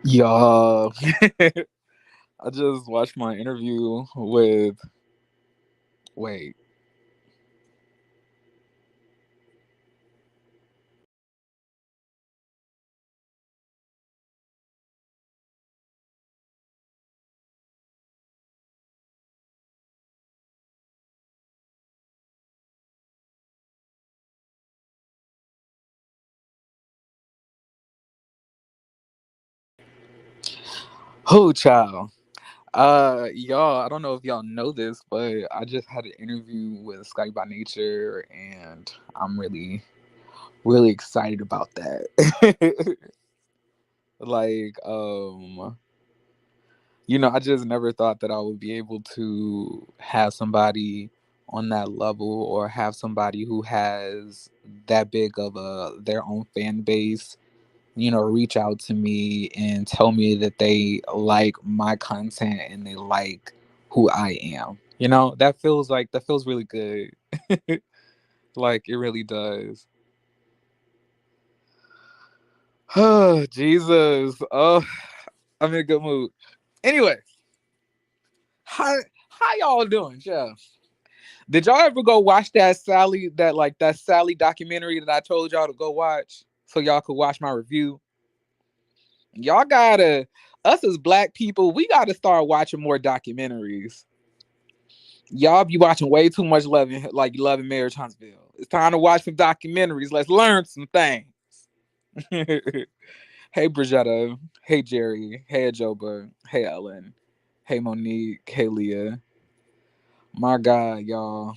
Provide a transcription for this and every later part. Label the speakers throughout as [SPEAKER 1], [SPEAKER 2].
[SPEAKER 1] Yeah. I just watched my interview with. Wait. Who, child? Y'all, I don't know if y'all know this, but I just had an interview with Scotty by Nature, and I'm really excited about that. like, I just never thought that I would be able to have somebody on that level or have somebody who has that big of their own fan base, reach out to me and tell me that they like my content and they like who I am. That feels really good. Like it really does. Oh, Jesus. Oh, I'm in a good mood. Anyway, how how y'all doing, Jeff? Did y'all ever go watch that Sally documentary that I told y'all to go watch so y'all could watch my review? Y'all gotta Us as black people, we gotta start watching more documentaries. Y'all be watching way too much Love and Marriage Huntsville. It's time to watch some documentaries. Let's learn some things. Hey Bridgetta. Hey Jerry. Hey Ajoba. Hey Ellen. Hey Monique. Hey Leah. My God, y'all.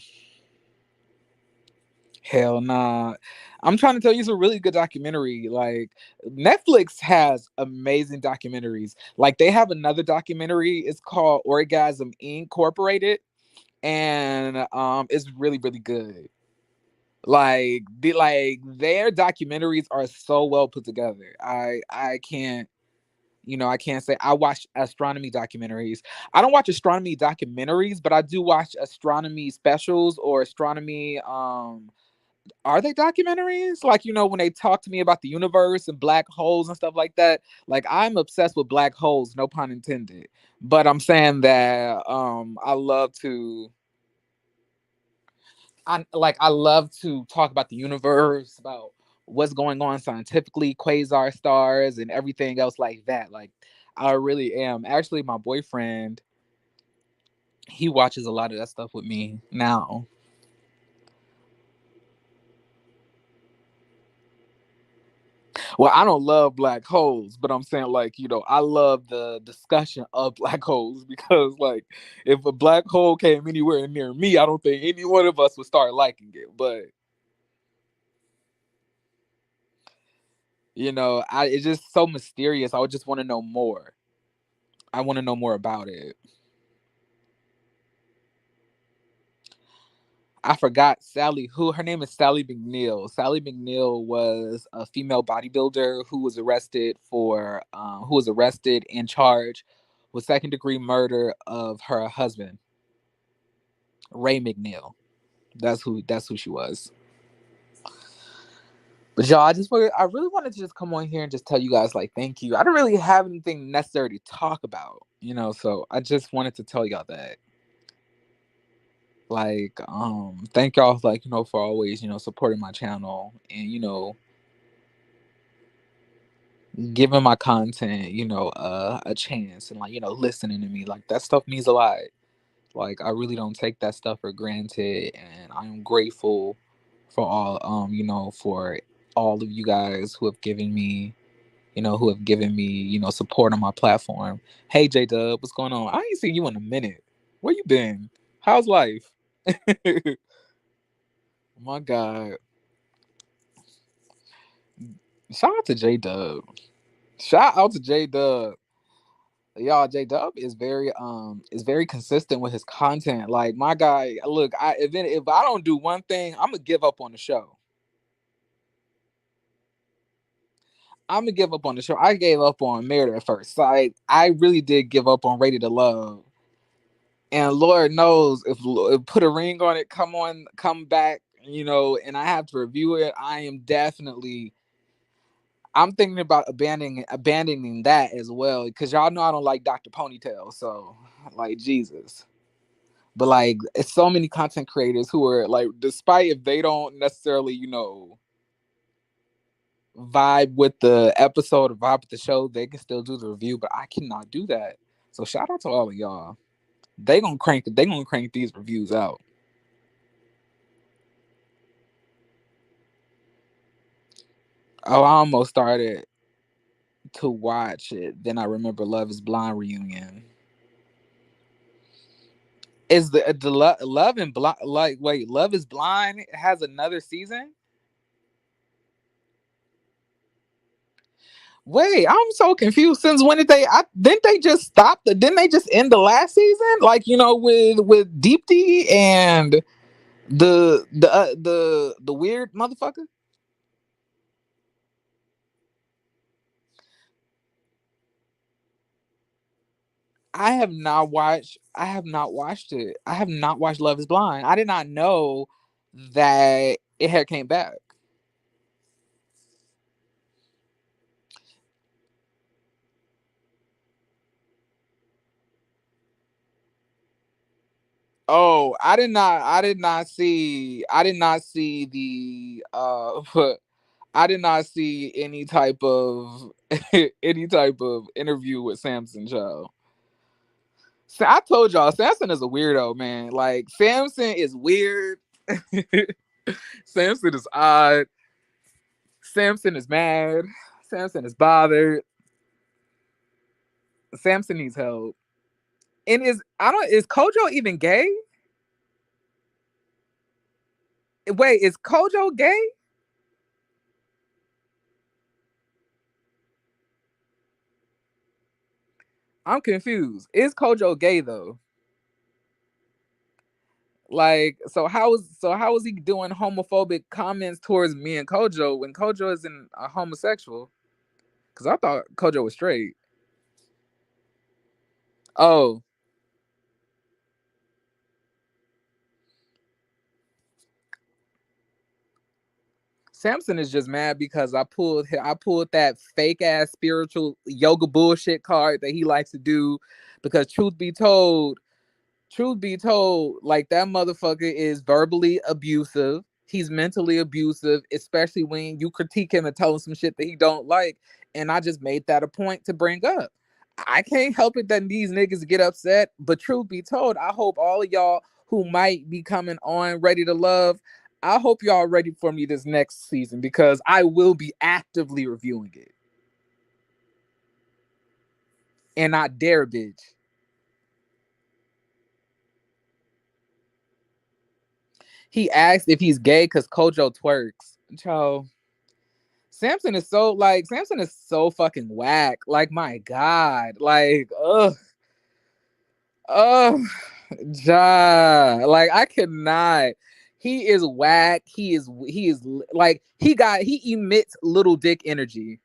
[SPEAKER 1] Hell nah. I'm trying to tell you it's a really good documentary. Like Netflix has amazing documentaries. Like they have another documentary. It's called Orgasm Incorporated, and it's really good. Like their documentaries are so well put together. I can't say I watch astronomy documentaries. I don't watch astronomy documentaries, but I do watch astronomy specials or astronomy are they documentaries? Like, when they talk to me about the universe and black holes and stuff like that. Like, I'm obsessed with black holes, no pun intended. But I'm saying that I love to talk about the universe, about what's going on scientifically, quasar stars and everything else like that. Like I really am. Actually, my boyfriend, he watches a lot of that stuff with me now. Well, I don't love black holes, but I'm saying I love the discussion of black holes because if a black hole came anywhere near me, I don't think any one of us would start liking it. But it's just so mysterious. I would just want to know more. I want to know more about it. I forgot Sally, who her name is Sally McNeil. Sally McNeil was a female bodybuilder who was arrested and charged with second degree murder of her husband, Ray McNeil. That's who she was. But y'all, I really wanted to just come on here and just tell you guys thank you. I don't really have anything necessary to talk about, so I just wanted to tell y'all that. Thank y'all for always, supporting my channel and, giving my content, a chance and listening to me. Like that stuff means a lot. Like I really don't take that stuff for granted and I'm grateful for all of you guys who have given me, support on my platform. Hey J Dub, what's going on? I ain't seen you in a minute. Where you been? How's life? My God. Shout out to J Dub. Shout out to J Dub. Y'all, J Dub is very consistent with his content. Like my guy, look, if I don't do one thing, I'm gonna give up on the show. I'm gonna give up on the show. I gave up on Married at First Sight. I really did give up on Ready to Love. And Lord knows if put a ring on it, come back, and I have to review it. I'm thinking about abandoning that as well because y'all know I don't like Dr. Ponytail. So like Jesus. But like it's so many content creators who are like, despite if they don't necessarily, vibe with the episode or vibe with the show, they can still do the review, but I cannot do that. So shout out to all of y'all. They gonna crank these reviews out. Oh, I almost started to watch it. Then I remember Love is Blind reunion. Is Love and Blind like wait, Love is Blind has another season? Wait, I'm so confused. Since when did didn't they just stop didn't they just end the last season? Like, with Deepti and the weird motherfucker? I have not watched it. I have not watched Love is Blind. I did not know that it had came back. Oh, I did not see the I did not see any type of any type of interview with Samson, child. So I told y'all, Samson is a weirdo, man. Like Samson is weird. Samson is odd. Samson is mad. Samson is bothered. Samson needs help. And is Kojo even gay? Wait, is Kojo gay? I'm confused. Is Kojo gay though? Like, so how is he doing homophobic comments towards me and Kojo when Kojo isn't a homosexual? Because I thought Kojo was straight. Oh, Samson is just mad because I pulled that fake ass spiritual yoga bullshit card that he likes to do. Because truth be told, like that motherfucker is verbally abusive. He's mentally abusive, especially when you critique him and tell him some shit that he don't like. And I just made that a point to bring up. I can't help it that these niggas get upset, but truth be told, I hope all of y'all who might be coming on ready to love, I hope y'all ready for me this next season because I will be actively reviewing it. And not dare bitch. He asked if he's gay because Kojo twerks. Cho, Samson is so fucking whack. Like my God. Like, ugh, ja. Like I cannot. He is whack. He is like he emits little dick energy.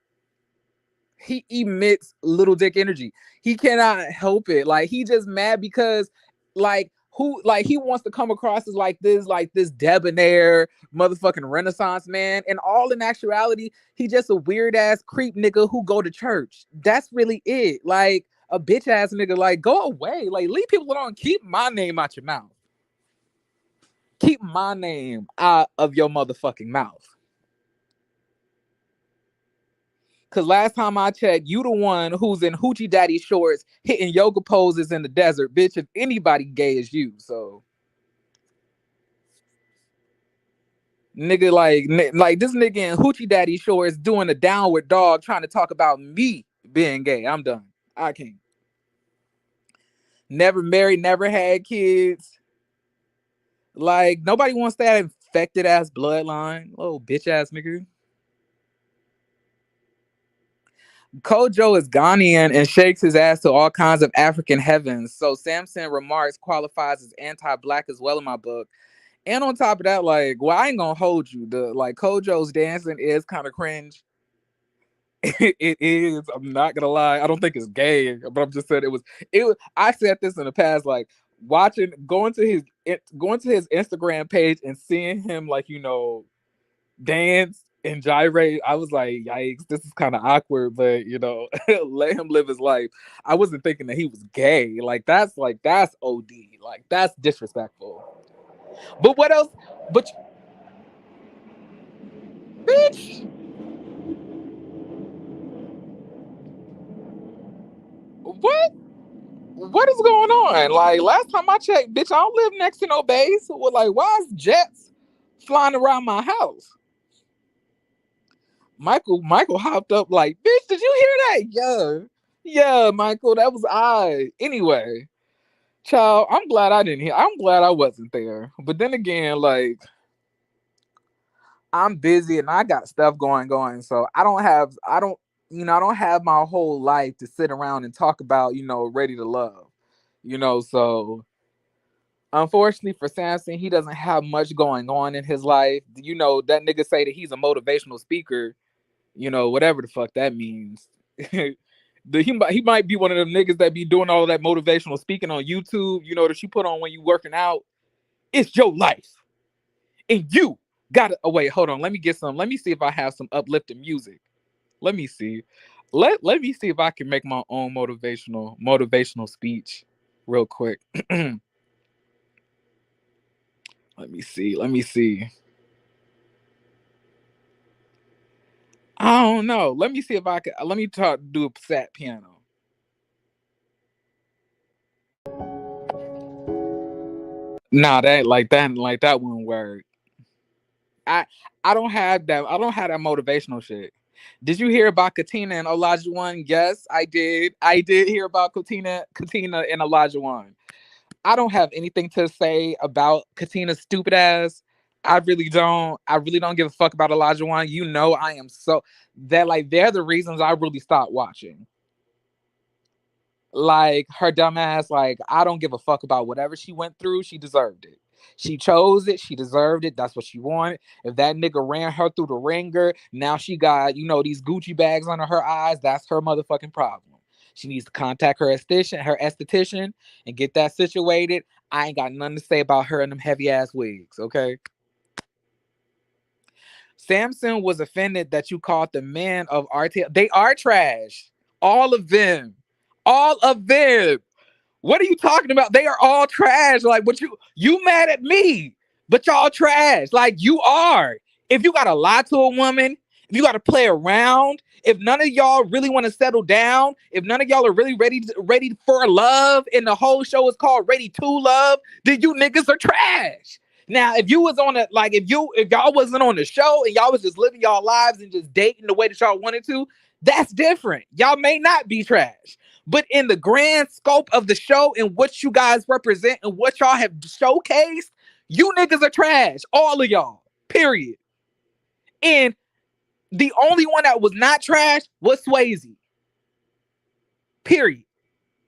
[SPEAKER 1] He emits little dick energy. He cannot help it. Like he just mad because he wants to come across as like this debonair motherfucking renaissance man. And all in actuality, he just a weird ass creep nigga who go to church. That's really it. Like a bitch ass nigga, like go away. Like leave people alone. Keep my name out your mouth. Keep my name out of your motherfucking mouth. Cause last time I checked, you the one who's in hoochie daddy shorts hitting yoga poses in the desert, bitch. If anybody gay is you, so nigga, like this nigga in hoochie daddy shorts doing a downward dog, trying to talk about me being gay. I'm done. I can't. Never married, never had kids. Like nobody wants that infected ass bloodline, little bitch ass nigga. Kojo is Ghanaian and shakes his ass to all kinds of African heavens. So Samson remarks qualifies as anti-black as well in my book. And on top of that, like, well, I ain't gonna hold you. The like Kojo's dancing is kind of cringe. It is. I'm not gonna lie. I don't think it's gay, but I'm just saying it was. It was. I said this in the past, like watching, going to his Instagram page and seeing him like dance. and gyrate. I was like, yikes, this is kind of awkward, but let him live his life. I wasn't thinking that he was gay. That's OD. Like that's disrespectful. But what else? But bitch, what? What is going on? Like last time I checked, bitch, I don't live next to no base. Well, like, why is jets flying around my house? Michael hopped up like, bitch, did you hear that? Yeah, Michael, that was I. Anyway, child, I'm glad I didn't hear. I'm glad I wasn't there. But then again, like, I'm busy and I got stuff going. So I don't have my whole life to sit around and talk about, ready to love. So unfortunately for Samson, he doesn't have much going on in his life. That nigga say that he's a motivational speaker, whatever the fuck that means. He might be one of them niggas that be doing all of that motivational speaking on YouTube, that you put on when you working out. It's your life. And you gotta wait, hold on. Let me see if I have some uplifting music. Let me see. Let me see if I can make my own motivational speech real quick. Let me see. I don't know. Let me see if I can. Let me do a sat piano. Nah, that wouldn't work. I I don't have that. I don't have that motivational shit. Did you hear about Katina and Elijah One? Yes, I did. I did hear about Katina and Elijah One. I don't have anything to say about Katina's stupid ass. I really don't. I really don't give a fuck about Elijah One. I am so that like they're the reasons I really stopped watching. Like her dumb ass, like I don't give a fuck about whatever she went through. She deserved it. She chose it. She deserved it. That's what she wanted. If that nigga ran her through the ringer, now she got these Gucci bags under her eyes. That's her motherfucking problem. She needs to contact her esthetician, and get that situated. I ain't got nothing to say about her and them heavy ass wigs. Okay. Samson was offended that you called the men of RTL. They are trash. All of them. All of them. What are you talking about? They are all trash. Like, what you mad at me, but y'all trash. Like you are. If you gotta lie to a woman, if you gotta play around, if none of y'all really want to settle down, if none of y'all are really ready for love, and the whole show is called Ready to Love, then you niggas are trash. Now, if you was on a like, if y'all wasn't on the show and y'all was just living y'all lives and just dating the way that y'all wanted to, that's different. Y'all may not be trash. But in the grand scope of the show and what you guys represent and what y'all have showcased, you niggas are trash. All of y'all. Period. And the only one that was not trash was Swayze. Period.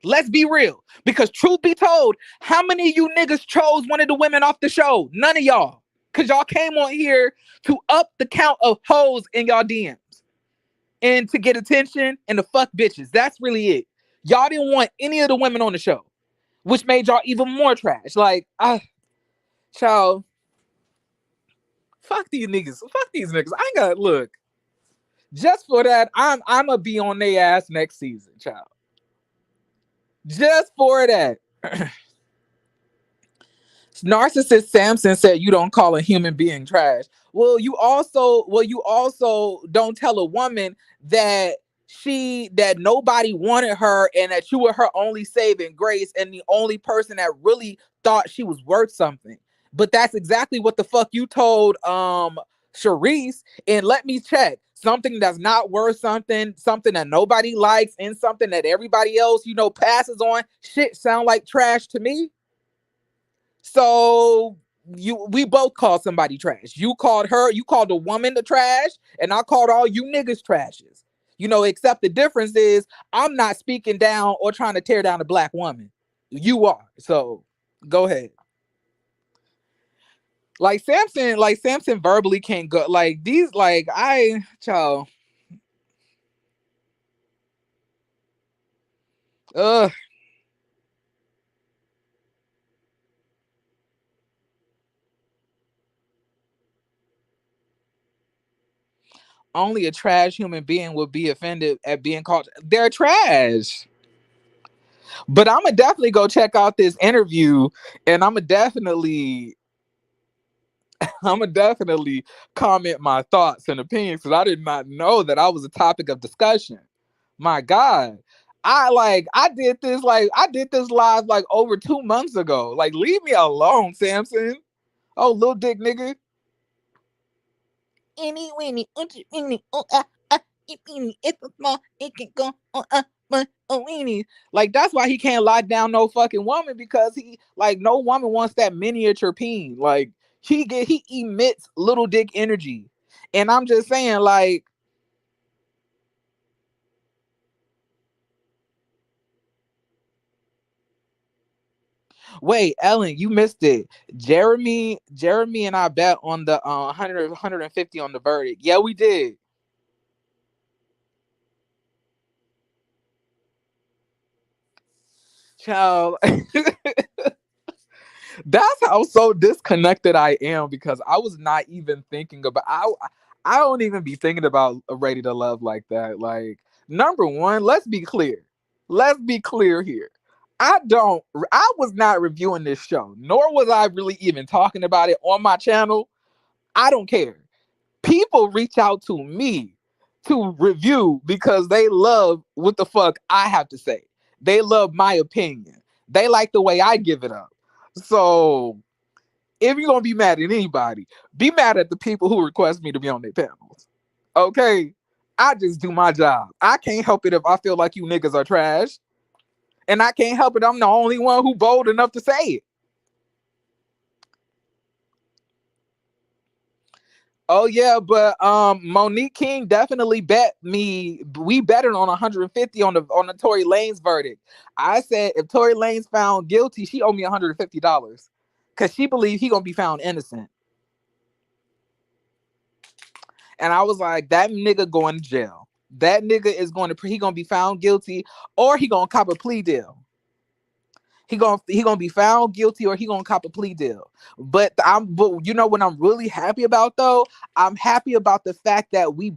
[SPEAKER 1] Let's be real. Because truth be told, how many of you niggas chose one of the women off the show? None of y'all. Because y'all came on here to up the count of hoes in y'all DMs. And to get attention and to fuck bitches. That's really it. Y'all didn't want any of the women on the show, which made y'all even more trash. Like, child, fuck these niggas. Fuck these niggas. I ain't got look. Just for that, I'm gonna be on their ass next season, child. Just for that. Narcissist Samson said you don't call a human being trash. You also don't tell a woman that that nobody wanted her and that you were her only saving grace and the only person that really thought she was worth something. But that's exactly what the fuck you told Sharice. And let me check. Something that's not worth something that nobody likes, and something that everybody else, passes on. Shit sound like trash to me. So we both called somebody trash. You called a woman the trash, and I called all you niggas trashes. Except the difference is I'm not speaking down or trying to tear down a black woman. You are. So go ahead. Like Samson verbally can't go like these, like I child. Ugh. only a trash human being would be offended at being called. They're trash. But I'm gonna definitely go check out this interview, and I'm gonna definitely comment my thoughts and opinions because I did not know that I was a topic of discussion. My God. I did this live like over 2 months ago. Like, leave me alone, Samson. Oh, little dick nigga. Any weeny, it's a small, it can go but a weenie. Like, that's why he can't lock down no fucking woman, because he, like, no woman wants that miniature peen. Like, he emits little dick energy. And I'm just saying, like, wait, Ellen, you missed it. Jeremy and I bet on the 100 150 on the verdict. Yeah, we did. Child. That's how so disconnected I am, because I was not even thinking about I don't even be thinking about Ready to Love like that. Like, number one, let's be clear. Let's be clear here. I was not reviewing this show, nor was I really even talking about it on my channel. I don't care. People reach out to me to review because they love what the fuck I have to say. They love my opinion. They like the way I give it up. So if you're gonna be mad at anybody, be mad at the people who request me to be on their panels. Okay? I just do my job. I can't help it if I feel like you niggas are trash. And I can't help it. I'm the only one who bold enough to say it. Oh yeah, but Monique King definitely bet me. We betted on 150 on the Tory Lanez verdict. I said if Tory Lanez found guilty, she owed me $150 because she believed he gonna be found innocent. And I was like, that nigga going to jail. That nigga is he gonna be found guilty, or he gonna cop a plea deal. He gonna be found guilty, or he gonna cop a plea deal. But you know what I'm really happy about though? I'm happy about the fact that we are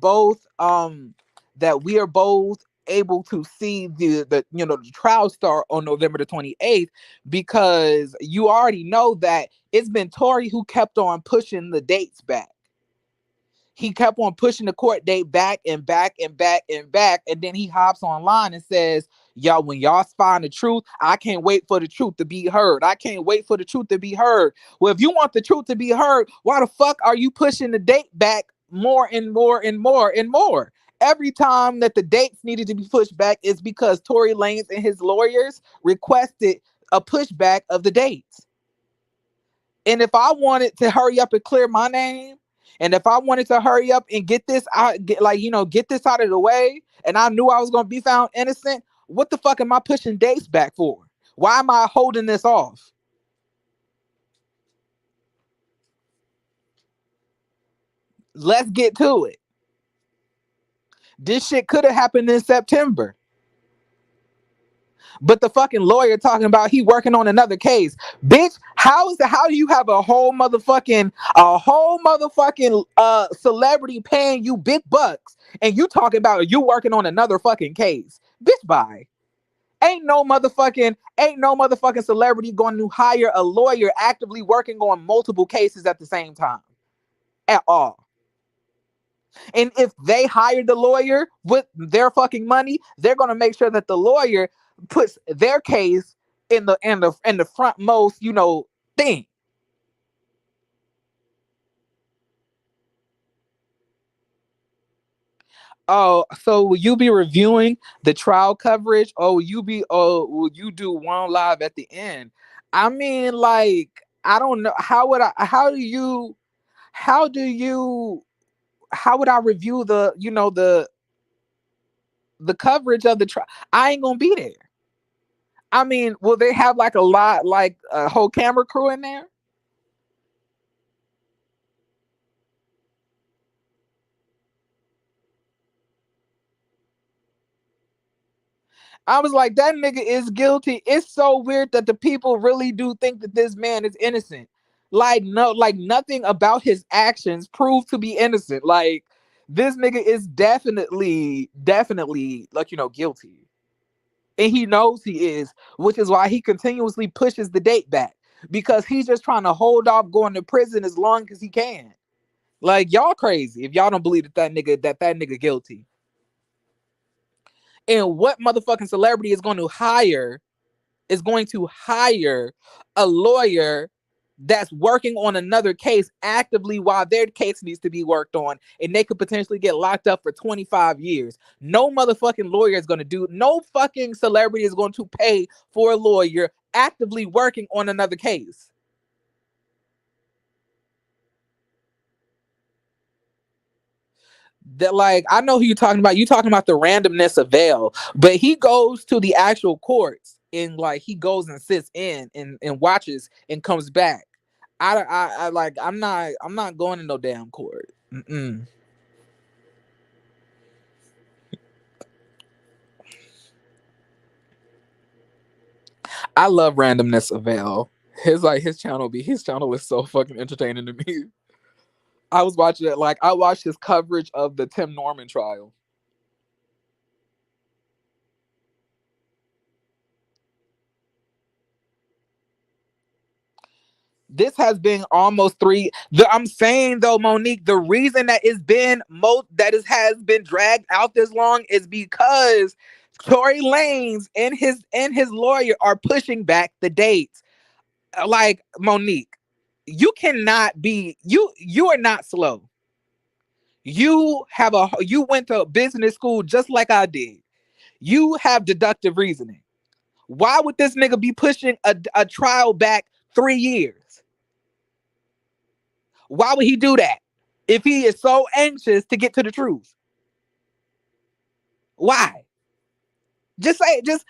[SPEAKER 1] both able to see the trial start on November the 28th, because you already know that it's been Tory who kept on pushing the dates back. He kept on pushing the court date back and back and back and back. And then he hops online and says, y'all, when y'all find the truth, I can't wait for the truth to be heard. I can't wait for the truth to be heard. Well, if you want the truth to be heard, why the fuck are you pushing the date back more and more and more and more? Every time that the dates needed to be pushed back is because Tory Lanez and his lawyers requested a pushback of the dates. And if I wanted to hurry up and clear my name, and if I wanted to hurry up and get this out, get this out of the way, and I knew I was gonna be found innocent, what the fuck am I pushing dates back for? Why am I holding this off? Let's get to it. This shit could have happened in September. But the fucking lawyer talking about he working on another case. Bitch, how do you have a whole motherfucking celebrity paying you big bucks, and you talking about you working on another fucking case? Bitch, bye. Ain't no motherfucking celebrity going to hire a lawyer actively working on multiple cases at the same time. At all. And if they hire the lawyer with their fucking money, they're gonna make sure that the lawyer puts their case in the frontmost, thing. Oh, so will you be reviewing the trial coverage, or will you do one live at the end? I mean, like, I don't know. How do you how would I review the coverage of the trial? I ain't gonna be there. I mean, will they have like a whole camera crew in there? I was like, that nigga is guilty. It's so weird that the people really do think that this man is innocent. Like, no, like nothing about his actions proved to be innocent. Like, This nigga is definitely like, guilty. And he knows he is, which is why he continuously pushes the date back. Because he's just trying to hold off going to prison as long as he can. Like, y'all crazy if y'all don't believe that nigga guilty. And what motherfucking celebrity is going to hire a lawyer that's working on another case actively while their case needs to be worked on, and they could potentially get locked up for 25 years. No motherfucking lawyer is going to do, no fucking celebrity is going to pay for a lawyer actively working on another case. That, like, I know who you're talking about. You're talking about the randomness of Vail, but he goes to the actual courts and like he goes and sits in and watches and comes back. I like I'm not going to no damn court. Mm-mm. I love randomness of Vail. His channel is so fucking entertaining to me. I was watching it, like I watched his coverage of the Tim Norman trial. This has been almost three. I'm saying though, Monique, the reason that it's been has been dragged out this long is because Tory Lanez and his lawyer are pushing back the dates. Like, Monique, you are not slow. You went to business school just like I did. You have deductive reasoning. Why would this nigga be pushing a trial back 3 years? Why would he do that? If he is so anxious to get to the truth. Why? Just say just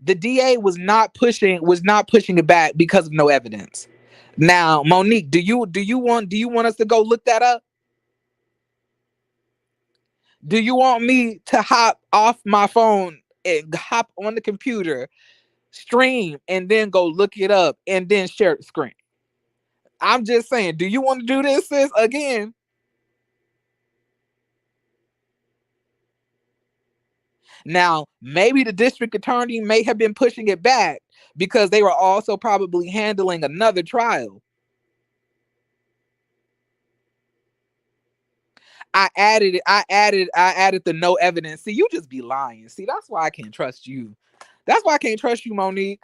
[SPEAKER 1] the DA was not pushing it back because of no evidence. Now, Monique, do you want us to go look that up? Do you want me to hop off my phone and hop on the computer, stream, and then go look it up and then share the screen? I'm just saying, do you want to do this, sis, again? Now, maybe the district attorney may have been pushing it back because they were also probably handling another trial. I added the no evidence. See, you just be lying. See, that's why I can't trust you. That's why I can't trust you, Monique.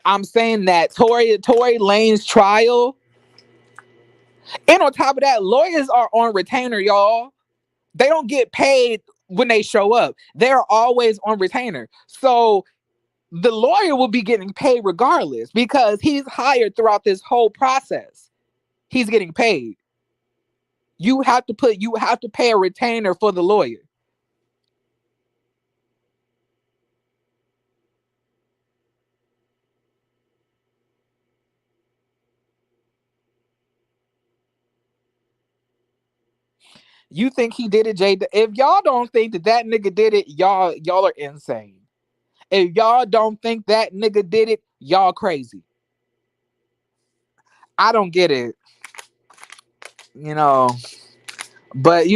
[SPEAKER 1] I'm saying that Tory Lane's trial, and on top of that, lawyers are on retainer, y'all. They don't get paid when they show up. They're always on retainer. So the lawyer will be getting paid regardless because he's hired throughout this whole process. He's getting paid. You have to pay a retainer for the lawyer. You think he did it, Jay? If y'all don't think that nigga did it, y'all are insane. If y'all don't think that nigga did it, y'all crazy. I don't get it. You know, but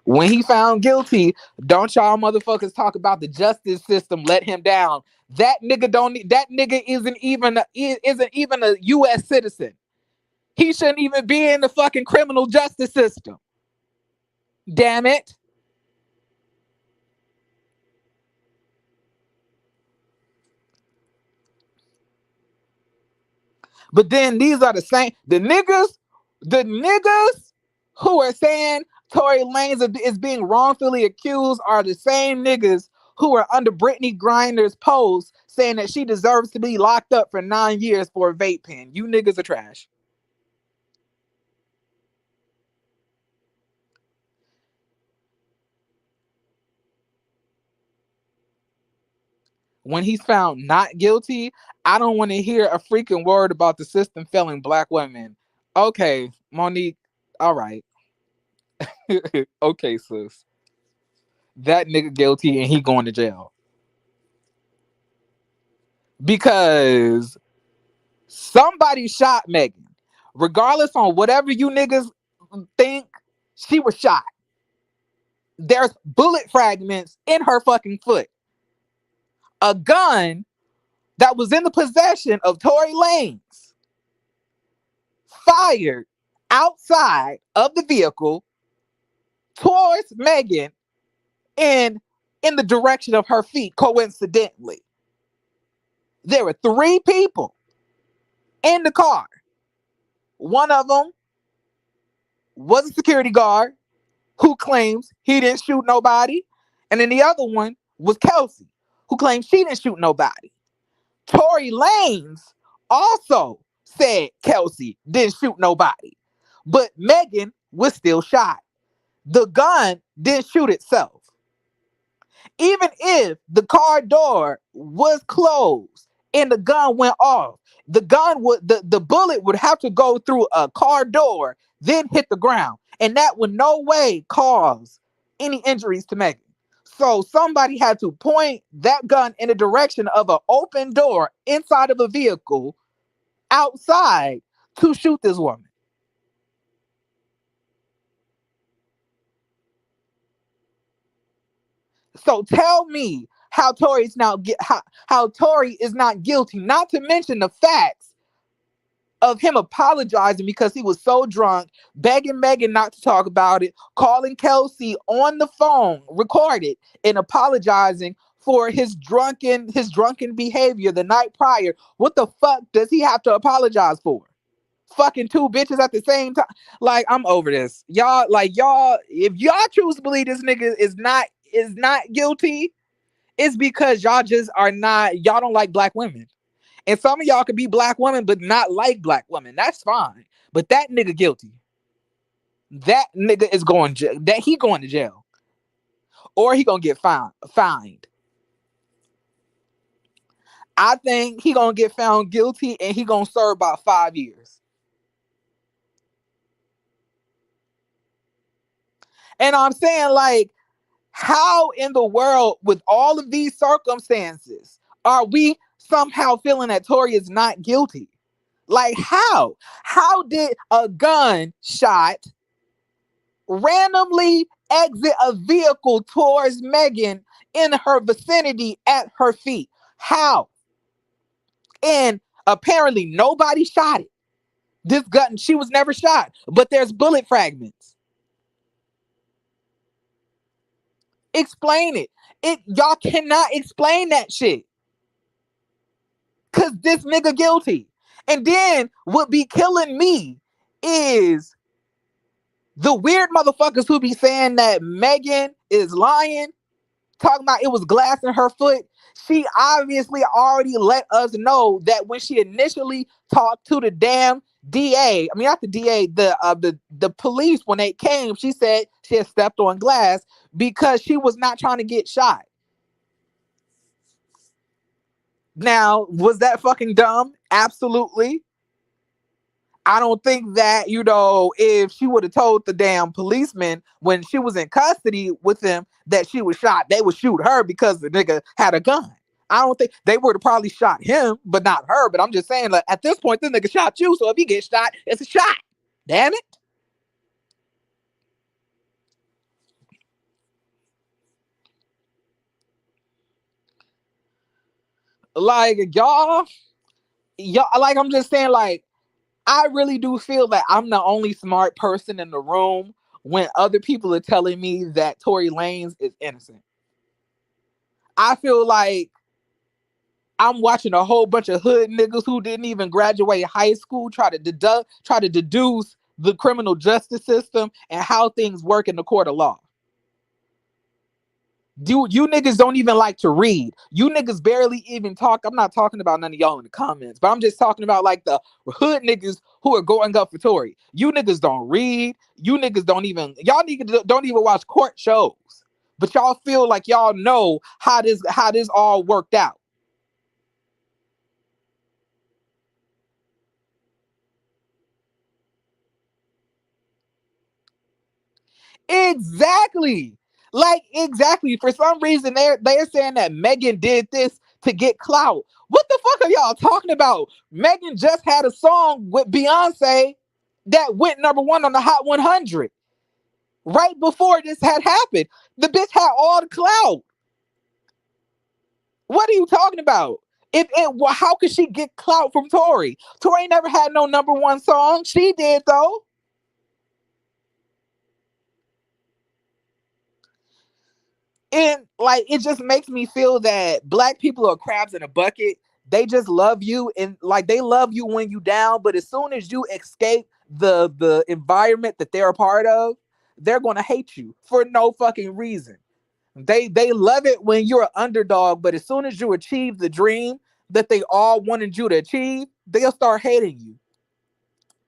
[SPEAKER 1] when he found guilty, don't y'all motherfuckers talk about the justice system let him down. That nigga don't that nigga isn't even a US citizen. He shouldn't even be in the fucking criminal justice system. Damn it. But then these are the niggas who are saying Tory Lanez is being wrongfully accused are the same niggas who are under Brittany Griner's post saying that she deserves to be locked up for 9 years for a vape pen. You niggas are trash. When he's found not guilty, I don't want to hear a freaking word about the system failing black women. Okay, Monique, all right. Okay, sis. That nigga guilty and he going to jail. Because Somebody shot Megan. Regardless on whatever you niggas think, she was shot. There's bullet fragments in her fucking foot. A gun that was in the possession of Tory Lanez fired outside of the vehicle towards Megan and in the direction of her feet, coincidentally. There were three people in the car. One of them was a security guard who claims he didn't shoot nobody. And then the other one was Kelsey, who claims she didn't shoot nobody. Tory Lanez also said Kelsey didn't shoot nobody. But Megan was still shot. The gun didn't shoot itself. Even if the car door was closed and the gun went off, the bullet would have to go through a car door, then hit the ground. And that would no way cause any injuries to Megan. So somebody had to point that gun in the direction of an open door inside of a vehicle outside to shoot this woman. So tell me how how Tory is not guilty. Not to mention the facts of him apologizing because he was so drunk, begging Megan not to talk about it, calling Kelsey on the phone, recorded, and apologizing for his drunken behavior the night prior. What the fuck does he have to apologize for? Fucking two bitches at the same time. Like, I'm over this. Y'all, if y'all choose to believe this nigga is not guilty, it's because y'all just are not, y'all don't like black women. And some of y'all could be black women but not like black women. That's fine. But that nigga guilty. That nigga is going he going to jail. Or he gonna get fined. I think he gonna get found guilty and he gonna serve about 5 years. And I'm saying, like, how in the world, with all of these circumstances, are we somehow feeling that Tory is not guilty? Like, how? How did a gun shot randomly exit a vehicle towards Megan in her vicinity at her feet? How? And apparently nobody shot it. This gun, she was never shot, but there's bullet fragments. Explain it. Y'all cannot explain that shit. Cause this nigga guilty. And then what be killing me is the weird motherfuckers who be saying that Megan is lying, talking about it was glass in her foot. She obviously already let us know that when she initially talked to the damn DA, I mean not the DA, the police, when they came, she said she had stepped on glass because she was not trying to get shot. Now, was that fucking dumb? Absolutely. I don't think that, if she would have told the damn policeman when she was in custody with them that she was shot, they would shoot her because the nigga had a gun. I don't think they would have probably shot him, but not her. But I'm just saying, like, at this point, this nigga shot you. So if he gets shot, it's a shot. Damn it. Like, y'all, like, I'm just saying, like, I really do feel that I'm the only smart person in the room when other people are telling me that Tory Lanez is innocent. I feel like I'm watching a whole bunch of hood niggas who didn't even graduate high school try to deduce the criminal justice system and how things work in the court of law. Dude, you niggas don't even like to read. You niggas barely even talk. I'm not talking about none of y'all in the comments, but I'm just talking about like the hood niggas who are going up for Tory. You niggas don't read. You niggas y'all niggas don't even watch court shows. But y'all feel like y'all know how this all worked out. Exactly. Like, exactly. For some reason, they're saying that Megan did this to get clout. What the fuck are y'all talking about? Megan just had a song with Beyonce that went number one on the Hot 100 right before this had happened. The bitch had all the clout. What are you talking about? Well, how could she get clout from Tory? Tory never had no number one song. She did though. And like it just makes me feel that black people are crabs in a bucket. They just love you and like they love you when you down, but as soon as you escape the environment that they're a part of, they're gonna hate you for no fucking reason. They love it when you're an underdog, but as soon as you achieve the dream that they all wanted you to achieve, they'll start hating you.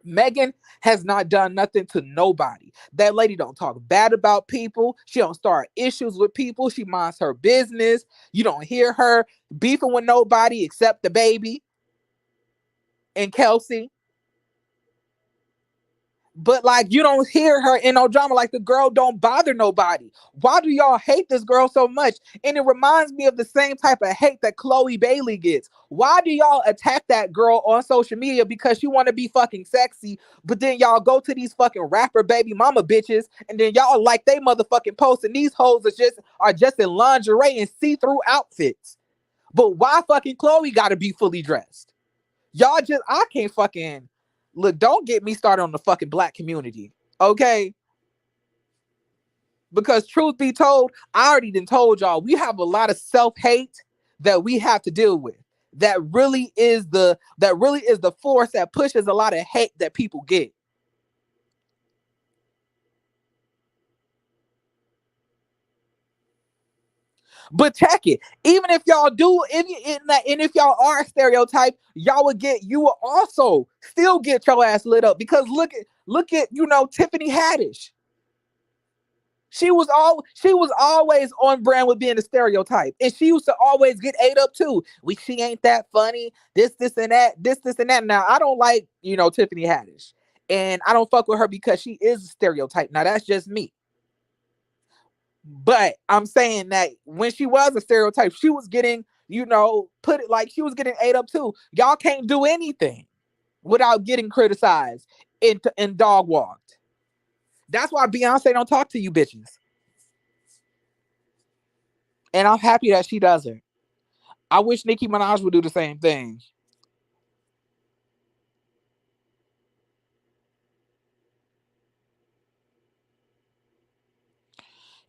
[SPEAKER 1] Megan has not done nothing to nobody. That lady don't talk bad about people. She don't start issues with people. She minds her business. You don't hear her beefing with nobody except the baby and Kelsey. But like you don't hear her in no drama. Like the girl don't bother nobody. Why do y'all hate this girl so much? And it reminds me of the same type of hate that Chloe Bailey gets. Why do y'all attack that girl on social media because she want to be fucking sexy? But then y'all go to these fucking rapper baby mama bitches, and then y'all like they motherfucking post, and these hoes are just in lingerie and see-through outfits. But why fucking Chloe gotta be fully dressed? Y'all just I can't fucking look, don't get me started on the fucking black community. Okay? Because truth be told, I already done told y'all we have a lot of self-hate that we have to deal with. That really is the force that pushes a lot of hate that people get. But check it. Even if y'all do, if you in that, and if y'all are stereotyped, you will also still get your ass lit up because look at Tiffany Haddish. She was always on brand with being a stereotype, and she used to always get ate up too. She ain't that funny. This and that. This and that. Now I don't like Tiffany Haddish, and I don't fuck with her because she is a stereotype. Now that's just me. But I'm saying that when she was a stereotype, she was getting, put it like she was getting ate up too. Y'all can't do anything without getting criticized and dog walked. That's why Beyonce don't talk to you bitches. And I'm happy that she doesn't. I wish Nicki Minaj would do the same thing.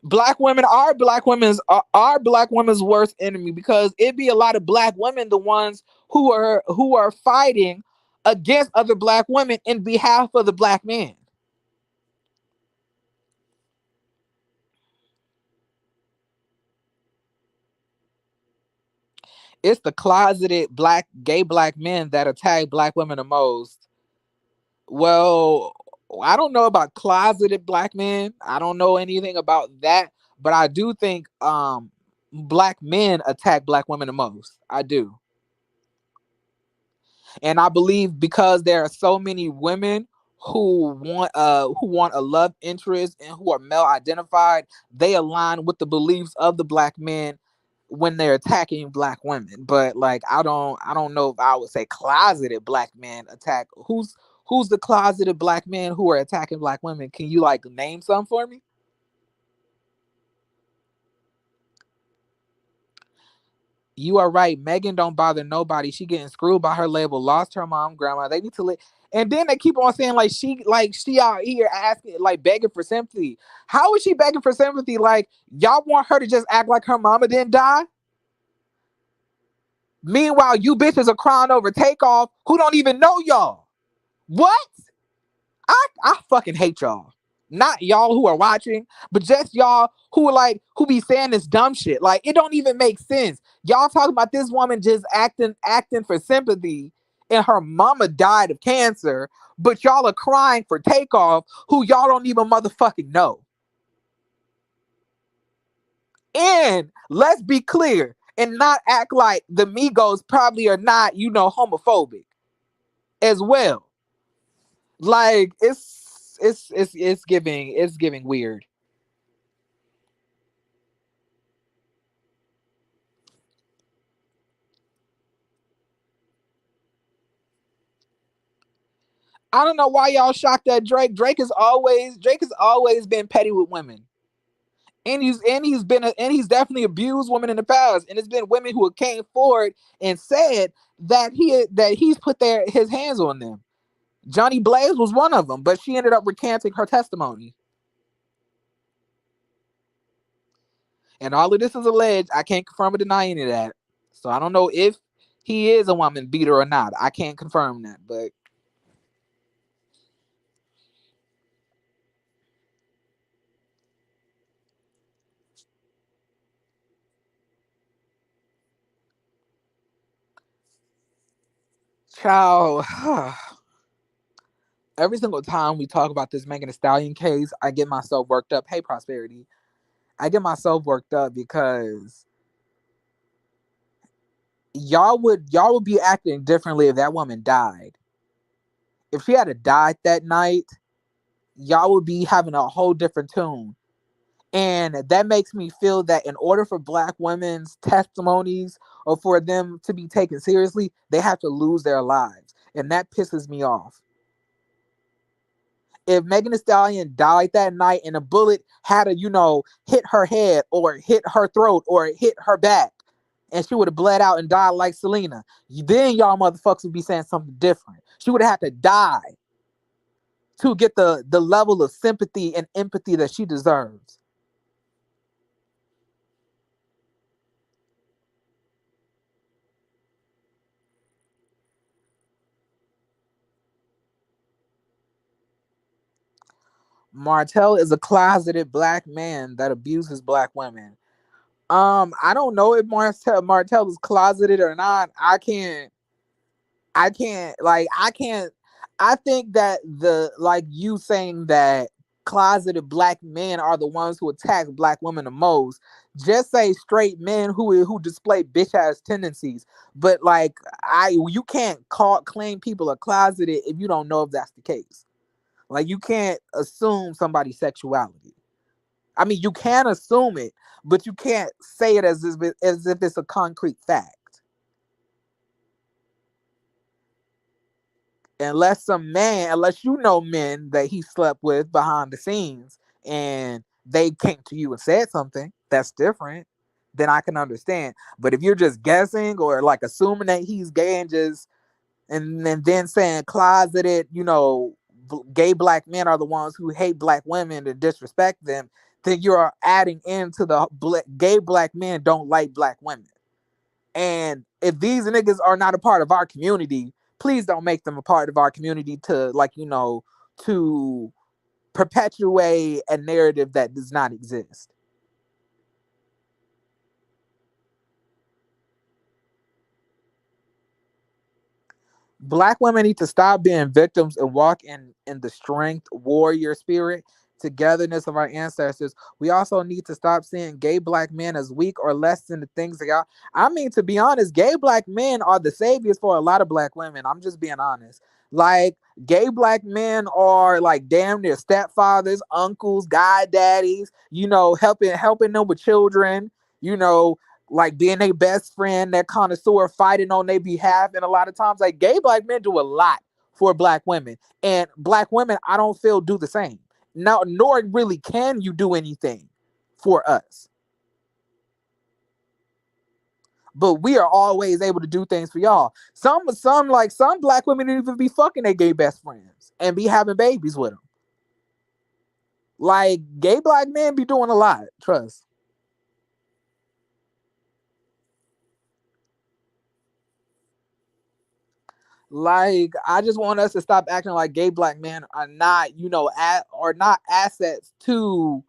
[SPEAKER 1] Black women's worst enemy because it be a lot of black women the ones who are fighting against other black women in behalf of the black men. It's the closeted gay black men that attack black women the most. Well, I don't know about closeted black men. I don't know anything about that, but I do think black men attack black women the most. I do. And I believe because there are so many women who want a love interest and who are male identified, they align with the beliefs of the black men when they're attacking black women. But like I don't know if I would say closeted black men attack who's the closeted black men who are attacking black women. Can you like name some for me? You are right. Megan don't bother nobody. She getting screwed by her label. Lost her mom, grandma. They need to let. And then they keep on saying like she out here asking like begging for sympathy. How is she begging for sympathy? Like y'all want her to just act like her mama didn't die? Meanwhile, you bitches are crying over Takeoff who don't even know y'all. What? I fucking hate y'all. Not y'all who are watching, but just y'all who be saying this dumb shit. Like it don't even make sense. Y'all talking about this woman just acting for sympathy, and her mama died of cancer, but y'all are crying for Takeoff, who y'all don't even motherfucking know. And let's be clear and not act like the Migos probably are not, homophobic as well. Like it's giving weird. I don't know why y'all shocked at Drake. Drake has always been petty with women. And he's definitely abused women in the past. And it's been women who came forward and said that he's put his hands on them. Johnny Blaze was one of them, but she ended up recanting her testimony. And all of this is alleged. I can't confirm or deny any of that. So I don't know if he is a woman beater or not. I can't confirm that, but child, every single time we talk about this Megan Thee Stallion case, I get myself worked up. Hey, Prosperity. I get myself worked up because y'all would be acting differently if that woman died. If she had to died that night, y'all would be having a whole different tune. And that makes me feel that in order for black women's testimonies or for them to be taken seriously, they have to lose their lives. And that pisses me off. If Megan Thee Stallion died that night and a bullet had to, hit her head or hit her throat or hit her back, and she would have bled out and died like Selena, then y'all motherfuckers would be saying something different. She would have had to die to get the level of sympathy and empathy that she deserves. Martell is a closeted black man that abuses black women. I don't know if Martell is closeted or not. I can't. I think that you saying that closeted black men are the ones who attack black women the most. Just say straight men who display bitch ass tendencies. But you can't claim people are closeted if you don't know if that's the case. Like you can't assume somebody's sexuality. I mean, you can assume it, but you can't say it as if it's a concrete fact. Unless you know men that he slept with behind the scenes and they came to you and said something that's different, then I can understand. But if you're just guessing or like assuming that he's gay and then saying closeted, gay black men are the ones who hate black women and disrespect them, then you're adding into the gay black men don't like black women. And if these niggas are not a part of our community, please don't make them a part of our community to to perpetuate a narrative that does not exist. Black women need to stop being victims and walk in the strength, warrior spirit, togetherness of our ancestors. We also need to stop seeing gay black men as weak or less than the things they are. I mean, to be honest, gay black men are the saviors for a lot of black women. I'm just being honest. Like gay black men are like damn near stepfathers, uncles, god daddies, helping them with children, you know, like being their best friend, that connoisseur fighting on their behalf. And a lot of times, like gay black men do a lot for black women. And black women, I don't feel do the same. Now, nor really can you do anything for us. But we are always able to do things for y'all. Some black women even be fucking their gay best friends and be having babies with them. Like gay black men be doing a lot. Trust. Like, I just want us to stop acting like gay black men are not, are not assets to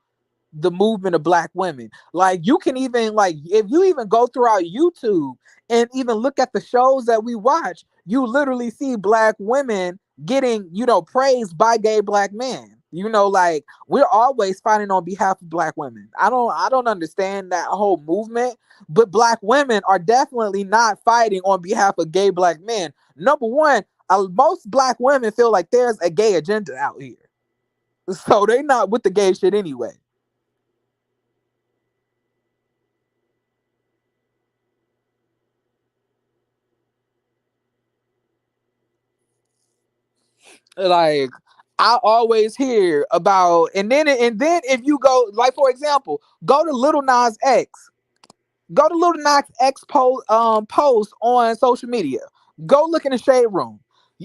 [SPEAKER 1] the movement of black women. Like, you can even, like, if you even go throughout YouTube and even look at the shows that we watch, you literally see black women getting, praised by gay black men. Like we're always fighting on behalf of black women. I don't understand that whole movement, but black women are definitely not fighting on behalf of gay black men. Number one, most black women feel like there's a gay agenda out here. So they not with the gay shit anyway. Like, I always hear about, and then if you go, like, for example, go to Little Nas X. Go to Little Nas X post on social media. Go look in the shade room.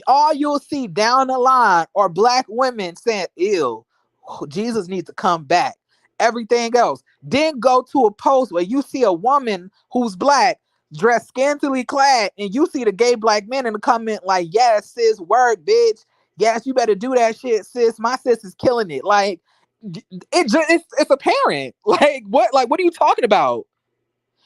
[SPEAKER 1] All you'll see down the line are black women saying, "Ew, Jesus needs to come back." Everything else. Then go to a post where you see a woman who's black, dressed scantily clad, and you see the gay black men in the comment like, "Yes, sis, word, bitch. Yes, you better do that shit, sis. My sis is killing it." Like, it's apparent. Like, what? Like, what are you talking about?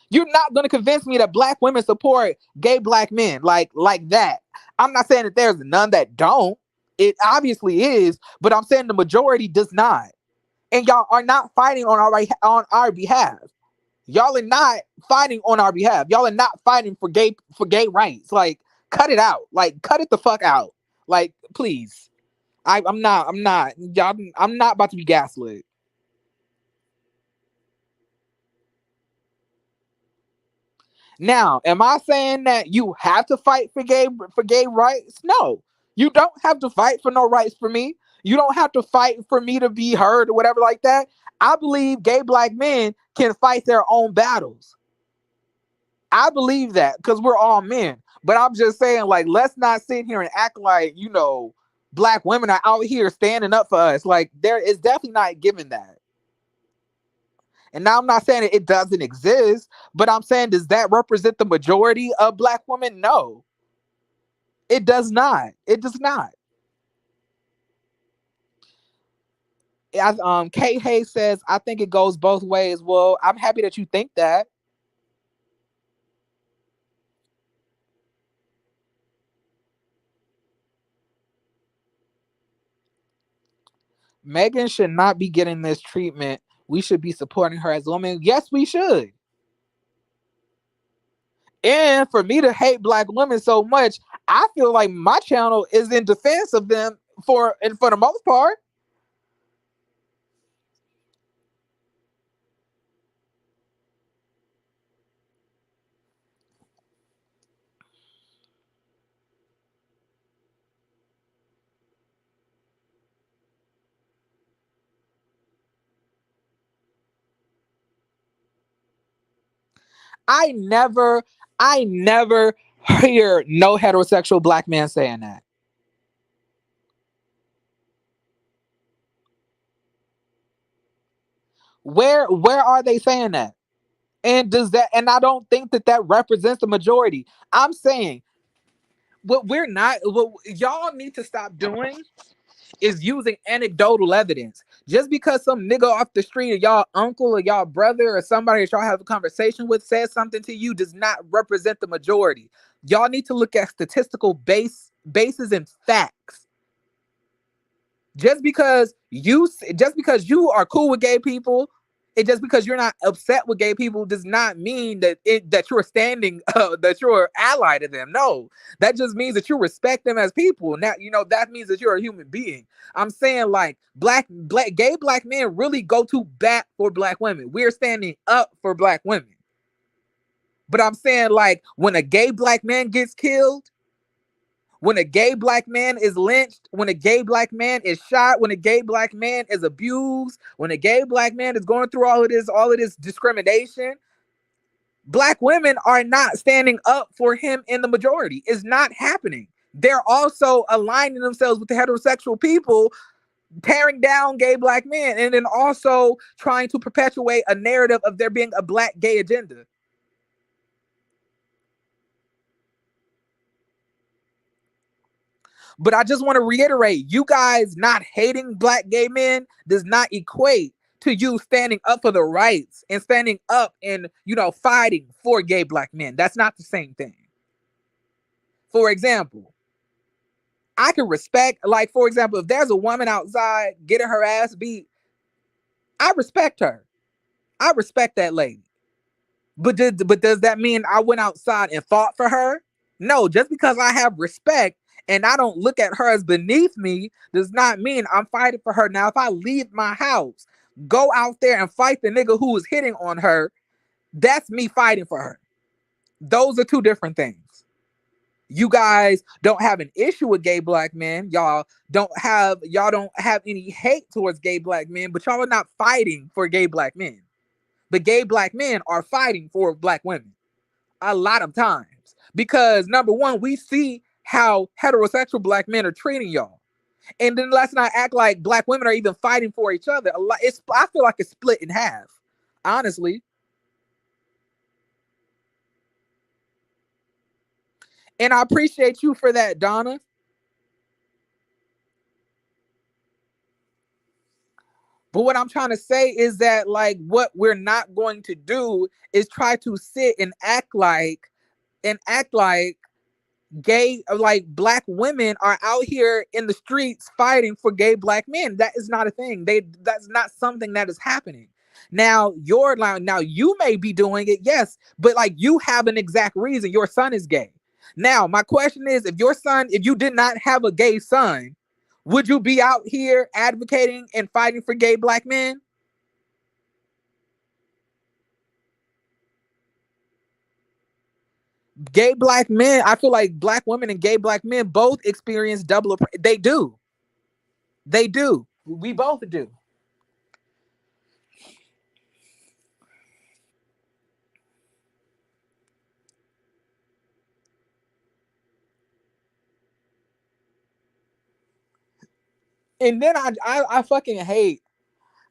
[SPEAKER 1] You're not going to convince me that black women support gay black men like that. I'm not saying that there's none that don't. It obviously is, but I'm saying the majority does not. And y'all are not fighting on our behalf. Y'all are not fighting on our behalf. Y'all are not fighting for gay rights. Like, cut it out. Like, cut it the fuck out. Like, please. I'm not. Y'all, I'm not about to be gaslit. Now, am I saying that you have to fight for gay rights? No. You don't have to fight for no rights for me. You don't have to fight for me to be heard or whatever like that. I believe gay black men can fight their own battles. I believe that because we're all men. But I'm just saying, like, let's not sit here and act like, black women are out here standing up for us. Like, there is definitely not given that. And now I'm not saying it doesn't exist, but I'm saying, does that represent the majority of black women? No, it does not. It does not. As Kay Hayes says, I think it goes both ways. Well, I'm happy that you think that. Megan should not be getting this treatment. We should be supporting her as a woman. Yes, we should. And for me to hate black women so much, I feel like my channel is in defense of them for the most part. I never, I never hear no heterosexual black man saying that. Where are they saying that? And does that? And I don't think that that represents the majority. I'm saying what we're not. What y'all need to stop doing is using anecdotal evidence. Just because some nigga off the street or y'all uncle or y'all brother or somebody that y'all have a conversation with says something to you does not represent the majority. Y'all need to look at statistical bases and facts. Just because you are cool with gay people, and just because you're not upset with gay people does not mean that you're standing that you're ally to them. No, that just means that you respect them as people. Now that means that you're a human being. I'm saying, like, gay black men really go to bat for black women. We're standing up for black women. But I'm saying, like, when a gay black man gets killed, when a gay black man is lynched, when a gay black man is shot, when a gay black man is abused, when a gay black man is going through all of this discrimination, black women are not standing up for him in the majority. It's not happening. They're also aligning themselves with the heterosexual people, tearing down gay black men, and then also trying to perpetuate a narrative of there being a black gay agenda. But I just want to reiterate, you guys not hating black gay men does not equate to you standing up for the rights and standing up and, fighting for gay black men. That's not the same thing. For example, I can respect, like, for example, if there's a woman outside getting her ass beat, I respect her. I respect that lady. But does that mean I went outside and fought for her? No, just because I have respect and I don't look at her as beneath me does not mean I'm fighting for her. Now, if I leave my house, go out there and fight the nigga who was hitting on her, that's me fighting for her. Those are two different things. You guys don't have an issue with gay black men. Y'all don't have any hate towards gay black men, but y'all are not fighting for gay black men. But gay black men are fighting for black women a lot of times because number one, we see how heterosexual black men are treating y'all. And then let's not act like black women are even fighting for each other. A lot, I feel like it's split in half, honestly. And I appreciate you for that, Donna. But what I'm trying to say is that, like, what we're not going to do is try to sit and act like gay, like black women are out here in the streets fighting for gay black men. That is not a thing. That's not something that is happening. Now you may be doing it, yes, but like you have an exact reason. Your son is gay. Now, my question is, if you did not have a gay son, would you be out here advocating and fighting for gay black men? Gay black men, I feel like black women and gay black men both experience they do. They do. We both do. And then I fucking hate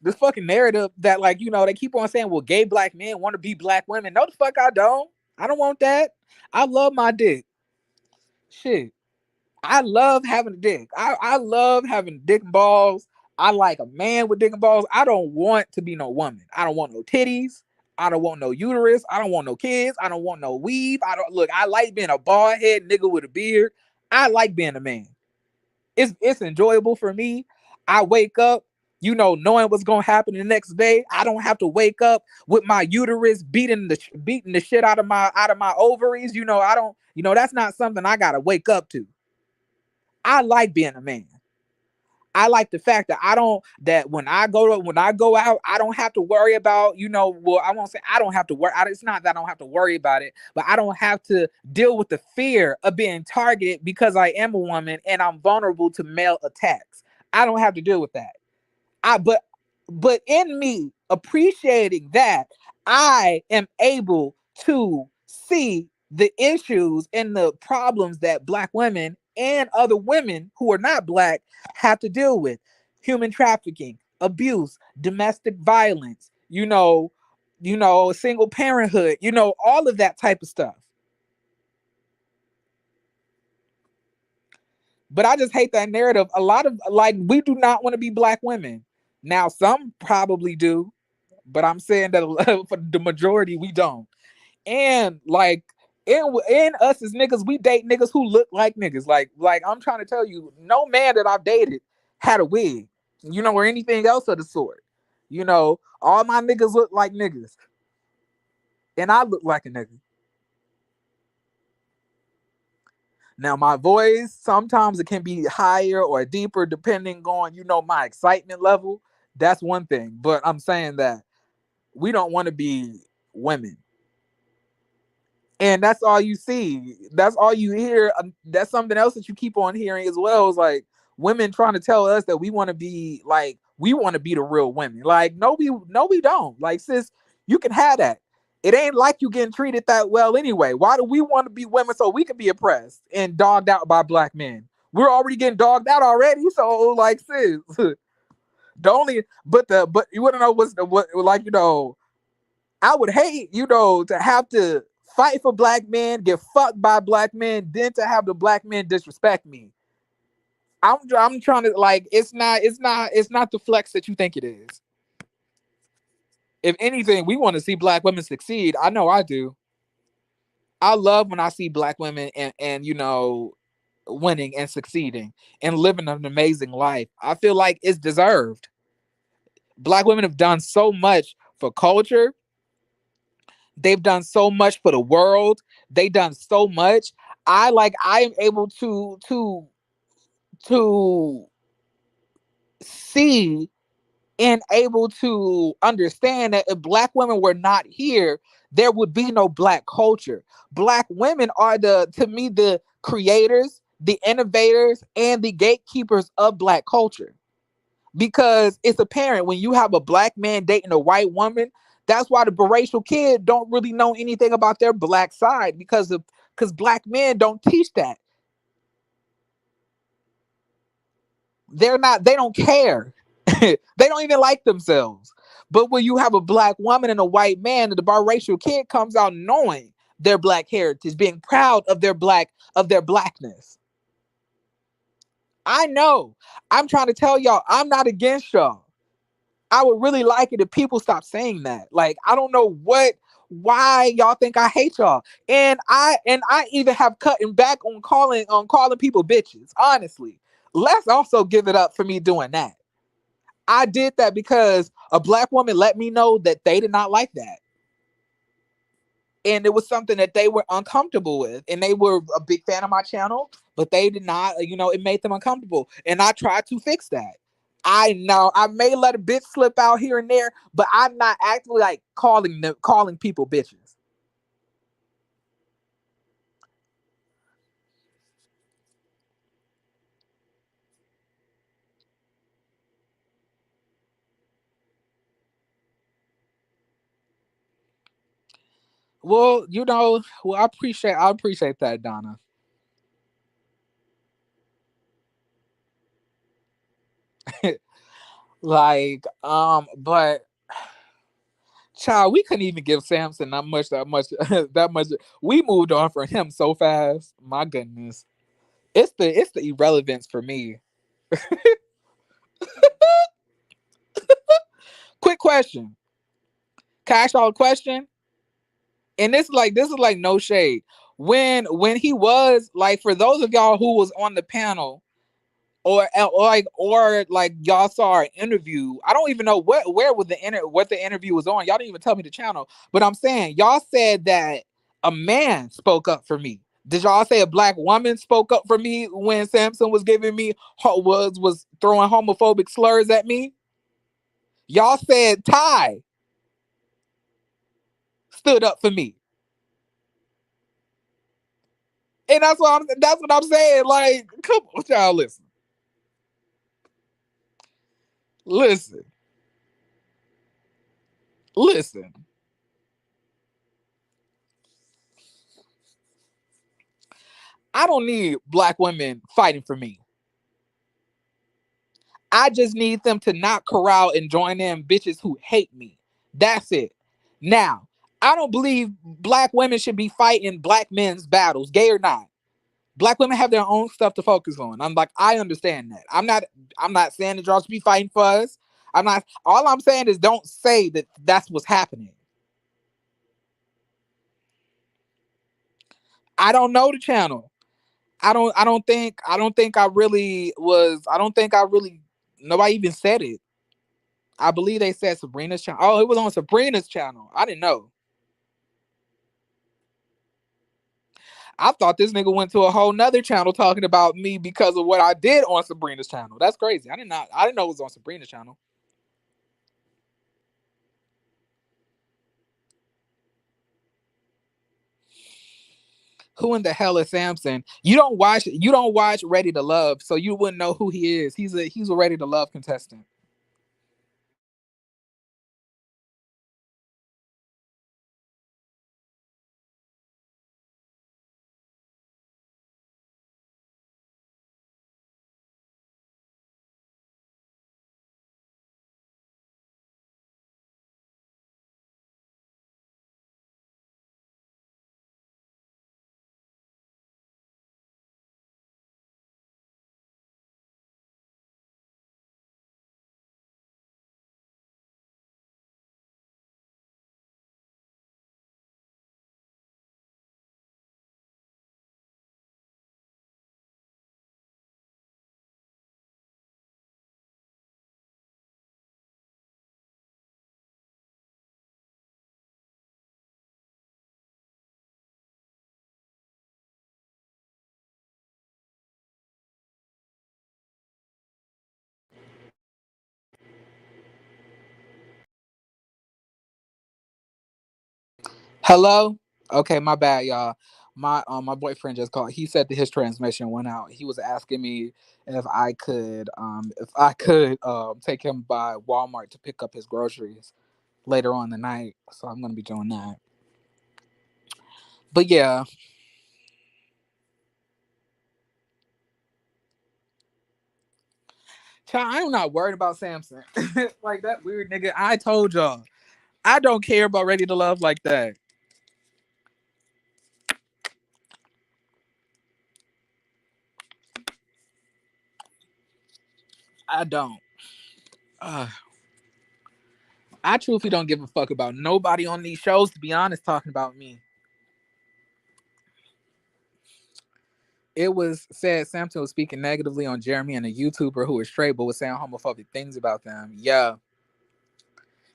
[SPEAKER 1] this fucking narrative that, like, they keep on saying, well, gay black men want to be black women. No, the fuck I don't. I don't want that. I love my dick. Shit. I love having a dick. I love having dick and balls. I like a man with dick and balls. I don't want to be no woman. I don't want no titties. I don't want no uterus. I don't want no kids. I don't want no weave. I like being a bald head nigga with a beard. I like being a man. It's enjoyable for me. I wake up, knowing what's gonna happen the next day. I don't have to wake up with my uterus beating the shit out of my ovaries. I don't. That's not something I gotta wake up to. I like being a man. I like the fact that when I go out, I don't have to worry about, well, I won't say I don't have to worry. It's not that I don't have to worry about it, but I don't have to deal with the fear of being targeted because I am a woman and I'm vulnerable to male attacks. I don't have to deal with that. I but in me appreciating that, I am able to see the issues and the problems that black women and other women who are not black have to deal with. Human trafficking, abuse, domestic violence, single parenthood, all of that type of stuff. But I just hate that narrative. A lot of, like, we do not want to be black women. Now, some probably do, but I'm saying that for the majority, we don't. And like in us as niggas, we date niggas who look like niggas. Like I'm trying to tell you, no man that I've dated had a wig, or anything else of the sort. All my niggas look like niggas, and I look like a nigga. Now my voice sometimes it can be higher or deeper depending on my excitement level. That's one thing, but I'm saying that we don't want to be women. And that's all you see. That's all you hear. That's something else that you keep on hearing as well. Is like women trying to tell us that we want to be the real women. Like, no, we don't. Like, sis, you can have that. It ain't like you getting treated that well anyway. Why do we want to be women so we can be oppressed and dogged out by black men? We're already getting dogged out already. So, like, sis, the only but you want to know what, like, I would hate, to have to fight for black men, get fucked by black men, then to have the black men disrespect me. I'm trying to, like, it's not the flex that you think it is. If anything, we want to see black women succeed. I know I do. I love when I see black women and winning and succeeding and living an amazing life. I feel like it's deserved. Black women have done so much for culture. They've done so much for the world. They've done so much. I am able to see and able to understand that if black women were not here, there would be no black culture. Black women are to me, the creators, the innovators, and the gatekeepers of black culture. Because it's apparent when you have a black man dating a white woman, that's why the biracial kid don't really know anything about their black side because black men don't teach that. They don't care. They don't even like themselves. But when you have a black woman and a white man, the biracial kid comes out knowing their black heritage, being proud of their blackness. I know. I'm trying to tell y'all, I'm not against y'all. I would really like it if people stop saying that. Like, I don't know why y'all think I hate y'all. And I even have cutting back on calling people bitches. Honestly. Let's also give it up for me doing that. I did that because a black woman let me know that they did not like that. And it was something that they were uncomfortable with. And they were a big fan of my channel, but they did not, it made them uncomfortable. And I tried to fix that. I know I may let a bitch slip out here and there, but I'm not actively like calling people bitches. Well, I appreciate that, Donna. Like, but child, we couldn't even give Samson that much. We moved on from him so fast. My goodness. It's the irrelevance for me. Quick question. Can I ask y'all a question? And this is like no shade. When he was like, for those of y'all who was on the panel, or like y'all saw our interview. I don't even know what the interview was on. Y'all didn't even tell me the channel. But I'm saying y'all said that a man spoke up for me. Did y'all say a black woman spoke up for me when Samson was giving me was throwing homophobic slurs at me? Y'all said Ty stood up for me. And that's what I'm saying. Like, come on, y'all, listen, listen. I don't need black women fighting for me. I just need them to not corral and join in bitches who hate me. That's it. Now, I don't believe black women should be fighting black men's battles, gay or not. Black women have their own stuff to focus on. I'm like, I understand that. I'm not saying that y'all should be fighting for us. I'm not all I'm saying is don't say that that's what's happening. I don't know the channel. I don't think I really was I don't think I really nobody even said it. I believe they said Sabrina's channel. Oh, it was on Sabrina's channel. I didn't know. I thought this nigga went to a whole nother channel talking about me because of what I did on Sabrina's channel. That's crazy. I didn't know it was on Sabrina's channel. Who in the hell is Samson? You don't watch Ready to Love, so you wouldn't know who he is. He's a Ready to Love contestant. Hello? Okay, my bad, y'all. My boyfriend just called. He said that his transmission went out. He was asking me if I could take him by Walmart to pick up his groceries later on the night. So I'm gonna be doing that. But yeah, child, I'm not worried about Samson. Like that weird nigga. I told y'all. I don't care about Ready to Love like that. I don't. Uh, I truthfully don't give a fuck about nobody on these shows, to be honest, talking about me. It was said Samson was speaking negatively on Jeremy and a YouTuber who was straight but was saying homophobic things about them. Yeah.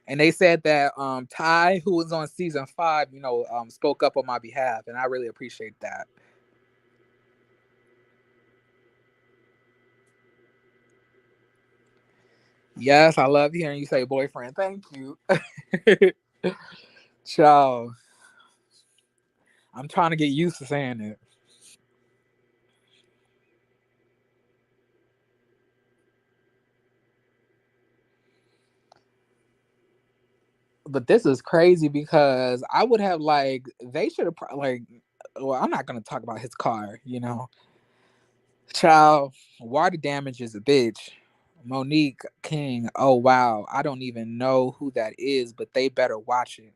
[SPEAKER 1] And they said that Ty, who was on season 5, spoke up on my behalf, and I really appreciate that. Yes, I love hearing you say boyfriend. Thank you. Ciao. I'm trying to get used to saying it. But this is crazy because I would have they should have well, I'm not gonna talk about his car. Child, water damage is a bitch. Monique King. Oh wow. I don't even know who that is, but they better watch it.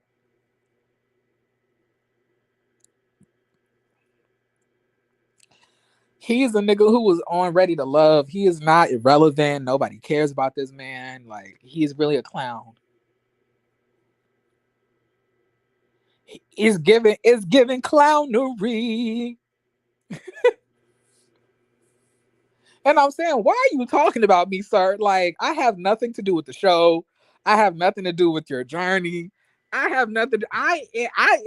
[SPEAKER 1] He's a nigga who was on Ready to Love. He is not irrelevant. Nobody cares about this man. Like he's really a clown. It's giving clownery. And I'm saying, why are you talking about me, sir? Like, I have nothing to do with the show. I have nothing to do with your journey. I have nothing. I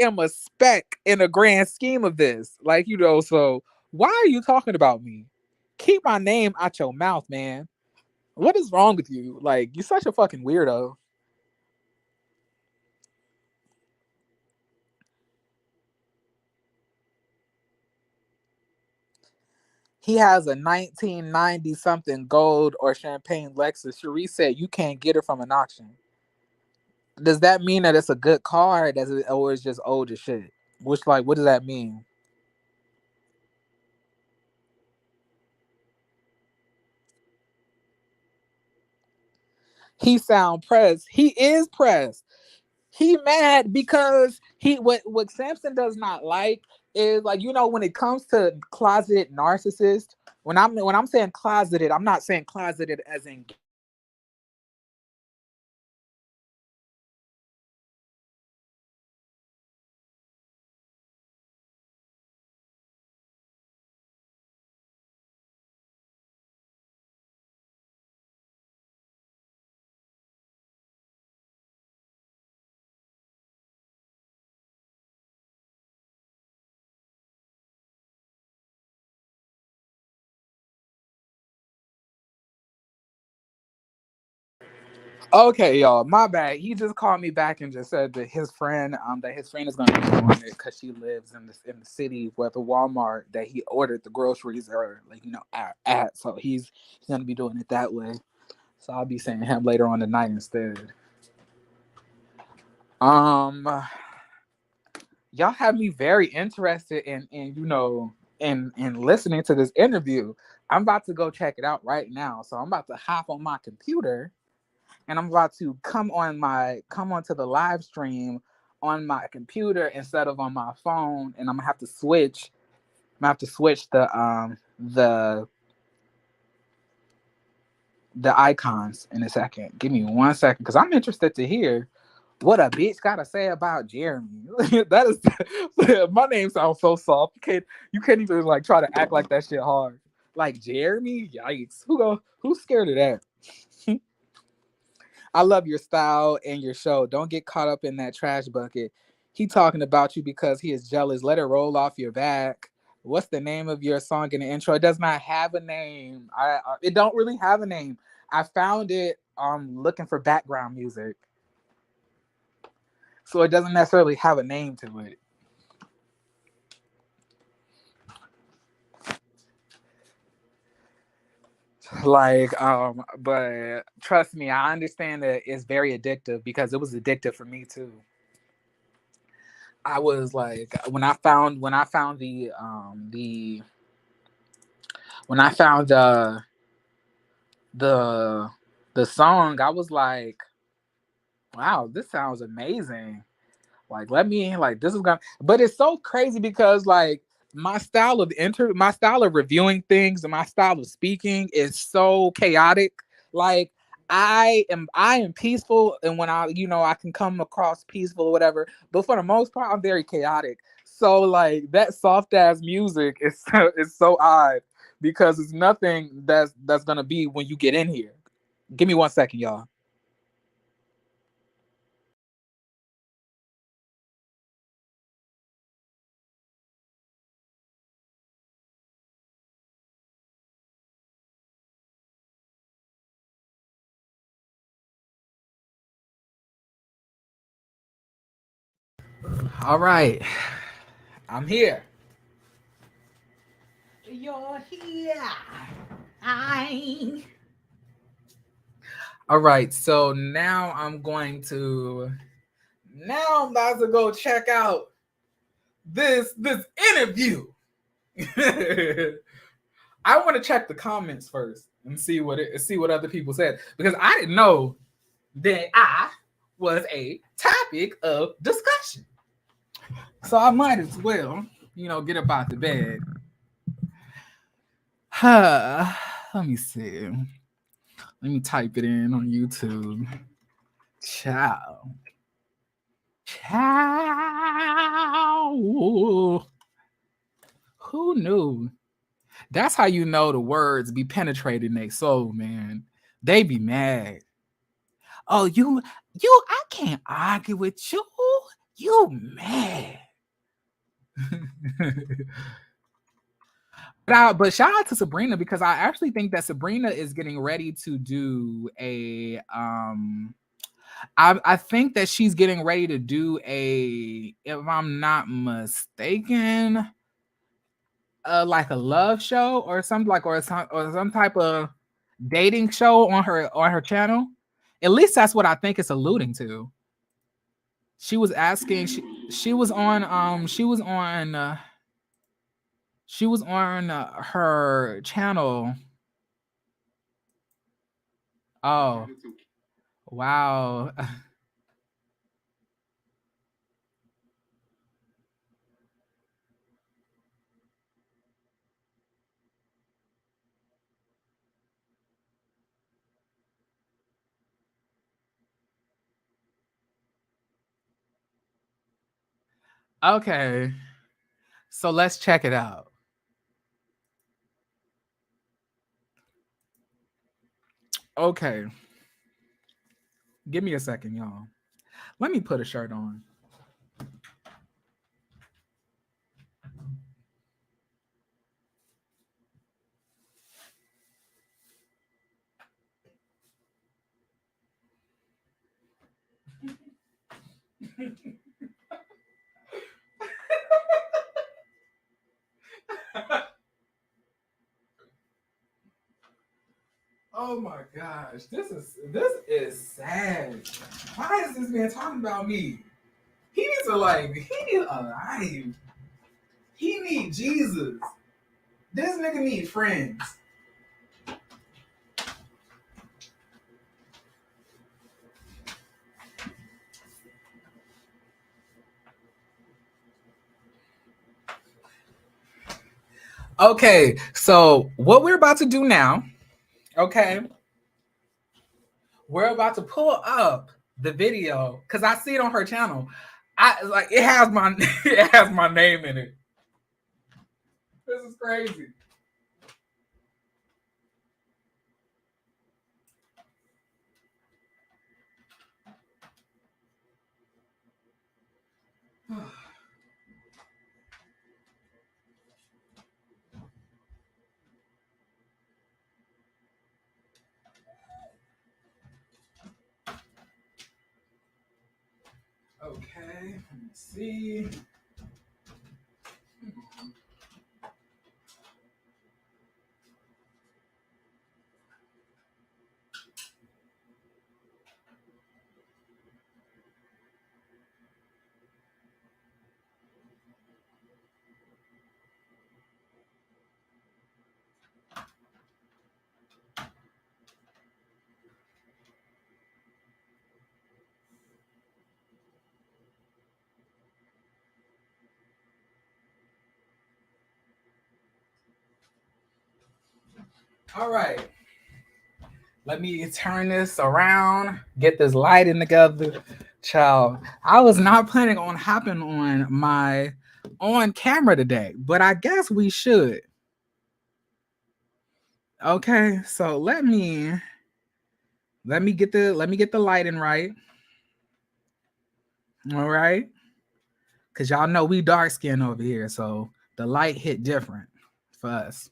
[SPEAKER 1] am a speck in a grand scheme of this. So why are you talking about me? Keep my name out your mouth, man. What is wrong with you? Like, you're such a fucking weirdo. He has a 1990 something gold or champagne Lexus. Cherie said you can't get it from an auction. Does that mean that it's a good car? Or it's just old as shit? Which, like, what does that mean? He sound pressed. He is pressed. He mad because what Samson does not like is, like, when it comes to closeted narcissist. When I'm saying closeted, I'm not saying closeted as in. Okay, y'all, my bad. He just called me back and just said that his friend is gonna be doing it because she lives in the city where the Walmart that he ordered the groceries are, at. So he's gonna be doing it that way. So I'll be seeing him later on tonight instead. Um, y'all have me very interested in listening to this interview. I'm about to go check it out right now. So I'm about to hop on my computer and I'm about to come onto the live stream on my computer instead of on my phone, and I'm gonna have to switch the icons in a second. Give me 1 second, because I'm interested to hear what a bitch gotta say about Jeremy. That is my name sounds so soft. You can't even like try to act like that shit hard. Like Jeremy, yikes. Who's scared of that? I love your style and your show. Don't get caught up in that trash bucket. He talking about you because he is jealous. Let it roll off your back. What's the name of your song in the intro? It does not have a name. It don't really have a name. I found it looking for background music. so it doesn't necessarily have a name to it. Like, but trust me, I understand that it's very addictive because it was addictive for me too. I was like, when I found when I found the the song, I was like, wow, this sounds amazing. Like, let me like this is gonna, but it's so crazy because like my style of reviewing things and my style of speaking is so chaotic. Like I am peaceful, and when I can come across peaceful or whatever, but for the most part I'm very chaotic. So like that soft ass music is so odd because it's nothing that's gonna be when you get in here. Give me 1 second, y'all. All right, I'm here. You're here. I. All right, so now I'm about to go check out this interview. I want to check the comments first and see what other people said because I didn't know that I was a topic of discussion. So I might as well, get up out the bed. Let me see. Let me type it in on YouTube. Ciao. Ciao. Who knew? That's how you know the words be penetrating their soul, man. They be mad. Oh, I can't argue with you. You mad. But shout out to Sabrina because I actually think that Sabrina is getting ready to do a I think that she's getting ready to do if I'm not mistaken, like a love show or something like or some type of dating show on her channel. At least that's what I think it's alluding to. She was asking she was on her channel. Oh, wow. Okay. So let's check it out. Okay. Give me a second, y'all. Let me put a shirt on. Oh my gosh, this is sad. Why is this man talking about me? He needs to he needs a life. He need Jesus. This nigga need friends. Okay, so what we're about to do now, okay, we're about to pull up the video because I see it on her channel. I like it has my it has my name in it. This is crazy. Okay, let me see. All right. Let me turn this around, get this lighting together. Child, I was not planning on hopping on my on camera today, but I guess we should. Okay, so let me get the lighting right. All right. Cause y'all know we dark skin over here, so the light hit different for us.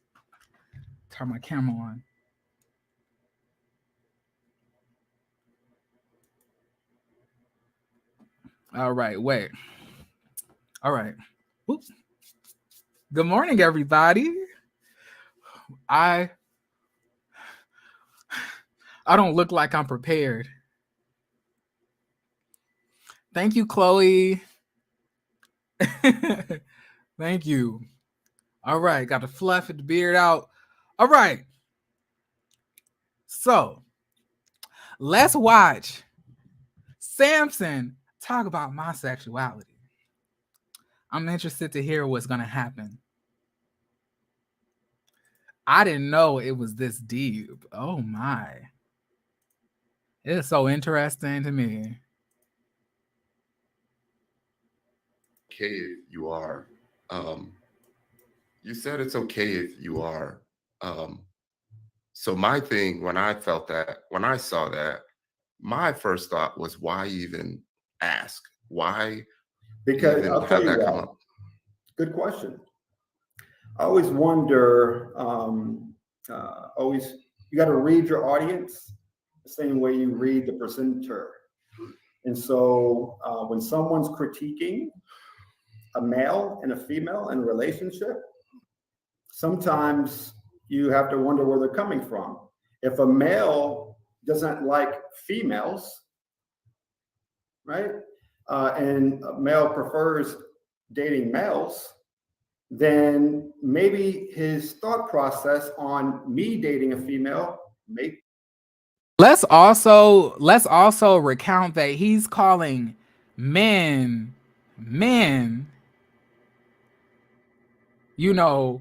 [SPEAKER 1] Turn my camera on. All right, wait. All right. Oops. Good morning, everybody. I don't look like I'm prepared. Thank you, Chloe. Thank you. All right, got the fluff and the beard out. All right. So let's watch Samson talk about my sexuality. I'm interested to hear what's gonna happen. I didn't know it was this deep. Oh my. It's so interesting to me.
[SPEAKER 2] Okay if you are. You said it's okay if you are. So my thing when I saw that, my first thought was why even ask? Why
[SPEAKER 3] Because
[SPEAKER 2] even
[SPEAKER 3] I'll tell
[SPEAKER 2] have
[SPEAKER 3] you
[SPEAKER 2] that come
[SPEAKER 3] why.
[SPEAKER 2] up?
[SPEAKER 3] Good question. I always wonder, always, you got to read your audience the same way you read the presenter. And so when someone's critiquing a male and a female in a relationship, sometimes you have to wonder where they're coming from. If a male doesn't like females, right, and a male prefers dating males, then maybe his thought process on me dating a female may.
[SPEAKER 1] Let's also recount that he's calling men, you know,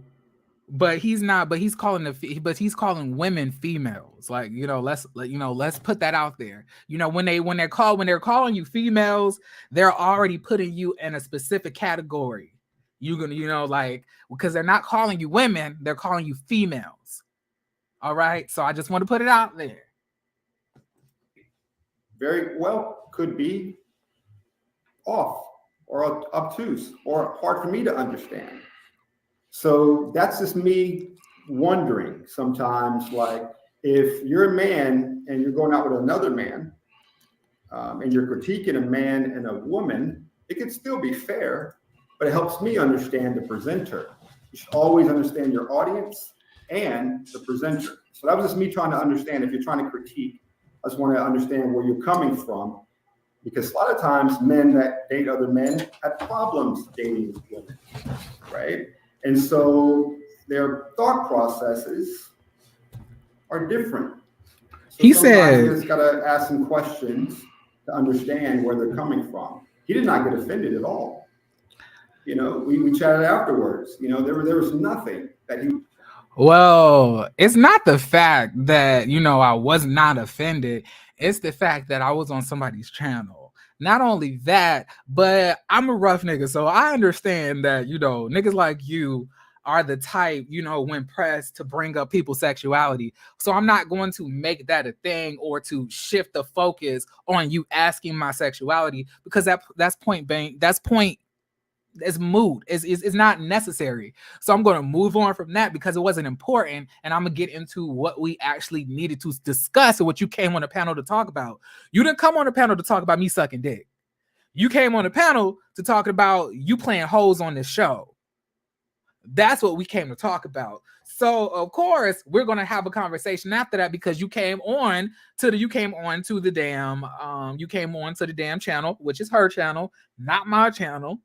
[SPEAKER 1] but he's not. But he's calling he's calling women females. Like, let's put that out there. When they're calling you females, they're already putting you in a specific category. You're gonna, like, because they're not calling you women, they're calling you females. All right. So I just want to put it out there.
[SPEAKER 3] Very well could be off or obtuse or hard for me to understand. So that's just me wondering sometimes, like, if you're a man and you're going out with another man, and you're critiquing a man and a woman, it could still be fair, but it helps me understand the presenter. You should always understand your audience and the presenter. So that was just me trying to understand. If you're trying to critique, I just want to understand where you're coming from, because a lot of times men that date other men have problems dating women, right? And so their thought processes are different. So
[SPEAKER 1] He
[SPEAKER 3] sometimes you
[SPEAKER 1] said,
[SPEAKER 3] just got to ask some questions to understand where they're coming from. He did not get offended at all. We chatted afterwards. There was nothing that he.
[SPEAKER 1] well, it's not the fact that, I was not offended. It's the fact that I was on somebody's channel. Not only that, but I'm a rough nigga. So I understand that, niggas like you are the type, when pressed, to bring up people's sexuality. So I'm not going to make that a thing or to shift the focus on you asking my sexuality, because that's point blank. That's point. It's mood. It's not necessary. So I'm going to move on from that because it wasn't important, and I'm gonna get into what we actually needed to discuss and what you came on the panel to talk about. You didn't come on the panel to talk about me sucking dick. You came on the panel to talk about you playing hoes on this show. That's what we came to talk about. So of course we're gonna have a conversation after that because you came on to the damn channel, which is her channel, not my channel.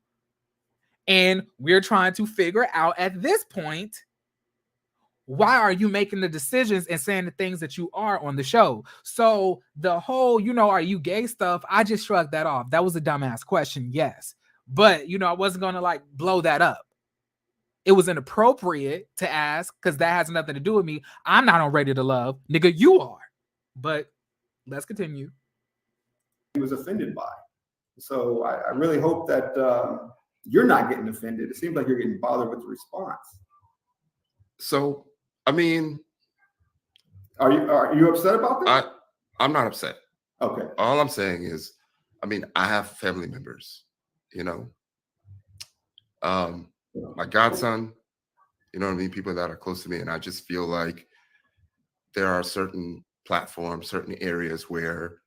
[SPEAKER 1] And we're trying to figure out at this point, why are you making the decisions and saying the things that you are on the show? So the whole, are you gay stuff, I just shrugged that off. That was a dumbass question, yes. But, I wasn't going to like blow that up. It was inappropriate to ask because that has nothing to do with me. I'm not on Ready to Love. Nigga, you are. But let's continue.
[SPEAKER 3] He was offended by. So I really hope that you're not getting offended. It seems like you're getting bothered with the response.
[SPEAKER 2] So, I mean,
[SPEAKER 3] are you upset about that?
[SPEAKER 2] I'm not upset.
[SPEAKER 3] Okay.
[SPEAKER 2] All I'm saying is, I have family members, my godson, people that are close to me. And I just feel like there are certain platforms, certain areas where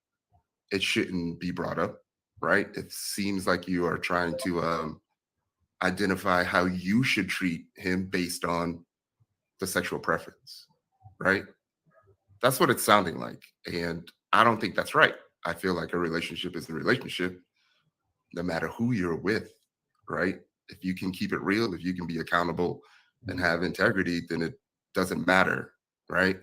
[SPEAKER 2] it shouldn't be brought up, right? It seems like you are trying to identify how you should treat him based on the sexual preference, right? That's what it's sounding like. And I don't think that's right. I feel like a relationship is a relationship, no matter who you're with, right? If you can keep it real, if you can be accountable and have integrity, then it doesn't matter, right?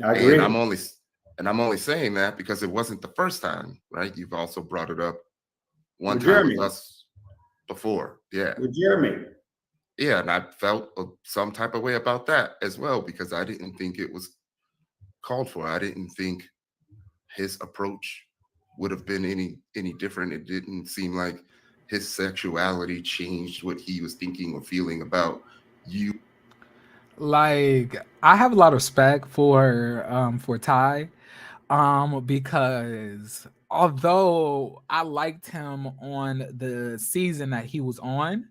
[SPEAKER 3] I agree.
[SPEAKER 2] And I'm only saying that because it wasn't the first time, right? You've also brought it up one time with us before. Yeah.
[SPEAKER 3] With Jeremy.
[SPEAKER 2] Yeah, and I felt some type of way about that as well because I didn't think it was called for. I didn't think his approach would have been any different. It didn't seem like his sexuality changed what he was thinking or feeling about you.
[SPEAKER 1] Like, I have a lot of respect for Ty, because although I liked him on the season that he was on,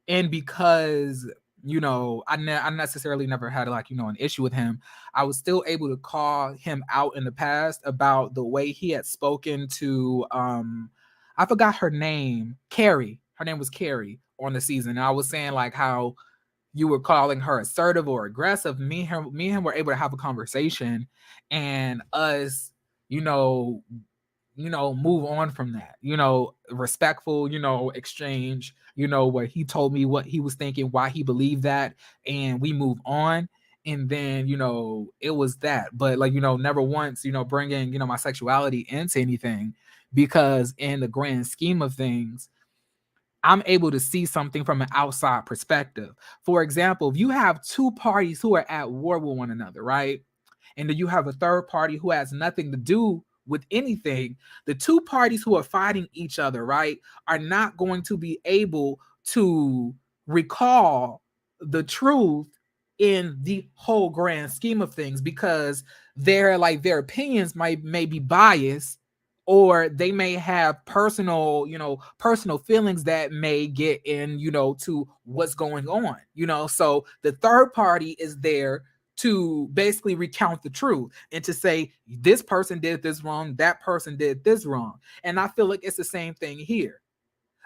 [SPEAKER 1] and because I necessarily never had like an issue with him, I was still able to call him out in the past about the way he had spoken to I forgot her name, Carrie. Her name was Carrie on the season. And I was saying like how you were calling her assertive or aggressive. Me and him were able to have a conversation and us, move on from that, respectful, exchange, where he told me what he was thinking, why he believed that, and we move on. And then, it was that. But like, never once, bringing, my sexuality into anything, because in the grand scheme of things, I'm able to see something from an outside perspective. For example, if you have two parties who are at war with one another, right? And then you have a third party who has nothing to do with anything, the two parties who are fighting each other, right, are not going to be able to recall the truth in the whole grand scheme of things because their opinions may be biased, or they may have personal feelings that may get in to what's going on. So the third party is there to basically recount the truth and to say this person did this wrong, that person did this wrong. And I feel like it's the same thing here.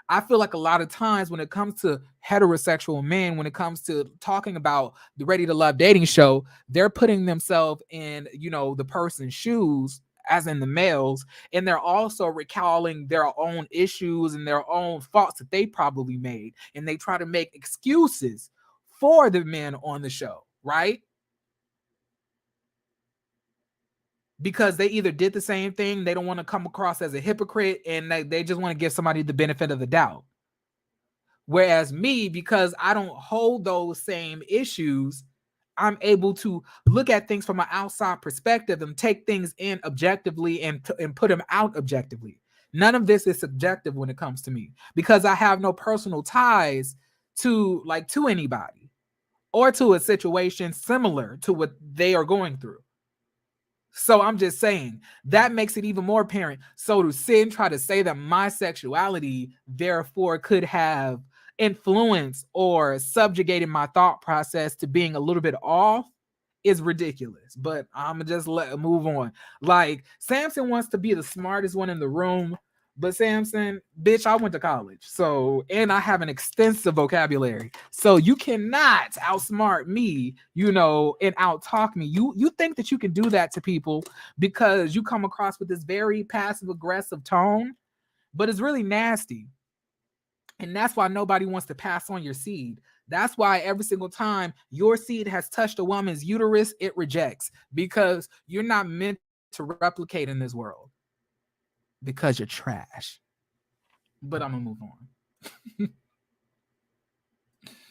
[SPEAKER 1] I feel like a lot of times when it comes to heterosexual men, when it comes to talking about the Ready to Love dating show, they're putting themselves in, the person's shoes, as in the males, and they're also recalling their own issues and their own faults that they probably made. And they try to make excuses for the men on the show, right? Because they either did the same thing, they don't want to come across as a hypocrite, and they just want to give somebody the benefit of the doubt. Whereas me, because I don't hold those same issues, I'm able to look at things from an outside perspective and take things in objectively and put them out objectively. None of this is subjective when it comes to me because I have no personal ties to anybody or to a situation similar to what they are going through. So I'm just saying that makes it even more apparent. So to sit and try to say that my sexuality therefore could have influenced or subjugated my thought process to being a little bit off is ridiculous. But I'm just move on. Like, Samson wants to be the smartest one in the room, But Samson, bitch, I went to college. So, and I have an extensive vocabulary. So you cannot outsmart me, you know, and out-talk me. You think that you can do that to people because you come across with this very passive-aggressive tone, but it's really nasty. And that's why nobody wants to pass on your seed. That's why every single time your seed has touched a woman's uterus, it rejects because you're not meant to replicate in this world because you're trash. But I'm gonna move on.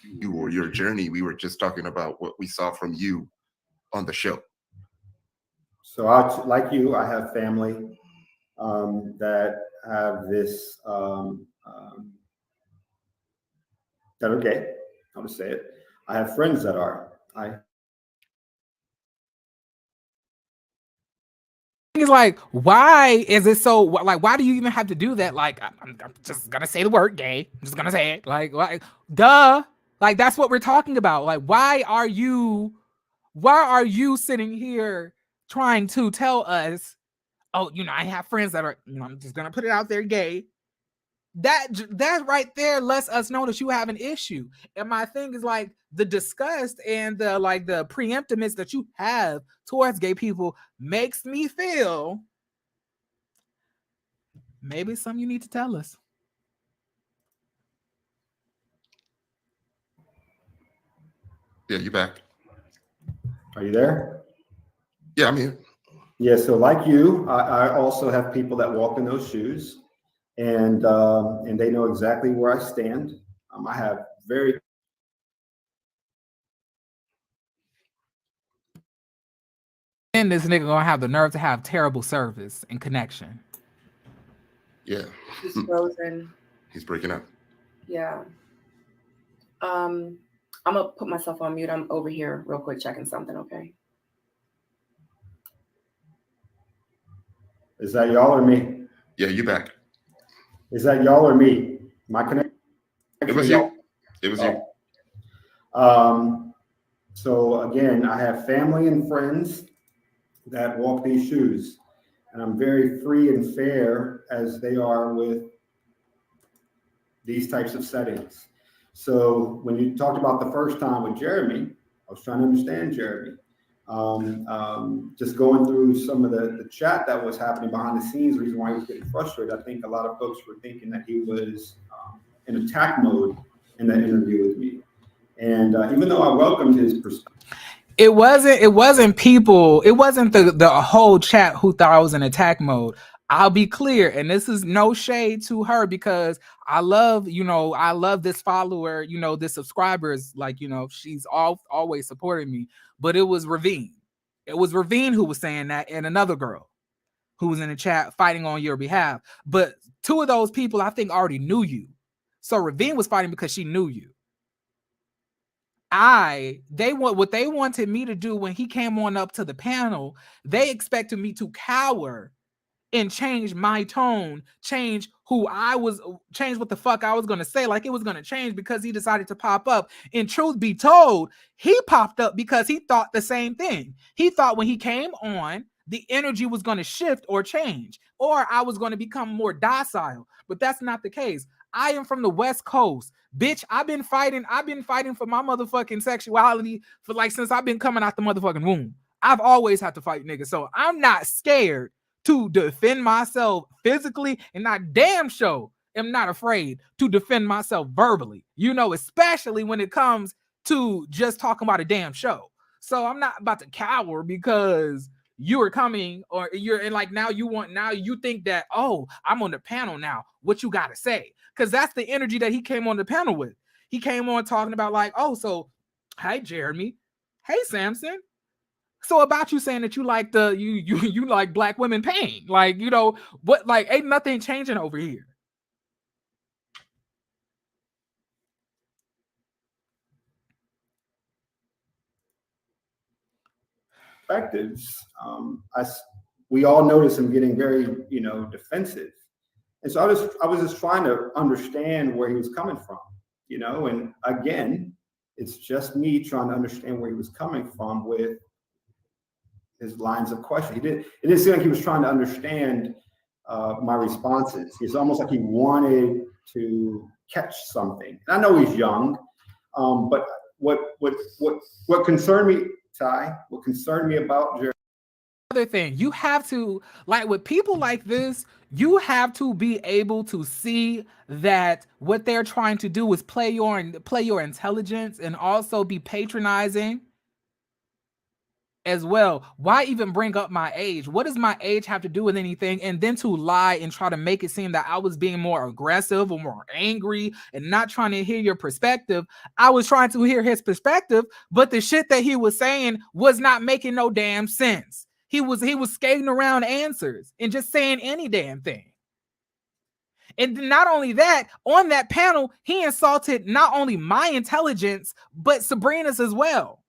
[SPEAKER 2] You or your journey. We were just talking about what we saw from you on the show.
[SPEAKER 3] So, like you, I have family that have this that are gay. I'll just say it. I have friends that are.
[SPEAKER 1] It's like, why is it so? Like, why do you even have to do that? Like, I'm just gonna say the word gay. I'm just gonna say it. Like, duh. Like, that's what we're talking about. Like, why are you sitting here trying to tell us, oh, you know, I have friends that are, you know, I'm just gonna put it out there, gay. That right there lets us know that you have an issue. And my thing is like the disgust and the like the preemptiveness that you have towards gay people makes me feel maybe it's something you need to tell us.
[SPEAKER 2] Yeah, you back.
[SPEAKER 3] Are you there?
[SPEAKER 2] Yeah, I'm here.
[SPEAKER 3] Yeah, so like you, I also have people that walk in those shoes, and they know exactly where I stand. I have very
[SPEAKER 1] And this nigga gonna have the nerve to have terrible service and connection.
[SPEAKER 2] Yeah.
[SPEAKER 4] He's frozen.
[SPEAKER 2] He's breaking up.
[SPEAKER 4] Yeah. I'm gonna put myself on mute. I'm over here real quick checking something, okay?
[SPEAKER 3] Is that y'all or me?
[SPEAKER 2] Yeah, you back.
[SPEAKER 3] Is that y'all or me? My connection?
[SPEAKER 2] It was you. It was you.
[SPEAKER 3] So again, I have family and friends that walk these shoes, and I'm very free and fair as they are with these types of settings. So when you talked about the first time with Jeremy, I was trying to understand Jeremy. Just going through some of the chat that was happening behind the scenes, the reason why he was getting frustrated, I think a lot of folks were thinking that he was in attack mode in that interview with me. And even though I welcomed his perspective,
[SPEAKER 1] it wasn't people, it wasn't the whole chat who thought I was in attack mode. I'll be clear, and this is no shade to her because I love this follower, you know, this subscriber is like, you know, she's always supporting me. But it was Ravine. It was Ravine who was saying that, and another girl who was in the chat fighting on your behalf. But two of those people I think already knew you. So Ravine was fighting because she knew you. What they wanted me to do when he came on up to the panel, they expected me to cower and change my tone, change what the fuck I was gonna say, like it was gonna change because he decided to pop up. And truth be told, he popped up because he thought the same thing. He thought when he came on, the energy was gonna shift or change, or I was gonna become more docile. But that's not the case. I am from the West Coast. Bitch, I've been fighting for my motherfucking sexuality for like since I've been coming out the motherfucking womb. I've always had to fight niggas. So I'm not scared to defend myself physically, and I damn sure am not afraid to defend myself verbally, you know, especially when it comes to just talking about a damn show. So I'm not about to cower because you are coming or you're and like now you think that, oh, I'm on the panel now, what you gotta say? Because that's the energy that he came on the panel with. He came on talking about like, oh, so hi Jeremy, hey Samson, so about you saying that you like you like black women pain, like, you know what, like ain't nothing changing over here.
[SPEAKER 3] perspectives, we all notice him getting very, you know, defensive. And so I was just trying to understand where he was coming from, you know, and again, it's just me trying to understand where he was coming from with his lines of question. It didn't seem like he was trying to understand my responses. It's almost like he wanted to catch something. I know he's young, but what concerned me, Ty, what concerned me about Jeremy.
[SPEAKER 1] Other thing, you have to, like, with people like this, you have to be able to see that what they're trying to do is play your intelligence and also be patronizing as well. Why even bring up my age? What does my age have to do with anything? And then to lie and try to make it seem that I was being more aggressive or more angry and not trying to hear your perspective. I was trying to hear his perspective, but the shit that he was saying was not making no damn sense. He was skating around answers and just saying any damn thing. And not only that, on that panel, he insulted not only my intelligence, but Sabrina's as well.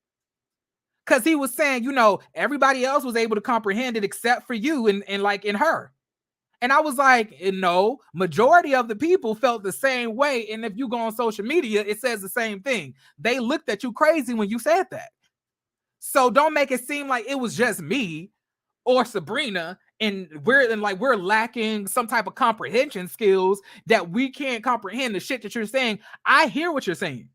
[SPEAKER 1] Because he was saying, you know, everybody else was able to comprehend it except for you and like in her. And I was like, no, majority of the people felt the same way. And if you go on social media, it says the same thing. They looked at you crazy when you said that. So don't make it seem like it was just me or Sabrina and we're lacking some type of comprehension skills that we can't comprehend the shit that you're saying. I hear what you're saying.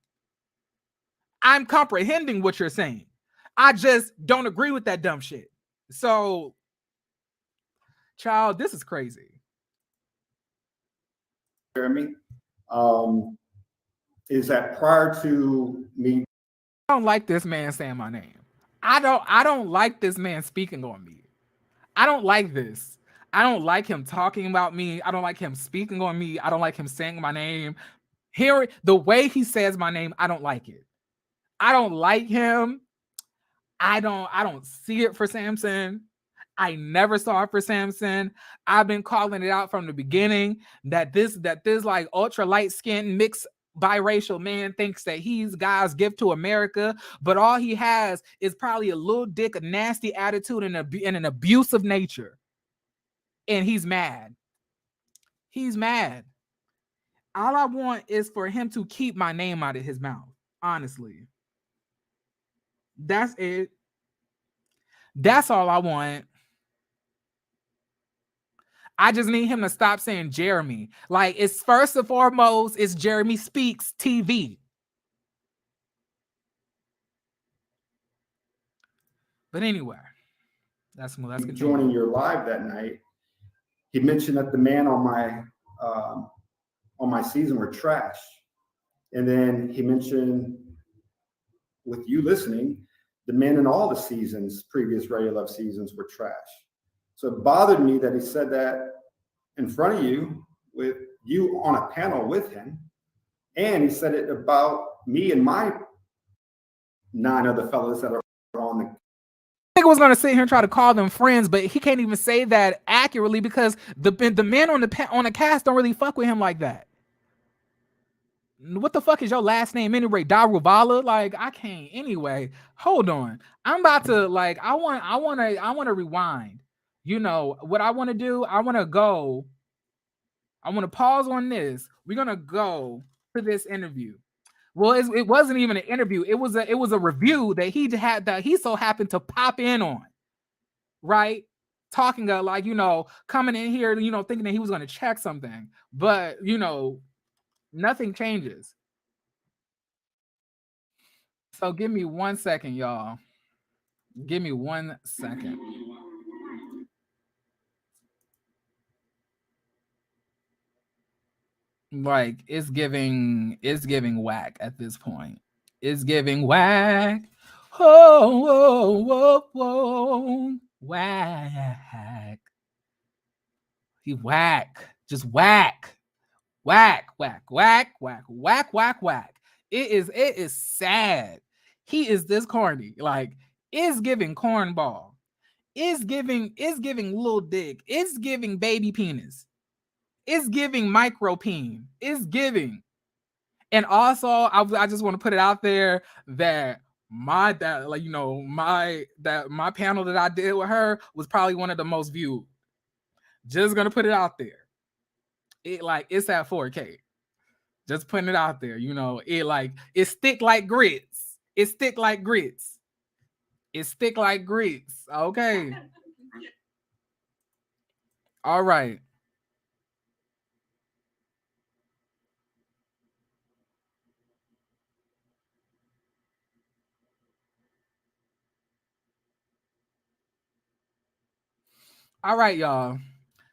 [SPEAKER 1] I'm comprehending what you're saying. I just don't agree with that dumb shit. So, child, this is crazy.
[SPEAKER 3] Jeremy, is that prior to me,
[SPEAKER 1] I don't like this man saying my name. I don't like this man speaking on me. I don't like this. I don't like him talking about me. I don't like him speaking on me. I don't like him saying my name. Hearing the way he says my name, I don't like it. I don't like him. I don't see it for Samson. I never saw it for Samson. I've been calling it out from the beginning that this like ultra light skinned mixed biracial man thinks that he's God's gift to America, but all he has is probably a little dick, a nasty attitude, and an abusive nature. And he's mad. He's mad. All I want is for him to keep my name out of his mouth. Honestly. That's it. That's all I want. I just need him to stop saying Jeremy. Like, it's first and foremost, it's Jeremy Speaks TV. But anyway, that's
[SPEAKER 3] joining your live that night. He mentioned that the men on my season were trash. And then he mentioned, with you listening, the men in all the seasons, previous Radio Love seasons, were trash. So it bothered me that he said that in front of you, with you on a panel with him. And he said it about me and my 9 other fellas that are on the.
[SPEAKER 1] I think I was going to sit here and try to call them friends, but he can't even say that accurately because the men on the cast don't really fuck with him like that. What the fuck is your last name anyway? Daruvala? Like, I can't. Anyway, hold on. I'm about to, like, I want to rewind. You know what I want to do? I want to pause on this. We're going to go to this interview. Well, it wasn't even an interview. It was a review that he had that he so happened to pop in on, right? Talking like, you know, coming in here, you know, thinking that he was going to check something, but you know, nothing changes. So give me 1 second, y'all. Give me 1 second. Like, it's giving whack at this point. It's giving whack. Oh, whack. He whack. Just whack. Whack. It is sad. He is this corny. Like, it's giving cornball. It's giving little dick. It's giving baby penis. It's giving micro peen. It's giving. And also, I just want to put it out there that my panel that I did with her was probably one of the most viewed. Just gonna put it out there. It's at 4K. Just putting it out there. You know, it stick like grits. It stick like grits. It stick like grits. Okay. All right. All right, y'all.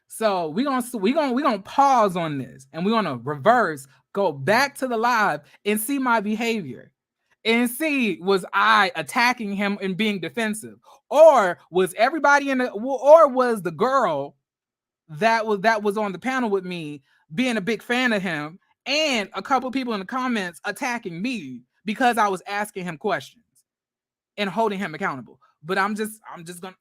[SPEAKER 1] So we're gonna pause on this and we're gonna reverse, go back to the live and see my behavior. And see, was I attacking him and being defensive? Or was everybody or was the girl that was on the panel with me being a big fan of him, and a couple people in the comments attacking me because I was asking him questions and holding him accountable? But I'm just gonna.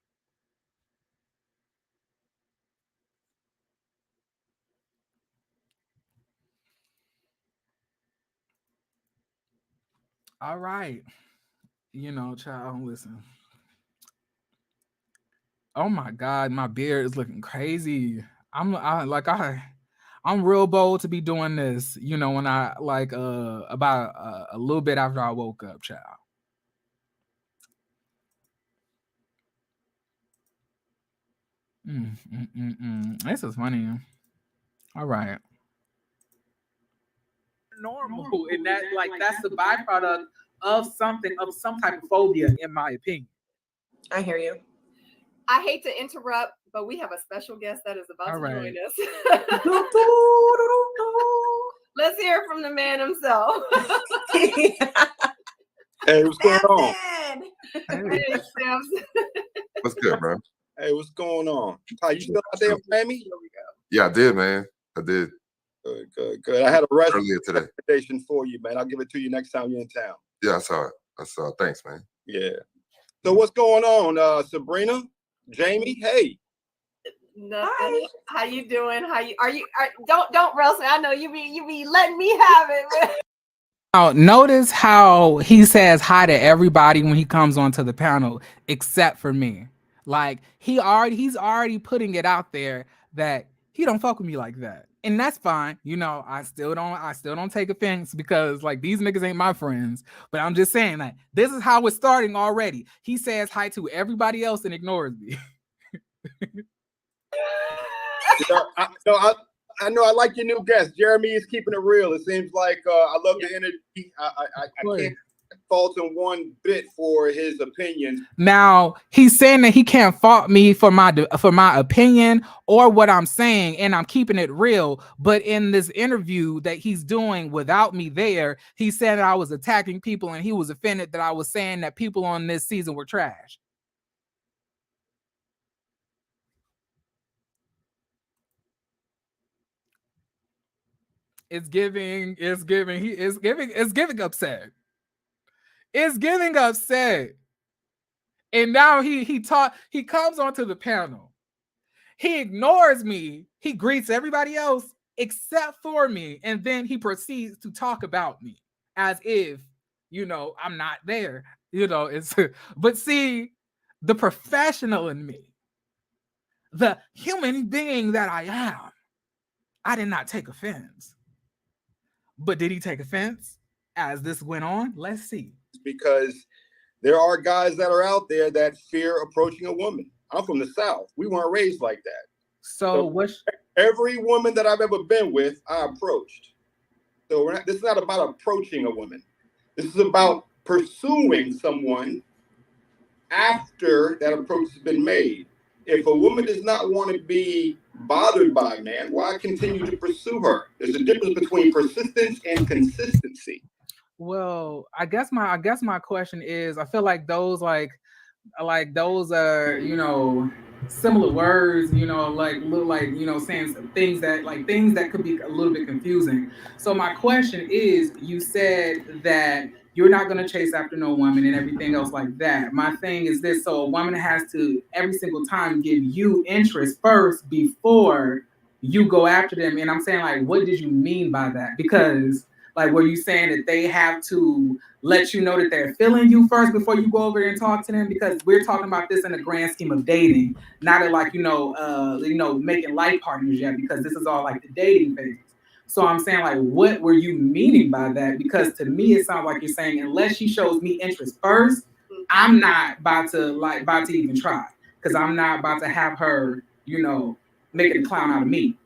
[SPEAKER 1] All right. Child, listen. Oh my God, my beard is looking crazy. I'm real bold to be doing this, when I about a little bit after I woke up, child. This is funny. All right. Normal, and that's the byproduct of some type of phobia, in my opinion.
[SPEAKER 4] I hear you. I hate to interrupt, but we have a special guest that is about to join us. Let's hear from the man himself.
[SPEAKER 5] Hey, what's going on?
[SPEAKER 4] Hey, Samson.
[SPEAKER 2] What's good, bro?
[SPEAKER 5] Hey, what's going on? Ty, you still out there in Miami?
[SPEAKER 4] Here we go.
[SPEAKER 2] Yeah, I did, man. I did.
[SPEAKER 5] Good. I had a
[SPEAKER 2] earlier today
[SPEAKER 5] recommendation for you, man. I'll give it to you next time you're in town.
[SPEAKER 2] Yeah, I saw it. Thanks, man.
[SPEAKER 5] Yeah. So what's going on, Sabrina? Jamie? Hey.
[SPEAKER 4] Nothing. Hi. How you doing? Don't roast me. I know you be letting me have it.
[SPEAKER 1] Now, notice how he says hi to everybody when he comes onto the panel, except for me. Like he's already putting it out there that he don't fuck with me like that. And that's fine. I still don't take offense because these niggas ain't my friends. But I'm just saying this is how it's starting already. He says hi to everybody else and ignores me.
[SPEAKER 5] I know I like your new guest. Jeremy is keeping it real. It seems like I love the energy. I can't fault him one bit for his opinions.
[SPEAKER 1] Now he's saying that he can't fault me for my opinion or what I'm saying, and I'm keeping it real. But in this interview that he's doing without me there, he said that I was attacking people and he was offended that I was saying that people on this season were trash. It's giving upset. It's giving upset. And now he comes onto the panel. He ignores me. He greets everybody else except for me. And then he proceeds to talk about me as if, I'm not there. But see, the professional in me, the human being that I am, I did not take offense. But did he take offense as this went on? Let's see.
[SPEAKER 5] Because there are guys that are out there that fear approaching a woman. I'm from the South. We weren't raised like that.
[SPEAKER 1] So
[SPEAKER 5] every woman that I've ever been with, I approached. So this is not about approaching a woman. This is about pursuing someone after that approach has been made. If a woman does not want to be bothered by a man, why continue to pursue her? There's a difference between persistence and consistency.
[SPEAKER 1] Well, I guess my question is, I feel like those those are similar words, saying some things that could be a little bit confusing. So my question is, you said that you're not going to chase after no woman and everything else like that. My thing is this: so a woman has to every single time give you interest first before you go after them. And I'm saying, what did you mean by that? Because were you saying that they have to let you know that they're feeling you first before you go over there and talk to them? Because we're talking about this in the grand scheme of dating, not making life partners yet, because this is all the dating phase. So I'm saying, what were you meaning by that? Because to me, it sounds like you're saying, unless she shows me interest first, I'm not about to even try, because I'm not about to have her, making a clown out of me.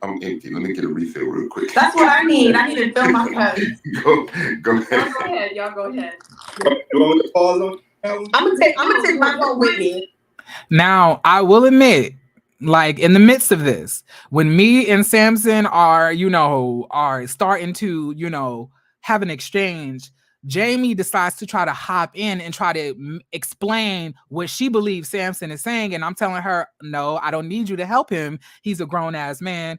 [SPEAKER 2] I'm empty. Let me get a refill real quick.
[SPEAKER 4] That's what I need. I need to fill my cup.
[SPEAKER 2] Go ahead.
[SPEAKER 4] Y'all go ahead.
[SPEAKER 5] You want me to pause on?
[SPEAKER 4] I'm gonna take my phone with me.
[SPEAKER 1] Now, I will admit like in the midst of this, when me and Samson are, are starting to, have an exchange, Jamie decides to try to hop in and try to explain what she believes Samson is saying. And I'm telling her, no, I don't need you to help him. He's a grown ass man.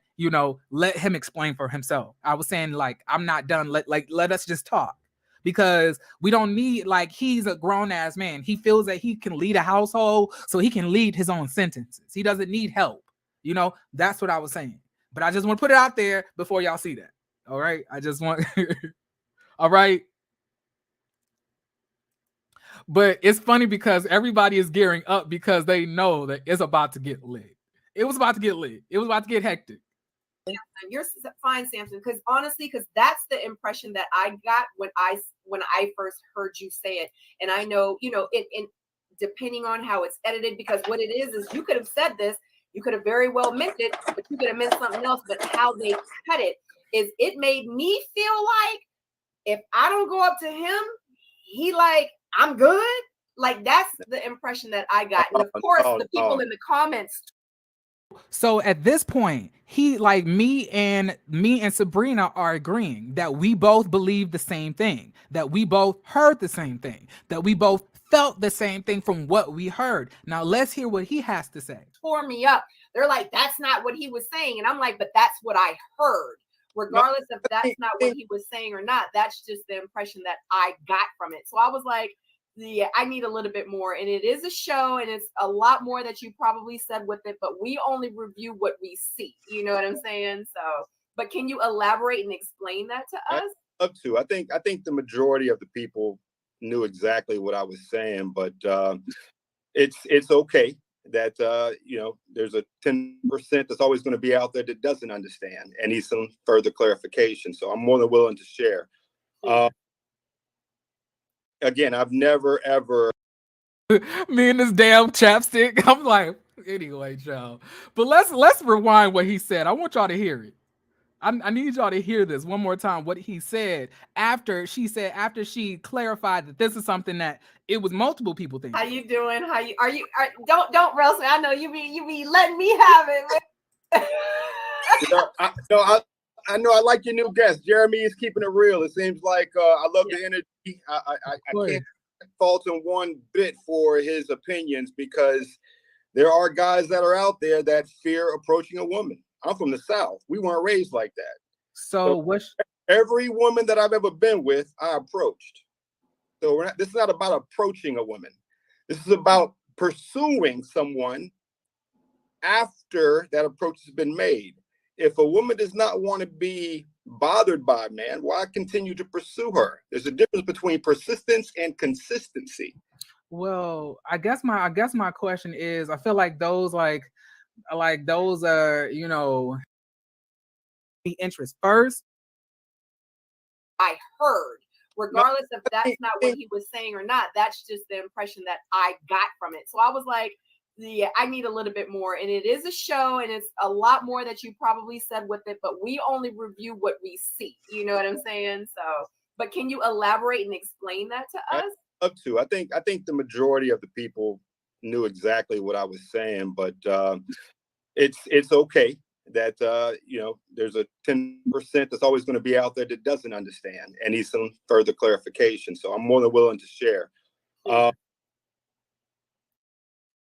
[SPEAKER 1] Let him explain for himself. I was saying, like, I'm not done. Let us just talk. Because we don't need, like, he's a grown ass man. He feels that he can lead a household, so he can lead his own sentences. He doesn't need help. That's what I was saying. But I just want to put it out there before y'all see that. All right. I just want, all right. But it's funny because everybody is gearing up because they know that it's about to get lit. It was about to get lit. It was about to get hectic.
[SPEAKER 4] You're fine, Samson, because honestly, that's the impression that I got when I first heard you say it. And I know, in depending on how it's edited, because what it is you could have said this, you could have very well meant it, but you could have meant something else. But how they cut it made me feel like if I don't go up to him, he like, I'm good. Like, that's the impression that I got. And of course, the people in the comments.
[SPEAKER 1] So at this point, he, like, me and Sabrina are agreeing that we both believe the same thing, that we both heard the same thing, that we both felt the same thing from what we heard. Now let's hear what he has to say.
[SPEAKER 4] Tore me up. They're like, that's not what he was saying. And I'm like, but that's what I heard. Regardless if that's not what he was saying or not, that's just the impression that I got from it. So I was like, yeah, I need a little bit more. And it is a show, and it's a lot more that you probably said with it, but we only review what we see. You know what I'm saying? So, but can you elaborate and explain that to us?
[SPEAKER 5] Up to, I think the majority of the people knew exactly what I was saying, but it's okay that there's a 10% that's always going to be out there that doesn't understand and needs some further clarification. So I'm more than willing to share. Again, I've never ever
[SPEAKER 1] me and this damn chapstick. I'm like, anyway, y'all. But let's rewind what he said. I want y'all to hear it. I need y'all to hear this one more time. What he said after she clarified that this is something that it was multiple people thinking.
[SPEAKER 4] How you doing? Don't roast me. I know you be letting me have it.
[SPEAKER 5] I know I like your new guest. Jeremy is keeping it real. It seems like I love the energy. I can't fault him one bit for his opinions, because there are guys that are out there that fear approaching a woman. I'm from the South. We weren't raised like that.
[SPEAKER 1] So
[SPEAKER 5] every woman that I've ever been with, I approached. So this is not about approaching a woman. This is about pursuing someone after that approach has been made. If a woman does not want to be bothered by a man, why continue to pursue her? There's a difference between persistence and consistency.
[SPEAKER 1] Well, I guess my question is, I feel like those those are, the interest first.
[SPEAKER 4] I heard, regardless if that's not what he was saying or not, that's just the impression that I got from it. So I was like, yeah, I need a little bit more. And it is a show, and it's a lot more that you probably said with it, but we only review what we see. You know what I'm saying? So, but can you elaborate and explain that to us?
[SPEAKER 5] Up to, I think the majority of the people knew exactly what I was saying, but it's okay that there's a 10% that's always going to be out there that doesn't understand and needs some further clarification. So I'm more than willing to share.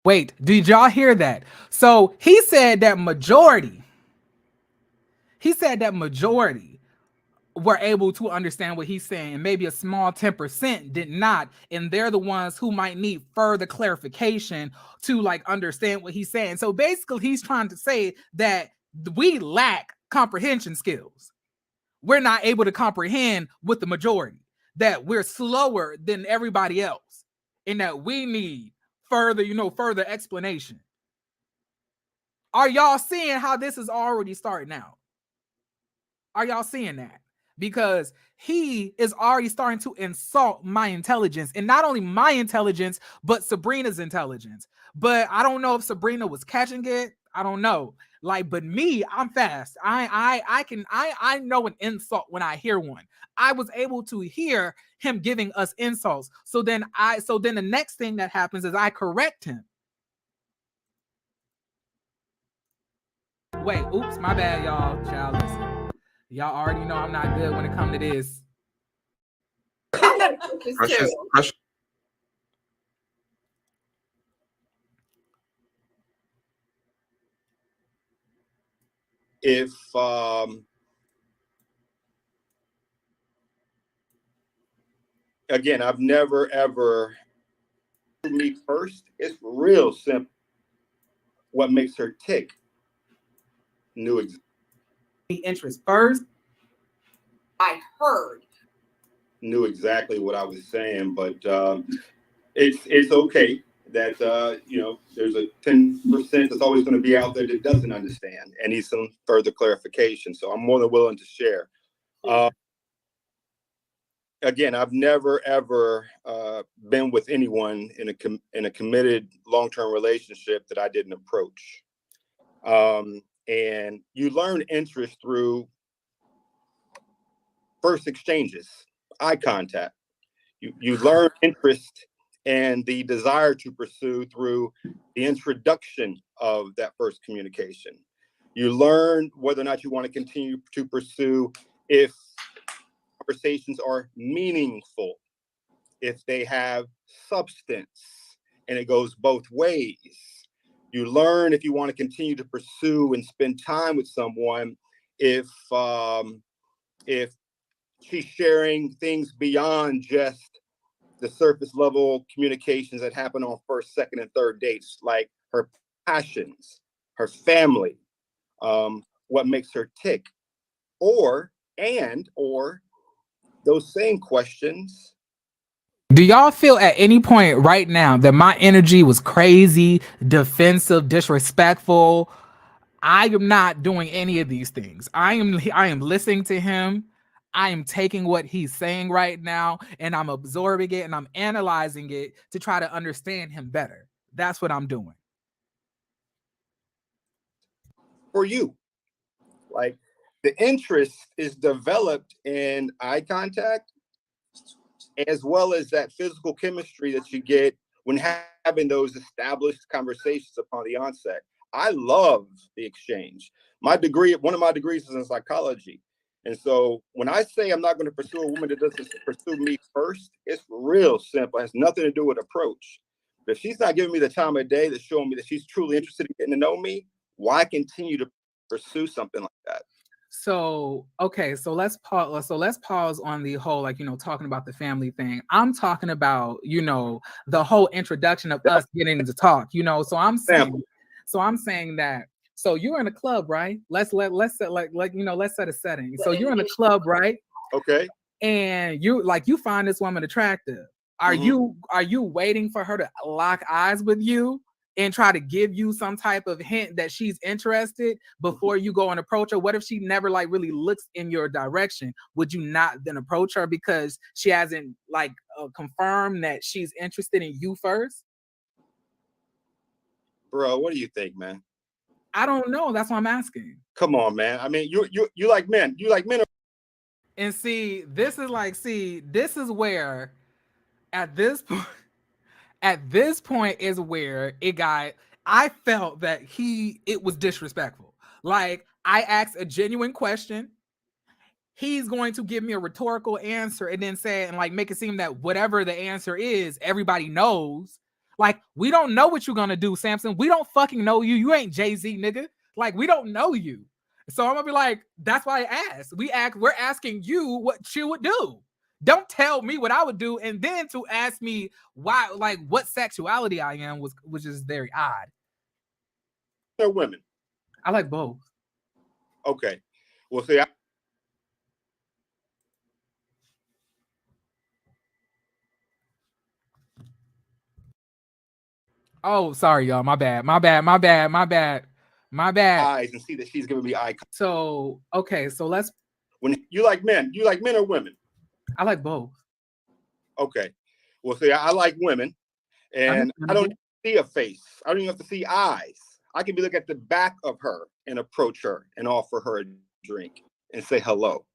[SPEAKER 1] Wait, did y'all hear that? So he said that majority were able to understand what he's saying, and maybe a small 10% did not, and they're the ones who might need further clarification to, like, understand what he's saying. So basically he's trying to say that we lack comprehension skills. We're not able to comprehend with the majority, that we're slower than everybody else, and that we need further explanation. Are y'all seeing how this is already starting out? Are y'all seeing that? Because he is already starting to insult my intelligence, and not only my intelligence, but Sabrina's intelligence. But I don't know if Sabrina was catching it. I don't know. Like, but me, I'm fast. I know an insult when I hear one. I was able to hear him giving us insults. So then the next thing that happens is I correct him. Wait, oops, my bad, y'all. Child, listen. Y'all already know I'm not good when it comes to this.
[SPEAKER 4] This
[SPEAKER 2] Precious,
[SPEAKER 4] too.
[SPEAKER 2] precious.
[SPEAKER 5] If again, I've never ever me first. It's real simple. What makes her tick? Knew
[SPEAKER 1] Interest first.
[SPEAKER 4] I heard.
[SPEAKER 5] Knew exactly what I was saying, but it's okay that you know, there's a 10% that's always going to be out there that doesn't understand and needs some further clarification. So I'm more than willing to share. Again, I've never ever been with anyone in a committed long-term relationship that I didn't approach. And you learn interest through first exchanges, eye contact. You learn interest and the desire to pursue through the introduction of that first communication. You learn whether or not you want to continue to pursue if conversations are meaningful, if they have substance, and it goes both ways. You learn if you want to continue to pursue and spend time with someone if she's sharing things beyond just the surface level communications that happen on first, second, and third dates, like her passions, her family, what makes her tick, or those same questions.
[SPEAKER 1] Do y'all feel at any point right now that my energy was crazy, defensive, disrespectful? I am not doing any of these things. I am listening to him. I am taking what he's saying right now and I'm absorbing it and I'm analyzing it to try to understand him better. That's what I'm doing.
[SPEAKER 5] For you, like, the interest is developed in eye contact as well as that physical chemistry that you get when having those established conversations upon the onset. I love the exchange. One of my degrees is in psychology. And so when I say I'm not going to pursue a woman that doesn't pursue me first, it's real simple. It has nothing to do with approach. But if she's not giving me the time of day that's showing me that she's truly interested in getting to know me, why continue to pursue something like that?
[SPEAKER 1] So, okay, so let's pause. So let's pause on the whole, like, talking about the family thing. I'm talking about, the whole introduction of us getting to talk, so I'm saying that. So you're in a club, right? Let's set a setting. So you're in a club, right?
[SPEAKER 5] Okay.
[SPEAKER 1] And you find this woman attractive. Are you waiting for her to lock eyes with you and try to give you some type of hint that she's interested before you go and approach her? What if she never really looks in your direction? Would you not then approach her because she hasn't confirmed that she's interested in you first?
[SPEAKER 5] Bro, what do you think, man?
[SPEAKER 1] I don't know. That's what I'm asking.
[SPEAKER 5] Come on, man. I mean, you like men. You like men.
[SPEAKER 1] And this is where at this point is where I felt that it was disrespectful. Like, I asked a genuine question. He's going to give me a rhetorical answer and then say, and make it seem that whatever the answer is, everybody knows. Like, we don't know what you're going to do, Samson. We don't fucking know you. You ain't Jay-Z, nigga. Like, we don't know you. So I'm going to be like, that's why I asked. We're asking you what you would do. Don't tell me what I would do, and then to ask me why, what sexuality I am, which is very odd.
[SPEAKER 5] Or women?
[SPEAKER 1] I like both.
[SPEAKER 5] Okay. Well, see,
[SPEAKER 1] Oh, sorry, y'all. My bad.
[SPEAKER 5] Eyes and see that she's giving me eye contact.
[SPEAKER 1] So, okay, so let's.
[SPEAKER 5] When you like men or women?
[SPEAKER 1] I like both.
[SPEAKER 5] Okay. Well, see, I like women, and I don't see a face. I don't even have to see eyes. I can be looking at the back of her and approach her and offer her a drink and say hello.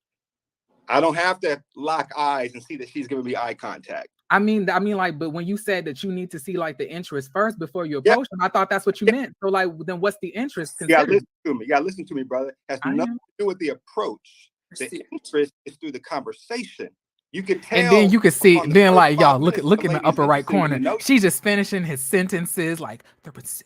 [SPEAKER 5] I don't have to lock eyes and see that she's giving me eye contact.
[SPEAKER 1] I mean, like, but when you said that you need to see like the interest first before you approach them, I thought that's what you meant. So, like, then what's the interest considered?
[SPEAKER 5] listen to me. You gotta listen to me, brother. It has nothing to do with the approach. The interest is through the conversation. You could tell,
[SPEAKER 1] and then you could see, then like y'all look
[SPEAKER 5] minutes,
[SPEAKER 1] in the upper right corner. She's just finishing his sentences like the pursuit.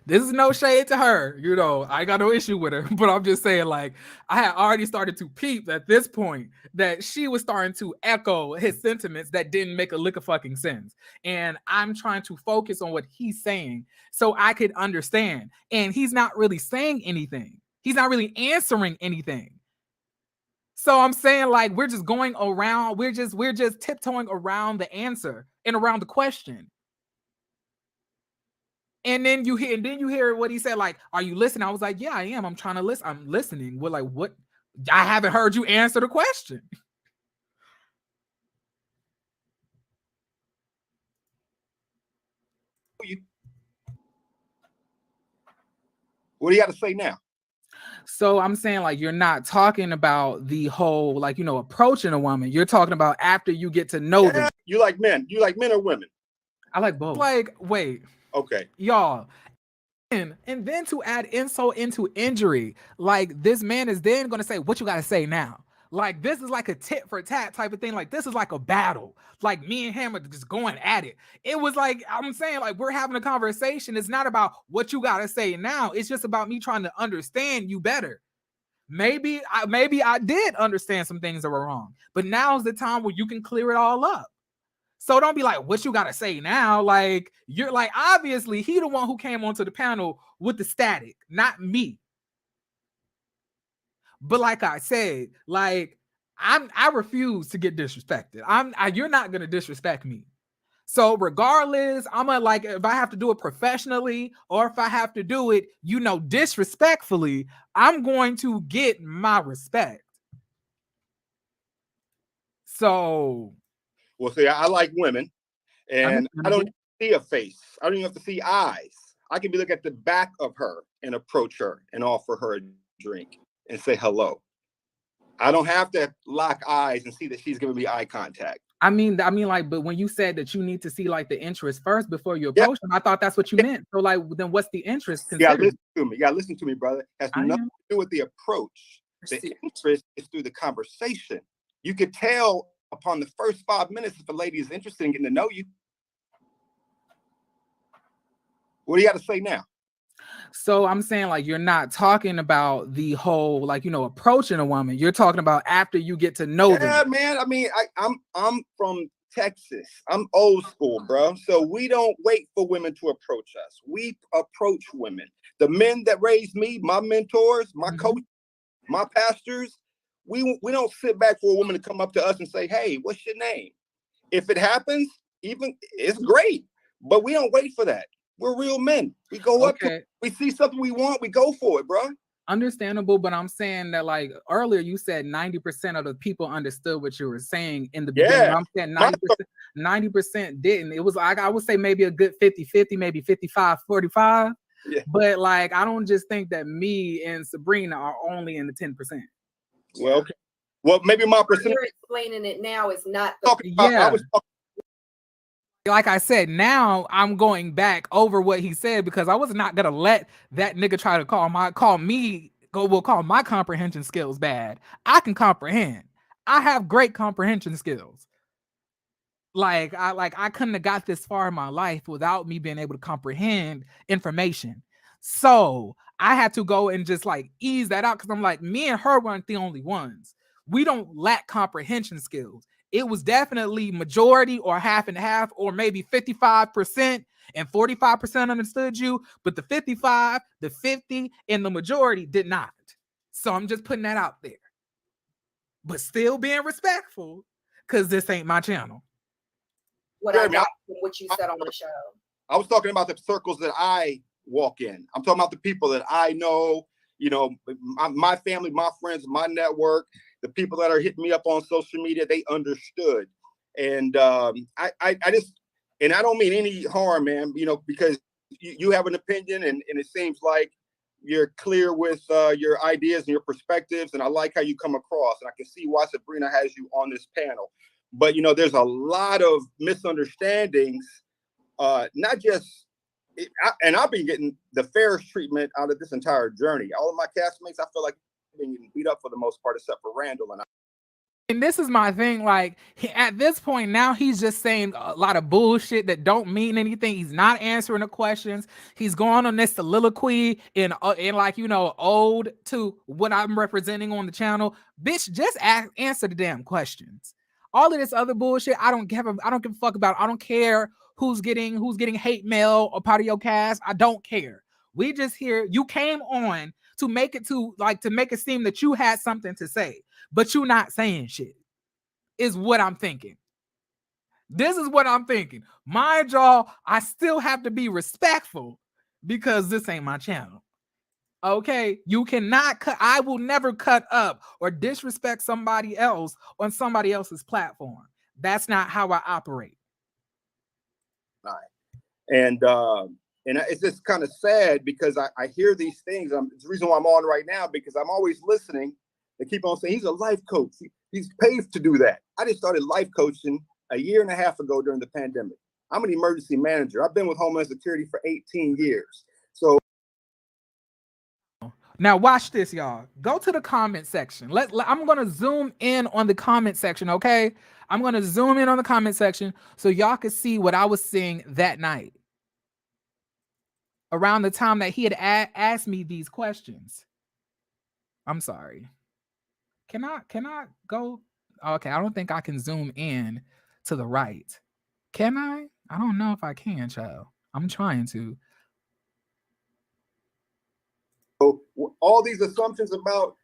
[SPEAKER 1] This is no shade to her, you know. I got no issue with her, but I'm just saying, like, I had already started to peep at this point that she was starting to echo his sentiments that didn't make a lick of fucking sense. And I'm trying to focus on what he's saying so I could understand. And he's not really saying anything. He's not really answering anything. So I'm saying, like, we're just going around, we're just tiptoeing around the answer and around the question. And then you hear what he said, like, are you listening? I was like, yeah, I am. I'm trying to listen. I'm listening. We're like, what? I haven't heard you answer the question.
[SPEAKER 5] What do you got to say now?
[SPEAKER 1] So I'm saying, like, you're not talking about the whole, like, you know, approaching a woman. You're talking about after you get to know them.
[SPEAKER 5] You like men. You like men or women?
[SPEAKER 1] I like both. Like, wait.
[SPEAKER 5] Okay.
[SPEAKER 1] Y'all. And then to add insult into injury, like, this man is then going to say, what you got to say now? Like, this is like a tit for tat type of thing. Like, this is like a battle. Like, me and him are just going at it. It was like, I'm saying, like, we're having a conversation. It's not about what you got to say now. It's just about me trying to understand you better. Maybe I did understand some things that were wrong, but now's the time where you can clear it all up. So don't be like, what you got to say now? Like, you're like, obviously he the one who came onto the panel with the static, not me. But like I said, like, I refuse to get disrespected. You're not going to disrespect me. So regardless, I'm gonna, like, if I have to do it professionally or if I have to do it, you know, disrespectfully, I'm going to get my respect. So,
[SPEAKER 5] well, see, I like women, and I don't see a face. I don't even have to see eyes. I can be look at the back of her and approach her and offer her a drink and say hello. I don't have to lock eyes and see that she's giving me eye contact.
[SPEAKER 1] I mean, like, but when you said that you need to see like the interest first before you approach them, I thought that's what you meant. So, like, then what's the interest considered?
[SPEAKER 5] listen to me. Listen to me, brother. It has nothing to do with the approach. The interest is through the conversation. You could tell upon the first 5 minutes if a lady is interested in getting to know you. What do you got to say now?
[SPEAKER 1] So I'm saying, like, you're not talking about the whole, like, you know, approaching a woman. You're talking about after you get to know them.
[SPEAKER 5] Yeah, man. I mean, I'm from Texas. I'm old school, bro. So we don't wait for women to approach us. We approach women. The men that raised me, my mentors, my coach, my pastors, we don't sit back for a woman to come up to us and say, hey, what's your name? If it happens, even it's great, but we don't wait for that. We're real men. We go up to, we see something we want, we go for it, bro.
[SPEAKER 1] Understandable, but I'm saying that, like, earlier you said 90% of the people understood what you were saying in the beginning. I'm saying 90% didn't. It was like, I would say maybe a good 50-50, maybe 55-45. Yeah. But, like, I don't just think that me and Sabrina are only in the 10%.
[SPEAKER 5] Well, maybe my percentage.
[SPEAKER 4] You're explaining it now is not
[SPEAKER 5] the I was talking.
[SPEAKER 1] Like I said, now I'm going back over what he said because I was not gonna let that nigga try to call my comprehension skills bad. I can comprehend. I have great comprehension skills. Like I couldn't have got this far in my life without me being able to comprehend information. So I had to go and just, like, ease that out because I'm like, me and her weren't the only ones. We don't lack comprehension skills. It was definitely majority or half and half, or maybe 55% and 45% understood you, but the 55, the 50, and the majority did not. So I'm just putting that out there, but still being respectful because this ain't my channel.
[SPEAKER 4] What I got from what you said on the show.
[SPEAKER 5] I was talking about the circles that I walk in. I'm talking about the people that I know, you know, my family, my friends, my network. The people that are hitting me up on social media, they understood. And I just, and I don't mean any harm, man, you know, because you have an opinion and it seems like you're clear with your ideas and your perspectives. And I like how you come across. And I can see why Sabrina has you on this panel. But there's a lot of misunderstandings. Not just, and I've been getting the fairest treatment out of this entire journey. All of my castmates, I feel like being beat up for the most part, except for Randall and I.
[SPEAKER 1] And this is my thing, like at this point now he's just saying a lot of bullshit that don't mean anything. He's not answering the questions. He's going on this soliloquy in like ode to what I'm representing on the channel. Bitch, just answer the damn questions. All of this other bullshit, I don't give a fuck about. I don't care who's getting hate mail or part of your cast. I don't care. We just here. You came on to make it seem that you had something to say, but you're not saying shit, is what I'm thinking. This is what I'm thinking. Mind y'all, I still have to be respectful because this ain't my channel. Okay, you cannot cut. I will never cut up or disrespect somebody else on somebody else's platform. That's not how I operate.
[SPEAKER 5] Right. And it's just kind of sad because I hear these things. It's the reason why I'm on right now, because I'm always listening. They keep on saying he's a life coach. He's paid to do that. I just started life coaching a year and a half ago during the pandemic. I'm an emergency manager. I've been with Homeland Security for 18 years. So
[SPEAKER 1] now watch this, y'all. Go to the comment section. I'm going to zoom in on the comment section, okay? I'm going to zoom in on the comment section so y'all can see what I was seeing that night around the time that he had asked me these questions. I'm sorry. Can I go? Okay, I don't think I can zoom in to the right. Can I? I don't know if I can, child. I'm trying to.
[SPEAKER 5] So all these assumptions about,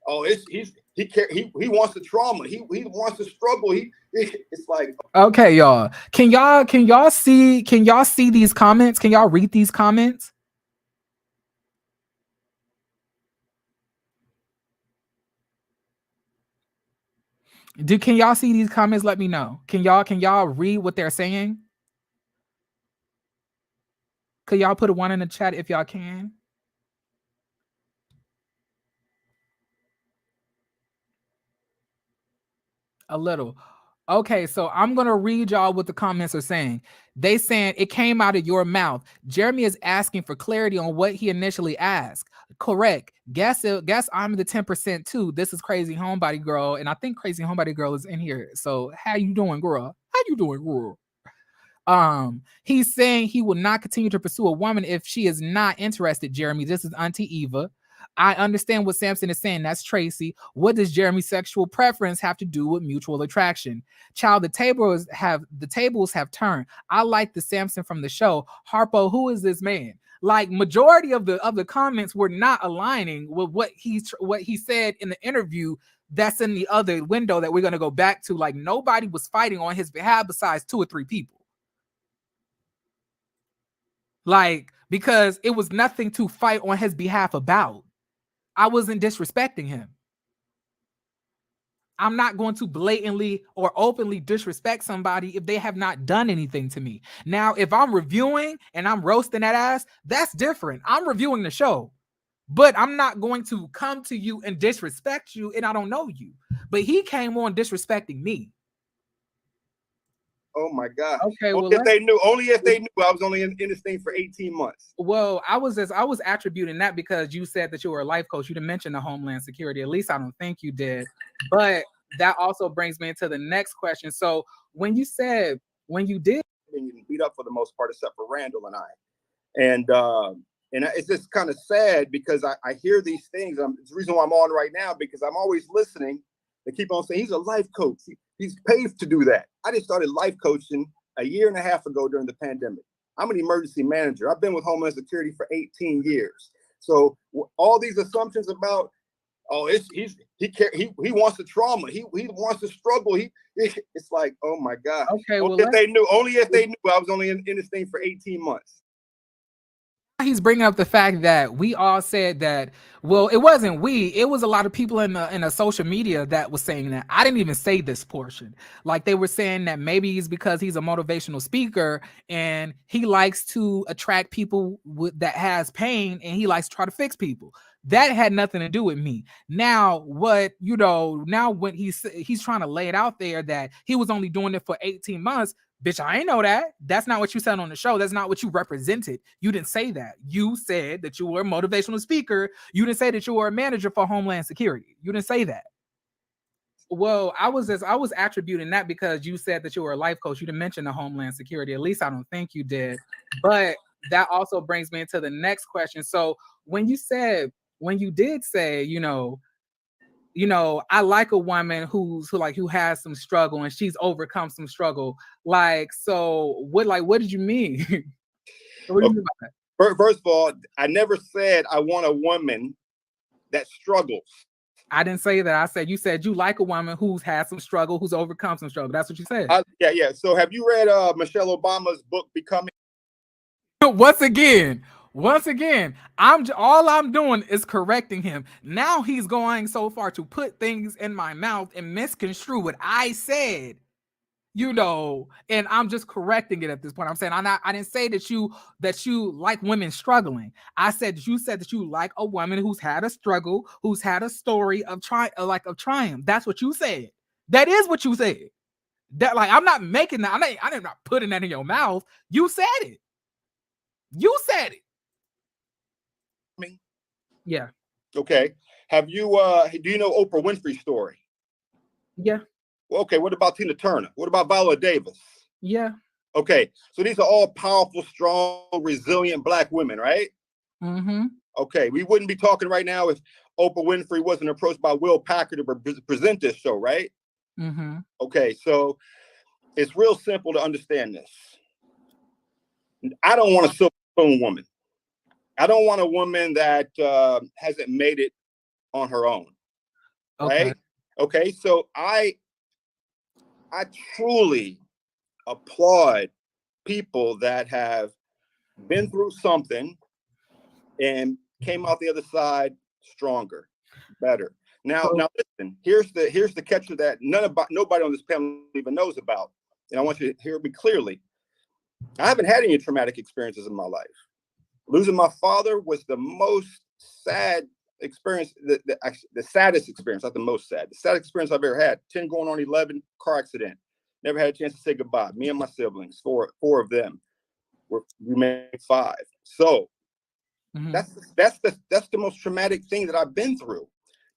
[SPEAKER 5] he wants the trauma, he wants to struggle. It's like,
[SPEAKER 1] okay, y'all. Can y'all see these comments? Can y'all read these comments? Can y'all see these comments? Let me know. Can y'all read what they're saying? Could y'all put a 1 in the chat if y'all can? A little. Okay, so I'm gonna read y'all what the comments are saying. They saying it came out of your mouth. Jeremy is asking for clarity on what he initially asked. Correct. Guess I'm the 10% too. This is Crazy Homebody Girl, and I think Crazy Homebody Girl is in here. So how you doing, girl? How you doing, girl? He's saying he will not continue to pursue a woman if she is not interested. Jeremy, this is Auntie Eva. I understand what Samson is saying. That's Tracy. What does Jeremy's sexual preference have to do with mutual attraction? Child, the tables have turned. I like the Samson from the show. Harpo, who is this man? Like, majority of the comments were not aligning with what he said in the interview. That's in the other window that we're gonna go back to. Like, nobody was fighting on his behalf besides 2 or 3 people. Like, because it was nothing to fight on his behalf about. I wasn't disrespecting him. I'm not going to blatantly or openly disrespect somebody if they have not done anything to me. Now, if I'm reviewing and I'm roasting that ass, that's different. I'm reviewing the show, but I'm not going to come to you and disrespect you and I don't know you. But he came on disrespecting me.
[SPEAKER 5] Oh my God.
[SPEAKER 1] Okay.
[SPEAKER 5] Only if they knew I was only in this thing for 18 months.
[SPEAKER 1] Well, I was attributing that because you said that you were a life coach. You didn't mention the Homeland Security. At least I don't think you did. But that also brings me into the next question. So when you did
[SPEAKER 5] being beat up for the most part, except for Randall and I. And it's just kind of sad because I hear these things. It's the reason why I'm on right now, because I'm always listening. They keep on saying he's a life coach. He's paid to do that. I just started life coaching a year and a half ago during the pandemic. I'm an emergency manager. I've been with Homeland Security for 18 years. So all these assumptions about, he wants the trauma. He wants to struggle. It's like, oh my God.
[SPEAKER 1] Okay.
[SPEAKER 5] Only if they knew I was only in this thing for 18 months.
[SPEAKER 1] He's bringing up the fact that we all said that, well, it wasn't it was a lot of people in the social media that was saying that. I didn't even say this portion. Like, they were saying that maybe it's because he's a motivational speaker and he likes to attract people that has pain and he likes to try to fix people. That had nothing to do with me. Now, what, now when he's trying to lay it out there that he was only doing it for 18 months, bitch, I ain't know that. That's not what you said on the show. That's not what you represented. You didn't say that. You said that you were a motivational speaker. You didn't say that you were a manager for Homeland Security. You didn't say that. Well, I was attributing that because you said that you were a life coach. You didn't mention the Homeland Security. At least I don't think you did. But that also brings me into the next question. So when you did say, I like a woman who has some struggle and she's overcome some struggle. Like, so what did you mean? What do you mean by that?
[SPEAKER 5] First of all, I never said I want a woman that struggles.
[SPEAKER 1] I didn't say that. I said, you said you like a woman who's had some struggle, who's overcome some struggle. That's what you said.
[SPEAKER 5] Yeah. So have you read Michelle Obama's book, Becoming?
[SPEAKER 1] Once again, all I'm doing is correcting him. Now he's going so far to put things in my mouth and misconstrue what I said, and I'm just correcting it at this point. I'm saying I didn't say that you like women struggling. I said you said that you like a woman who's had a struggle, who's had a story of triumph. That's what you said. That is what you said. That, like, I'm not making that. I'm not putting that in your mouth. You said it. You said it.
[SPEAKER 5] Me?
[SPEAKER 1] Yeah.
[SPEAKER 5] Okay. Have you do you know Oprah Winfrey's story?
[SPEAKER 1] Yeah.
[SPEAKER 5] Well, okay, what about Tina Turner? What about Viola Davis?
[SPEAKER 1] Yeah.
[SPEAKER 5] Okay, so these are all powerful, strong, resilient Black women, right?
[SPEAKER 1] Mm-hmm.
[SPEAKER 5] Okay, we wouldn't be talking right now if Oprah Winfrey wasn't approached by Will Packer to present this show, right?
[SPEAKER 1] Mm-hmm.
[SPEAKER 5] Okay, so it's real simple to understand this. I don't want a silver spoon woman. I don't want a woman that hasn't made it on her own, right? Okay, so I truly applaud people that have been through something and came out the other side stronger, better. Now listen, here's the catch of that nobody on this panel even knows about. And I want you to hear me clearly. I haven't had any traumatic experiences in my life. Losing my father was the most sad experience, the saddest experience, not the most sad, the saddest experience I've ever had. 10 going on 11, car accident. Never had a chance to say goodbye. Me and my siblings, four of them, remained 5. So that's the most traumatic thing that I've been through.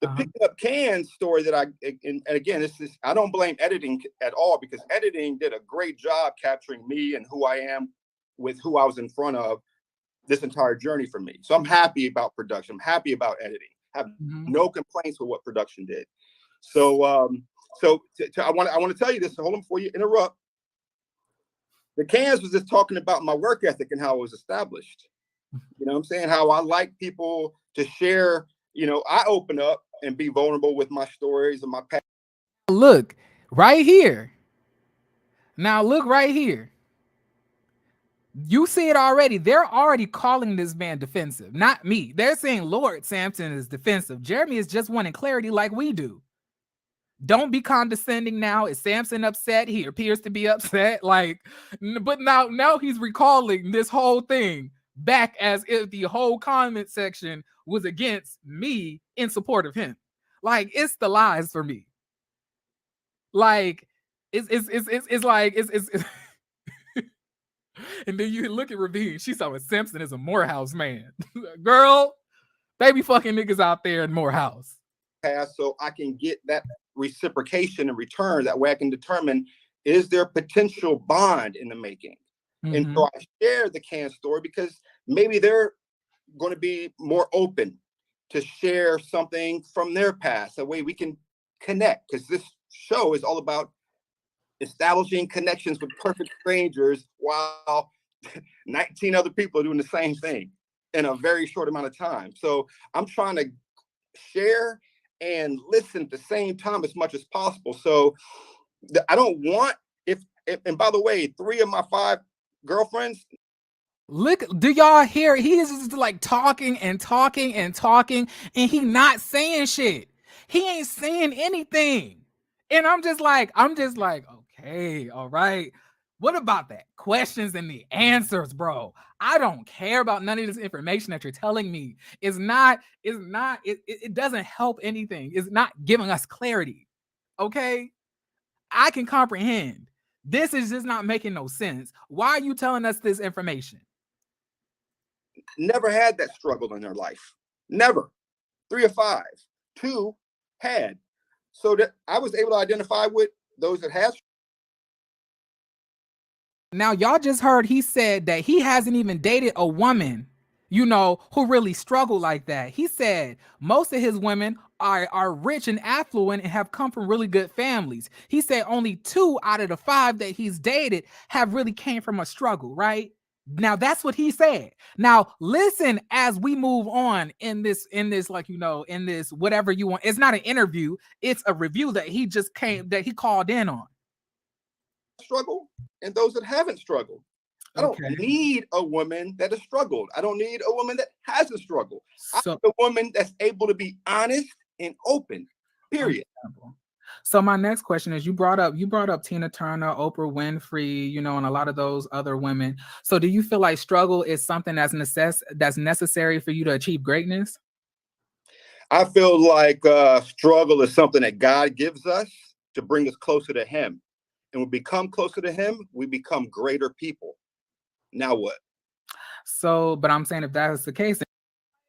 [SPEAKER 5] The picking up cans story that and again, I don't blame editing at all, because editing did a great job capturing me and who I am with who I was in front of this entire journey for me. So I'm happy about production. I'm happy about editing. I have no complaints with what production did. So I want to tell you this. So hold on before you interrupt. The cans was just talking about my work ethic and how it was established. You know what I'm saying? How I like people to share. I open up and be vulnerable with my stories and my past.
[SPEAKER 1] Look right here. Now look right here. You see it already. They're already calling this man defensive, not me. They're saying Lord Samson is defensive. Jeremy is just wanting clarity like we do. Don't be condescending now. Is Samson upset? He appears to be upset. But now he's recalling this whole thing back as if the whole comment section was against me in support of him. Like, it's the lies for me. Like, it's and then you look at Ravine. She's talking Samson is a Morehouse man. Girl, they be fucking niggas out there in Morehouse.
[SPEAKER 5] So I can get that reciprocation in return. That way I can determine, is there potential bond in the making? And so I share the can story because maybe they're going to be more open to share something from their past. That way we can connect, because this show is all about establishing connections with perfect strangers while 19 other people are doing the same thing in a very short amount of time. So I'm trying to share and listen at the same time as much as possible. So I don't want, and by the way, 3 of my 5 girlfriends.
[SPEAKER 1] Look, do y'all hear? He is just like talking and talking and talking, and he not saying shit. He ain't saying anything. And I'm just like, okay, all right. What about that? Questions and the answers, bro. I don't care about none of this information that you're telling me. It doesn't help anything. It's not giving us clarity. Okay? I can comprehend. This is just not making no sense. Why are you telling us this information?
[SPEAKER 5] Never had that struggle in their life. Never. 3 or 5. 2 had. So that I was able to identify with those that had.
[SPEAKER 1] Now, y'all just heard he said that he hasn't even dated a woman, who really struggled like that. He said most of his women are rich and affluent and have come from really good families. He said only 2 out of the 5 that he's dated have really came from a struggle, right? Now that's what he said. Now listen, as we move on in this, in this whatever you want. It's not an interview, it's a review that he called in on.
[SPEAKER 5] Struggle and those that haven't struggled. I don't need a woman that has struggled. I don't need a woman that hasn't struggled. I need a woman that's able to be honest and open. Period.
[SPEAKER 1] So my next question is, you brought up Tina Turner, Oprah Winfrey, and a lot of those other women. So do you feel like struggle is something that's necessary for you to achieve greatness?
[SPEAKER 5] I feel like struggle is something that God gives us to bring us closer to Him. And when we become closer to Him, we become greater people. Now what?
[SPEAKER 1] So, but I'm saying if that is the case,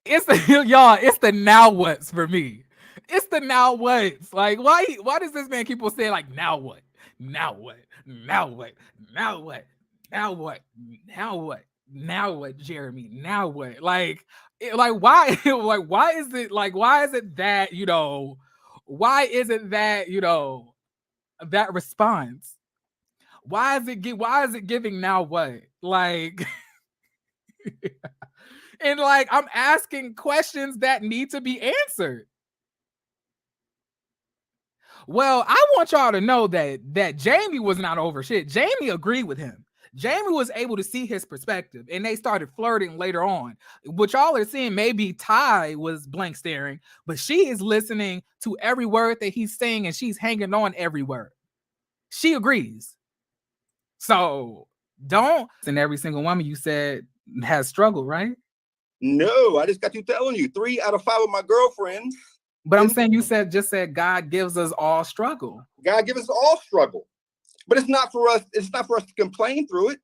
[SPEAKER 1] it's the now what's for me. It's the now what's. Like, why does this man keep on saying like now what? Now what? Now what? Now what? Now what? Now what? Now what, Jeremy? Now what? Why? Why is it that, why is it that, that response? Why is it giving now what? Like, and like, I'm asking questions that need to be answered. Well, I want y'all to know that Jamie was not over shit. Jamie agreed with him. Jamie was able to see his perspective, and they started flirting later on. What y'all are seeing, maybe Ty was blank staring, but she is listening to every word that he's saying, and she's hanging on every word. She agrees. So and every single woman you said has struggled, right?
[SPEAKER 5] No, I just got you telling you 3 out of 5 of my girlfriends.
[SPEAKER 1] But I'm saying just said God gives us all struggle.
[SPEAKER 5] God gives us all struggle. But it's not for us to complain through it.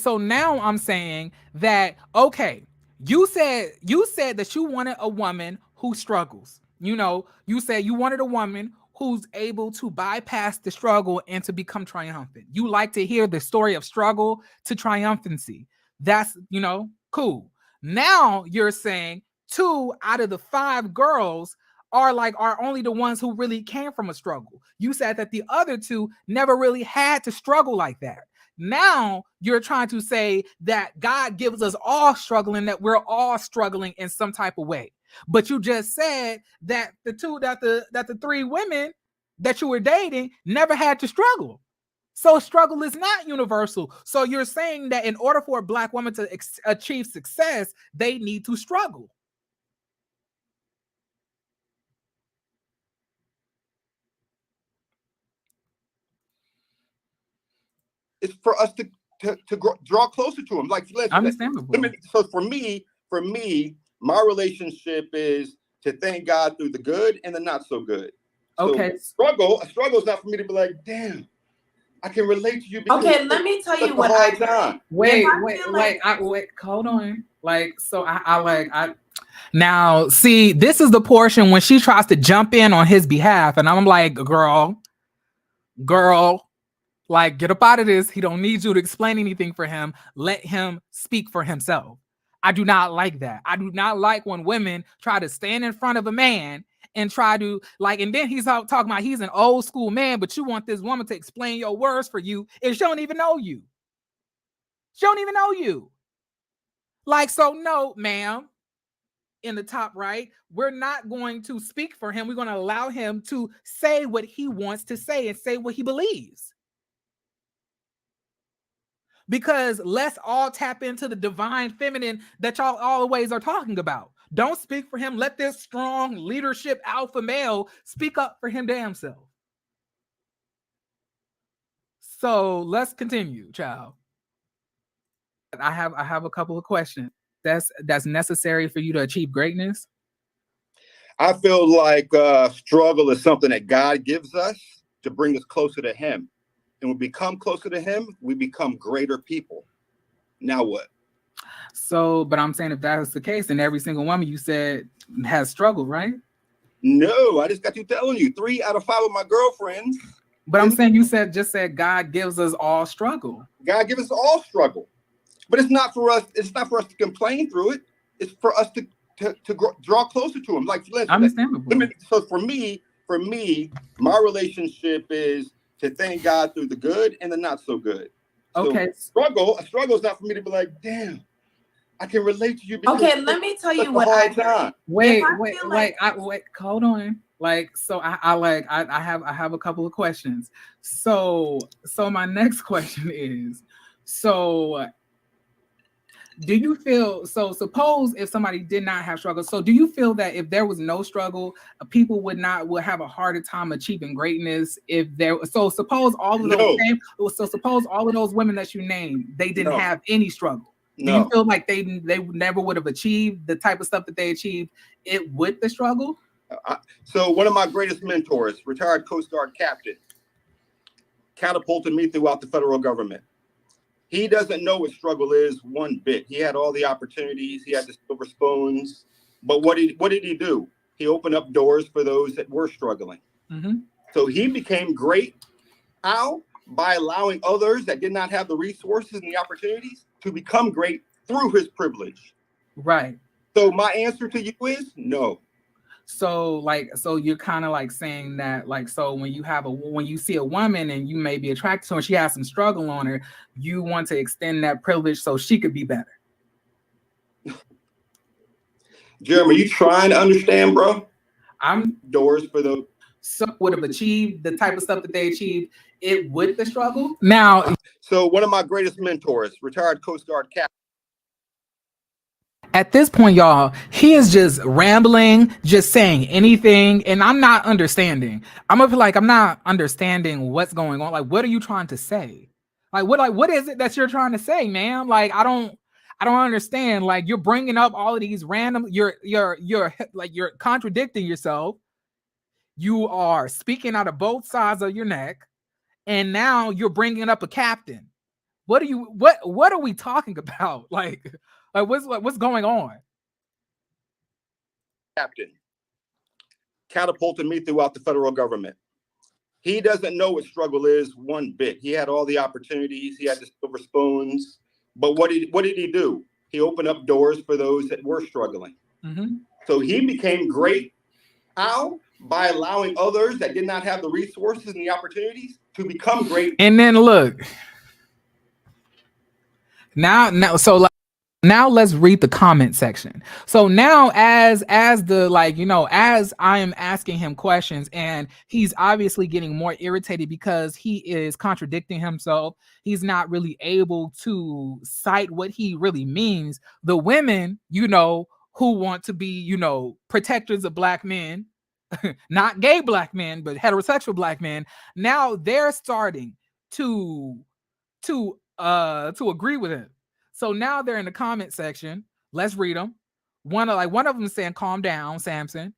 [SPEAKER 1] So now I'm saying that, okay, you said that you wanted a woman who struggles. You said you wanted a woman who's able to bypass the struggle and to become triumphant. You like to hear the story of struggle to triumphancy. That's, cool. Now you're saying 2 out of the 5 girls are only the ones who really came from a struggle. You said that the other 2 never really had to struggle like that. Now you're trying to say that God gives us all struggling, that we're all struggling in some type of way. But you just said that the 3 women that you were dating never had to struggle. So struggle is not universal. So you're saying that in order for a Black woman to achieve success, they need to struggle.
[SPEAKER 5] It's for us to draw closer to Him. Like,
[SPEAKER 1] understandable.
[SPEAKER 5] So for me, my relationship is to thank God through the good and the not so good. So
[SPEAKER 1] okay.
[SPEAKER 5] A struggle is not for me to be like, damn, I can relate to you.
[SPEAKER 4] Okay, let me tell you what I do.
[SPEAKER 1] Wait, hold on. Now, see, this is the portion when she tries to jump in on his behalf, and I'm like, girl, like, get up out of this. He don't need you to explain anything for him. Let him speak for himself. I do not like that. I do not like when women try to stand in front of a man and try to and then he's talking about he's an old school man, but you want this woman to explain your words for you, and she don't even know you. She don't even know you. So no, ma'am, in the top right, we're not going to speak for him. We're going to allow him to say what he wants to say and say what he believes. Because let's all tap into the divine feminine that y'all always are talking about. Don't speak for him. Let this strong leadership alpha male speak up for him damn self. So let's continue, child. I have a couple of questions. That's necessary for you to achieve greatness.
[SPEAKER 5] I feel like struggle is something that God gives us to bring us closer to Him. And when we become closer to Him, we become greater people. Now what?
[SPEAKER 1] So, but I'm saying if that's the case, then every single woman you said has struggled, right?
[SPEAKER 5] No, I just got you telling you 3 out of 5 of my girlfriends.
[SPEAKER 1] But I'm saying you just said God gives us all struggle.
[SPEAKER 5] God gives us all struggle, but it's not for us. It's not for us to complain through it. It's for us to draw closer to Him. Like, listen,
[SPEAKER 1] understandable.
[SPEAKER 5] So for me, my relationship is to thank God through the good and the not so good. So
[SPEAKER 1] okay.
[SPEAKER 5] A struggle is not for me to be like, damn, I can relate to you.
[SPEAKER 6] Okay, let me tell you what I do.
[SPEAKER 1] Wait, hold on. Like, so I have a couple of questions. So my next question is, so do you feel, so suppose if somebody did not have struggle, so do you feel that if there was no struggle, people would have a harder time achieving greatness if there, so suppose all of those women that you named, they didn't have any struggle. Do you feel like they never would have achieved the type of stuff that they achieved it with the struggle?
[SPEAKER 5] So one of my greatest mentors, retired Coast Guard captain, catapulted me throughout the federal government. He doesn't know what struggle is one bit. He had all the opportunities. He had the silver spoons. But what did he do? He opened up doors for those that were struggling. Mm-hmm. So he became great. How? By allowing others that did not have the resources and the opportunities to become great through his privilege.
[SPEAKER 1] Right.
[SPEAKER 5] So my answer to you is no.
[SPEAKER 1] So you're kind of like saying that, like, so when you see a woman and you may be attracted to her, she has some struggle on her, you want to extend that privilege so she could be better.
[SPEAKER 5] Jeremy, are you trying to understand, bro?
[SPEAKER 1] I'm
[SPEAKER 5] doors for the
[SPEAKER 1] would have achieved the type of stuff that they achieved it with the struggle. Now,
[SPEAKER 5] so one of my greatest mentors, retired Coast Guard captain.
[SPEAKER 1] At this point, y'all, he is just rambling, just saying anything, and I'm not understanding. I'm gonna feel like I'm not understanding what's going on. Like, what are you trying to say? What is it that you're trying to say, man? Like, I don't understand. Like, you're bringing up all of these random. You're contradicting yourself. You are speaking out of both sides of your neck, and now you're bringing up a captain. What are we talking about? Like what's going on?
[SPEAKER 5] Captain catapulted me throughout the federal government. He doesn't know what struggle is one bit. He had all the opportunities. He had the silver spoons. But what did he do? He opened up doors for those that were struggling. Mm-hmm. So he became great. How? By allowing others that did not have the resources and the opportunities to become great.
[SPEAKER 1] And then look. Now let's read the comment section. So now as I am asking him questions and he's obviously getting more irritated because he is contradicting himself. He's not really able to cite what he really means. The women, who want to be, protectors of black men, not gay black men, but heterosexual black men, now they're starting to agree with him. So now they're in the comment section. Let's read them. One of them is saying, "Calm down, Samson."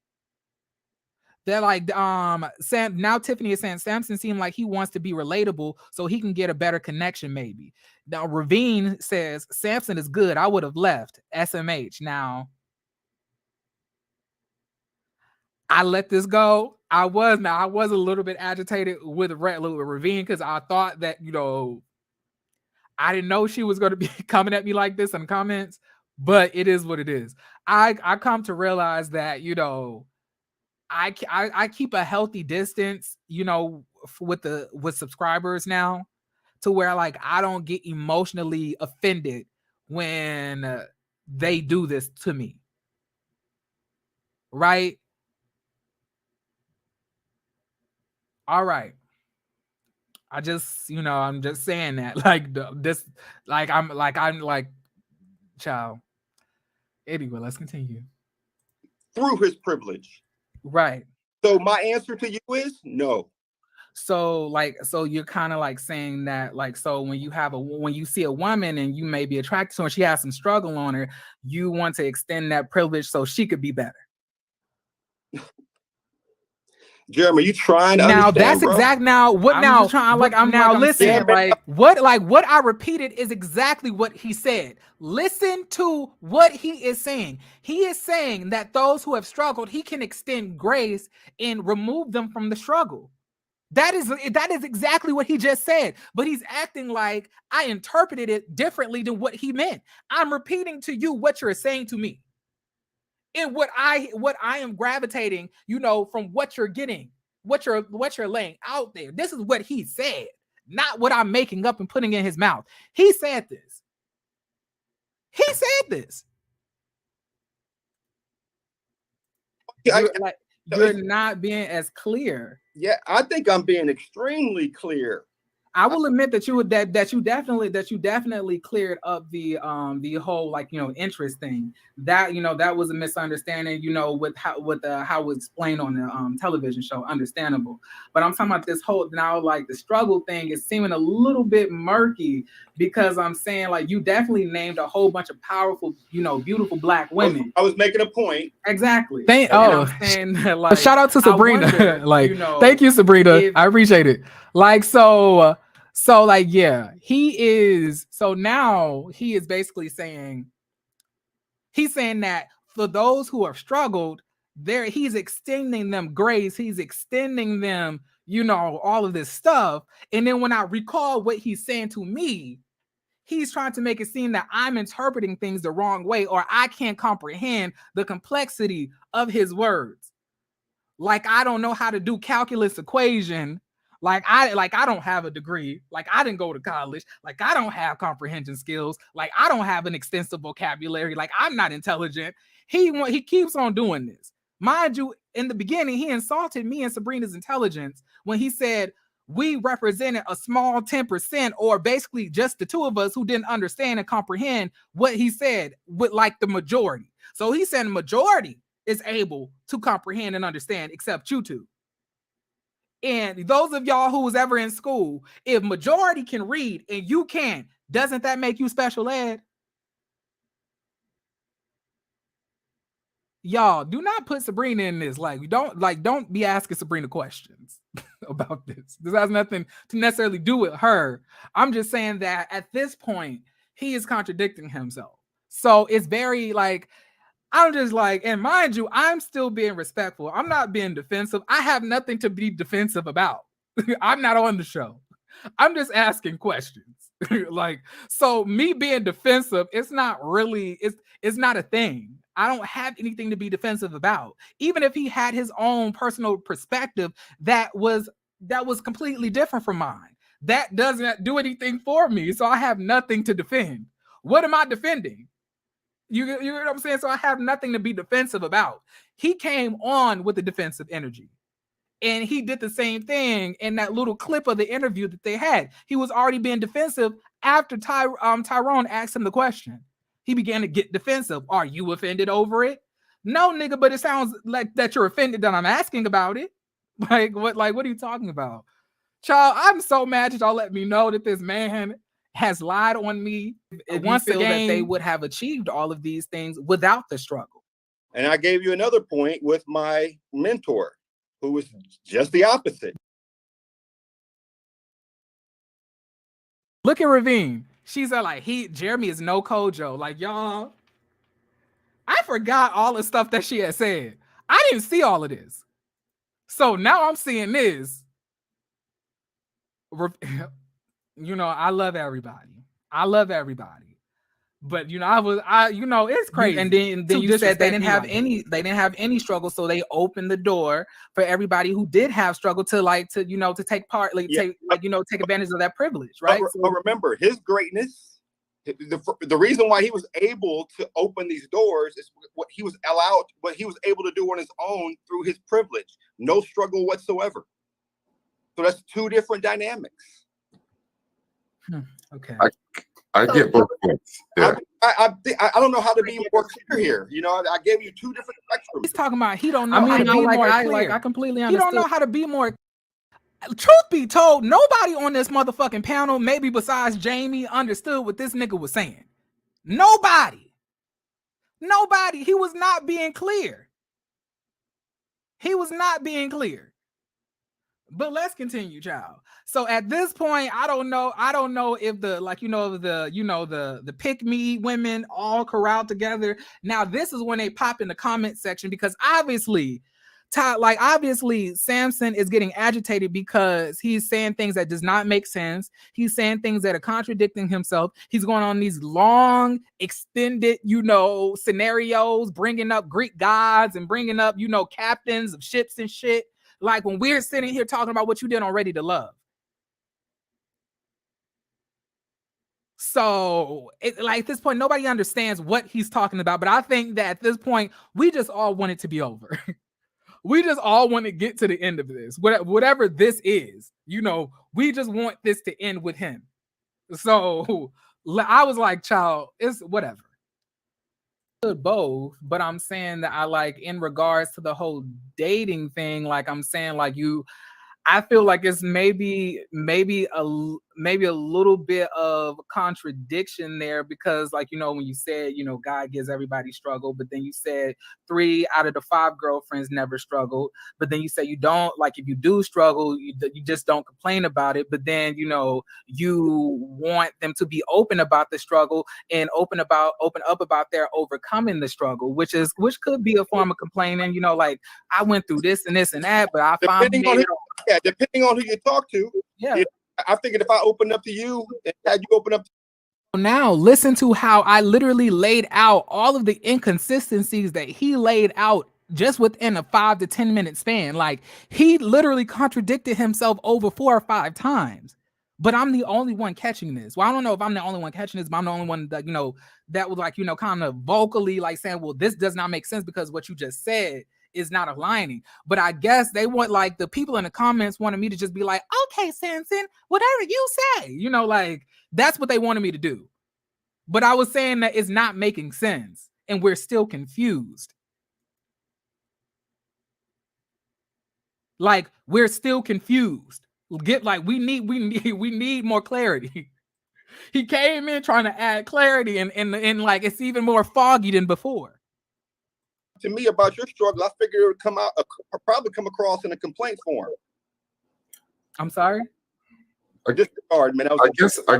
[SPEAKER 1] They're like, now Tiffany is saying Samson seemed like he wants to be relatable so he can get a better connection, maybe. Now Ravine says Samson is good. I would have left. SMH. Now I let this go. I was a little bit agitated with Ravine because I thought that, I didn't know she was going to be coming at me like this in comments, but it is what it is. I come to realize that, I keep a healthy distance, with subscribers now, to where like I don't get emotionally offended when they do this to me. Right? All right. I just, I'm just saying that child. Anyway, let's continue.
[SPEAKER 5] Through his privilege.
[SPEAKER 1] Right.
[SPEAKER 5] So my answer to you is no.
[SPEAKER 1] so you're kind of like saying that, like, so when you see a woman and you may be attracted to her, she has some struggle on her, you want to extend that privilege so she could be better.
[SPEAKER 5] Jeremy, you trying to
[SPEAKER 1] now
[SPEAKER 5] understand,
[SPEAKER 1] that's
[SPEAKER 5] bro?
[SPEAKER 1] exact now what
[SPEAKER 6] I'm
[SPEAKER 1] now
[SPEAKER 6] just trying,
[SPEAKER 1] what,
[SPEAKER 6] I'm
[SPEAKER 1] now
[SPEAKER 6] like, I'm
[SPEAKER 1] listen
[SPEAKER 6] saying,
[SPEAKER 1] like what I repeated is exactly what he said. Listen to what he is saying. He is saying that those who have struggled, he can extend grace and remove them from the struggle. That is exactly what he just said, but he's acting like I interpreted it differently than what he meant. I'm repeating to you what you're saying to me. And what I am gravitating, from what you're getting, what you're laying out there. This is what he said, not what I'm making up and putting in his mouth. He said this. He said this. You're not being as clear.
[SPEAKER 5] Yeah, I think I'm being extremely clear.
[SPEAKER 1] I will admit that you definitely cleared up the whole interest thing. That that was a misunderstanding, with how it's explained on the television show. Understandable. But I'm talking about this whole now, like the struggle thing is seeming a little bit murky, because I'm saying like you definitely named a whole bunch of powerful, beautiful Black women.
[SPEAKER 5] I was making a point.
[SPEAKER 1] Exactly. I'm saying like shout out to Sabrina.
[SPEAKER 5] Wonder,
[SPEAKER 1] thank you, Sabrina. I appreciate it. Like so like, yeah, now he is basically saying, that for those who have struggled, he's extending them grace, he's extending them, all of this stuff. And then when I recall what he's saying to me, he's trying to make it seem that I'm interpreting things the wrong way, or I can't comprehend the complexity of his words. Like I don't know how to do calculus equation. Like I don't have a degree. Like I didn't go to college. Like I don't have comprehension skills. Like I don't have an extensive vocabulary. Like I'm not intelligent. He keeps on doing this. Mind you, in the beginning, he insulted me and Sabrina's intelligence when he said we represented a small 10%, or basically just the two of us who didn't understand and comprehend what he said with like the majority. So he said the majority is able to comprehend and understand except you two. And those of y'all who was ever in school, if majority can read and you can't, doesn't that make you special ed? Y'all do not put Sabrina in this. Don't be asking Sabrina questions about this. This has nothing to necessarily do with her. I'm just saying that at this point, he is contradicting himself. So it's very I'm just and mind you, I'm still being respectful. I'm not being defensive. I have nothing to be defensive about. I'm not on the show. I'm just asking questions. So me being defensive, it's not really, it's not a thing. I don't have anything to be defensive about. Even if he had his own personal perspective that was completely different from mine, that doesn't do anything for me. So I have nothing to defend. What am I defending? You know what I'm saying? So I have nothing to be defensive about. He came on with the defensive energy. And he did the same thing in that little clip of the interview that they had. He was already being defensive after Tyrone asked him the question. He began to get defensive. Are you offended over it? No, nigga, but it sounds like that you're offended that I'm asking about it. What are you talking about? Child, I'm so mad that y'all let me know that this man has lied on me. Once again, that they would have achieved all of these things without the struggle.
[SPEAKER 5] And I gave you another point with my mentor, who was just the opposite.
[SPEAKER 1] Look at Ravine. She's Jeremy is no Kojo. Y'all, I forgot all the stuff that she had said. I didn't see all of this. So now I'm seeing this. I love everybody. But it's crazy. And then you said they didn't have any struggle, so they opened the door for everybody who did have struggle to take part, take advantage of that privilege, right?
[SPEAKER 5] But remember, his greatness, the reason why he was able to open these doors is what he was able to do on his own through his privilege. No struggle whatsoever. So that's two different dynamics.
[SPEAKER 1] Okay.
[SPEAKER 2] I get both points. Yeah.
[SPEAKER 5] I don't know how to be more clear here. I gave you two different spectrums.
[SPEAKER 1] He's talking about he don't know how to be more clear. I completely understand. He don't know how to be more. truth be told, nobody on this motherfucking panel, maybe besides Jamie, understood what this nigga was saying. Nobody. He was not being clear. But let's continue, child. So at this point, I don't know if the pick me women all corral together. Now this is when they pop in the comment section, because obviously Samson is getting agitated because he's saying things that does not make sense. He's saying things that are contradicting himself. He's going on these long, extended, scenarios, bringing up Greek gods and bringing up, captains of ships and shit. Like when we're sitting here talking about what you did on Ready to Love. So at this point, nobody understands what he's talking about. But I think that at this point, we just all want it to be over. We just all want to get to the end of this. Whatever this is, we just want this to end with him. So I was like, child, it's whatever. Both, but I'm saying that I like, in regards to the whole dating thing, like I'm saying, like I feel like it's maybe a little bit of contradiction there, because like, when you said, God gives everybody struggle, but then you said 3 out of the 5 girlfriends never struggled, but then you say you don't, like if you do struggle, you just don't complain about it, but then you want them to be open about the struggle and open up about their overcoming the struggle, which could be a form of complaining, like I went through this and this and that, but I found
[SPEAKER 5] depending on who you talk to.
[SPEAKER 1] Yeah.
[SPEAKER 5] I figured if I open up to you and had you open up to
[SPEAKER 1] now listen to how I literally laid out all of the inconsistencies that he laid out just within a 5 to 10 minute span. Like he literally contradicted himself over 4 or 5 times. But I'm the only one catching this. Well, I don't know if I'm the only one catching this, but I'm the only one that, that was like, kind of vocally like saying, well, this does not make sense because what you just said is not aligning. But I guess they want, like, the people in the comments wanted me to just be like, okay, Samson, whatever you say, like that's what they wanted me to do. But I was saying that it's not making sense and we're still confused. Like we're still confused. We need more clarity. He came in trying to add clarity and like it's even more foggy than before.
[SPEAKER 5] To me about your struggle, I figured it would probably come across in a complaint form.
[SPEAKER 1] I'm sorry.
[SPEAKER 5] Disregard, man.
[SPEAKER 2] I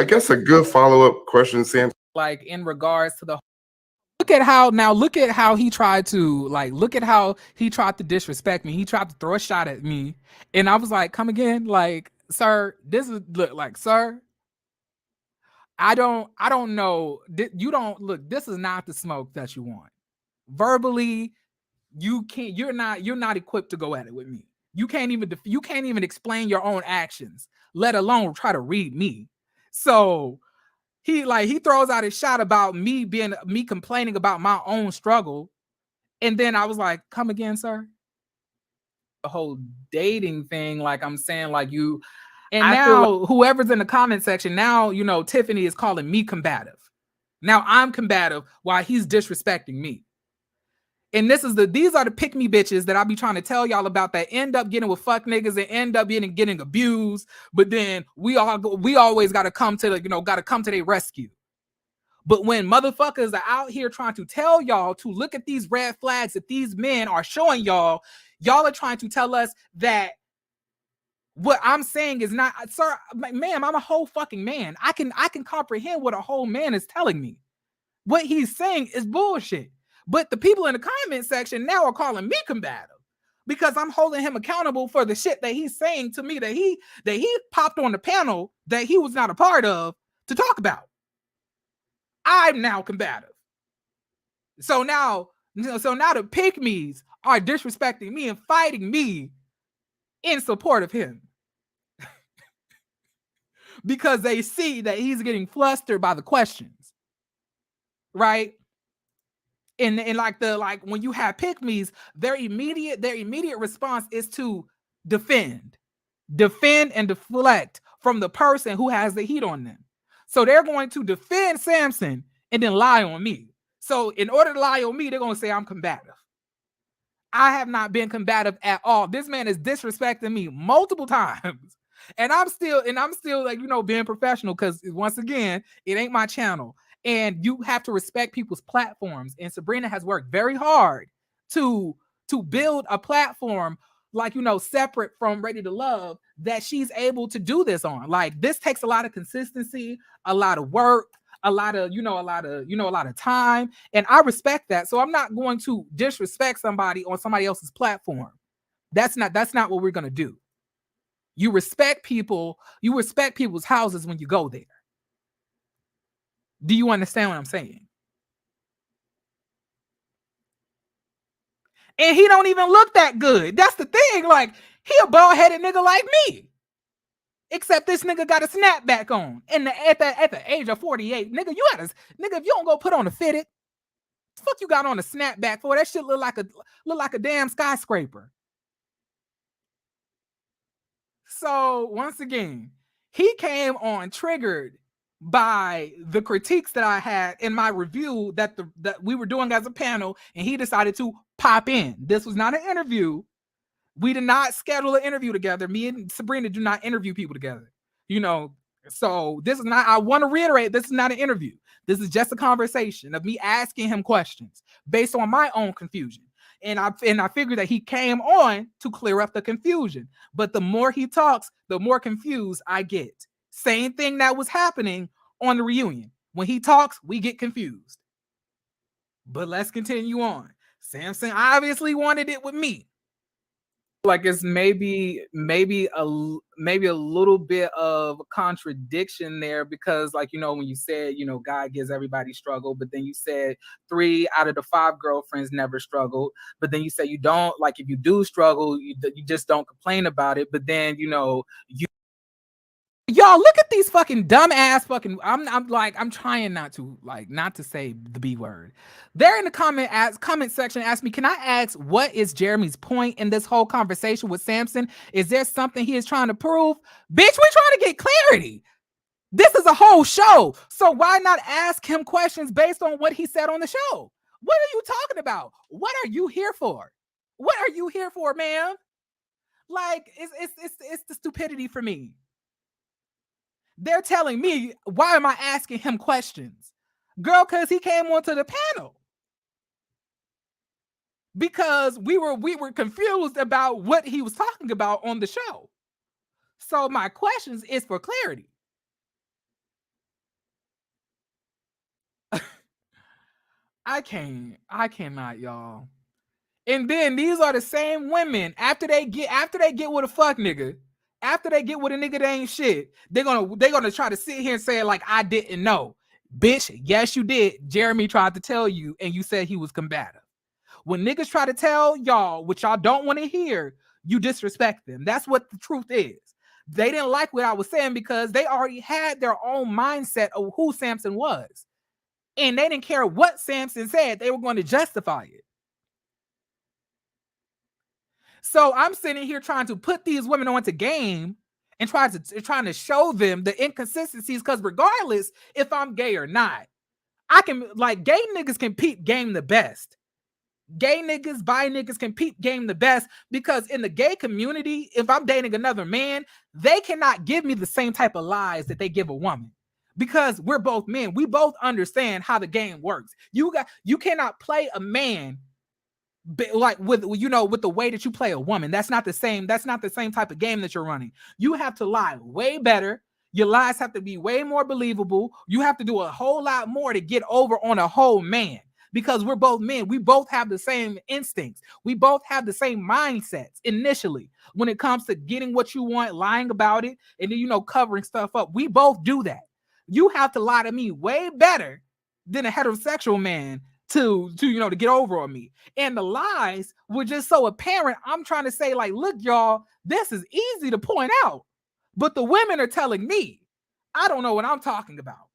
[SPEAKER 2] guess a good follow-up question, Sam.
[SPEAKER 1] Like in regards to the look at how he tried to disrespect me. He tried to throw a shot at me, and I was like, "Come again, like, sir. This is sir. I don't know. You don't look. This is not the smoke that you want. Verbally, you can't. You're not equipped to go at it with me. You can't even explain your own actions, let alone try to read me. So he throws out his shot about me complaining about my own struggle, and then I was like, "Come again, sir." The whole dating thing, like I'm saying, like you. And now whoever's in the comment section, now, Tiffany is calling me combative. Now I'm combative while he's disrespecting me. And these are the pick me bitches that I be trying to tell y'all about that end up getting with fuck niggas and end up getting abused. But then we always got to come to their rescue. But when motherfuckers are out here trying to tell y'all to look at these red flags that these men are showing y'all are trying to tell us that what I'm saying is not, sir, ma'am, I'm a whole fucking man. I can comprehend what a whole man is telling me. What he's saying is bullshit. But the people in the comment section now are calling me combative because I'm holding him accountable for the shit that he's saying to me that he popped on the panel that he was not a part of to talk about. I'm now combative. So now the pick-me's are disrespecting me and fighting me in support of him. Because they see that he's getting flustered by the questions. Right? And when you have pick-me's, their immediate response is to defend and deflect from the person who has the heat on them. So they're going to defend Samson and then lie on me. So in order to lie on me, they're going to say I'm combative. I have not been combative at all. This man is disrespecting me multiple times. And I'm still like, being professional, because once again, it ain't my channel. And you have to respect people's platforms. And Sabrina has worked very hard to build a platform, like, separate from Ready to Love, that she's able to do this on. Like, this takes a lot of consistency, a lot of work, a lot of time. And I respect that. So I'm not going to disrespect somebody on somebody else's platform. That's not what we're going to do. You respect people, you respect people's houses when you go there. Do you understand what I'm saying? And he don't even look that good. That's the thing. Like, he a bald-headed nigga like me. Except this nigga got a snapback on. And at the age of 48, nigga, if you don't go put on a fitted, the fuck you got on a snapback for? That shit look like a damn skyscraper. So once again, he came on triggered by the critiques that I had in my review that we were doing as a panel, and he decided to pop in. This was not an interview. We did not schedule an interview together. Me and Sabrina do not interview people together. So this is not, I want to reiterate, this is not an interview. This is just a conversation of me asking him questions based on my own confusion. And I figured that he came on to clear up the confusion. But the more he talks, the more confused I get. Same thing that was happening on the reunion. When he talks, we get confused. But let's continue on. Samson obviously wanted it with me. Like, it's maybe a little bit of contradiction there, because, like, when you said, God gives everybody struggle, but then you said 3 out of the 5 girlfriends never struggled, but then you said you don't, like, if you do struggle, you just don't complain about it, but then y'all look at these fucking dumbass fucking. I'm trying not to say the B word. They're in the comment section. Ask me, can I ask what is Jeremy's point in this whole conversation with Samson? Is there something he is trying to prove? Bitch, we're trying to get clarity. This is a whole show, so why not ask him questions based on what he said on the show? What are you talking about? What are you here for? What are you here for, ma'am? Like, it's the stupidity for me. They're telling me, why am I asking him questions? Girl, because he came onto the panel. Because we were confused about what he was talking about on the show. So my questions is for clarity. I cannot, y'all. And then these are the same women, after they get with a fuck nigga, after they get with a nigga that ain't shit, they're gonna try to sit here and say, like, I didn't know. Bitch, yes you did. Jeremy tried to tell you and you said he was combative. When niggas try to tell y'all what y'all don't want to hear, you disrespect them. That's what the truth is. They didn't like what I was saying because they already had their own mindset of who Samson was. And they didn't care what Samson said. They were going to justify it. So I'm sitting here trying to put these women onto game and trying to show them the inconsistencies, because regardless if I'm gay or not, I can, like, gay niggas can peep game the best. Gay niggas, bi niggas can peep game the best, because in the gay community, if I'm dating another man, they cannot give me the same type of lies that they give a woman, because we're both men. We both understand how the game works. You cannot play a man like with the way that you play a woman. That's not the same type of game that you're running. You have to lie way better. Your lies have to be way more believable. You have to do a whole lot more to get over on a whole man, because we're both men. We both have the same instincts. We both have the same mindsets initially when it comes to getting what you want, lying about it, and then covering stuff up. We both do that. You have to lie to me way better than a heterosexual man to get over on me. And the lies were just so apparent. I'm trying to say, like, look, y'all, this is easy to point out, but the women are telling me I don't know what I'm talking about.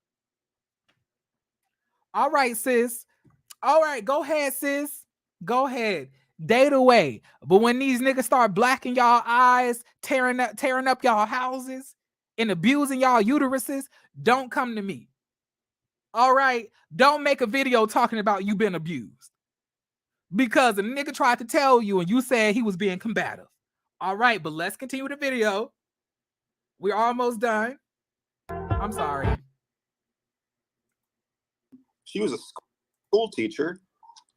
[SPEAKER 1] All right, sis. All right, go ahead, sis. Go ahead. Date away. But when these niggas start blacking y'all eyes, tearing up y'all houses, and abusing y'all uteruses, don't come to me. All right? Don't make a video talking about you been abused. because a nigga tried to tell you and you said he was being combative. All right, but let's continue the video. We're almost done. I'm sorry.
[SPEAKER 5] She was a school teacher,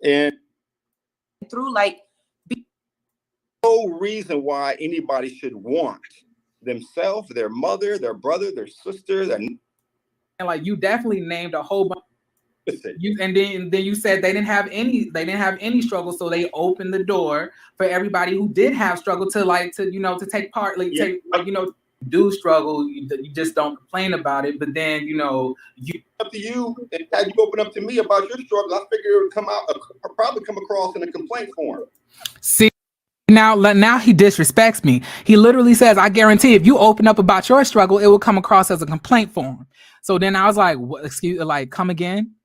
[SPEAKER 5] and
[SPEAKER 6] through like
[SPEAKER 5] no reason why anybody should want themselves, their mother, their brother, their sister,
[SPEAKER 1] and like you definitely named a whole bunch.
[SPEAKER 5] You
[SPEAKER 1] and then you said they didn't have any struggle, so they opened the door for everybody who did have struggle to take part, do struggle. You just don't complain about it, but then you
[SPEAKER 5] up to you, and had you open up to me about your struggle, I figure it would probably come across in a complaint form.
[SPEAKER 1] See, now he disrespects me. He literally says, I guarantee if you open up about your struggle, it will come across as a complaint form. So then I was like, what, excuse, like, come again?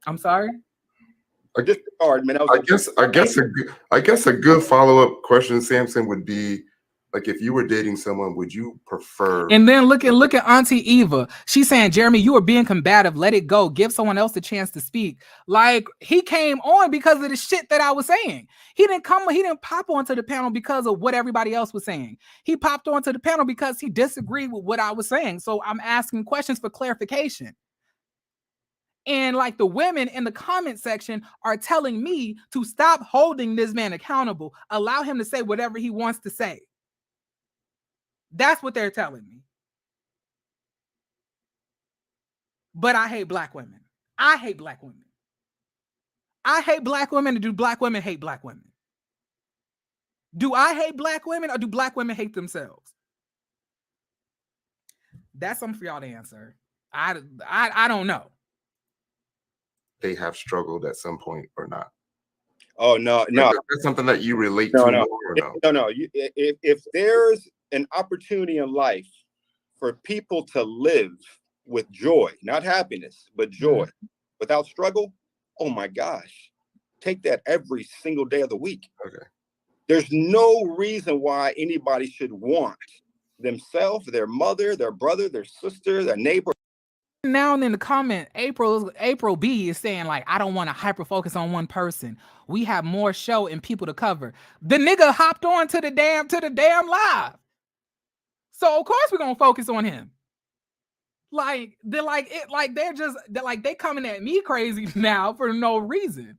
[SPEAKER 1] I'm sorry.
[SPEAKER 2] I guess a good follow-up question, Samson, would be like, if you were dating someone, would you prefer?
[SPEAKER 1] And then look at Auntie Eva. She's saying, Jeremy, you were being combative. Let it go. Give someone else a chance to speak. Like, he came on because of the shit that I was saying. He didn't pop onto the panel because of what everybody else was saying. He popped onto the panel because he disagreed with what I was saying. So I'm asking questions for clarification. And like the women in the comment section are telling me to stop holding this man accountable. Allow him to say whatever he wants to say. That's what they're telling me. But I hate black women. I hate black women. I hate black women, and do black women hate black women? Do I hate black women, or do black women hate themselves? That's something for y'all to answer. I don't know.
[SPEAKER 2] They have struggled at some point or not?
[SPEAKER 5] Oh, no.
[SPEAKER 2] That's something that you relate to more, or no?
[SPEAKER 5] No. If there's an opportunity in life for people to live with joy, not happiness, but joy, without struggle, oh my gosh, take that every single day of the week.
[SPEAKER 2] Okay. There's
[SPEAKER 5] no reason why anybody should want themselves, their mother, their brother, their sister, their neighbor.
[SPEAKER 1] Now in the comment, April B is saying, like, I don't want to hyper focus on one person. We have more show and people to cover. The nigga hopped on to the damn live. So of course we're gonna focus on him. They're coming at me crazy now for no reason.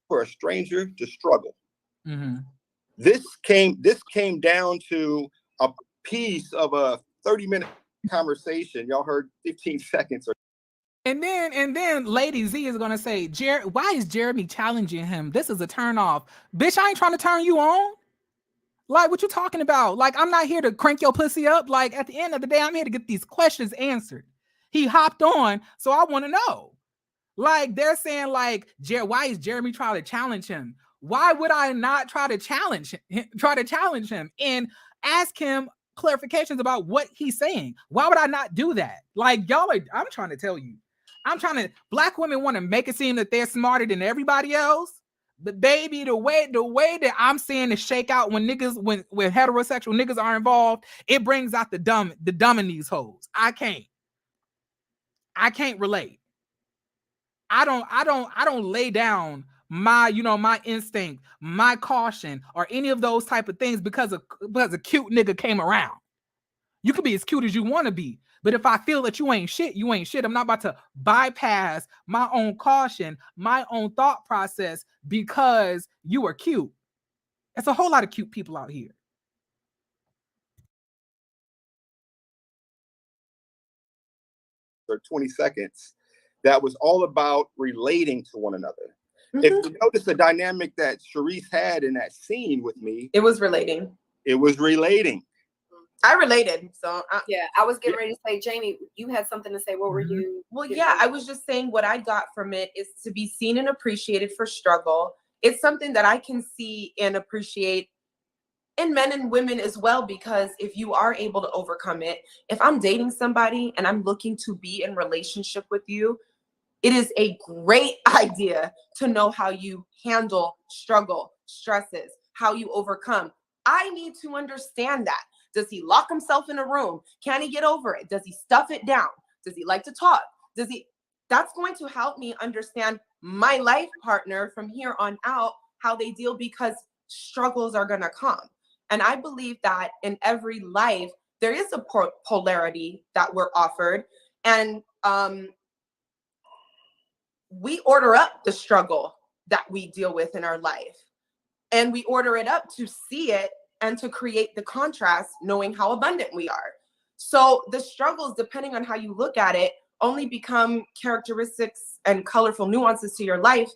[SPEAKER 5] For a stranger to struggle.
[SPEAKER 1] Mm-hmm.
[SPEAKER 5] This came down to a piece of a 30-minute conversation. Y'all heard 15 seconds.
[SPEAKER 1] And then Lady Z is gonna say, why is Jeremy challenging him? This is a turn off. Bitch, I ain't trying to turn you on. Like, what you talking about? Like, I'm not here to crank your pussy up. Like, at the end of the day, I'm here to get these questions answered. He hopped on, so I want to know. Like, they're saying, like, why is Jeremy trying to challenge him? Why would I not try to challenge him and ask him clarifications about what he's saying? Why would I not do that? Like, I'm trying to tell you. Black women want to make it seem that they're smarter than everybody else. But baby, the way that I'm seeing it shake out when heterosexual niggas are involved, it brings out the dumb in these hoes. I can't relate. I don't lay down my instinct, my caution, or any of those type of things because a cute nigga came around. You could be as cute as you want to be, but if I feel that you ain't shit, you ain't shit. I'm not about to bypass my own caution, my own thought process because you are cute. There's a whole lot of cute people out here.
[SPEAKER 5] For 20 seconds. That was all about relating to one another. If you notice the dynamic that Sharice had in that scene with me,
[SPEAKER 6] it was relating.
[SPEAKER 5] I
[SPEAKER 6] related. So
[SPEAKER 4] I was getting ready to say, Jamie, you had something to say. What were you?
[SPEAKER 6] Well, yeah, I was just saying what I got from it is to be seen and appreciated for struggle. It's something that I can see and appreciate in men and women as well, because if you are able to overcome it, if I'm dating somebody and I'm looking to be in relationship with you, it is a great idea to know how you handle struggle, stresses, how you overcome. I need to understand that. Does he lock himself in a room? Can he get over it? Does he stuff it down? Does he like to talk? That's going to help me understand my life partner from here on out, how they deal, because struggles are going to come. And I believe that in every life, there is a polarity that we're offered. And we order up the struggle that we deal with in our life. And we order it up to see it and to create the contrast, knowing how abundant we are. So the struggles, depending on how you look at it, only become characteristics and colorful nuances to your life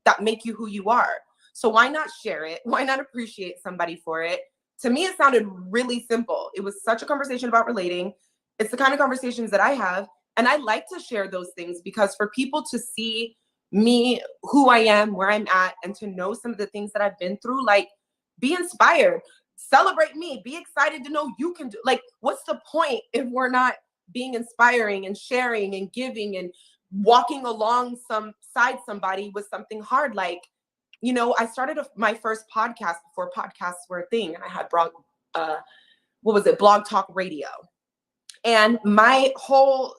[SPEAKER 6] that make you who you are. So why not share it? Why not appreciate somebody for it? To me, it sounded really simple. It was such a conversation about relating. It's the kind of conversations that I have. And I like to share those things because for people to see me, who I am, where I'm at, and to know some of the things that I've been through, like, be inspired, celebrate me, be excited to know you can do, like, what's the point if we're not being inspiring and sharing and giving and walking alongside somebody with something hard? Like, you know, I started my first podcast before podcasts were a thing, and I had Blog Talk Radio. And my whole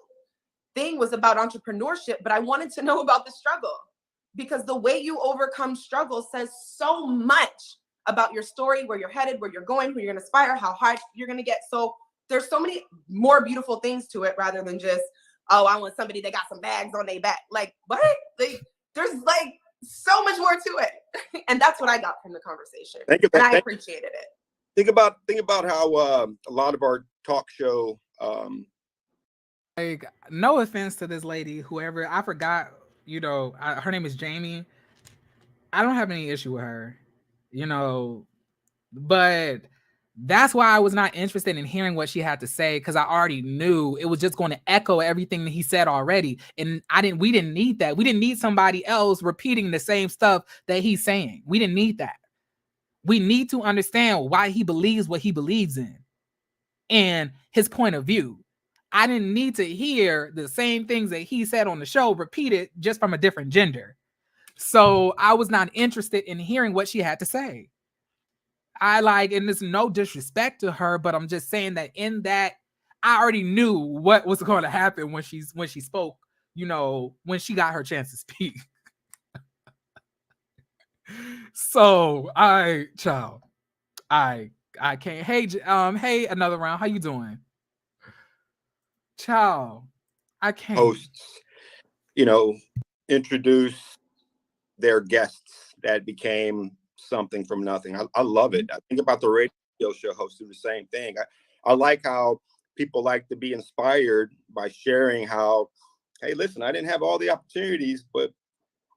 [SPEAKER 6] thing was about entrepreneurship, but I wanted to know about the struggle, because the way you overcome struggle says so much about your story, where you're headed, where you're going, who you're going to aspire, how hard you're going to get. So there's so many more beautiful things to it rather than just, oh, I want somebody that got some bags on their back. Like, what? There's like so much more to it. And that's what I got from the conversation. And I appreciated it.
[SPEAKER 5] Think about how a lot of our talk show,
[SPEAKER 1] like, no offense to this lady, whoever, I forgot, you know, her name is Jamie. I don't have any issue with her, you know, but that's why I was not interested in hearing what she had to say, because I already knew it was just going to echo everything that he said already. And we didn't need that. We didn't need somebody else repeating the same stuff that he's saying. We didn't need that. We need to understand why he believes what he believes in and his point of view. I didn't need to hear the same things that he said on the show repeated just from a different gender. So I was not interested in hearing what she had to say. And there's no disrespect to her, but I'm just saying that in that, I already knew what was going to happen when she spoke, you know, when she got her chance to speak. So I can't. Hey, another round. How you doing? Child, I can't.
[SPEAKER 5] Hosts, you know, introduce their guests that became something from nothing. I love it. I think about the radio show hosts do the same thing. I like how people like to be inspired by sharing how, hey, listen, I didn't have all the opportunities, but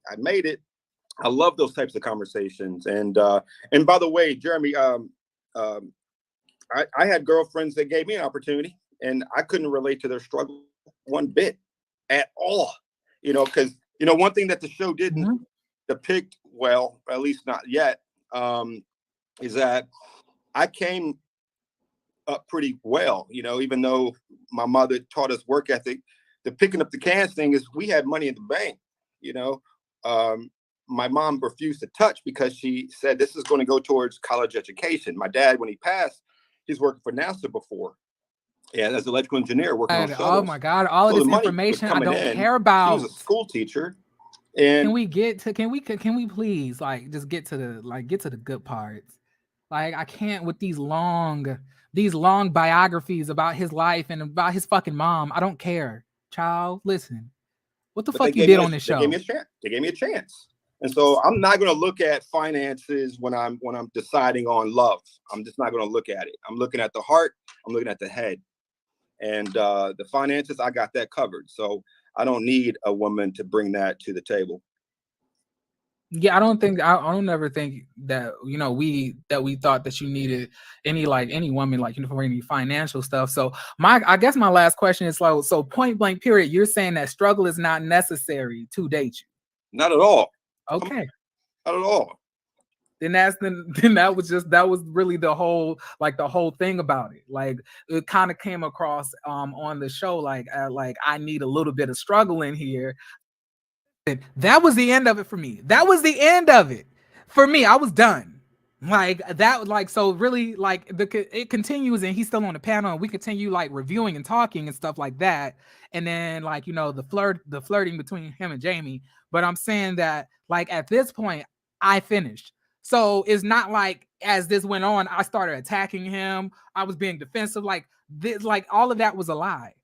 [SPEAKER 5] I made it. I love those types of conversations. And by the way, Jeremy, I had girlfriends that gave me an opportunity, and I couldn't relate to their struggle one bit at all. You know, because, you know, one thing that the show didn't depict well, at least not yet, is that I came up pretty well, you know, even though my mother taught us work ethic. The picking up the cans thing is we had money in the bank, you know. My mom refused to touch because she said this is going to go towards college education. My dad, when he passed, he's working for NASA before. Yeah, as an electrical engineer working on shuttles.
[SPEAKER 1] Oh my God, all of this information I don't care about.
[SPEAKER 5] He was a school teacher. And
[SPEAKER 1] can we please just get to the good parts? Like, I can't with these long biographies about his life and about his fucking mom. I don't care. Child, listen. What the fuck you did on this show?
[SPEAKER 5] They gave me a chance. And so I'm not going to look at finances when I'm deciding on love. I'm just not going to look at it. I'm looking at the heart. I'm looking at the head. And the finances, I got that covered. So I don't need a woman to bring that to the table.
[SPEAKER 1] Yeah, I don't ever think that, you know, we thought that you needed any woman, like, you know, for any financial stuff. So I guess my last question is, like, so point blank period, you're saying that struggle is not necessary to date you?
[SPEAKER 5] Not at all.
[SPEAKER 1] Okay.
[SPEAKER 5] Not at all.
[SPEAKER 1] Then that was really the whole thing about it. Like, it kind of came across on the show like I need a little bit of struggle in here. And that was the end of it for me. That was the end of it for me. I was done. Like that, like, so really, like, it continues, and he's still on the panel, and we continue like reviewing and talking and stuff like that. And then, like, you know, the flirting between him and Jamie. But I'm saying that, like, at this point, I finished. So it's not like as this went on, I started attacking him. I was being defensive. Like this, like all of that was a lie.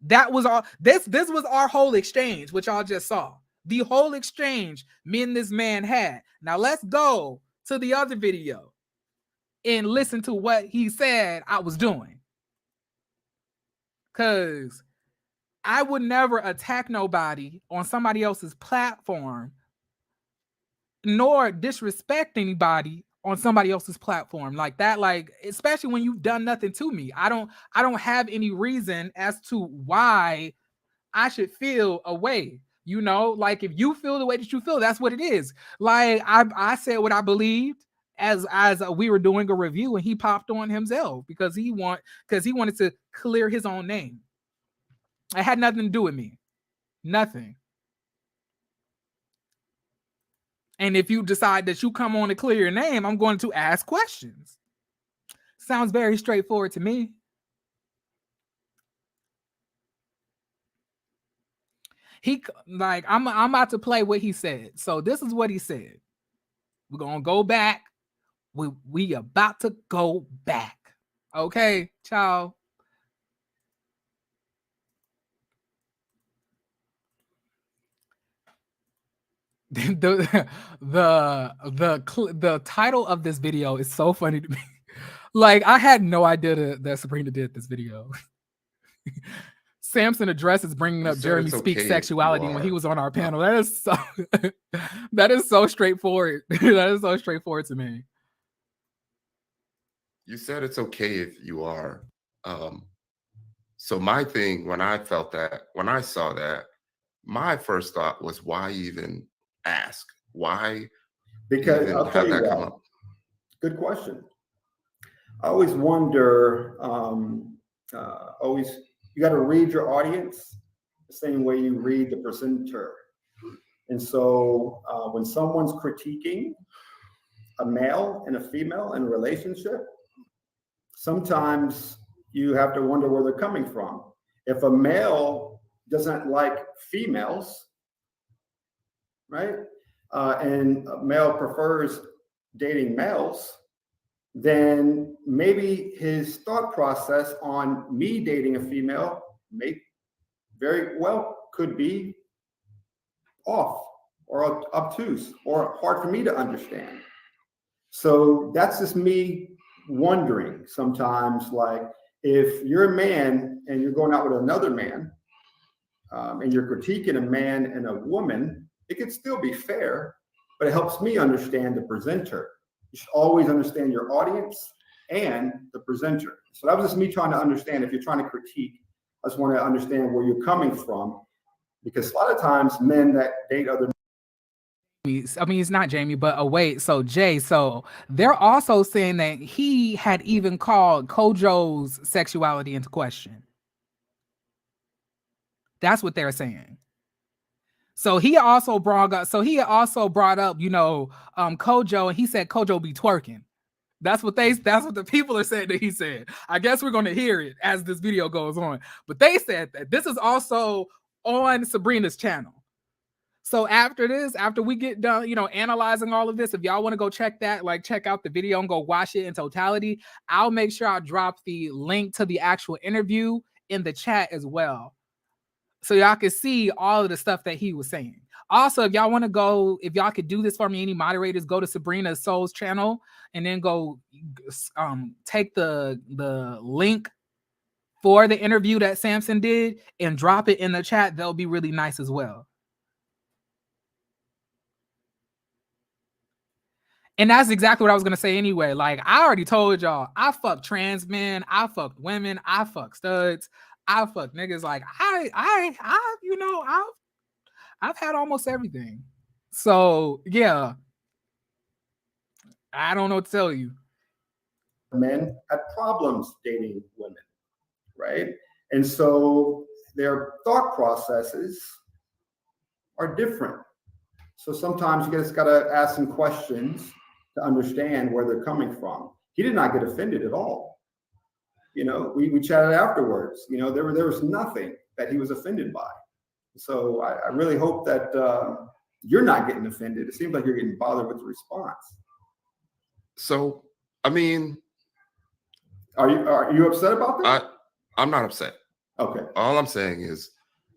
[SPEAKER 1] That was all. This was our whole exchange, which y'all just saw. The whole exchange me and this man had. Now let's go to the other video and listen to what he said I was doing. Because I would never attack nobody on somebody else's platform, nor disrespect anybody on somebody else's platform like that. Like, especially when you've done nothing to me. I don't have any reason as to why I should feel a way. You know, like if you feel the way that you feel, that's what it is. Like I said what I believed as we were doing a review, and he popped on himself because he wanted to clear his own name. It had nothing to do with me. Nothing. And if you decide that you come on to clear your name, I'm going to ask questions. Sounds very straightforward to me. He, like, I'm about to play what he said. So this is what he said. We're gonna go back. We about to go back. Okay, ciao. The title of this video is so funny to me. Like, I had no idea that Sabrina did this video. Samson addresses bringing up Jeremy Speaks sexuality when he was on our panel. That is so that is so straightforward. That is so straightforward to me.
[SPEAKER 2] You said it's okay if you are. So my thing, when I saw that, my first thought was, why even ask? Why?
[SPEAKER 3] Because I'll tell you why. Good question. I always wonder, you got to read your audience the same way you read the presenter. And so when someone's critiquing a male and a female in a relationship, sometimes you have to wonder where they're coming from. If a male doesn't like females, right, and a male prefers dating males, then maybe his thought process on me dating a female may very well could be off or obtuse or hard for me to understand. So that's just me wondering sometimes, like, if you're a man and you're going out with another man and you're critiquing a man and a woman, it could still be fair, but it helps me understand the presenter. You should always understand your audience and the presenter. So that was just me trying to understand. If you're trying to critique, I just want to understand where you're coming from, because a lot of times men that date other,
[SPEAKER 1] I mean, it's not Jamie, but wait, so Jay, so they're also saying that he had even called Kojo's sexuality into question. That's what they're saying. So he also brought up, you know, Kojo, and he said Kojo be twerking. That's what the people are saying that he said. I guess we're going to hear it as this video goes on. But they said that this is also on Sabrina's channel. So after we get done, you know, analyzing all of this, if y'all want to go check that, like, check out the video and go watch it in totality, I'll make sure I drop the link to the actual interview in the chat as well, so y'all can see all of the stuff that he was saying. Also, if y'all want to go, if y'all could do this for me, any moderators, go to Sabrina Soul's channel and then go take the link for the interview that Samson did and drop it in the chat. That'll be really nice as well. And that's exactly what I was going to say anyway. Like, I already told y'all, I fuck trans men, I fuck women, I fuck studs, I fuck niggas. Like, you know, I've had almost everything. So yeah, I don't know what to tell you.
[SPEAKER 3] Men had problems dating women, right? And so their thought processes are different. So sometimes you just got to ask some questions to understand where they're coming from. He did not get offended at all. You know, we chatted afterwards. You know, there was nothing that he was offended by. So I really hope that you're not getting offended. It seems like you're getting bothered with the response.
[SPEAKER 2] So, I mean,
[SPEAKER 3] are you upset about that?
[SPEAKER 2] I'm not upset.
[SPEAKER 3] Okay.
[SPEAKER 2] All I'm saying is,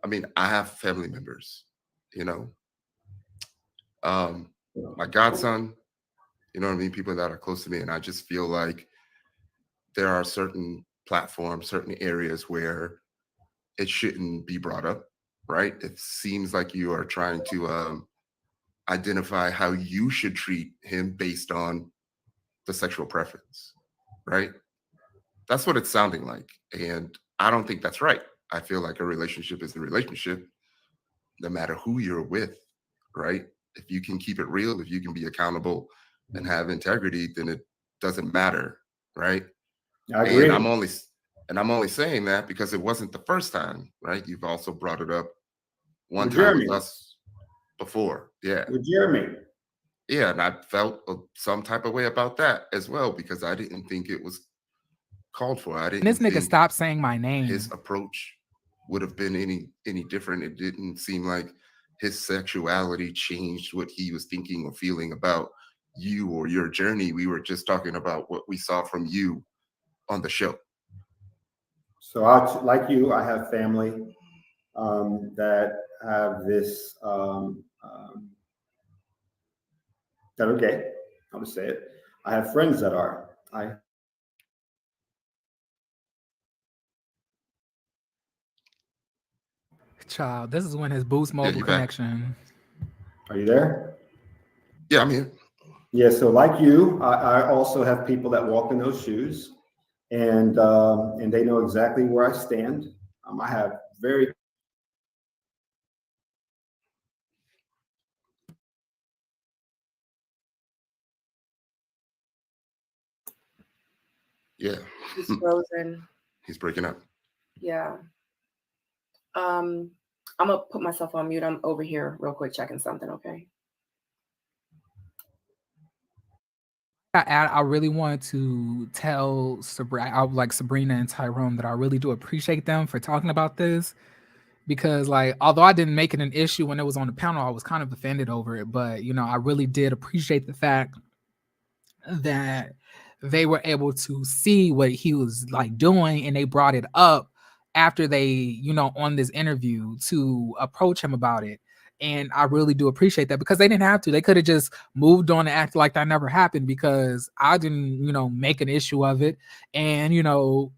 [SPEAKER 2] I mean, I have family members, you know, my godson, you know what I mean? People that are close to me. And I just feel like there are certain platforms, certain areas where it shouldn't be brought up, right? It seems like you are trying to identify how you should treat him based on the sexual preference, right? That's what it's sounding like. And I don't think that's right. I feel like a relationship is a relationship, no matter who you're with, right? If you can keep it real, if you can be accountable and have integrity, then it doesn't matter, right?
[SPEAKER 3] I agree.
[SPEAKER 2] And I'm only saying that because it wasn't the first time, right? You've also brought it up one
[SPEAKER 3] With
[SPEAKER 2] time
[SPEAKER 3] Jeremy.
[SPEAKER 2] with us before. Yeah.
[SPEAKER 3] With Jeremy.
[SPEAKER 2] Yeah. And I felt some type of way about that as well, because I didn't think it was called for. I didn't
[SPEAKER 1] This nigga
[SPEAKER 2] think
[SPEAKER 1] stop saying my name.
[SPEAKER 2] his approach would have been any different. It didn't seem like his sexuality changed what he was thinking or feeling about you or your journey. We were just talking about what we saw from you on the show. So
[SPEAKER 3] like you, I have family that have this, that are gay. I'll just say it. I have friends that are.
[SPEAKER 1] Child, this is when his Boost mobile connection.
[SPEAKER 3] Are you there?
[SPEAKER 2] Yeah, I'm here.
[SPEAKER 3] Yeah, so like you, I also have people that walk in those shoes, and they know exactly where I stand. I have very
[SPEAKER 2] Yeah.
[SPEAKER 6] He's frozen.
[SPEAKER 2] He's breaking up.
[SPEAKER 6] Yeah. I'm gonna put myself on mute. I'm over here real quick checking something, okay?
[SPEAKER 1] I really want to tell Sabrina and Tyrone that I really do appreciate them for talking about this, because like, although I didn't make it an issue when it was on the panel, I was kind of offended over it. But you know, I really did appreciate the fact that they were able to see what he was like doing, and they brought it up after they, you know, on this interview to approach him about it. And I really do appreciate that, because they didn't have to. They could have just moved on and act like that never happened, because I didn't, you know, make an issue of it. And, you know,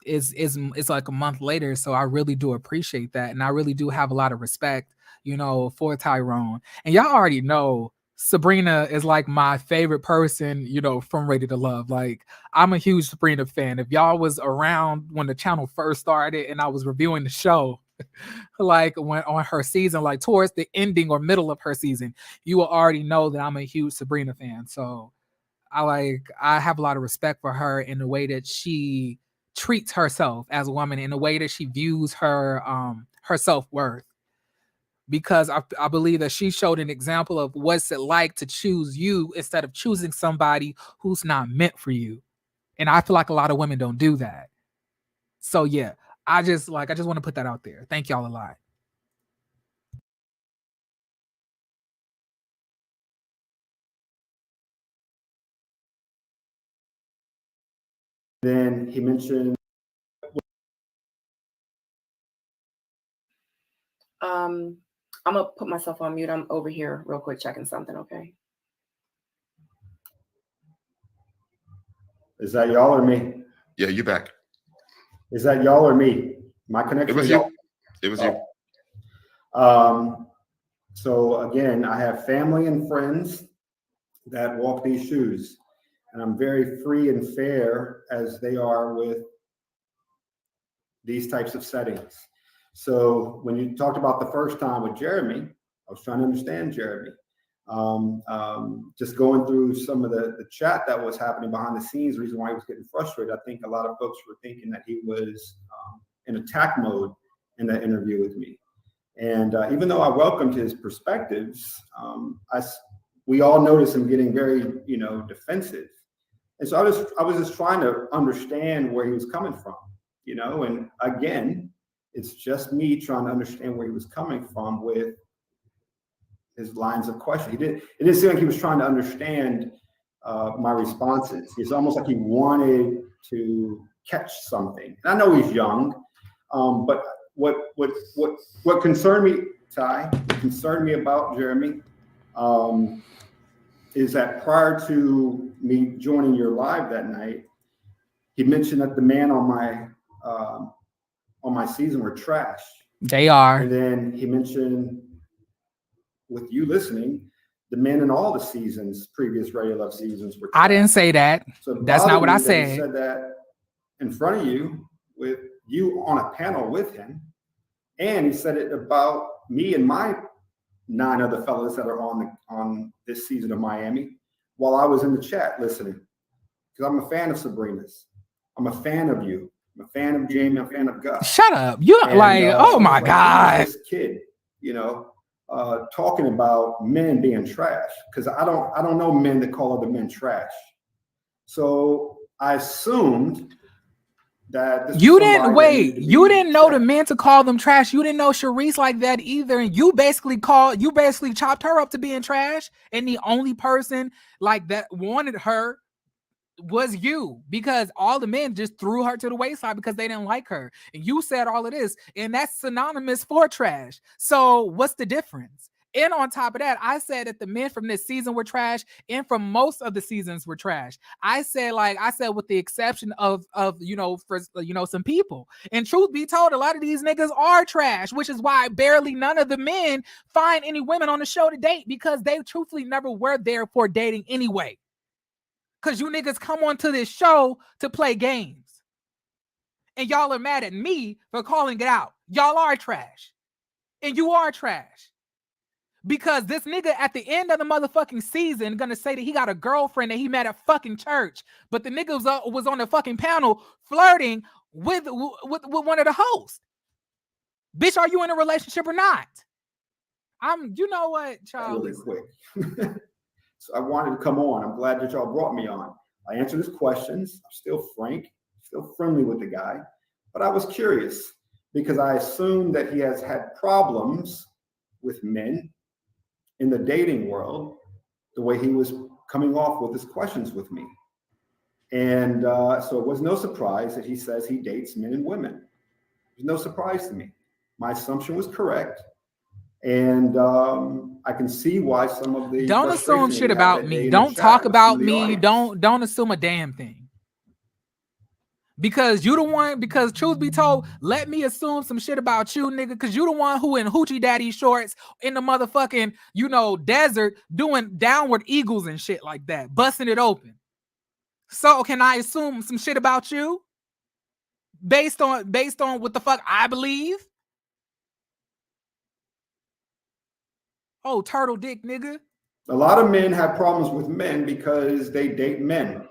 [SPEAKER 1] it's like a month later. So I really do appreciate that. And I really do have a lot of respect, you know, for Tyrone. And y'all already know Sabrina is like my favorite person, you know, from Ready to Love. Like, I'm a huge Sabrina fan. If y'all was around when the channel first started and I was reviewing the show, like when on her season, like towards the ending or middle of her season, you will already know that I'm a huge Sabrina fan. So I have a lot of respect for her in the way that she treats herself as a woman, in the way that she views her self-worth. Because I believe that she showed an example of what's it like to choose you instead of choosing somebody who's not meant for you. And I feel like a lot of women don't do that. So yeah, I just want to put that out there. Thank y'all a lot.
[SPEAKER 3] Then he mentioned.
[SPEAKER 6] I'm gonna put myself on mute. I'm over here real quick checking something, okay?
[SPEAKER 3] Is that y'all or me?
[SPEAKER 2] Yeah, you back.
[SPEAKER 3] Is that y'all or me? My connection.
[SPEAKER 2] It was you. It was you.
[SPEAKER 3] So again, I have family and friends that walk these shoes, and I'm very free and fair as they are with these types of settings. So when you talked about the first time with Jeremy, I was trying to understand Jeremy. Just going through some of the chat that was happening behind the scenes, the reason why he was getting frustrated, I think a lot of folks were thinking that he was in attack mode in that interview with me. And even though I welcomed his perspectives, we all notice him getting very, defensive. And so I was just trying to understand where he was coming from, and again, it's just me trying to understand where he was coming from with his lines of question. It didn't seem like he was trying to understand my responses. It's almost like he wanted to catch something. And I know he's young, but what concerned me, Ty, concerned me about Jeremy, is that prior to me joining your live that night, he mentioned that the men on my season were trash.
[SPEAKER 1] They are.
[SPEAKER 3] And then he mentioned, with you listening, the men in all the seasons, previous Radio Love seasons, were trash.
[SPEAKER 1] I didn't say that.
[SPEAKER 3] So
[SPEAKER 1] that's not what I
[SPEAKER 3] said.
[SPEAKER 1] said.
[SPEAKER 3] He said that in front of you, with you on a panel with him, and he said it about me and my 9 other fellas that are on this season of Miami, while I was in the chat listening, because I'm a fan of Sabrina's. I'm a fan of you. I'm a fan of Jamie. I'm a fan of Gus.
[SPEAKER 1] Shut up! You oh my God!
[SPEAKER 3] This kid, talking about men being trash, because I don't know men that call other men trash. So I assumed that
[SPEAKER 1] you didn't know the men to call them trash. You didn't know Sharice like that either, and you basically chopped her up to being trash. And the only person like that wanted her was you, because all the men just threw her to the wayside because they didn't like her. And you said all of this, and that's synonymous for trash. So what's the difference? And on top of that, I said that the men from this season were trash, and from most of the seasons were trash. I said with the exception of some people. And truth be told, a lot of these niggas are trash, which is why barely none of the men find any women on the show to date, because they truthfully never were there for dating anyway. Because you niggas come onto this show to play games. And y'all are mad at me for calling it out. Y'all are trash. And you are trash. Because this nigga at the end of the motherfucking season gonna say that he got a girlfriend that he met at fucking church. But the nigga was on the fucking panel flirting with one of the hosts. Bitch, are you in a relationship or not? You know what, Charlie?
[SPEAKER 3] Really quick. So I wanted to come on. I'm glad that y'all brought me on. I answered his questions. I'm still frank, still friendly with the guy. But I was curious because I assumed that he has had problems with men in the dating world, the way he was coming off with his questions with me. And so it was no surprise that he says he dates men and women. It was no surprise to me. My assumption was correct. And I can see why some of the
[SPEAKER 1] don't assume shit about me. Don't talk about me. Don't assume a damn thing. Because you the one, because truth be told, let me assume some shit about you, nigga, because you the one who in hoochie daddy shorts in the motherfucking, desert doing downward eagles and shit like that, busting it open. So can I assume some shit about you based on what the fuck I believe? Oh, turtle dick, nigga.
[SPEAKER 3] A lot of men have problems with men because they date men.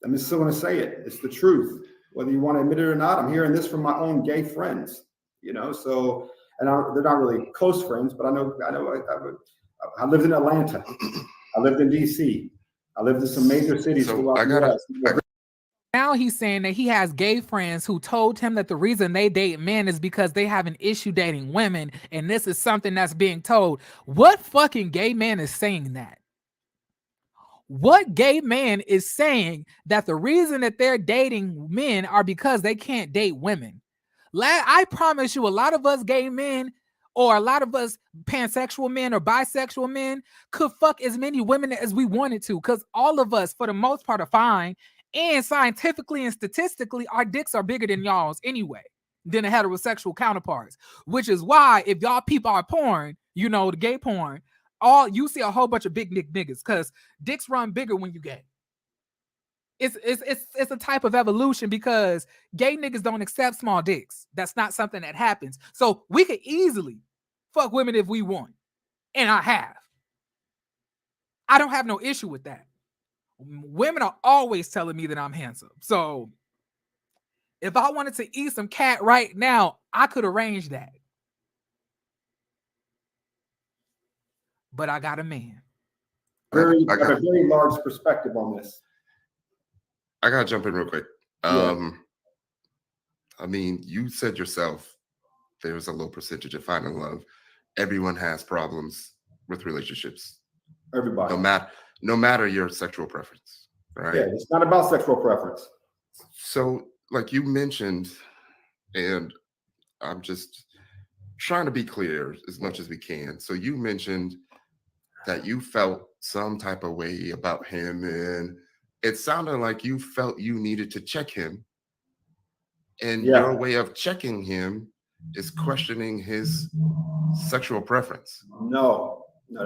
[SPEAKER 3] I'm just still going to say it. It's the truth. Whether you want to admit it or not, I'm hearing this from my own gay friends, so, and they're not really close friends, but I know I lived in Atlanta. I lived in DC. I lived in some major cities throughout the US.
[SPEAKER 1] Now he's saying that he has gay friends who told him that the reason they date men is because they have an issue dating women, and this is something that's being told. What fucking gay man is saying that? What gay man is saying that the reason that they're dating men are because they can't date women? I promise you, a lot of us gay men, or a lot of us pansexual men or bisexual men, could fuck as many women as we wanted to, because all of us, for the most part, are fine. And scientifically and statistically, our dicks are bigger than y'all's anyway, than the heterosexual counterparts. Which is why, if y'all peep our porn, the gay porn, you see a whole bunch of big dick niggas, because dicks run bigger when you gay. It's a type of evolution, because gay niggas don't accept small dicks. That's not something that happens. So we could easily fuck women if we want. And I have. I don't have no issue with that. Women are always telling me that I'm handsome. So if I wanted to eat some cat right now, I could arrange that. but I got a man.
[SPEAKER 3] I got a very large perspective on this.
[SPEAKER 2] I gotta jump in real quick.
[SPEAKER 3] Yeah.
[SPEAKER 2] I mean, you said yourself there's a low percentage of finding love. Everyone has problems with relationships.
[SPEAKER 3] Everybody.
[SPEAKER 2] No matter your sexual preference, right?
[SPEAKER 3] Yeah, it's not about sexual preference.
[SPEAKER 2] So, like you mentioned, and I'm just trying to be clear as much as we can. So you mentioned that you felt some type of way about him, and it sounded like you felt you needed to check him. And your way of checking him is questioning his sexual preference.
[SPEAKER 3] No, no,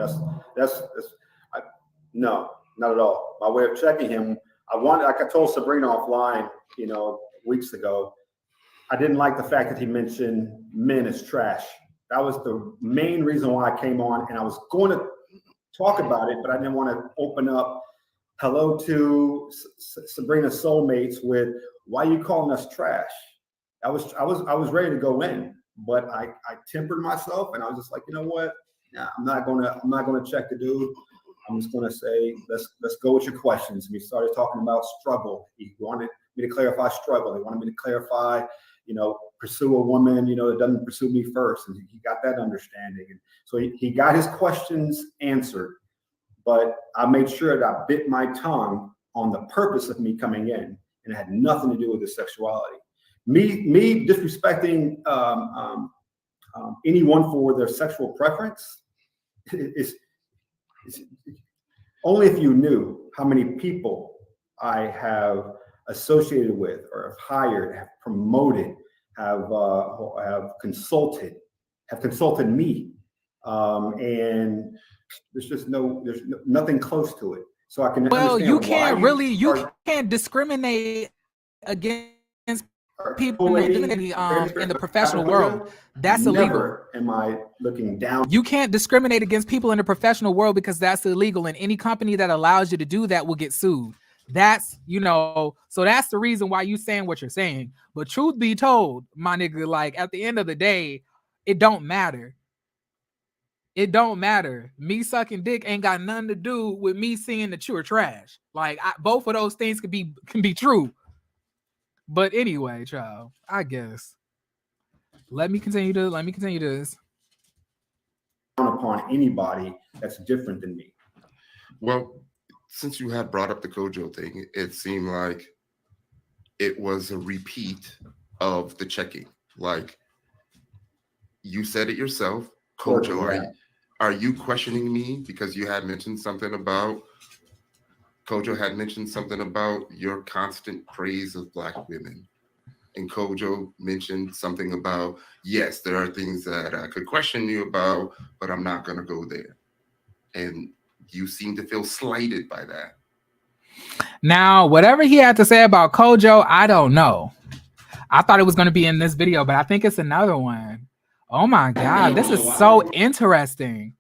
[SPEAKER 3] not at all. My way of checking him, like I told Sabrina offline, weeks ago, I didn't like the fact that he mentioned men as trash. That was the main reason why I came on, and I was going to talk about it, but I didn't want to open up hello to Sabrina's soulmates with why you calling us trash. I was ready to go in, but I tempered myself, and I was just like, you know what? Yeah, I'm not gonna check the dude. I'm just gonna say let's go with your questions. And we started talking about struggle. He wanted me to clarify struggle. He wanted me to clarify, pursue a woman, that doesn't pursue me first, and he got that understanding. And so he got his questions answered, but I made sure that I bit my tongue on the purpose of me coming in, and it had nothing to do with his sexuality. Me disrespecting anyone for their sexual preference is only if you knew how many people I have associated with, or have hired, have promoted, have consulted me, and there's nothing close to it. So I can understand
[SPEAKER 1] you can't discriminate against people in the professional world. That's illegal.
[SPEAKER 3] Never am I looking down.
[SPEAKER 1] You can't discriminate against people in the professional world because that's illegal, and any company that allows you to do that will get sued. That's, so that's the reason why you saying what you're saying. But truth be told, my nigga, like at the end of the day, it don't matter. It don't matter. Me sucking dick ain't got nothing to do with me seeing that you're trash. Like both of those things can be true. But anyway, child, I guess. Let me continue this.
[SPEAKER 3] Upon anybody that's different than me.
[SPEAKER 2] Well, since you had brought up the Kojo thing, it seemed like it was a repeat of the checking. Like you said it yourself, Kojo, are you questioning me because you had mentioned something about Kojo had mentioned something about your constant praise of Black women. And Kojo mentioned something about, yes, there are things that I could question you about, but I'm not going to go there. And you seem to feel slighted by that.
[SPEAKER 1] Now, whatever he had to say about Kojo, I don't know. I thought it was going to be in this video, but I think it's another one. Oh my God, this is so interesting.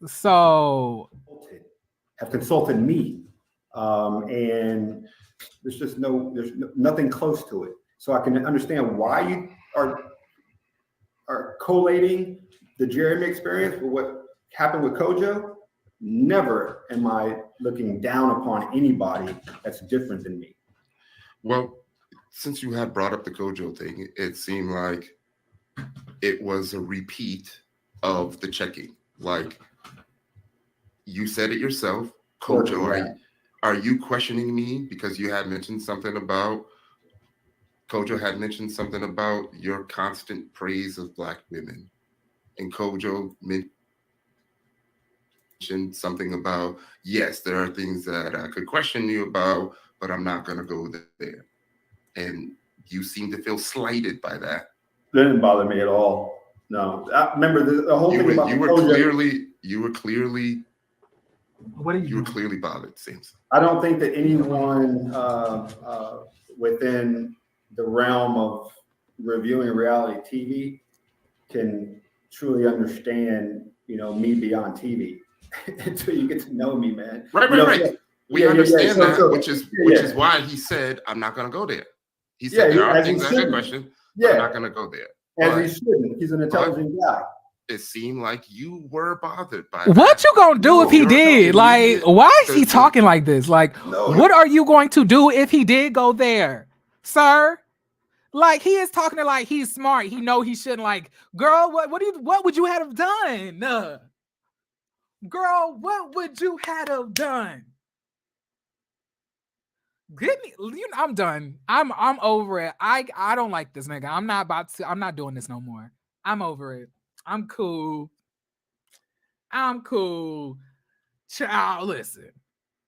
[SPEAKER 1] So
[SPEAKER 3] have consulted me, and there's nothing close to it. So I can understand why you are collating the Jeremy experience with what happened with Kojo. Never am I looking down upon anybody that's different than me.
[SPEAKER 2] Well, since you had brought up the Kojo thing, it seemed like it was a repeat of the checking. Like you said it yourself, Kojo, are you questioning me because you had mentioned something about Kojo had mentioned something about your constant praise of Black women, and Kojo mentioned something about, yes, there are things that I could question you about, but I'm not going to go there. And you seem to feel slighted by that.
[SPEAKER 3] That didn't bother me at all. No, I remember the whole thing about
[SPEAKER 2] you were clearly bothered, Samson.
[SPEAKER 3] I don't think that anyone within the realm of reviewing reality TV can truly understand, me beyond TV until you get to know me, man.
[SPEAKER 2] Right. We understand that, which is why he said, I'm not going to go there. He said there are things I could question, but I'm not going to go there.
[SPEAKER 3] As he shouldn't. He's an intelligent guy.
[SPEAKER 2] It seemed like you were bothered by
[SPEAKER 1] What
[SPEAKER 2] that.
[SPEAKER 1] you gonna do if he
[SPEAKER 2] you're
[SPEAKER 1] did?
[SPEAKER 2] no
[SPEAKER 1] Like,
[SPEAKER 2] immediate-
[SPEAKER 1] why is he
[SPEAKER 2] the-
[SPEAKER 1] talking like this? Like,
[SPEAKER 2] No.
[SPEAKER 1] what are you going to do if he did go there, sir? Like, he is talking to like he's smart. He know he shouldn't. Like, girl, what would you have done? Girl, what would you have done? Get me, I'm done. I'm over it. I don't like this nigga. I'm not doing this no more. I'm over it. I'm cool. Child, listen.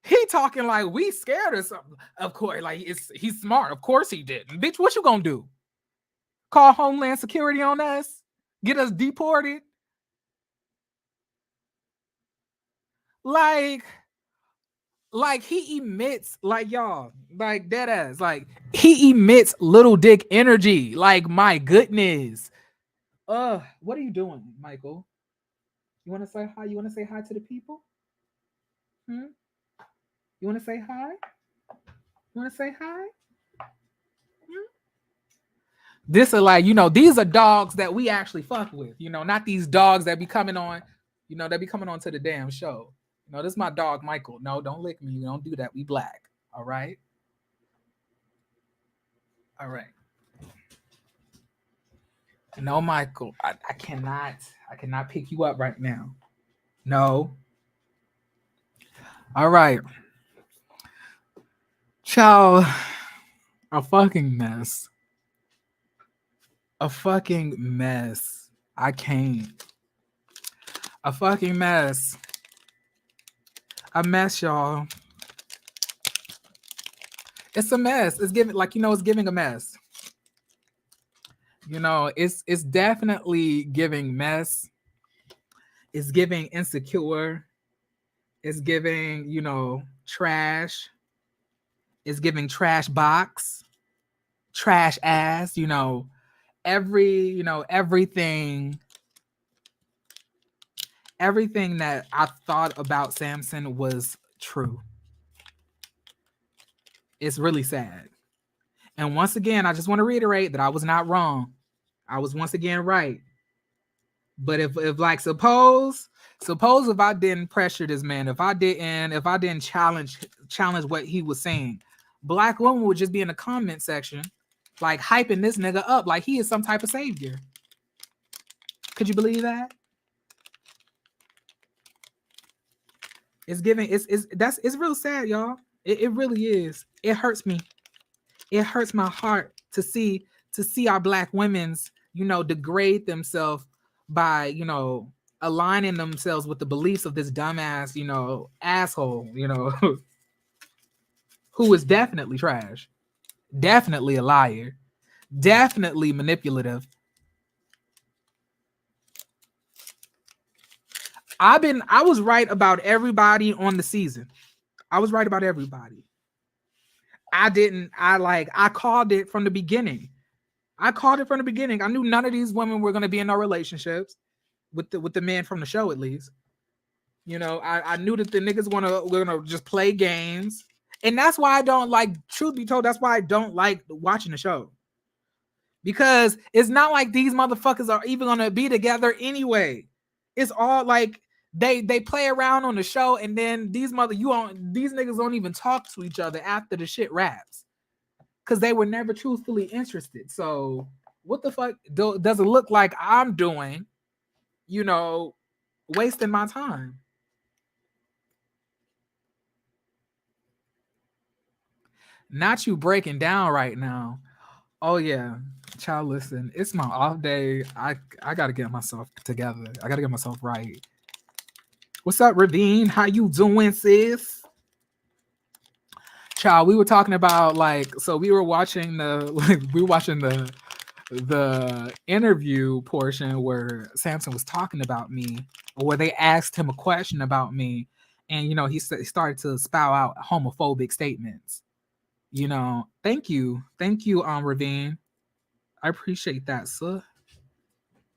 [SPEAKER 1] He talking like we scared or something. Of course, like he's smart. Of course he didn't. Bitch, what you gonna do? Call Homeland Security on us? Get us deported? Like he emits, like, y'all, like, dead ass, like he emits little dick energy. Like, my goodness. What are you doing, Michael? You want to say hi? You want to say hi to the people? You want to say hi? You want to say hi? This are like, these are dogs that we actually fuck with, not these dogs that be coming on, that be coming on to the damn show. This is my dog, Michael. No, don't lick me. Don't do that. We black. All right. All right. No, Michael. I cannot pick you up right now. No. All right. Child. A fucking mess. A fucking mess. I can't. A fucking mess. A mess, y'all. It's a mess. It's giving, like, it's giving a mess. It's definitely giving mess. It's giving insecure. It's giving, trash. It's giving trash box. Trash ass, everything that I thought about Samson was true. It's really sad. And once again, I just want to reiterate that I was not wrong. I was once again right. But if like suppose if I didn't pressure this man, if I didn't challenge what he was saying, black women would just be in the comment section, like hyping this nigga up like he is some type of savior. Could you believe that? It's giving, it's real sad, y'all. It really is. It hurts me. It hurts my heart to see our black women's, degrade themselves by, aligning themselves with the beliefs of this dumbass, asshole, who is definitely trash, definitely a liar, definitely manipulative. I was right about everybody on the season. I was right about everybody. I called it from the beginning. I knew none of these women were going to be in no relationships with the men from the show, at least. I knew that the niggas were gonna just play games. And that's why I don't like, truth be told, that's why I don't like watching the show. Because it's not like these motherfuckers are even gonna be together anyway. It's all like they play around on the show, and then these niggas don't even talk to each other after the shit wraps. Because they were never truthfully interested. So what the fuck does it look like I'm doing, wasting my time? Not you breaking down right now. Oh yeah, child, listen, it's my off day. I gotta get myself together. I gotta get myself right. What's up, Ravine? How you doing, sis? Child, we were talking about we were watching the interview portion where Samson was talking about me, or where they asked him a question about me, and he started to spout out homophobic statements. Thank you, Ravine. I appreciate that, sir.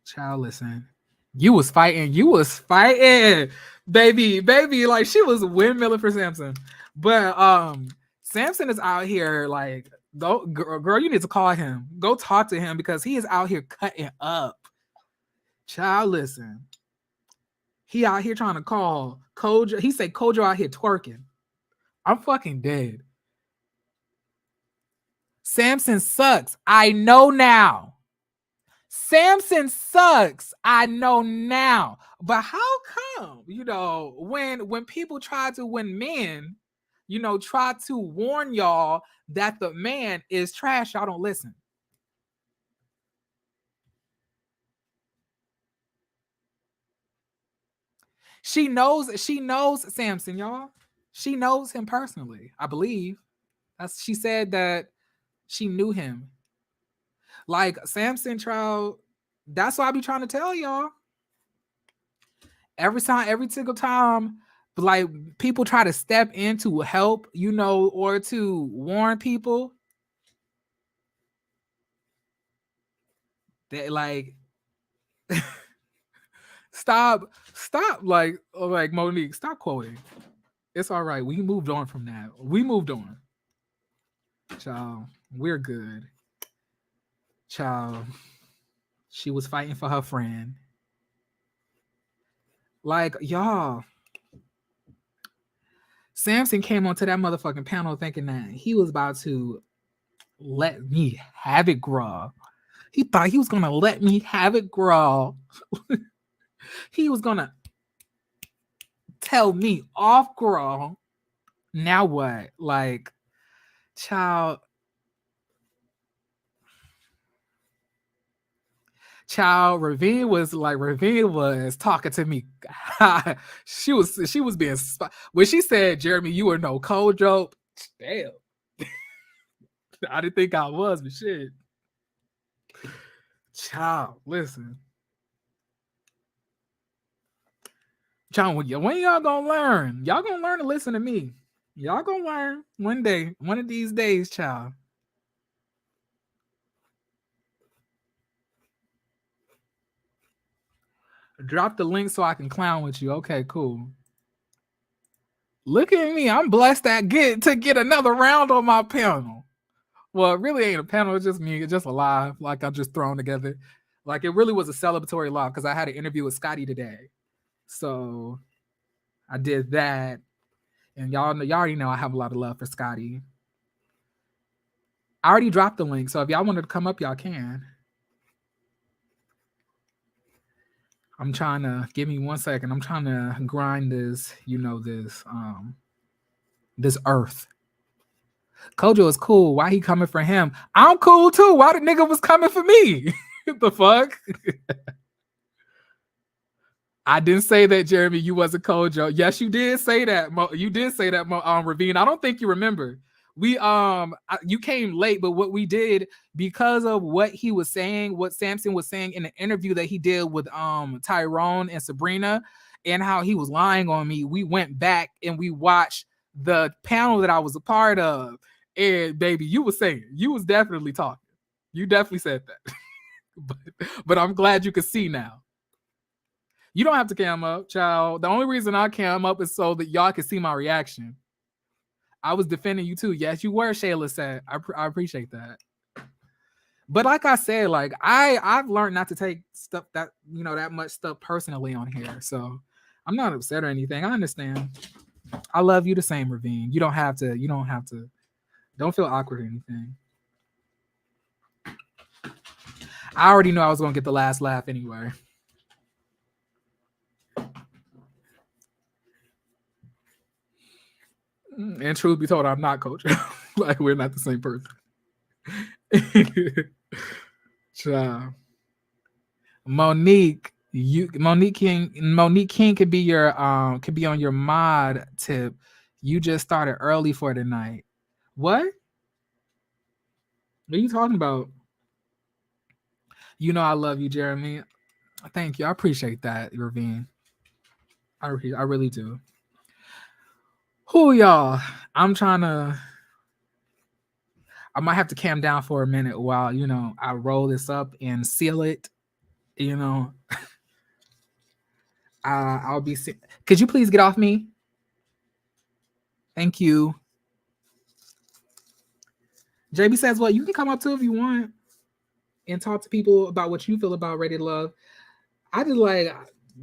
[SPEAKER 1] Child, listen, you was fighting, baby, like she was windmilling for Samson, but Samson is out here like Go, girl, you need to call him. Go talk to him because he is out here cutting up. Child, listen. He out here trying to call Kojo. He said Kojo out here twerking. I'm fucking dead. Samson sucks. I know now. Samson sucks. I know now. But how come, when people try to, when men, try to warn y'all that the man is trash, y'all don't listen. She knows Samson, y'all. She knows him personally, I believe. She said that she knew him. Like Samson trial, that's what I be trying to tell y'all. Every single time, like people try to step in to help, or to warn people. They like stop, like Monique, stop quoting. It's all right. We moved on from that. We moved on. Child, we're good. Child, she was fighting for her friend. Like, y'all, Samson came onto that motherfucking panel thinking that he was about to let me have it, girl. He thought he was going to let me have it, girl. He was going to tell me off, girl. Now what? Like, child, Ravine was talking to me. she was being when she said, Jeremy, you were no cold joke. Damn. I didn't think I was, but shit. Child, listen. Child, when y'all gonna learn? Y'all gonna learn to listen to me. Y'all gonna learn one day, one of these days, child. Drop the link so I can clown with you. Okay, cool. Look at me. I'm blessed to get another round on my panel. Well, it really ain't a panel. It's just me. It's just a live. Like I'm just thrown together. Like it really was a celebratory live because I had an interview with Scotty today. So I did that. And y'all already know I have a lot of love for Scotty. I already dropped the link. So if y'all wanted to come up, y'all can. I'm trying to, give me 1 second. I'm trying to grind this, this earth. Kojo is cool. Why he coming for him? I'm cool too. Why the nigga was coming for me? The fuck? I didn't say that, Jeremy. You wasn't Kojo. Yes, you did say that. You did say that, Ravine. I don't think you remember. We you came late, but what we did, because of what he was saying, what Samson was saying in the interview that he did with Tyrone and Sabrina, and how he was lying on me, we went back and we watched the panel that I was a part of. And baby, you was definitely talking. You definitely said that. but I'm glad you could see now. You don't have to cam up, child. The only reason I cam up is so that y'all can see my reaction. I was defending you too. Yes, you were, Shayla said. I appreciate that. But like I said, like I've learned not to take stuff that, that much stuff personally on here. So I'm not upset or anything. I understand. I love you the same, Ravine. You don't have to. Don't feel awkward or anything. I already knew I was going to get the last laugh anyway. And truth be told, I'm not Coach. Like, we're not the same person. Monique King could be your could be on your mod tip. You just started early for tonight. What are you talking about? I love you, Jeremy. Thank you. I appreciate that, Ravine. I really do. Who y'all? I might have to cam down for a minute while, I roll this up and seal it. I'll be. Could you please get off me? Thank you. JB says, well, you can come up too if you want and talk to people about what you feel about Ready to Love. I just like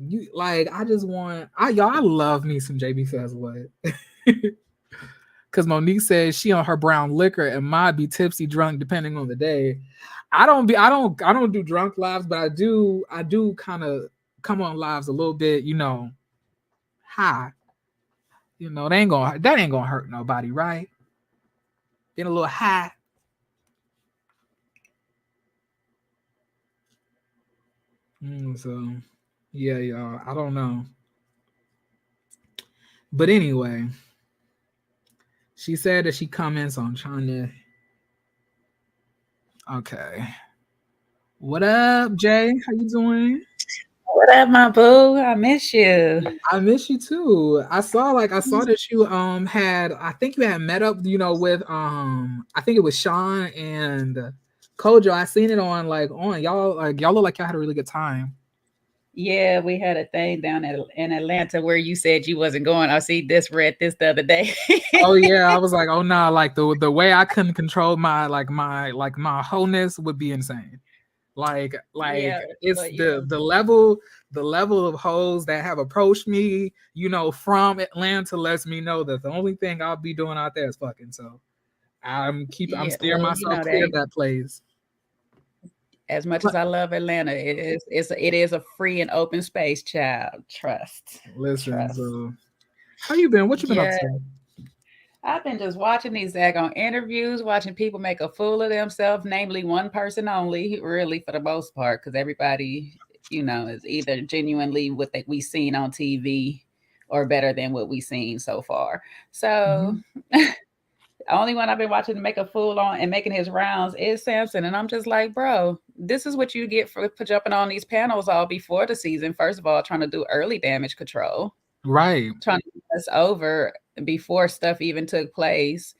[SPEAKER 1] you like I just want I love me some JB says what. Cause Monique says she on her brown liquor and might be tipsy drunk depending on the day. I don't do drunk lives, but I do kind of come on lives a little bit, high. That ain't gonna hurt nobody, right? Being a little high. So yeah, y'all. I don't know. But anyway, she said that she comments on trying to. Okay. What up, Jay? How you doing?
[SPEAKER 7] What up, my boo? I miss you.
[SPEAKER 1] I miss you too. I saw that you had I think you had met up, with I think it was Sean and Kojo. I seen it on y'all look like y'all had a really good time.
[SPEAKER 7] Yeah, we had a thing down in Atlanta where you said you wasn't going. I read this the other day.
[SPEAKER 1] Oh yeah, I was like, oh no, like the way I couldn't control my wholeness would be insane.
[SPEAKER 7] Yeah,
[SPEAKER 1] it's
[SPEAKER 7] but,
[SPEAKER 1] the level of hoes that have approached me, from Atlanta lets me know that the only thing I'll be doing out there is fucking. So I'm steering myself clear of that place.
[SPEAKER 7] As much as I love Atlanta, it is a free and open space, child. Trust.
[SPEAKER 1] Listen,
[SPEAKER 7] Trust.
[SPEAKER 1] so how you been? What you been up to?
[SPEAKER 7] I've been just watching these daggone interviews, watching people make a fool of themselves, namely one person only, really for the most part, because everybody, is either genuinely what we seen on TV or better than what we seen so far. So the only one I've been watching to make a fool on and making his rounds is Samson. And I'm just like, bro, this is what you get for jumping on these panels all before the season. First of all, trying to do early damage control.
[SPEAKER 1] Right.
[SPEAKER 7] Trying to get us over before stuff even took place.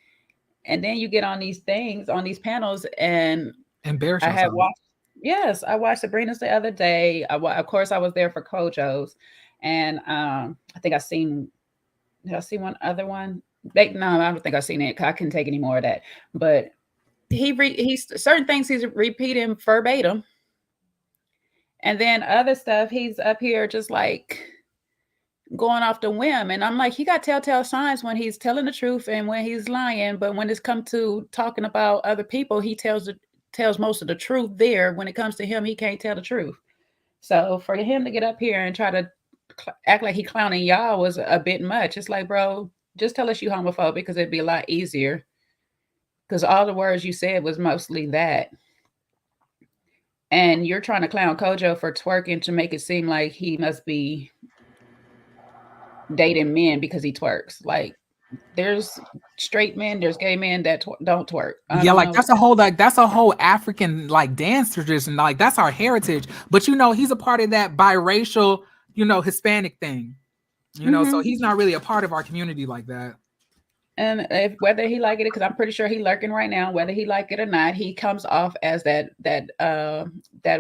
[SPEAKER 7] And then you get on these things, on these panels, and
[SPEAKER 1] embarrass
[SPEAKER 7] I
[SPEAKER 1] yourself.
[SPEAKER 7] had watched, yes, I watched Sabrina's the other day. Of course, I was there for Kojo's. And I think did I see one other one? No, I don't think I've seen it. I couldn't take any more of that. But he's certain things he's repeating verbatim. And then other stuff, he's up here just like going off the whim. And I'm like, he got telltale signs when he's telling the truth and when he's lying. But when it's come to talking about other people, he tells most of the truth there. When it comes to him, he can't tell the truth. So for him to get up here and try to act like he clowning y'all was a bit much. It's like, bro, just tell us you homophobic because it'd be a lot easier. Because all the words you said was mostly that. And you're trying to clown Kojo for twerking to make it seem like he must be dating men because he twerks. Like, there's straight men, there's gay men that don't twerk.
[SPEAKER 1] That's a whole African dance tradition. Like, that's our heritage. But he's a part of that biracial, Hispanic thing. So he's not really a part of our community like that.
[SPEAKER 7] And whether he like it, because I'm pretty sure he lurking right now, whether he like it or not, he comes off as that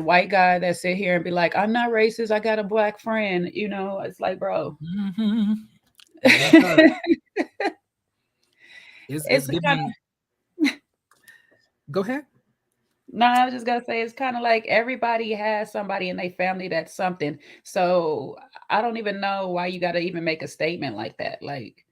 [SPEAKER 7] white guy that sit here and be like, I'm not racist, I got a black friend. It's like, bro. It's giving... Go ahead. No, I was just gonna say it's kind of like everybody has somebody in their family that's something. So I don't even know why you got to even make a statement like that. Like.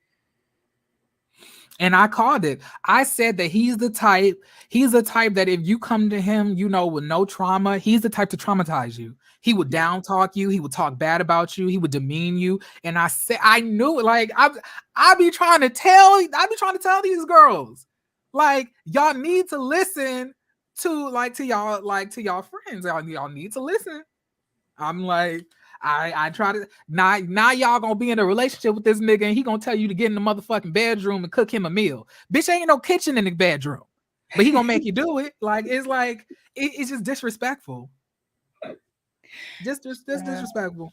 [SPEAKER 1] And I called it. I said that he's the type that if you come to him, with no trauma, he's the type to traumatize you. He would down talk you. He would talk bad about you. He would demean you. And I said, I knew it. I be trying to tell these girls, y'all need to listen to y'all friends. Y'all need to listen. I'm like, I try to now y'all gonna be in a relationship with this nigga and he gonna tell you to get in the motherfucking bedroom and cook him a meal. Bitch, ain't no kitchen in the bedroom, but he gonna make you do it. It's just disrespectful. Just disrespectful.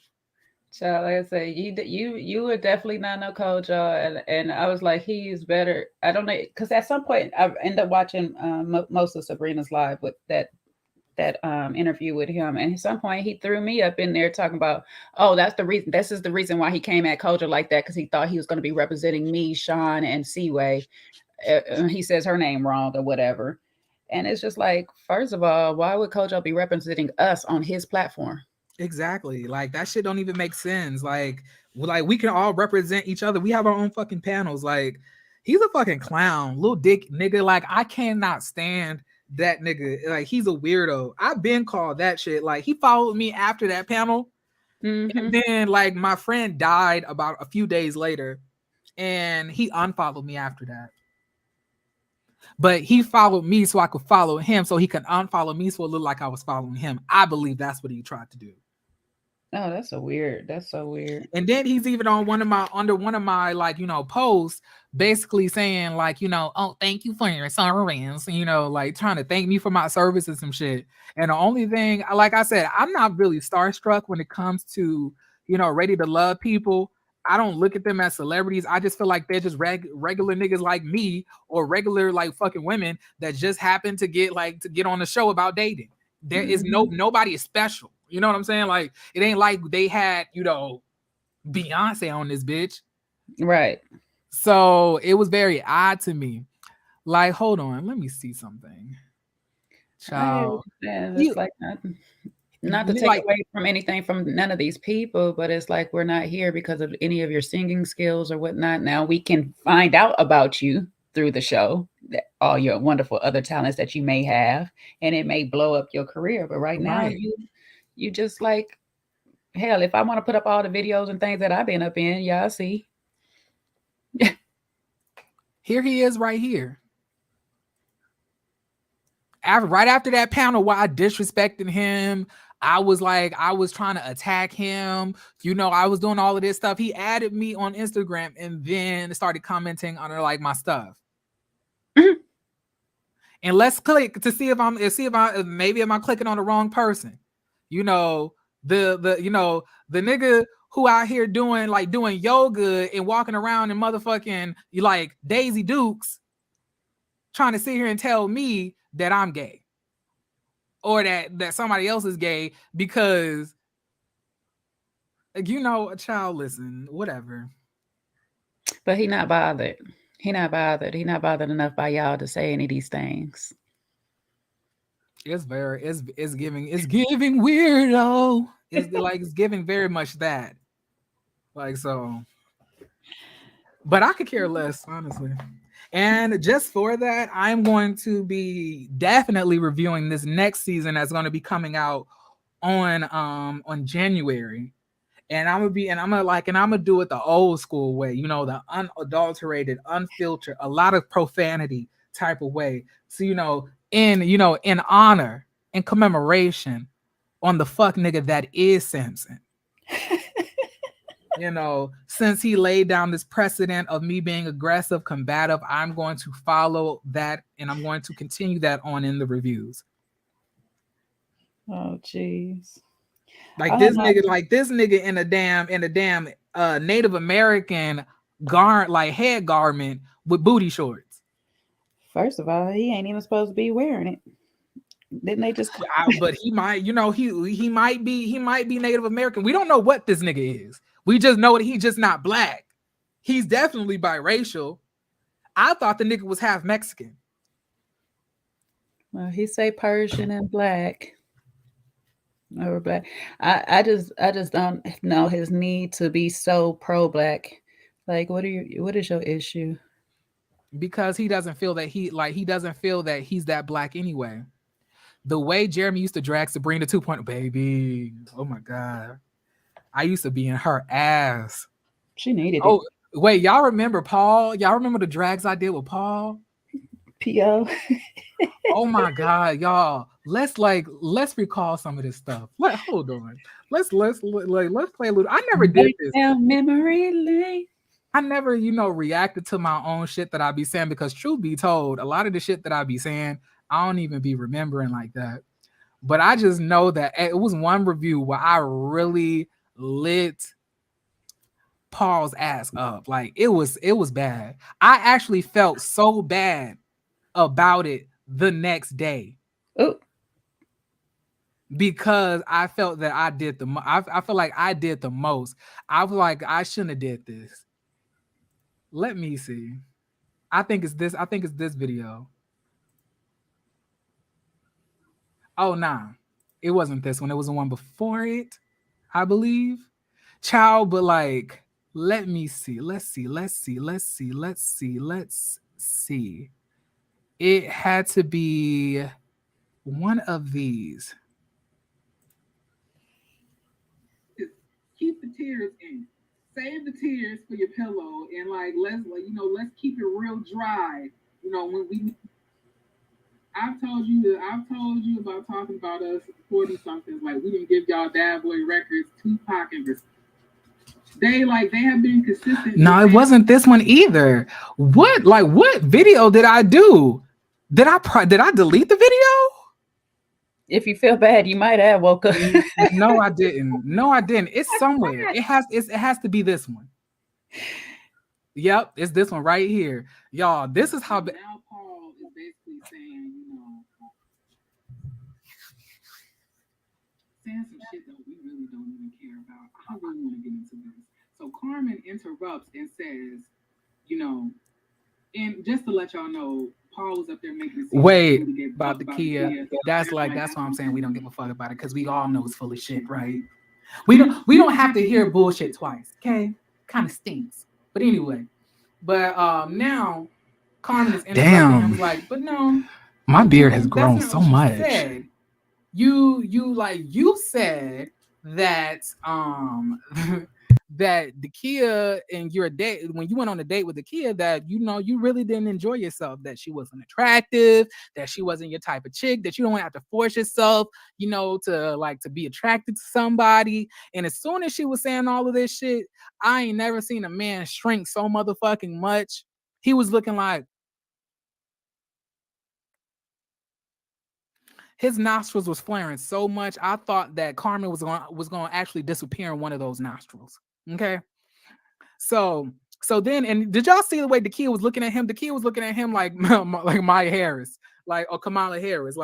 [SPEAKER 7] So like I say, you would definitely not know Kojo, and I was like, he's better. I don't know, because at some point I ended up watching most of Sabrina's live with that interview with him, and at some point he threw me up in there talking about, oh, that's the reason. This is the reason why he came at Kojo like that, because he thought he was going to be representing me, Sean, and Seaway. he says her name wrong or whatever. And it's just like, first of all, why would Kojo be representing us on his platform?
[SPEAKER 1] Exactly. Like that shit don't even make sense. Like we can all represent each other. We have our own fucking panels. Like he's a fucking clown, little dick nigga. Like I cannot stand that nigga. Like he's a weirdo. I've been called that shit. Like he followed me after that panel.
[SPEAKER 7] Mm-hmm.
[SPEAKER 1] And then like my friend died about a few days later and he unfollowed me after that. But he followed me so I could follow him so he could unfollow me so it looked like I was following him. I believe that's what he tried to do.
[SPEAKER 7] Oh, that's so weird. That's so weird.
[SPEAKER 1] And then he's even on under one of my like, posts, basically saying like, oh, thank you for your service, like trying to thank me for my services and shit. And the only thing, like I said, I'm not really starstruck when it comes to, ready to love people. I don't look at them as celebrities. I just feel like they're just regular niggas like me or regular like fucking women that just happen to get on the show about dating. There is nobody is special. You know what I'm saying? Like it ain't like they had, Beyonce on this bitch.
[SPEAKER 7] Right.
[SPEAKER 1] So it was very odd to me. Like, hold on, let me see something. Child.
[SPEAKER 7] It's like not to take away from anything from none of these people, but it's like we're not here because of any of your singing skills or whatnot. Now we can find out about you through the show, that all your wonderful other talents that you may have, and it may blow up your career. But right now, you just like, hell, if I want to put up all the videos and things that I've been up in, y'all see.
[SPEAKER 1] Here he is right here. Right after that panel where I disrespected him, I was trying to attack him. I was doing all of this stuff. He added me on Instagram and then started commenting under like my stuff. And let's click to see if I'm clicking on the wrong person. The nigga who out here doing yoga and walking around in motherfucking like Daisy Dukes, trying to sit here and tell me that I'm gay or that somebody else is gay because a child, listen, whatever.
[SPEAKER 7] But he not bothered. He not bothered enough by y'all to say any of these things.
[SPEAKER 1] It's giving weirdo. It's giving very much that. Like so. But I could care less, honestly. And just for that, I'm going to be definitely reviewing this next season that's going to be coming out on January. And I'm gonna do it the old school way, the unadulterated, unfiltered, a lot of profanity type of way. So, in honor and commemoration on the fuck nigga that is Samson. Since he laid down this precedent of me being aggressive, combative, I'm going to follow that and I'm going to continue that on in the reviews.
[SPEAKER 7] Oh, jeez.
[SPEAKER 1] This nigga in a damn Native American head garment with booty shorts.
[SPEAKER 7] First of all, he ain't even supposed to be wearing it. Didn't they just?
[SPEAKER 1] But he might, he might be Native American. We don't know what this nigga is. We just know that he's just not black. He's definitely biracial. I thought the nigga was half Mexican.
[SPEAKER 7] Well, he say Persian and black. Or black. I just don't know his need to be so pro-black. Like, what is your issue?
[SPEAKER 1] Because he doesn't feel that he's that black anyway. The way Jeremy used to drag Sabrina 2.0, baby. Oh my God. I used to be in her ass.
[SPEAKER 7] She needed it.
[SPEAKER 1] Oh, wait, y'all remember Paul? Y'all remember the drags I did with Paul?
[SPEAKER 7] P.O.
[SPEAKER 1] Oh my God, y'all. Let's recall some of this stuff. Hold on. Let's play a little. I never did this.
[SPEAKER 7] Memory lane.
[SPEAKER 1] I never, reacted to my own shit that I be saying because truth be told, a lot of the shit that I be saying, I don't even be remembering like that. But I just know that it was one review where I really lit Paul's ass up. Like it was bad. I actually felt so bad about it the next day.
[SPEAKER 7] Ooh.
[SPEAKER 1] Because I felt that I did I feel like I did the most. I was like, I shouldn't have did this. Let me see. I think it's this. I think it's this video. Oh nah, it wasn't this one. It was the one before it, I believe. Child, but like, let me see. Let's see. It had to be one of these.
[SPEAKER 8] Keep the tears in. Save the tears for your pillow, and like let's keep it real dry. When we I've told you about talking about us 40 somethings. Like we didn't give y'all Bad Boy Records, Tupac, and they have been consistent.
[SPEAKER 1] No, it wasn't this one either. What video did I do? Did I delete the video?
[SPEAKER 7] If you feel bad, you might have woke up.
[SPEAKER 1] No, I didn't. It's somewhere. It has to be this one. Yep, it's this one right here. Y'all, this is how
[SPEAKER 8] now Paul is basically saying, saying some shit that we really don't even care about. I don't really want to get into this. So Carmen interrupts and says, and just to let y'all know, Paul was up there making.
[SPEAKER 1] Wait about the Kia. That's why I'm saying we don't give a fuck about it, because we all know it's full of shit, right? We don't have to hear bullshit twice, okay? Kind of stinks. But anyway, now Carmen is interrupting him like, but no, my beard has grown so much. You said that that the Kia and your date, when you went on a date with the Kia, that you really didn't enjoy yourself, that she wasn't attractive, that she wasn't your type of chick, that you don't have to force yourself, to be attracted to somebody. And as soon as she was saying all of this shit, I ain't never seen a man shrink so motherfucking much. He was looking like his nostrils was flaring so much. I thought that Carmen was going to actually disappear in one of those nostrils. Okay. So then, and did y'all see the way the Kia was looking at him? The Kia was looking at him like Maya Harris, or Kamala Harris.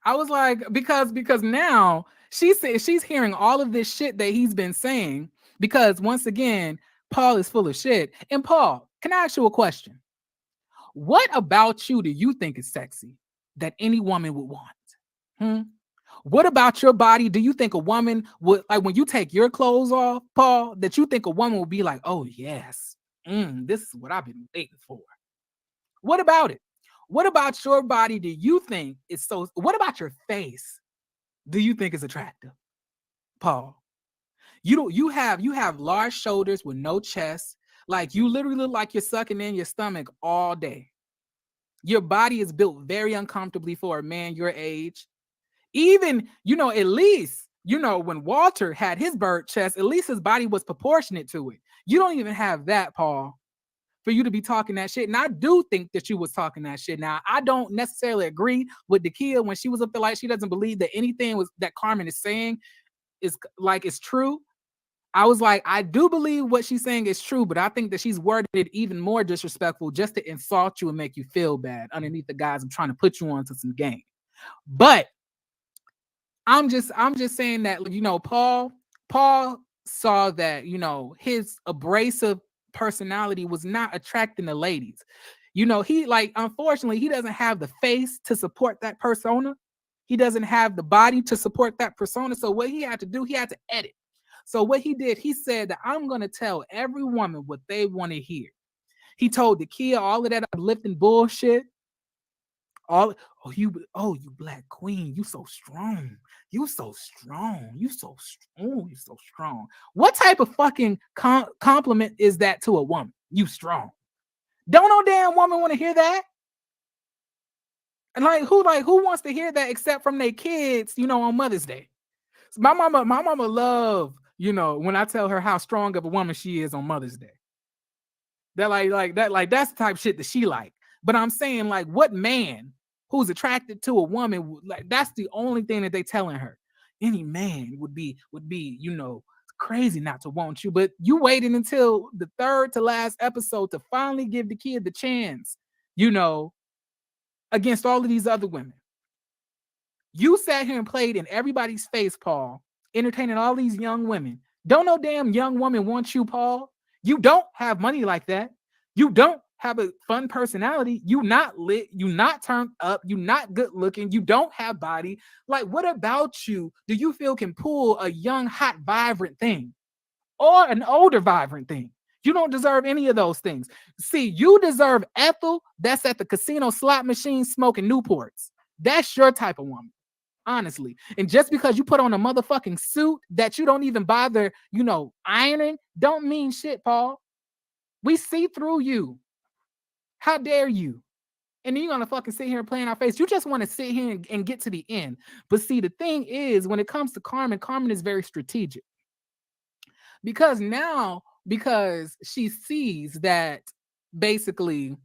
[SPEAKER 1] I was like, because now she's hearing all of this shit that he's been saying, because once again, Paul is full of shit. And Paul, can I ask you a question? What about you do you think is sexy that any woman would want? What about your body do you think a woman would, like, when you take your clothes off, Paul, that you think a woman will be like, oh yes, this is what I've been waiting for? What about it? What about your body do you think is so? What about your face do you think is attractive, Paul? You have large shoulders with no chest. Like, you literally look like you're sucking in your stomach all day. Your body is built very uncomfortably for a man your age. Even, at least, when Walter had his bird chest, at least his body was proportionate to it. You don't even have that, Paul, for you to be talking that shit. And I do think that you was talking that shit. Now, I don't necessarily agree with Dakia when she was up there, like, she doesn't believe that anything that Carmen is saying is true. I was like, I do believe what she's saying is true, but I think that she's worded it even more disrespectful just to insult you and make you feel bad underneath the guise of trying to put you onto some game. But I'm just saying that, Paul saw that, his abrasive personality was not attracting the ladies. He, unfortunately, he doesn't have the face to support that persona. He doesn't have the body to support that persona. So what he had to do, he had to edit. So what he did, he said that I'm going to tell every woman what they want to hear. He told the Kia all of that uplifting bullshit. You black queen, you so strong. You so strong. You so strong. You so strong. What type of fucking compliment is that to a woman? You strong. Don't no damn woman want to hear that. And who wants to hear that except from their kids, on Mother's Day? My mama love, when I tell her how strong of a woman she is on Mother's Day. That that's the type of shit that she like. But I'm saying, what man who's attracted to a woman, that's the only thing that they telling her. Any man would be, crazy not to want you. But you waited until the third to last episode to finally give the kid the chance, against all of these other women. You sat here and played in everybody's face, Paul, entertaining all these young women, Don't no damn young woman want you, Paul. You don't have money like that. You don't have a fun personality. You not lit. You not turned up. You not good looking. You don't have body. Like, what about you do you feel can pull a young, hot, vibrant thing or an older, vibrant thing? You don't deserve any of those things. See, you deserve Ethel that's at the casino slot machine smoking Newports. That's your type of woman. Honestly. And just because you put on a motherfucking suit that you don't even bother, ironing, don't mean shit, Paul. We see through you. How dare you? And then you're gonna fucking sit here and play in our face. You just want to sit here and get to the end. But see, the thing is, when it comes to Carmen is very strategic. Because she sees that basically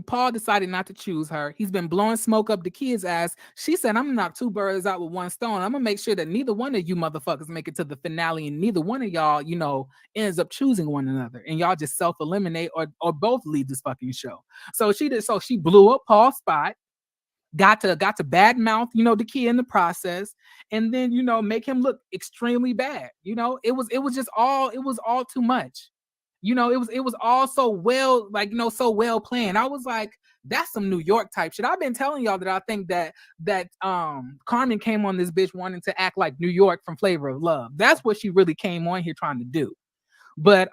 [SPEAKER 1] Paul decided not to choose her. He's been blowing smoke up the kid's ass. She said, I'm gonna knock two birds out with one stone. I'm gonna make sure that neither one of you motherfuckers make it to the finale, and neither one of y'all, ends up choosing one another, and y'all just self-eliminate or both leave this fucking show. So she blew up Paul's spot, got to badmouth, the kid in the process, and then make him look extremely bad. It was all too much. It was all so well, so well planned. I was like, that's some New York type shit. I've been telling y'all that I think that Carmen came on this bitch wanting to act like New York from Flavor of Love. That's what she really came on here trying to do. But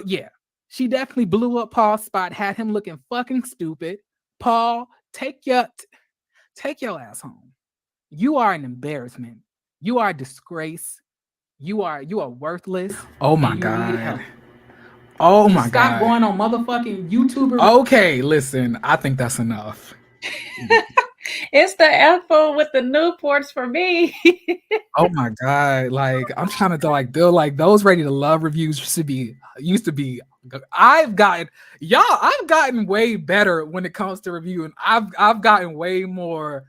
[SPEAKER 1] yeah, she definitely blew up Paul's spot, had him looking fucking stupid. Paul, take your ass home. You are an embarrassment. You are a disgrace. You are worthless. Oh my God. Oh my God. Stop going on motherfucking YouTuber. Okay, listen, I think that's enough.
[SPEAKER 7] It's the Ethel with the Newports for me.
[SPEAKER 1] Oh my God. Like, I'm trying to they're like those Ready to Love reviews used to be. I've gotten way better when it comes to reviewing. I've gotten way more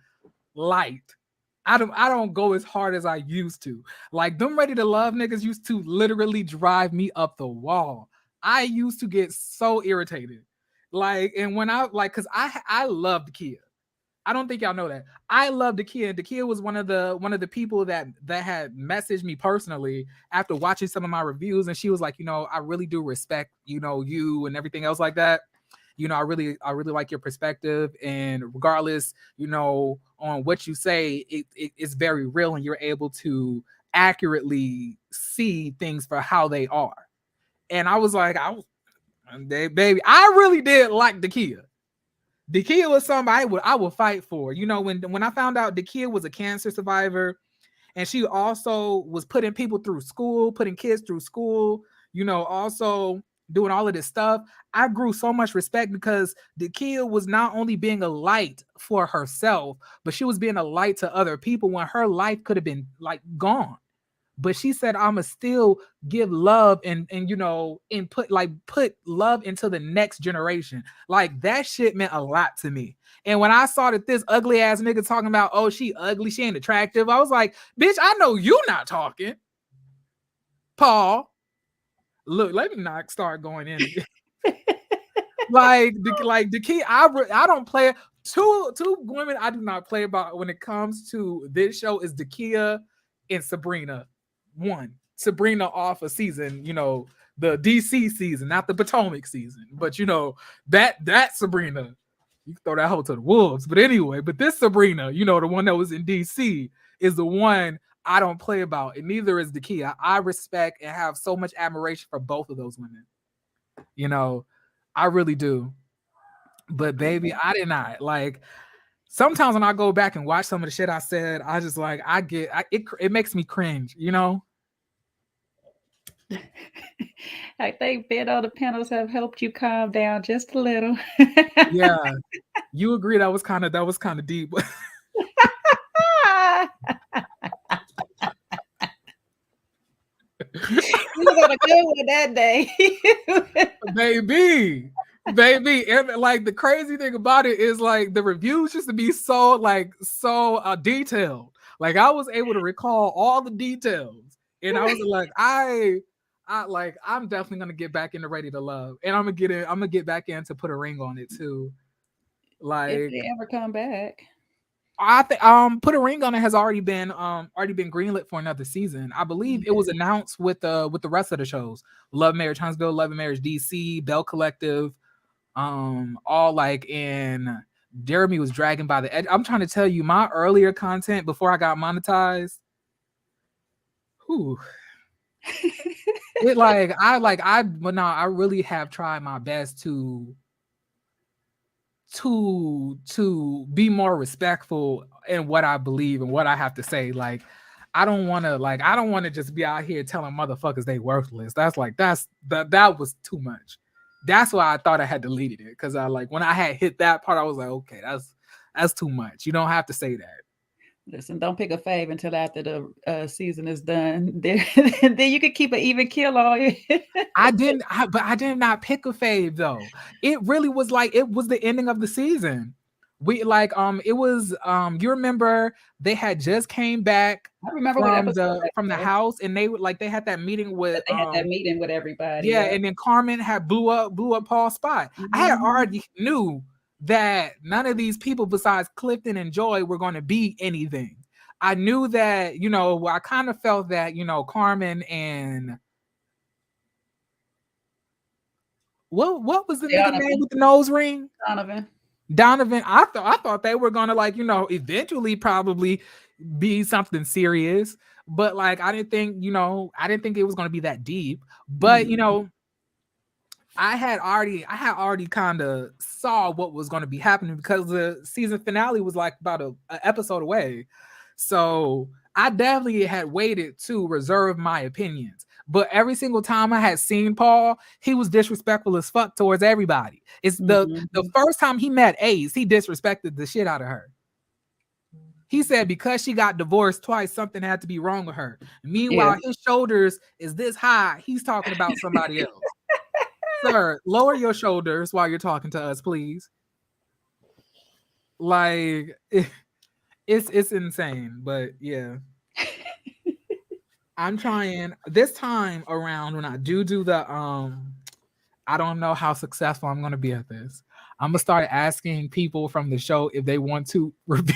[SPEAKER 1] light. I don't go as hard as I used to. Like, them Ready to Love niggas used to literally drive me up the wall. I used to get so irritated. And when cause I love the kid. I don't think y'all know that. I love the kid. The kid was one of the people that had messaged me personally after watching some of my reviews, and she was like, I really do respect, you and everything else like that. I really like your perspective, and regardless, on what you say, it's very real, and you're able to accurately see things for how they are. And I was like, baby, I really did like Dakia. Dakia was somebody I would fight for. When I found out Dakia was a cancer survivor, and she also was putting people through school, putting kids through school, also doing all of this stuff, I grew so much respect, because Dakia was not only being a light for herself, but she was being a light to other people when her life could have been gone. But she said, I'ma still give love and put love into the next generation. That shit meant a lot to me. And when I saw that this ugly ass nigga talking about, oh, she ugly, she ain't attractive, I was like, bitch, I know you not talking. Paul, look, let me not start going in. The key, I don't play. Two women I do not play about when it comes to this show is Dakia and Sabrina. One, Sabrina off a season, the DC season, not the Potomac season, but that Sabrina, you can throw that hoe to the wolves. But anyway, this Sabrina, the one that was in DC, is the one I don't play about, and neither is Dakia. I respect and have so much admiration for both of those women. I really do. But baby, I did not sometimes when I go back and watch some of the shit I said, I just it makes me cringe,
[SPEAKER 7] I think being on the panels have helped you calm down just a little.
[SPEAKER 1] Yeah, you agree that was kind of deep.
[SPEAKER 7] You was on a good one that day.
[SPEAKER 1] baby, and the crazy thing about it is the reviews used to be so detailed. I was able to recall all the details, and I was like, I'm definitely gonna get back into Ready to Love, and I'm gonna get back in to Put a Ring on It too.
[SPEAKER 7] If they ever come back.
[SPEAKER 1] I think Put a Ring on It has already been greenlit for another season. I believe it was announced with the rest of the shows. Love Marriage Huntsville, Love and Marriage DC, Bell Collective, all like in Jeremy was dragging by the edge. I'm trying to tell you, my earlier content before I got monetized, I really have tried my best to be more respectful in what I believe and what I have to say. Like, I don't want to just be out here telling motherfuckers they worthless. That was too much. That's why I thought I had deleted it, because when I had hit that part, I was like, okay, that's too much. You don't have to say that.
[SPEAKER 7] Listen, don't pick a fave until after the season is done. Then you could keep an even kill on it.
[SPEAKER 1] I did not pick a fave though. It really was it was the ending of the season. It was you remember they had just came back from the house, and they had that meeting with
[SPEAKER 7] everybody.
[SPEAKER 1] Yeah, and then Carmen had blew up Paul's spot. Mm-hmm. I had already knew that none of these people besides Clifton and Joy were going to be anything. I knew that, I kind of felt that, Carmen and what was the nigga name with the nose ring? Donovan. I thought they were gonna eventually probably be something serious, but I didn't think it was gonna be that deep. But I had already kind of saw what was going to be happening, because the season finale was about an episode away. So I definitely had waited to reserve my opinions. But every single time I had seen Paul, he was disrespectful as fuck towards everybody. It's the first time he met Ace, he disrespected the shit out of her. He said because she got divorced twice, something had to be wrong with her. Meanwhile, his shoulders is this high. He's talking about somebody else. Sir, lower your shoulders while you're talking to us, please. It's insane, but yeah. I'm trying this time around when I do the I don't know how successful I'm gonna be at this. I'm gonna start asking people from the show if they want to review.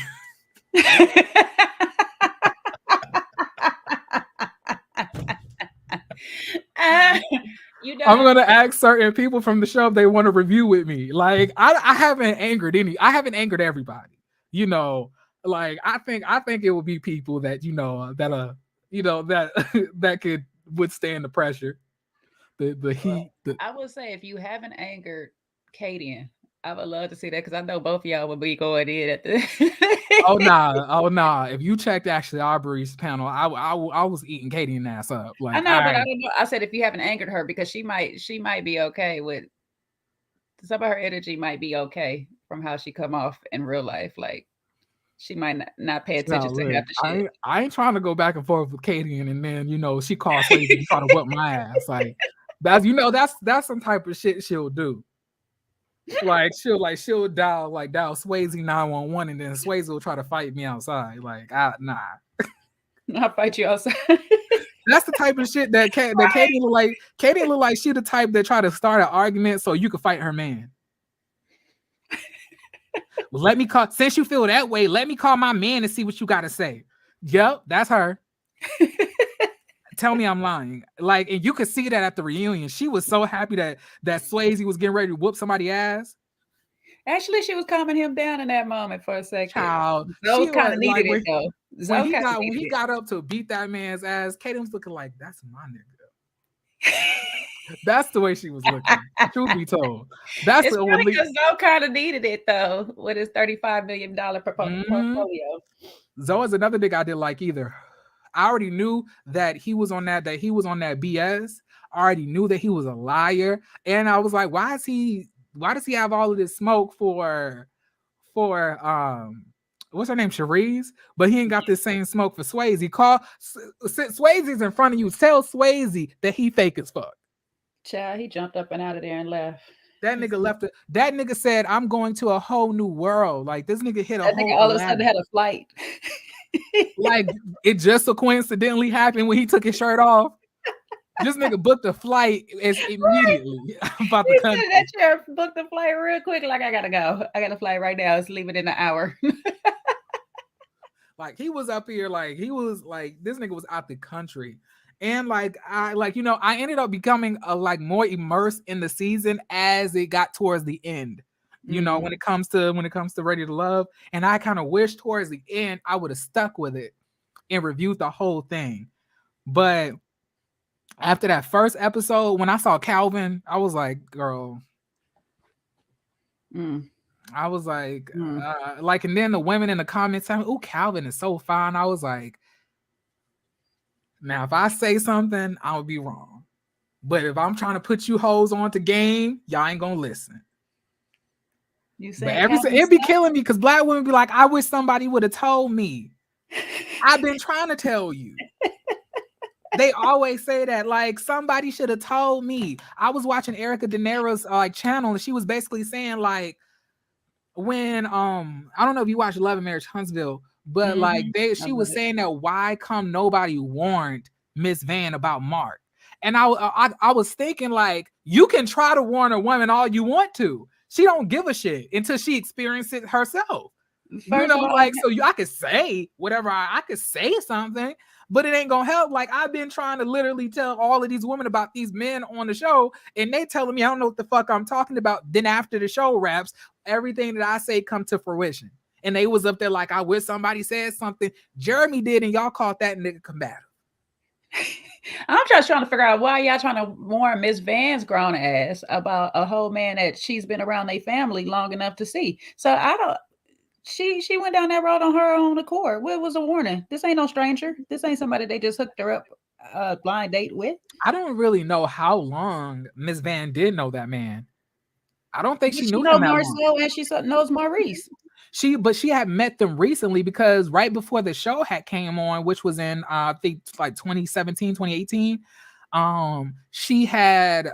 [SPEAKER 1] I'm gonna ask certain people from the show if they want to review with me. I haven't angered everybody. I think it would be people that that could withstand the pressure, the heat.
[SPEAKER 7] I would say if you haven't angered Katie, I would love to see that, because I know both of y'all would be going in at the.
[SPEAKER 1] Oh nah! If you checked Ashley Aubrey's panel, I was eating Katie and ass up.
[SPEAKER 7] I know, but I don't know. I said if you haven't angered her, because she might be okay with some of her energy, might be okay from how she come off in real life. She might not pay attention to half the shit.
[SPEAKER 1] I ain't trying to go back and forth with Katie, and then she calls Swayze and try to whip my ass. That's some type of shit she'll do. She'll dial Swayze 911, and then Swayze will try to fight me outside. Nah.
[SPEAKER 7] I'll fight you outside.
[SPEAKER 1] That's the type of shit that Katie look like. Katie look like she the type that try to start an argument so you can fight her man. Well, since you feel that way, let me call my man and see what you got to say. Yep, that's her. Tell me I'm lying. And you could see that at the reunion. She was so happy that Swayze was getting ready to whoop somebody's ass.
[SPEAKER 7] Actually, she was calming him down in that moment for a second.
[SPEAKER 1] Child,
[SPEAKER 7] Zoe kind of needed it though.
[SPEAKER 1] When he got up to beat that man's ass, Katie was looking like, that's my nigga. That's the way she was looking. Truth be told, that's
[SPEAKER 7] it's funny because Zoe kind of needed it though with his $35 million portfolio.
[SPEAKER 1] Zoe is another nigga I didn't like either. I already knew that he was on that BS. I already knew that he was a liar, and I was like, why does he have all of this smoke for what's her name, Cherise? But he ain't got this same smoke for Swayze. Swayze's in front of you. Tell Swayze that he fake as fuck.
[SPEAKER 7] Child, he jumped up and out of there and left.
[SPEAKER 1] That nigga left. That nigga said, "I'm going to a whole new world." This nigga hit
[SPEAKER 7] that nigga all of a sudden had a flight.
[SPEAKER 1] It just so coincidentally happened when he took his shirt off. This nigga booked a flight immediately about the country.
[SPEAKER 7] That chair booked the flight real quick. I gotta go. I got a flight right now. It's leaving in an hour.
[SPEAKER 1] Like he was up here, like he was like this nigga was out the country. And like I ended up becoming like more immersed in the season as it got towards the end. When it comes to Ready to Love. And I kind of wish towards the end I would have stuck with it and reviewed the whole thing. But after that first episode, when I saw Calvin, I was like, girl. I was like, and then the women in the comments saying, "Oh, Calvin is so fine." I was like, now if I say something, I would be wrong. But if I'm trying to put you hoes onto game, y'all ain't gonna listen.
[SPEAKER 7] You
[SPEAKER 1] but it'd be killing me because black women be like, I wish somebody would have told me. I've been trying to tell you. They always say that, like, somebody should have told me. I was watching Erica De Niro's channel, and she was basically saying, like, when I don't know if you watch Love and Marriage Huntsville, but like she was saying that why come nobody warned Miss Van about Mark? And I was thinking, like, you can try to warn a woman all you want to. She don't give a shit until she experiences it herself. I could say whatever I could say something, but it ain't gonna help. Like, I've been trying to literally tell all of these women about these men on the show, and they telling me I don't know what the fuck I'm talking about. Then after the show wraps, everything that I say come to fruition. And they was up there like, I wish somebody said something. Jeremy did, and y'all called that nigga combative.
[SPEAKER 7] I'm just trying to figure out why y'all trying to warn Miss Van's grown ass about a whole man that she's been around their family long enough to see. So I don't. She went down that road on her own accord. What was a warning? This ain't no stranger. This ain't somebody they just hooked her up a blind date with.
[SPEAKER 1] I don't really know how long Miss Van did know that man. I don't think she knew him that long.
[SPEAKER 7] And she knows Maurice.
[SPEAKER 1] But she had met them recently because right before the show had came on, which was in I think like 2017, 2018. She had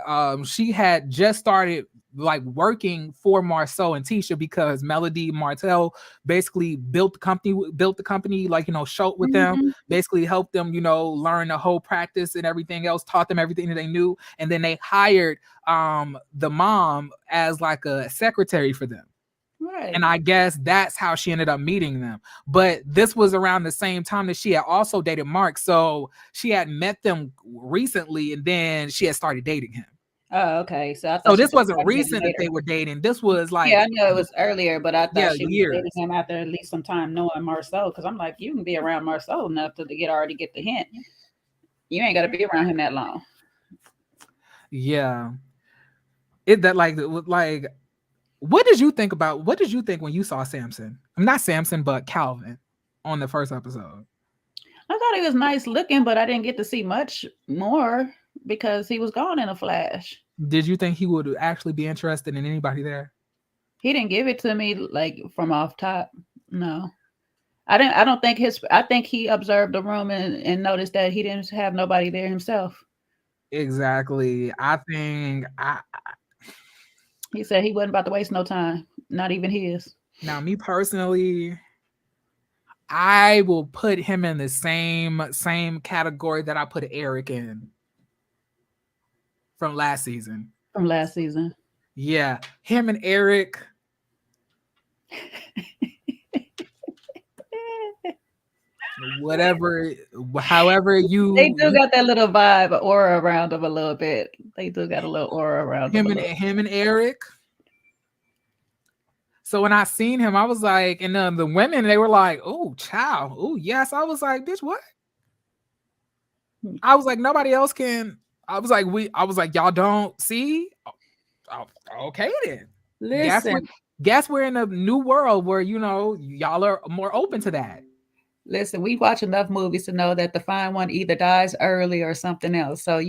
[SPEAKER 1] just started like working for Marceau and Tisha because Melody Martell basically built the company, like, showed with them, basically helped them, learn the whole practice and everything else, taught them everything that they knew. And then they hired the mom as like a secretary for them.
[SPEAKER 7] Right.
[SPEAKER 1] And I guess that's how she ended up meeting them. But this was around the same time that she had also dated Mark. So she had met them recently and then she had started dating him.
[SPEAKER 7] Oh, okay. So
[SPEAKER 1] this wasn't recent that they were dating. This was like,
[SPEAKER 7] I know it was earlier, but I thought she was
[SPEAKER 1] years.
[SPEAKER 7] dating him after at least some time knowing Marceau. Because I'm like, you can be around Marceau enough to already get the hint. You ain't got to be around him that long.
[SPEAKER 1] Yeah. What did you think when you saw Samson? I'm not Samson, but Calvin on the first episode.
[SPEAKER 7] I thought he was nice looking, but I didn't get to see much more because he was gone in a flash.
[SPEAKER 1] Did you think he would actually be interested in anybody there?
[SPEAKER 7] He didn't give it to me like from off top. No. I think he observed the room and noticed that he didn't have nobody there himself.
[SPEAKER 1] Exactly.
[SPEAKER 7] He said he wasn't about to waste no time, not even his.
[SPEAKER 1] Now, me personally, I will put him in the same category that I put Eric in from last season. Yeah, him and Eric. However you.
[SPEAKER 7] They do got that little vibe, aura around them a little bit. They do got a little aura around
[SPEAKER 1] him and Eric. So when I seen him, I was like, and the women, they were like, "Oh, child, oh yes." I was like, "Bitch, what?" I was like, "Nobody else can." I was like, "Y'all don't see." Oh, okay then.
[SPEAKER 7] Listen,
[SPEAKER 1] guess we're in a new world where y'all are more open to that.
[SPEAKER 7] Listen, we watch enough movies to know that the fine one either dies early or something else. So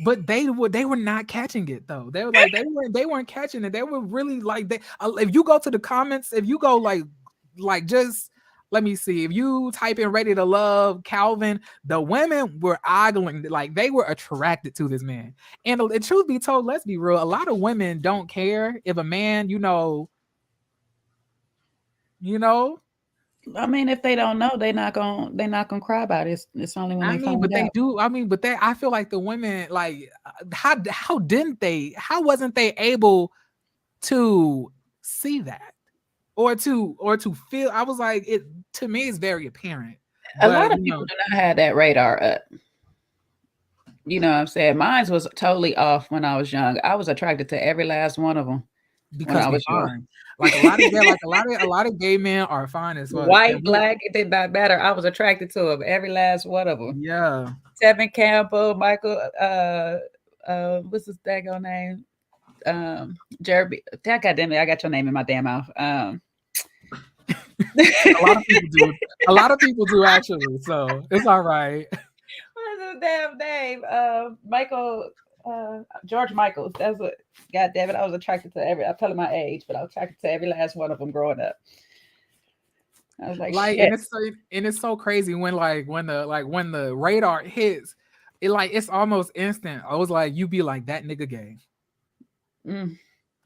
[SPEAKER 1] But they were not catching it though. They were like they weren't catching it. They were really like if you go to the comments, if you go like just let me see. If you type in Ready to Love Calvin, the women were ogling, like they were attracted to this man. And the truth be told, let's be real, a lot of women don't care if a man,
[SPEAKER 7] I mean, if they don't know, they're not gonna cry about it. It's only when they find out.
[SPEAKER 1] They do. I mean, but I feel like the women, like, how wasn't they able to see that? or to feel. I was like, it to me is very apparent.
[SPEAKER 7] A
[SPEAKER 1] But
[SPEAKER 7] lot of people do not have that radar up. You know what I'm saying? Mine was totally off when I was young. I was attracted to every last one of them when
[SPEAKER 1] because
[SPEAKER 7] I
[SPEAKER 1] we
[SPEAKER 7] was young.
[SPEAKER 1] fine. Like a lot of gay men are fine as fuck.
[SPEAKER 7] White, black, it did not matter. I was attracted to them, every last one of them.
[SPEAKER 1] Yeah.
[SPEAKER 7] Tevin Campbell, Michael, what's his daggone name? Jeremy. Goddamn it, I got your name in my damn mouth.
[SPEAKER 1] A lot of people do. A lot of people do actually. So it's all right.
[SPEAKER 7] What's his damn name? Michael. George Michaels. That's what. God damn it! I was attracted to every. I'm telling my age, but I was attracted to every last one of them growing up. I was like shit.
[SPEAKER 1] And it's so crazy when the radar hits, it's almost instant. I was like, you be like that nigga gay,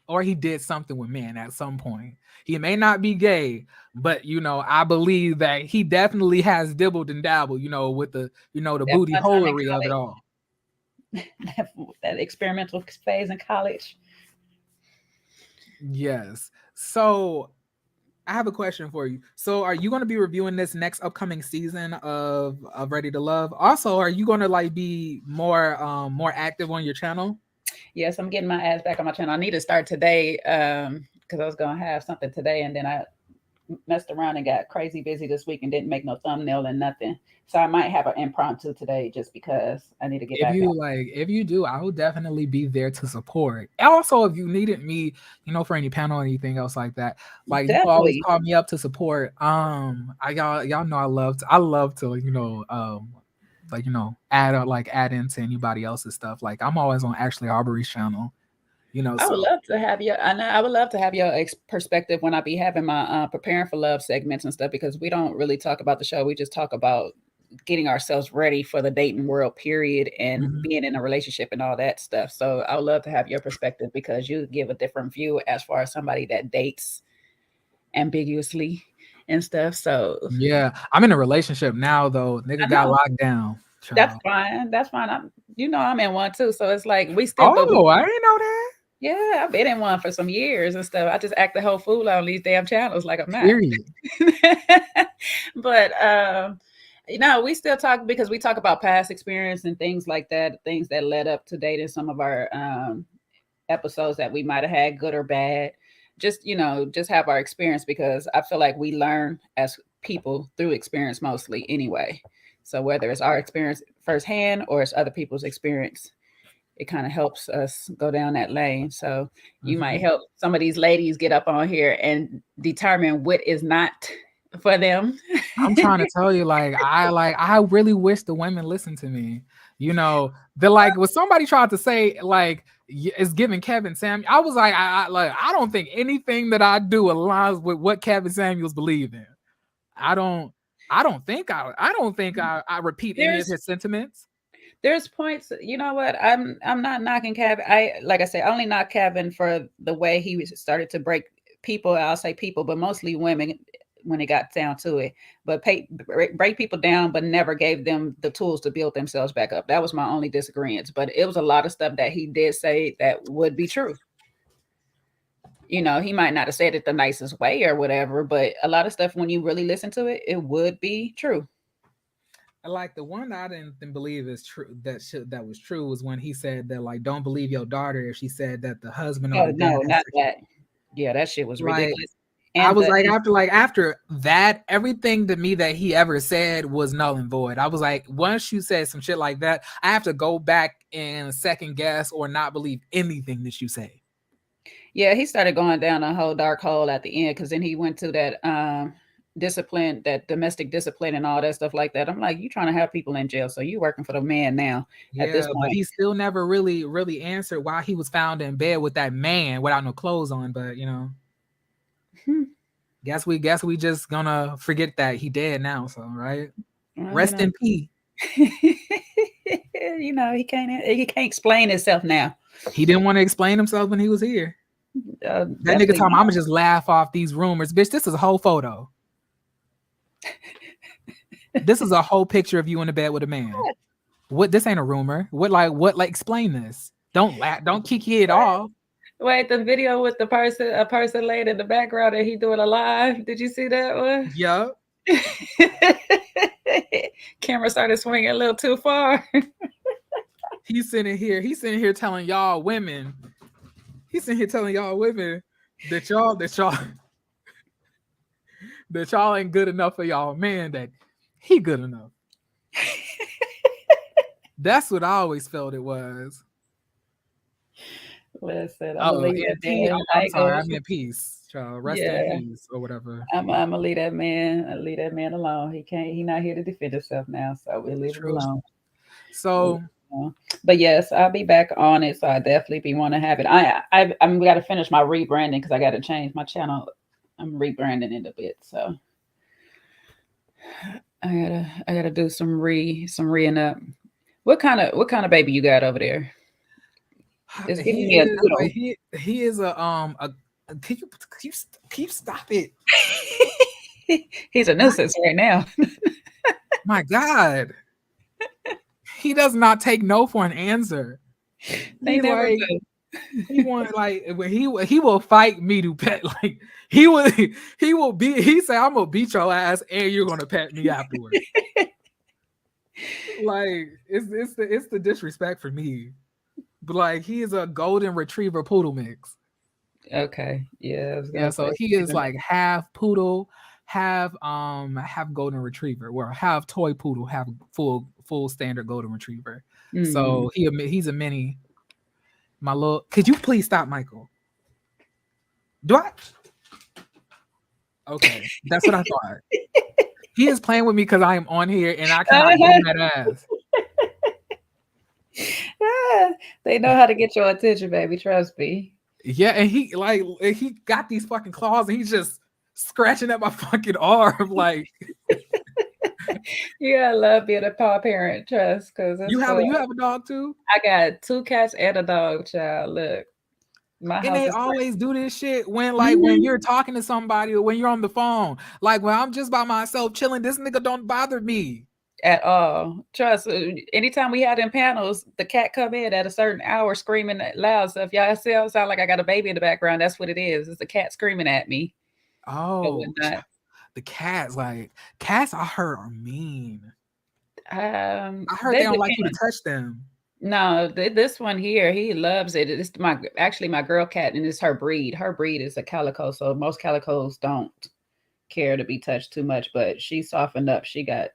[SPEAKER 1] or he did something with men at some point. He may not be gay, but I believe that he definitely has dibbled and dabbled, with the the booty holery of it all.
[SPEAKER 7] that experimental phase in college.
[SPEAKER 1] Yes. So I have a question for you. So are you going to be reviewing this next upcoming season of Ready to Love? Also, are you going to be more active on your channel?
[SPEAKER 7] Yes, I'm getting my ass back on my channel. I need to start today because I was going to have something today, and then I messed around and got crazy busy this week and didn't make no thumbnail and nothing. So I might have an impromptu today just because I need to get back.
[SPEAKER 1] If you do, I will definitely be there to support. Also, if you needed me, for any panel or anything else like that, you can always call me up to support. Y'all know I love to add into anybody else's stuff. Like I'm always on Ashley Arbery's channel.
[SPEAKER 7] I would love to have I would love to have your perspective when I be having my preparing for love segments and stuff, because we don't really talk about the show. We just talk about getting ourselves ready for the dating world period and being in a relationship and all that stuff. So I would love to have your perspective because you give a different view as far as somebody that dates ambiguously and stuff. So
[SPEAKER 1] yeah, I'm in a relationship now though. Nigga got locked down.
[SPEAKER 7] Child. That's fine. I'm in one too. So it's like we still.
[SPEAKER 1] Oh, I didn't know that.
[SPEAKER 7] Yeah, I've been in one for some years and stuff. I just act the whole fool on these damn channels like I'm not.
[SPEAKER 1] Period.
[SPEAKER 7] But we still talk because we talk about past experience and things like that, things that led up to dating, some of our episodes that we might have had, good or bad. Just have our experience, because I feel like we learn as people through experience mostly anyway. So whether it's our experience firsthand or it's other people's experience, it kind of helps us go down that lane. So you might help some of these ladies get up on here and determine what is not for them.
[SPEAKER 1] I'm trying to tell you, I really wish the women listen to me. When somebody tried to say it's giving Kevin Samuels, I was like, I don't think anything that I do aligns with what Kevin Samuels believe in. I don't think I repeat any of his sentiments.
[SPEAKER 7] There's points, you know what? I'm not knocking Kevin. I only knock Kevin for the way he started to break people. I'll say people, but mostly women when it got down to it. But break people down, but never gave them the tools to build themselves back up. That was my only disagreement. But it was a lot of stuff that he did say that would be true. He might not have said it the nicest way or whatever, but a lot of stuff, when you really listen to it, it would be true.
[SPEAKER 1] Like the one I didn't believe is true. That was true was when he said that don't believe your daughter if she said that the husband.
[SPEAKER 7] Oh no, not that. Yeah, that shit was ridiculous.
[SPEAKER 1] And I was after that, everything to me that he ever said was null and void. I was like, once you said some shit like that, I have to go back and second guess or not believe anything that you say.
[SPEAKER 7] Yeah, he started going down a whole dark hole at the end, because then he went to that discipline, that domestic discipline and all that stuff like that. I'm like, you trying to have people in jail, so you working for the man now at this point.
[SPEAKER 1] But he still never really answered why he was found in bed with that man without no clothes on. But guess we just gonna forget that he dead now. So right, rest in peace.
[SPEAKER 7] He can't explain himself now.
[SPEAKER 1] He didn't want to explain himself when he was here. That nigga told me, I'm gonna just laugh off these rumors, bitch. This is a whole photo. This is a whole picture of you in the bed with a man. What? This ain't a rumor. What? Explain this. Don't kiki it off.
[SPEAKER 7] Wait, the video with a person laying in the background and he doing a live. Did you see that one?
[SPEAKER 1] Yeah.
[SPEAKER 7] Camera started swinging a little too far.
[SPEAKER 1] He's sitting here telling y'all women. He's sitting here telling y'all women that y'all ain't good enough for y'all man, that he good enough. That's what I always felt it was.
[SPEAKER 7] Listen, I'm gonna leave that man.
[SPEAKER 1] I'm sorry, I'm in peace. Child. Rest in peace or whatever.
[SPEAKER 7] I'm gonna leave that man. I'll leave that man alone. He not here to defend himself now, so we'll leave him alone.
[SPEAKER 1] So,
[SPEAKER 7] but yes, I'll be back on it. So I definitely be want to have it. I'm got to finish my rebranding because I got to change my channel. I'm rebranding it a bit, so I gotta do some re-ing up. What kind of baby you got over there? It's giving me a doodle.
[SPEAKER 1] He is a can you stop it?
[SPEAKER 7] He's a nuisance right now.
[SPEAKER 1] My God. He does not take no for an answer.
[SPEAKER 7] They never do.
[SPEAKER 1] He want he will fight me to pet. Like he will he say I'm gonna beat your ass and you're gonna pet me afterwards. Like it's the disrespect for me. But like he is a golden retriever poodle mix.
[SPEAKER 7] Okay. Yeah.
[SPEAKER 1] So he is like half poodle, half golden retriever, or half toy poodle, half full standard golden retriever. Mm-hmm. So he's a mini. My little, could you please stop, Michael? Do I? Okay, that's what I thought. He is playing with me because I am on here and I cannot get that ass.
[SPEAKER 7] They know how to get your attention, baby. Trust me.
[SPEAKER 1] Yeah, and he got these fucking claws and he's just scratching at my fucking arm. Like,
[SPEAKER 7] you gotta love being a paw parent, trust. Because
[SPEAKER 1] you have a dog too.
[SPEAKER 7] I got 2 cats and a dog, child. Look,
[SPEAKER 1] and they always do this shit when when you're talking to somebody or when you're on the phone. Like when I'm just by myself chilling, this nigga don't bother me
[SPEAKER 7] at all. Trust. Anytime we had in panels, the cat come in at a certain hour screaming loud. So if y'all sound like I got a baby in the background, that's what it is. It's the cat screaming at me.
[SPEAKER 1] Oh, the cats, I heard are mean. I heard they don't like you to touch them.
[SPEAKER 7] No, this one here, he loves it. It's my girl cat, and it's her breed. Her breed is a calico, so most calicos don't care to be touched too much. But she softened up. She got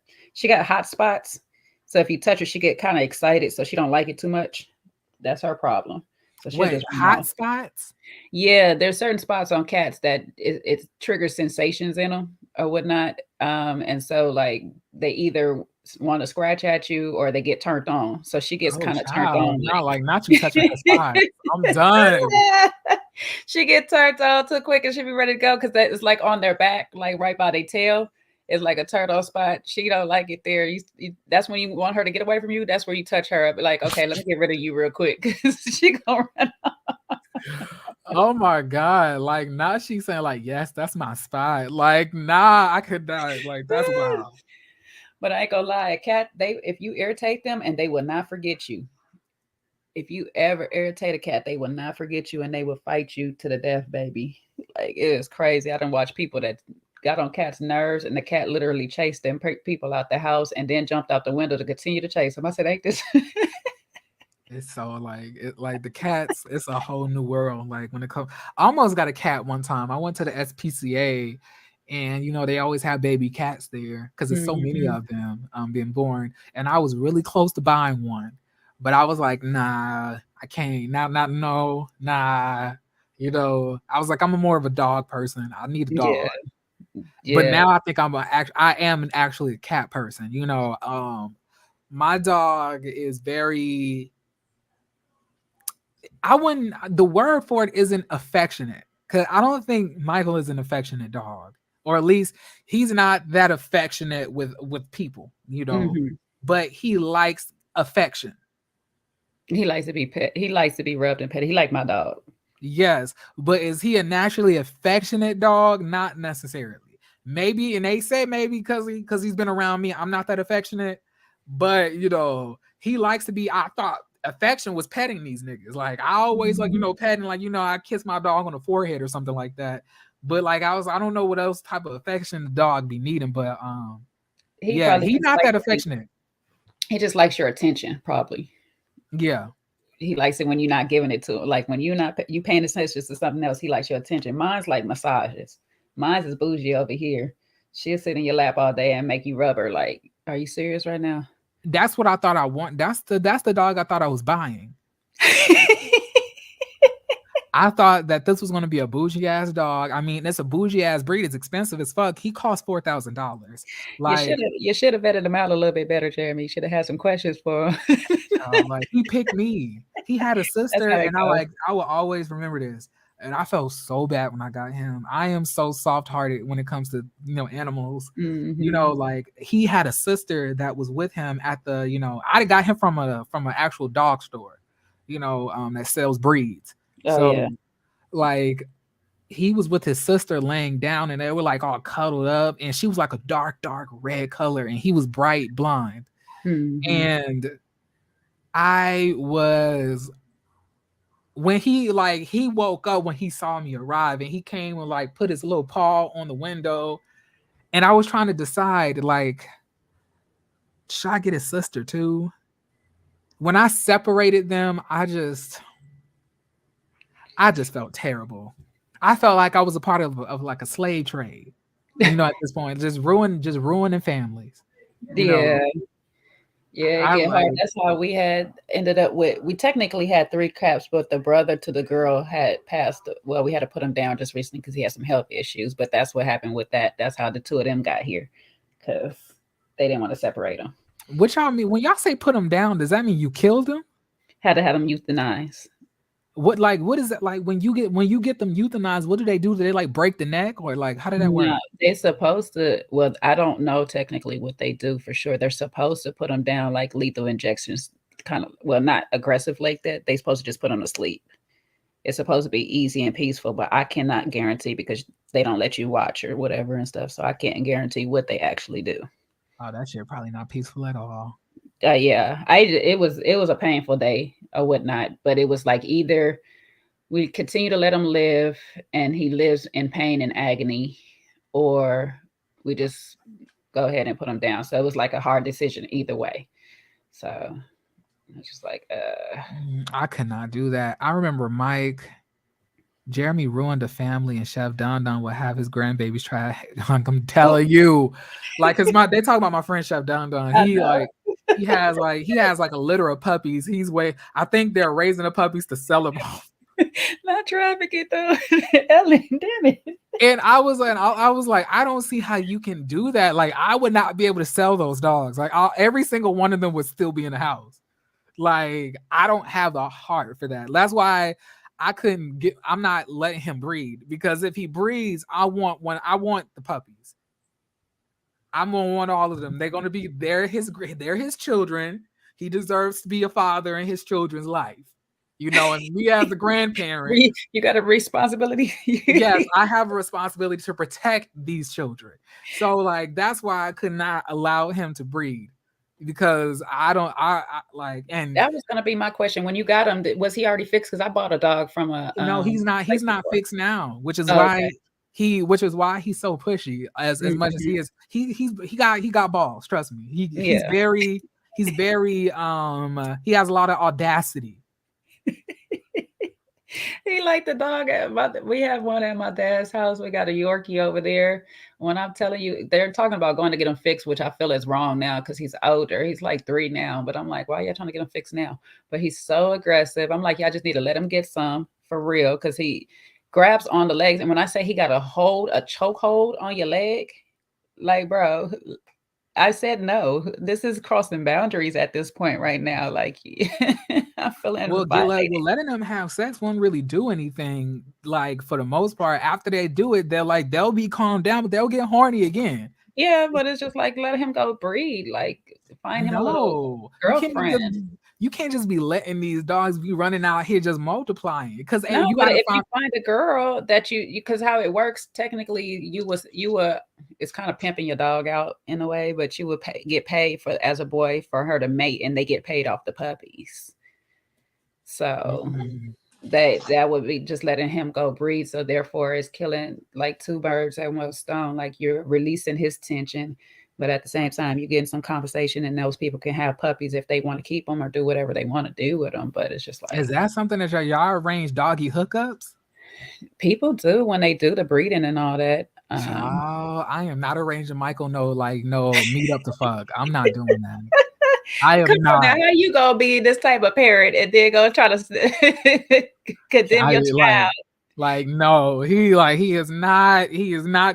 [SPEAKER 7] hot spots, so if you touch her, she get kind of excited, so she don't like it too much. That's her problem. So
[SPEAKER 1] wait, hot spots?
[SPEAKER 7] Yeah, there's certain spots on cats that it triggers sensations in them or whatnot. And so like they either want to scratch at you or they get turned on. So she gets kind of turned on.
[SPEAKER 1] Not you touching her spot. I'm done.
[SPEAKER 7] She get turned on too quick and she be ready to go because that is like on their back, like right by their tail. It's like a turtle spot. She don't like it there. That's when you want her to get away from you. That's where you touch her. But like, okay, let me get rid of you real quick. She gonna run off.
[SPEAKER 1] Oh my God. Like now she's saying like, yes, that's my spot. Like, nah, I could not. Like, that's wild.
[SPEAKER 7] But I ain't gonna lie, a cat, if you irritate them and they will not forget you. If you ever irritate a cat, they will not forget you and they will fight you to the death, baby. Like, it is crazy. I done watch people that got on cats' nerves and the cat literally chased them people out the house and then jumped out the window to continue to chase them. I said, ain't this?
[SPEAKER 1] It's so like the cats, it's a whole new world. Like when it comes, I almost got a cat one time. I went to the SPCA and they always have baby cats there because there's so many of them being born. And I was really close to buying one, but I was like, nah, I can't. Nah. I was like, I'm more of a dog person. I need a dog. Yeah. But now I think I am actually a cat person. My dog is very. The word for it isn't affectionate because I don't think Michael is an affectionate dog, or at least he's not that affectionate with people, but he likes affection.
[SPEAKER 7] He likes to be pet. He likes to be rubbed and petted. He like my dog.
[SPEAKER 1] Yes, but is he a naturally affectionate dog? Not necessarily. Maybe, and they say maybe because he's been around me, I'm not that affectionate, but he likes to be. I thought affection was petting these niggas. Like I always like, petting, like, I kiss my dog on the forehead or something like that. But like I don't know what else type of affection the dog be needing, but
[SPEAKER 7] He
[SPEAKER 1] yeah,
[SPEAKER 7] probably
[SPEAKER 1] he
[SPEAKER 7] just
[SPEAKER 1] not
[SPEAKER 7] likes
[SPEAKER 1] that affectionate.
[SPEAKER 7] He just likes your attention, probably.
[SPEAKER 1] Yeah.
[SPEAKER 7] He likes it when you're not giving it to him. Like when you're not you paying attention to something else, he likes your attention. Mine's like massages. Mine's is bougie over here. She'll sit in your lap all day and make you rub her. Like, are you serious right now?
[SPEAKER 1] That's what I thought I want. That's the dog I thought I was buying. I thought that this was going to be a bougie ass dog. I mean, it's a bougie ass breed. It's expensive as fuck. He cost $4,000. Like
[SPEAKER 7] you should have vetted him out a little bit better, Jeremy. You should have had some questions for him.
[SPEAKER 1] like he picked me. He had a sister, and I will always remember this. And I felt so bad when I got him. I am so soft-hearted when it comes to animals.
[SPEAKER 7] Mm-hmm.
[SPEAKER 1] Like he had a sister that was with him at the I got him from an actual dog store, that sells breeds.
[SPEAKER 7] Oh,
[SPEAKER 1] so
[SPEAKER 7] yeah.
[SPEAKER 1] like he was with his sister laying down, and they were like all cuddled up, and she was like a dark red color, and he was bright blonde.
[SPEAKER 7] Mm-hmm.
[SPEAKER 1] And I was, when he woke up when he saw me arrive, and he came and like put his little paw on the window, and I was trying to decide, like, should I get his sister too? When I separated them, I just felt terrible. I felt like I was a part of like a slave trade, at this point, just ruining families.
[SPEAKER 7] Yeah, it get hard.
[SPEAKER 1] like,
[SPEAKER 7] That's how we ended up with. We technically had 3 cats, but the brother to the girl had passed. Well, we had to put him down just recently because he had some health issues. But that's what happened with that. That's how the 2 of them got here, because they didn't want to separate them.
[SPEAKER 1] Which I mean, when y'all say put him down, does that mean you killed him?
[SPEAKER 7] Had to have them euthanized.
[SPEAKER 1] What is that like when you get them euthanized? What do? Do they like break the neck, or like how did that work?
[SPEAKER 7] No, they're supposed to. Well, I don't know technically what they do for sure. They're supposed to put them down like lethal injections, kind of. Well, not aggressive like that. They're supposed to just put them to sleep. It's supposed to be easy and peaceful, but I cannot guarantee because they don't let you watch or whatever and stuff. So I can't guarantee what they actually do.
[SPEAKER 1] Oh, that shit probably not peaceful at all.
[SPEAKER 7] Yeah, it was a painful day or whatnot, but it was like either we continue to let him live and he lives in pain and agony, or we just go ahead and put him down. So it was like a hard decision either way. So it's just like,
[SPEAKER 1] I could not do that. I remember Jeremy ruined a family, and Chef Don Don would have his grandbabies try. Like, I'm telling you, like, cause they talk about my friend Chef Don Don. He has like a litter of puppies. I think they're raising the puppies to sell them off.
[SPEAKER 7] Not trafficking though. Ellen, damn it.
[SPEAKER 1] And I was like, I don't see how you can do that. Like, I would not be able to sell those dogs. Like, every single one of them would still be in the house. Like, I don't have the heart for that. That's why I'm not letting him breed, because if he breeds, I want the puppies. I'm gonna want all of them. They're his children. He deserves to be a father in his children's life. And me as a grandparent,
[SPEAKER 7] you got a responsibility.
[SPEAKER 1] Yes, I have a responsibility to protect these children. So like that's why I could not allow him to breed, because I like. And
[SPEAKER 7] that was gonna be my question. When you got him, was he already fixed? Because I bought a dog from a.
[SPEAKER 1] No, he's not. He's not fixed now, which is
[SPEAKER 7] okay.
[SPEAKER 1] which is why he's so pushy. As much as he is, he got balls. Trust me. He's very he has a lot of audacity.
[SPEAKER 7] He like the dog. We have one at my dad's house. We got a Yorkie over there. When I'm telling you, they're talking about going to get him fixed, which I feel is wrong now because he's older. He's like 3 now. But I'm like, why are you trying to get him fixed now? But he's so aggressive. I'm like, yeah, I just need to let him get some for real, because he grabs on the legs. And when I say he got a choke hold on your leg, like, bro, I said no. This is crossing boundaries at this point right now. Like, I'm feeling
[SPEAKER 1] letting them have sex won't really do anything. Like, for the most part, after they do it, they'll be calmed down, but they'll get horny again.
[SPEAKER 7] Yeah, but it's just like, let him go breed. Like, find him a little girlfriend.
[SPEAKER 1] You can't just be letting these dogs be running out here just multiplying. Because
[SPEAKER 7] no, you find a girl that because how it works, technically, you were it's kind of pimping your dog out in a way, but you would get paid as a boy for her to mate, and they get paid off the puppies. So
[SPEAKER 1] Mhm.
[SPEAKER 7] that would be just letting him go breed. So therefore it's killing like two birds at one stone. Like you're releasing his tension, but at the same time you're getting some conversation, and those people can have puppies if they want to keep them or do whatever they want to do with them. But it's just like,
[SPEAKER 1] Is that something that y'all arrange doggy hookups?
[SPEAKER 7] people do when they do the breeding and all that.
[SPEAKER 1] Child, I am not arranging Michael no meet up to fuck. I'm not doing that. I am
[SPEAKER 7] Come on now,
[SPEAKER 1] not.
[SPEAKER 7] how you gonna be this type of parent and then go try to condemn
[SPEAKER 1] I
[SPEAKER 7] your
[SPEAKER 1] like
[SPEAKER 7] child?
[SPEAKER 1] no, he is not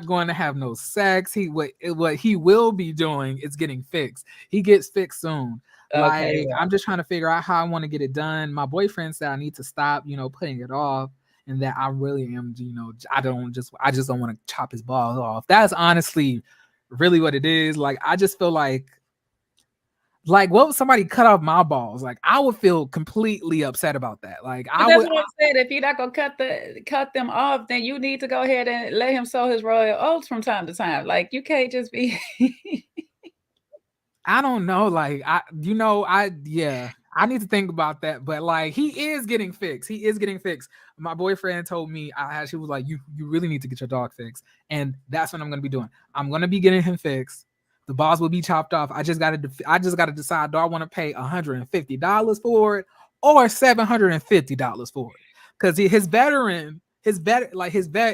[SPEAKER 1] going to have no sex. What he will be doing is getting fixed. He gets fixed soon.
[SPEAKER 7] Okay,
[SPEAKER 1] Like
[SPEAKER 7] well,
[SPEAKER 1] I'm just trying to figure out how I want to get it done. My boyfriend said I need to stop, putting it off, and that I really am, I just don't want to chop his balls off. That's honestly really what it is. Like I just feel like what if somebody cut off my balls? Like I would feel completely upset about that. Like
[SPEAKER 7] but
[SPEAKER 1] I
[SPEAKER 7] that's
[SPEAKER 1] would.
[SPEAKER 7] what I'm saying. If you're not gonna cut them off, then you need to go ahead and let him sow his royal oats from time to time. Like you can't just be.
[SPEAKER 1] I don't know. Like I need to think about that. But like he is getting fixed. He is getting fixed. My boyfriend told me she was like, you really need to get your dog fixed. And that's what I'm gonna be doing. I'm gonna be getting him fixed. The balls will be chopped off. I just gotta decide, do I want to pay $150 for it or $750 for it? Because his vet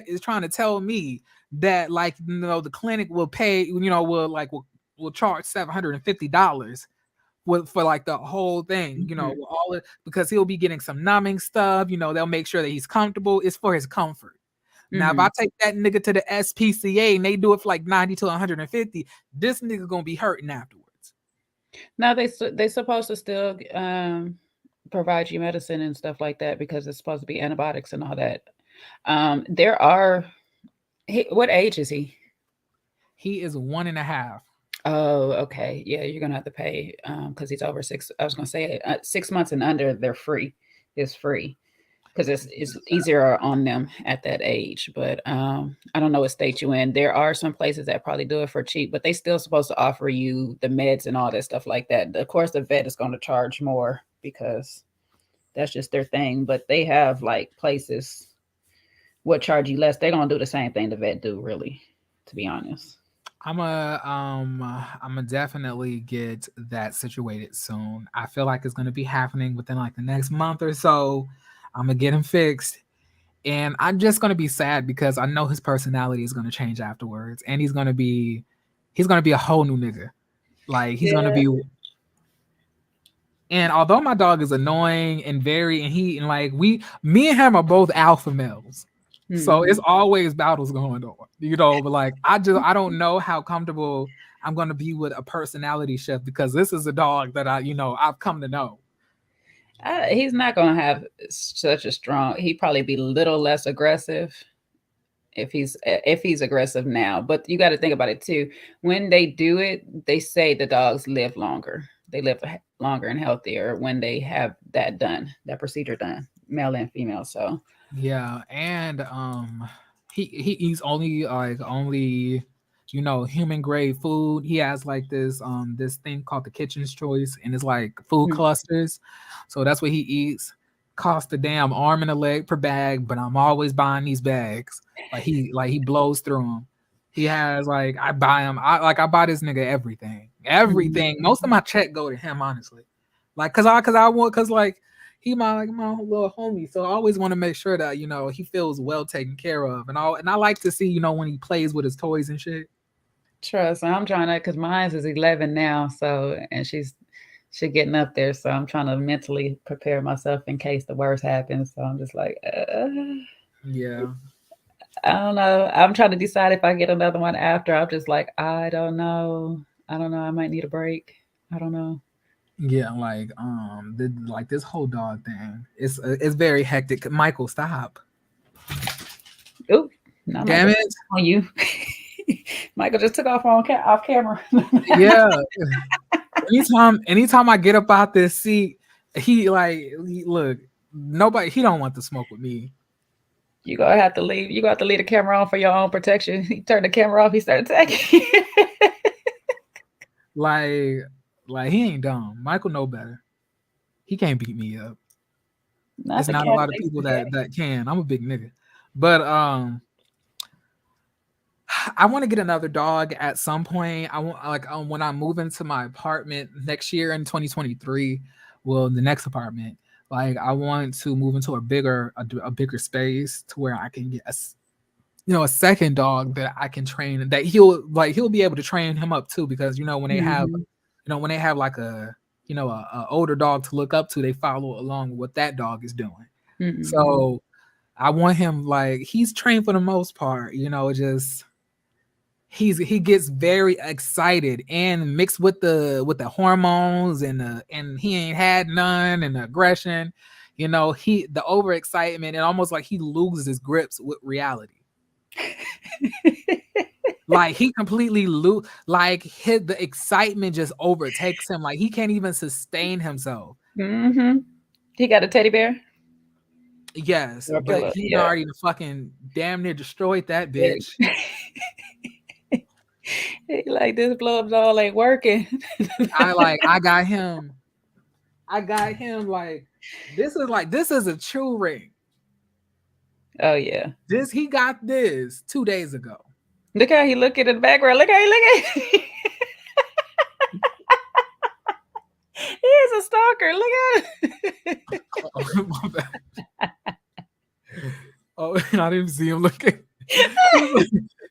[SPEAKER 1] is trying to tell me that the clinic will pay, will charge $750 for like the whole thing,
[SPEAKER 7] Mhm.
[SPEAKER 1] all it, because he'll be getting some numbing stuff. They'll make sure that he's comfortable. It's for his comfort. Now, if I take that nigga to the SPCA and they do it for like 90 to 150, this nigga gonna be hurting afterwards.
[SPEAKER 7] Now they supposed to still provide you medicine and stuff like that because it's supposed to be antibiotics and all that. There are. What age is he?
[SPEAKER 1] He is 1.5.
[SPEAKER 7] Oh, okay. Yeah, you're gonna have to pay because he's over 6. I was gonna say 6 months and under, they're free. It's free because it's easier on them at that age. But I don't know what state you in. There are some places that probably do it for cheap, but they still supposed to offer you the meds and all that stuff like that. Of course, the vet is going to charge more because that's just their thing. But they have like places what charge you less. They don't do the same thing the vet do, really, to be honest.
[SPEAKER 1] I'm gonna definitely get that situated soon. I feel like it's gonna be happening within like the next month or so. I'm gonna get him fixed. And I'm just gonna be sad because I know his personality is gonna change afterwards, and he's gonna be a whole new nigga. Like he's gonna
[SPEAKER 7] Yeah.
[SPEAKER 1] be. And although my dog is annoying and me and him are both alpha males, so it's always battles going on, But like I don't know how comfortable I'm gonna be with a personality shift because this is a dog that I've come to know.
[SPEAKER 7] He's not gonna have such a strong. He'd probably be a little less aggressive if he's aggressive now. But you got to think about it too. When they do it, they say the dogs live longer. They live longer and healthier when they have that procedure done, male and female. So
[SPEAKER 1] Yeah, and he's only human grade food. He has like this thing called the kitchen's choice, and it's like food
[SPEAKER 7] Mhm.
[SPEAKER 1] clusters. So that's what he eats. Cost a damn arm and a leg per bag, but I'm always buying these bags. He blows through them. He has I buy him. I buy this nigga everything. Everything. Most of my check go to him, honestly. Cause he my little homie, so I always want to make sure that he feels well taken care of, and I like to see when he plays with his toys and shit.
[SPEAKER 7] trust. I'm trying to because mine is 11 now, so and she's getting up there, so I'm trying to mentally prepare myself in case the worst happens. So I'm just like,
[SPEAKER 1] Yeah,
[SPEAKER 7] I don't know. I'm trying to decide if I get another one after. I'm just like, I don't know. I don't know. I might need a break. I don't know.
[SPEAKER 1] yeah, this whole dog thing, it's very hectic. Michael, stop!
[SPEAKER 7] Oop, no,
[SPEAKER 1] Damn
[SPEAKER 7] Michael,
[SPEAKER 1] it!
[SPEAKER 7] on you. Michael just took off off camera.
[SPEAKER 1] Yeah. Anytime I get up out this seat, look, nobody. He don't want to smoke with me.
[SPEAKER 7] You gonna have to leave. You gonna have to leave the camera on for your own protection. He turned the camera off. He started attacking.
[SPEAKER 1] Like he ain't dumb. Michael know better. He can't beat me up.
[SPEAKER 7] Not
[SPEAKER 1] It's
[SPEAKER 7] the
[SPEAKER 1] not a
[SPEAKER 7] cat
[SPEAKER 1] lot of
[SPEAKER 7] face
[SPEAKER 1] people
[SPEAKER 7] today.
[SPEAKER 1] that can. I'm a big nigga. But I want to get another dog at some point. I want when I move into my apartment next year in 2023. Well, the next apartment, like I want to move into a bigger space to where I can get a second dog that I can train, that he'll be able to train him up too, because when they have like a older dog to look up to, they follow along with what that dog is doing.
[SPEAKER 7] Mhm.
[SPEAKER 1] So I want him, like, he's trained for the most part, just he gets very excited, and mixed with the hormones and he ain't had none, and the aggression, the overexcitement, and almost like he loses his grips with reality. Like he completely the excitement just overtakes him. Like he can't even sustain himself.
[SPEAKER 7] Mm-hmm. He got a teddy bear.
[SPEAKER 1] Yes,
[SPEAKER 7] Or a
[SPEAKER 1] but
[SPEAKER 7] pillow,
[SPEAKER 1] he's
[SPEAKER 7] yeah.
[SPEAKER 1] already fucking damn near destroyed that bitch.
[SPEAKER 7] He like, this blow up doll ain't working.
[SPEAKER 1] I got him like, this is a true ring.
[SPEAKER 7] Oh yeah.
[SPEAKER 1] He got this 2 days ago.
[SPEAKER 7] Look how he looking in the background. Look how he looking. He's a stalker. Look at it.
[SPEAKER 1] Oh, my bad. Oh, I didn't see him looking.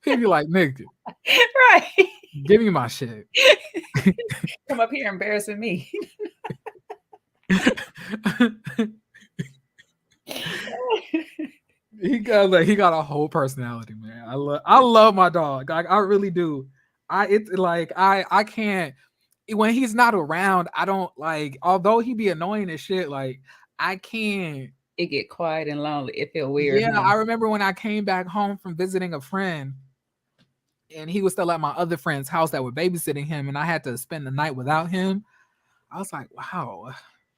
[SPEAKER 1] He'd be like, nigga,
[SPEAKER 7] Right.
[SPEAKER 1] give me my shit.
[SPEAKER 7] Come up here embarrassing me.
[SPEAKER 1] He got a whole personality, man. I love my dog. I really do. I can't, when he's not around, I don't like, although he be annoying as shit, like I can't.
[SPEAKER 7] It get quiet and lonely. It feel weird.
[SPEAKER 1] Yeah,
[SPEAKER 7] huh?
[SPEAKER 1] I remember when I came back home from visiting a friend, and he was still at my other friend's house that were babysitting him, and I had to spend the night without him. I was like, wow,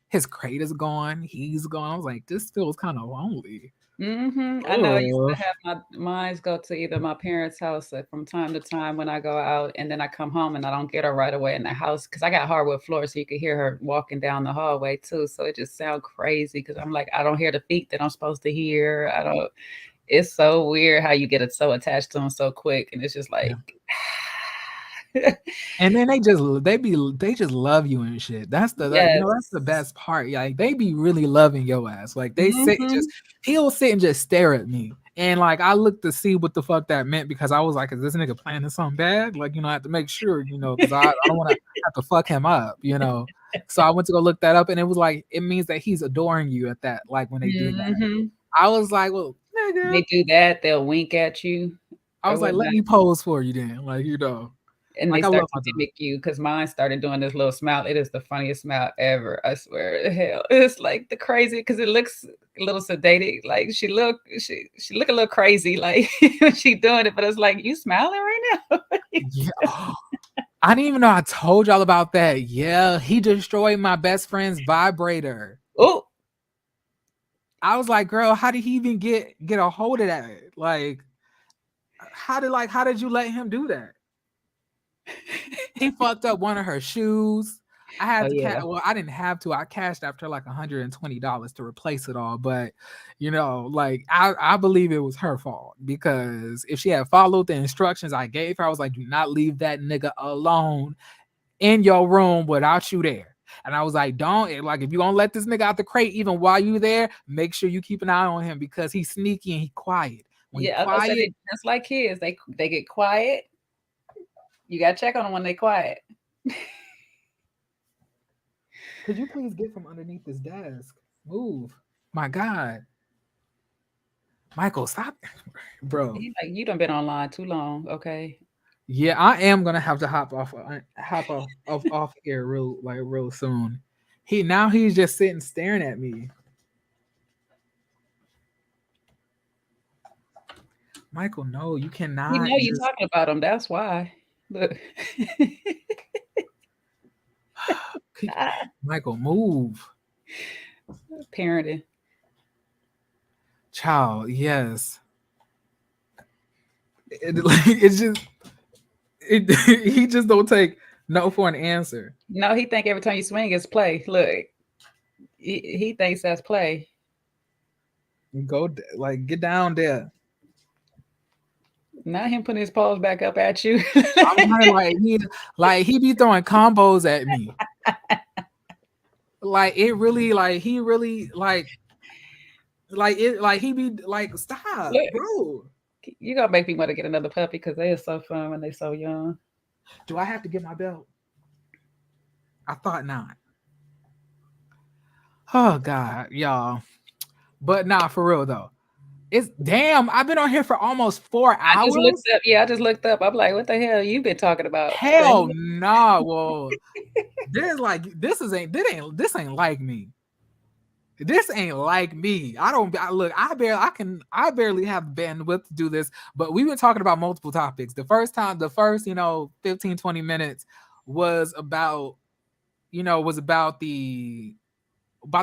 [SPEAKER 1] his crate is gone. He's gone. I was like, this feels kind of lonely.
[SPEAKER 7] Mm-hmm. I know I used to have mine go to either my parents' house from time to time when I go out, and then I come home and I don't get her right away in the house because I got hardwood floors, so you can hear her walking down the hallway too. So it just sounds crazy because I'm like, I don't hear the feet that I'm supposed to hear. I don't. It's so weird how you get so attached to them so quick, and it's just like. Yeah.
[SPEAKER 1] And then they just love you and shit. That's that's the best part. Like they be really loving your ass. Like they sit he'll sit and just stare at me. And like I looked to see what the fuck that meant, because I was like, is this nigga planning something bad? Like, I have to make sure, because I don't want to have to fuck him up, So I went to go look that up, and it was like, it means that he's adoring you at that, like when they do that. I was like, well, nigga.
[SPEAKER 7] They do that, they'll wink at you.
[SPEAKER 1] I was like, let me pose for you then. Like,
[SPEAKER 7] And
[SPEAKER 1] like,
[SPEAKER 7] they start to mimic you, because mine started doing this little smile. It is the funniest smile ever. I swear to hell. It's like the crazy, because it looks a little sedated. Like she look a little crazy, like when she doing it, but it's like, you smiling right now.
[SPEAKER 1] Yeah. I didn't even know I told y'all about that. Yeah, he destroyed my best friend's vibrator.
[SPEAKER 7] Oh.
[SPEAKER 1] I was like, girl, how did he even get a hold of that? Like, how did you let him do that? He fucked up one of her shoes. I had to well, I didn't have to. I cashed after like $120 to replace it all. But like I believe it was her fault, because if she had followed the instructions I gave her, I was like, do not leave that nigga alone in your room without you there. And I was like, if you're gonna let this nigga out the crate even while you there, make sure you keep an eye on him, because he's sneaky and he quiet. When quiet,
[SPEAKER 7] just like kids, they get quiet. You gotta check on them when they quiet.
[SPEAKER 1] Could you please get from underneath this desk? Move. My God. Michael, stop. Bro.
[SPEAKER 7] You done been online too long, okay?
[SPEAKER 1] Yeah, I am gonna have to hop off here real soon. He's just sitting staring at me. Michael, no, you cannot.
[SPEAKER 7] You're talking about him. That's why. Look.
[SPEAKER 1] Michael, move.
[SPEAKER 7] Parenting.
[SPEAKER 1] Child, yes. He just don't take no for an answer.
[SPEAKER 7] No, he think every time you swing is play. Look, he thinks that's play.
[SPEAKER 1] Get down there.
[SPEAKER 7] Not him putting his paws back up at you.
[SPEAKER 1] I'm kind of he be throwing combos at me. He really he be like, stop,
[SPEAKER 7] Look.
[SPEAKER 1] bro.
[SPEAKER 7] You gonna make me want to get another puppy because they are so fun when they're so young.
[SPEAKER 1] Do I have to get my belt? I thought not. Oh God, y'all. But nah, for real though. It's damn. I've been on here for almost 4 hours.
[SPEAKER 7] I just looked up. I'm like, what the hell you been talking about?
[SPEAKER 1] Hell nah. Well, this ain't like me. This ain't like me. I barely have bandwidth to do this, but we've been talking about multiple topics. The first 15, 20 minutes was about the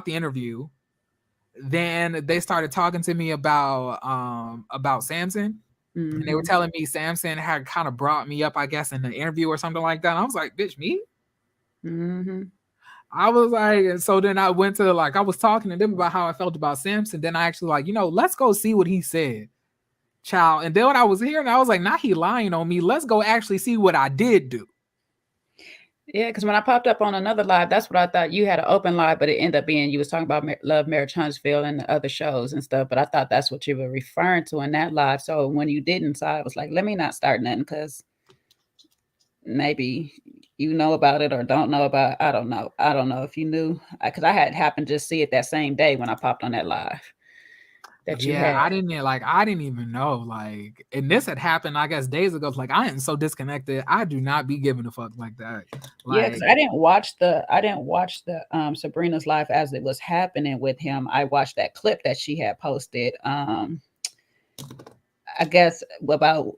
[SPEAKER 1] interview. Then they started talking to me about Samson. Mm-hmm. And they were telling me Samson had kind of brought me up, I guess, in the interview or something like that. And I was like, bitch, me? Mm-hmm. I was like, and so then I went to I was talking to them about how I felt about Samson. Then I actually let's go see what he said, child. And then when I was hearing, I was like, nah, he lying on me. Let's go actually see what I did do.
[SPEAKER 7] Yeah, because when I popped up on another live, that's what I thought. You had an open live, but it ended up being you was talking about Love, Marriage, Huntsville and the other shows and stuff. But I thought that's what you were referring to in that live. So when you didn't, so I was like, let me not start nothing because maybe you know about it or don't know about it. I don't know. I don't know if you knew because I had happened to see it that same day when I popped on that live. That you had.
[SPEAKER 1] I didn't even know and this had happened I guess days ago. I am so disconnected. I do not be giving a fuck like that.
[SPEAKER 7] Yeah, because I didn't watch the Sabrina's live as it was happening with him. I watched that clip that she had posted. I guess about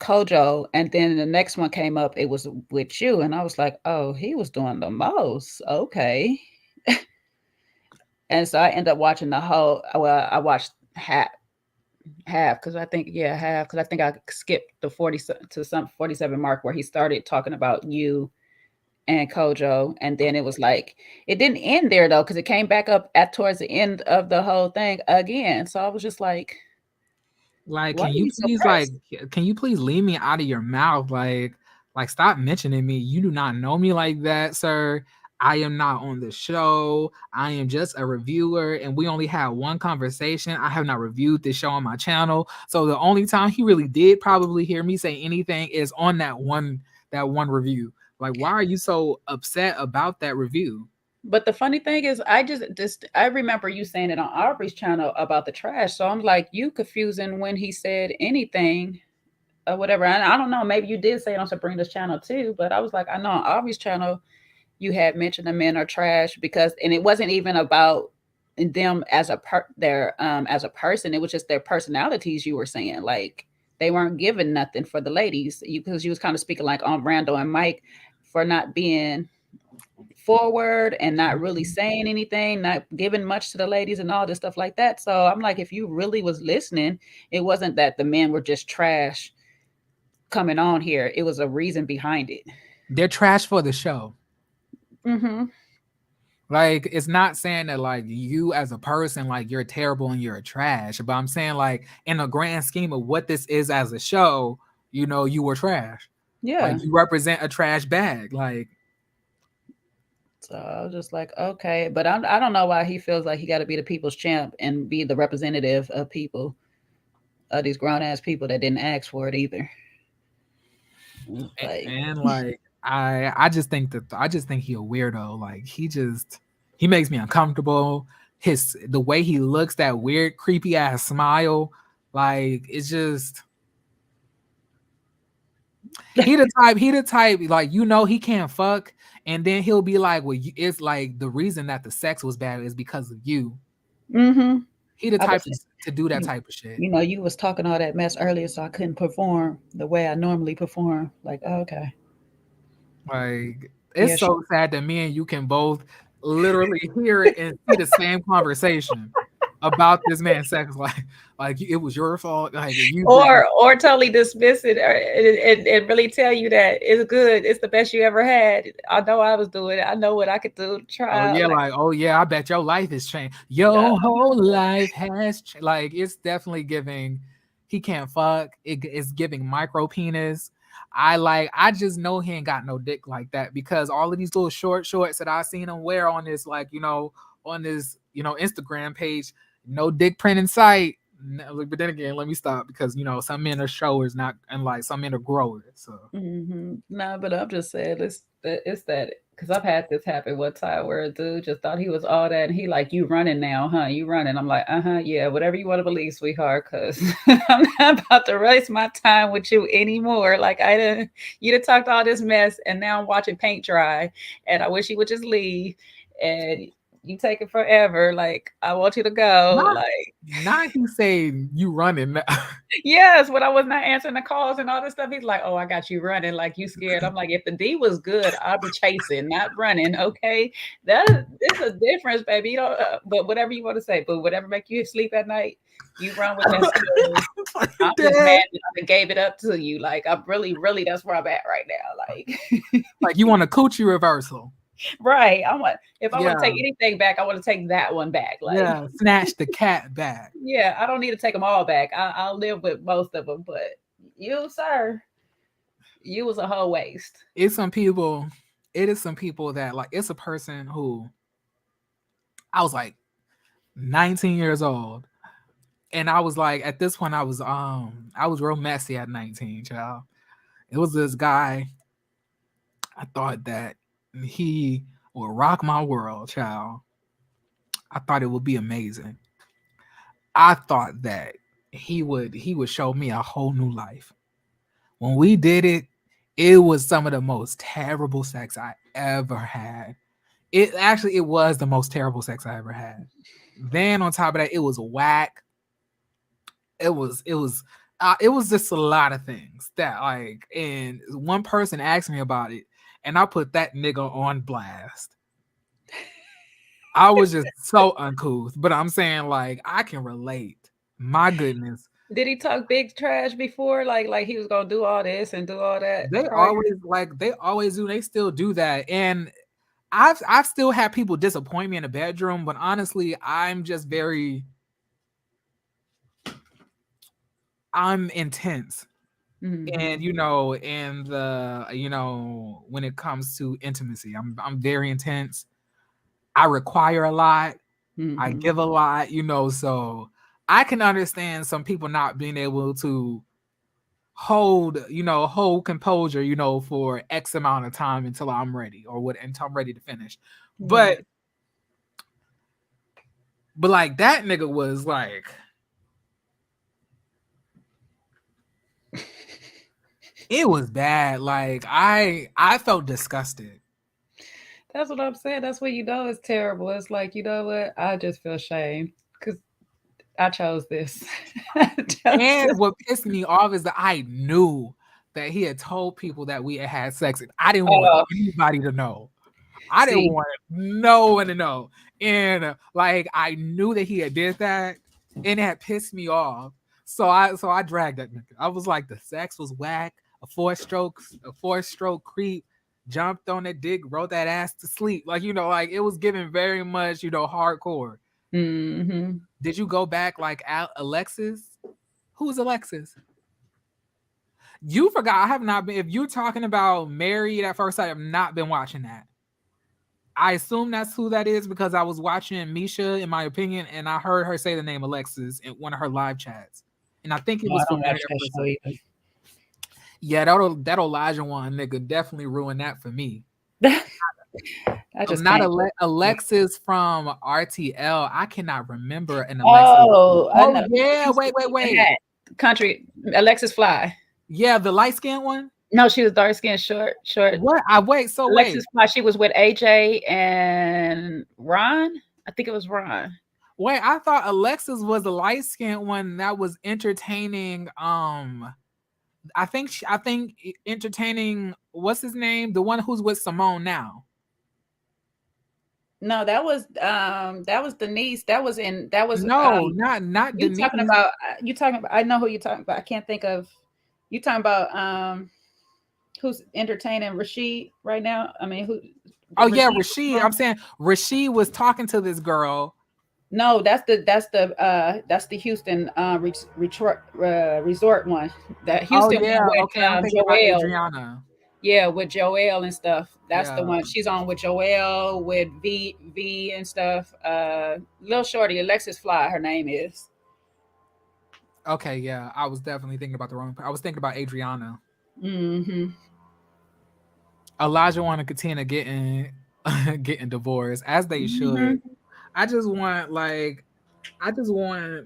[SPEAKER 7] Kojo, and then the next one came up. It was with you, and I was like, oh, he was doing the most. Okay. And so I ended up watching the whole. Well, I watched half because I think I skipped the 47 mark where he started talking about you and Kojo, and then it was like it didn't end there though because it came back up towards the end of the whole thing again. So I was just like
[SPEAKER 1] can you please leave me out of your mouth? Stop mentioning me. You do not know me like that, sir. I am not on the show. I am just a reviewer, and we only had one conversation. I have not reviewed this show on my channel. So the only time he really did probably hear me say anything is on that one review. Why are you so upset about that review?
[SPEAKER 7] But the funny thing is, I remember you saying it on Aubrey's channel about the trash. So I'm like, you confusing when he said anything or whatever. And I don't know, maybe you did say it on Sabrina's channel too, but I was like, I know on Aubrey's channel, you had mentioned the men are trash and it wasn't even about them as a person. It was just their personalities. You were saying they weren't giving nothing for the ladies because you was kind of speaking on Randall and Mike for not being forward and not really saying anything, not giving much to the ladies and all this stuff like that. So I'm like, if you really was listening, it wasn't that the men were just trash coming on here. It was a reason behind it.
[SPEAKER 1] They're trash for the show.
[SPEAKER 7] Mm-hmm.
[SPEAKER 1] It's not saying that you as a person you're terrible and you're trash, but I'm saying in the grand scheme of what this is as a show, you were trash.
[SPEAKER 7] Yeah,
[SPEAKER 1] you represent a trash bag.
[SPEAKER 7] So I was just like, okay, but I don't know why he feels like he got to be the people's champ and be the representative of people, these grown ass people that didn't ask for it either.
[SPEAKER 1] I just think he a weirdo. He makes me uncomfortable. The way he looks, that weird, creepy ass smile, it's just. He the type he can't fuck, and then he'll be like, well, it's the reason that the sex was bad is because of you.
[SPEAKER 7] Mm-hmm.
[SPEAKER 1] He the type to do that type of shit.
[SPEAKER 7] You was talking all that mess earlier, so I couldn't perform the way I normally perform. Okay.
[SPEAKER 1] It's sad that me and you can both literally hear it and see the same conversation. about this man's sex like it was your fault. Like you
[SPEAKER 7] or totally dismiss it and really tell you that it's good, it's the best you ever had. I know I was doing it. I know what I could do to
[SPEAKER 1] oh
[SPEAKER 7] try.
[SPEAKER 1] yeah, like oh yeah, I bet your life has changed. Your whole life has like it's definitely giving. He can't fuck. It's giving micro penis. I just know he ain't got no dick like that because all of these little shorts that I seen him wear on this on this Instagram page, no dick print in sight. But then again, let me stop because some men are showers, not and like some men are growers. So
[SPEAKER 7] No, but I'm just saying it's that because I've had this happen one time where a dude just thought he was all that, and he like, you running now, huh? You running? I'm like, yeah, whatever you want to believe, sweetheart, because I'm not about to waste my time with you anymore. Like you done talked all this mess, and now I'm watching paint dry, and I wish you would just leave. And you take it forever. Like, I want you to go.
[SPEAKER 1] Not he saying you running.
[SPEAKER 7] Yes, when I was not answering the calls and all this stuff, he's like, "Oh, I got you running, like you scared." I'm like, if the D was good, I'll be chasing, not running. Okay, it's a difference, baby. You know, but whatever you want to say, but whatever make you sleep at night, you run with that story. I'm just mad that I gave it up to you. Like, I'm really, that's where I'm at right now.
[SPEAKER 1] Like you want a coochie reversal.
[SPEAKER 7] Right. If I want to take anything back, I want to take that one back. Like,
[SPEAKER 1] snatch the cat back.
[SPEAKER 7] Yeah, I don't need to take them all back. I'll live with most of them, but you, sir, you was a whole waste.
[SPEAKER 1] It is some people that like it's a person who I was like 19 years old. And I was like, at this point, I was real messy at 19, child. It was this guy. I thought that he would rock my world, child. I thought it would be amazing. I thought that he would show me a whole new life. When we did it, it was some of the most terrible sex I ever had. It was the most terrible sex I ever had. Then on top of that, it was whack. It was just a lot of things that like, and one person asked me about it, and I put that nigga on blast. I was just so uncouth, but I'm saying like I can relate. My goodness.
[SPEAKER 7] Did he talk big trash before? Like he was gonna do all this and do all that?
[SPEAKER 1] They always do. They still do that, and I've still had people disappoint me in the bedroom, but honestly, I'm intense.
[SPEAKER 7] Mm-hmm.
[SPEAKER 1] And and the when it comes to intimacy, I'm very intense. I require a lot. Mm-hmm. I give a lot, so I can understand some people not being able to hold composure, for X amount of time until I'm ready until I'm ready to finish. But like that nigga was like it was bad. Like I felt disgusted.
[SPEAKER 7] That's what I'm saying. That's what it's terrible. It's like, you know what? I just feel shame because I chose this.
[SPEAKER 1] And what pissed me off is that I knew that he had told people that we had sex. And I didn't want anybody to know. I didn't want no one to know. And like I knew that he had did that, and it had pissed me off. So I dragged that nigga. I was like, the sex was whack. A four stroke creep jumped on that dick, rode that ass to sleep. Like, like it was given very much, hardcore.
[SPEAKER 7] Mm-hmm.
[SPEAKER 1] Did you go back like Alexis? Who is Alexis? You forgot. I have not been. If you're talking about Married at First Sight, I have not been watching that. I assume that's who that is because I was watching Misha, in my opinion, and I heard her say the name Alexis in one of her live chats. And I think it was from Married at First Sight. Yeah, that Elijah one nigga definitely ruined that for me. I just not Alexis from RTL. I cannot remember an Alexis. Yeah, wait.
[SPEAKER 7] Country Alexis Fly.
[SPEAKER 1] Yeah, the light skinned one.
[SPEAKER 7] No, she was dark skinned, short.
[SPEAKER 1] What?
[SPEAKER 7] Alexis Fly. She was with AJ and Ron. I think it was Ron.
[SPEAKER 1] Wait, I thought Alexis was the light skinned one that was entertaining. I think entertaining. What's his name? The one who's with Simone now.
[SPEAKER 7] No, that was Denise. That was
[SPEAKER 1] No, not
[SPEAKER 7] you
[SPEAKER 1] Denise.
[SPEAKER 7] talking about I know who you're talking about. I can't think of you talking about who's entertaining Rashid right now. I mean who
[SPEAKER 1] Oh yeah, Rashid. I'm saying Rashid was talking to this girl.
[SPEAKER 7] No, that's the Houston resort one. That Houston
[SPEAKER 1] oh yeah,
[SPEAKER 7] one with
[SPEAKER 1] okay. I'm thinking about
[SPEAKER 7] Joelle.
[SPEAKER 1] Adriana.
[SPEAKER 7] Yeah, with Joelle and stuff. That's the
[SPEAKER 1] Yeah.
[SPEAKER 7] one. She's on with Joelle, with V and stuff. Little shorty, Alexis Fly, her name is.
[SPEAKER 1] Okay, yeah. I was definitely thinking about the wrong. I was thinking about Adriana.
[SPEAKER 7] Mm-hmm.
[SPEAKER 1] Elijah and Katina getting divorced, as they should. I just want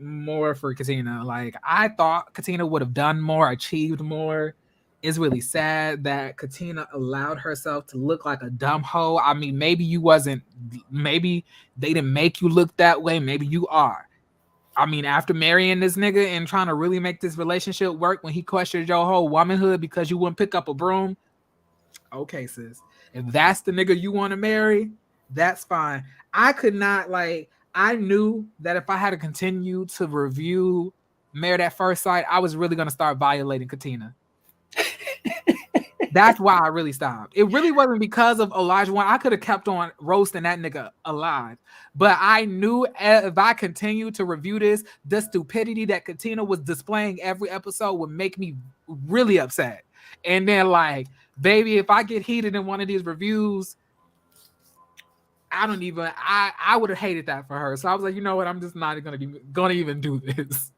[SPEAKER 1] more for Katina. Like I thought Katina would have done more, achieved more. It's really sad that Katina allowed herself to look like a dumb hoe. I mean, maybe they didn't make you look that way. Maybe you are. I mean, after marrying this nigga and trying to really make this relationship work when he questioned your whole womanhood because you wouldn't pick up a broom. Okay, sis. If that's the nigga you want to marry, that's fine. I could not I knew that if I had to continue to review Married at First Sight, I was really going to start violating Katina. That's why I really stopped. It really wasn't because of Elijah One. I could have kept on roasting that nigga alive. But I knew if I continued to review this, the stupidity that Katina was displaying every episode would make me really upset. And then baby, if I get heated in one of these reviews, I would have hated that for her. So I was like, you know what? I'm just not gonna even do this.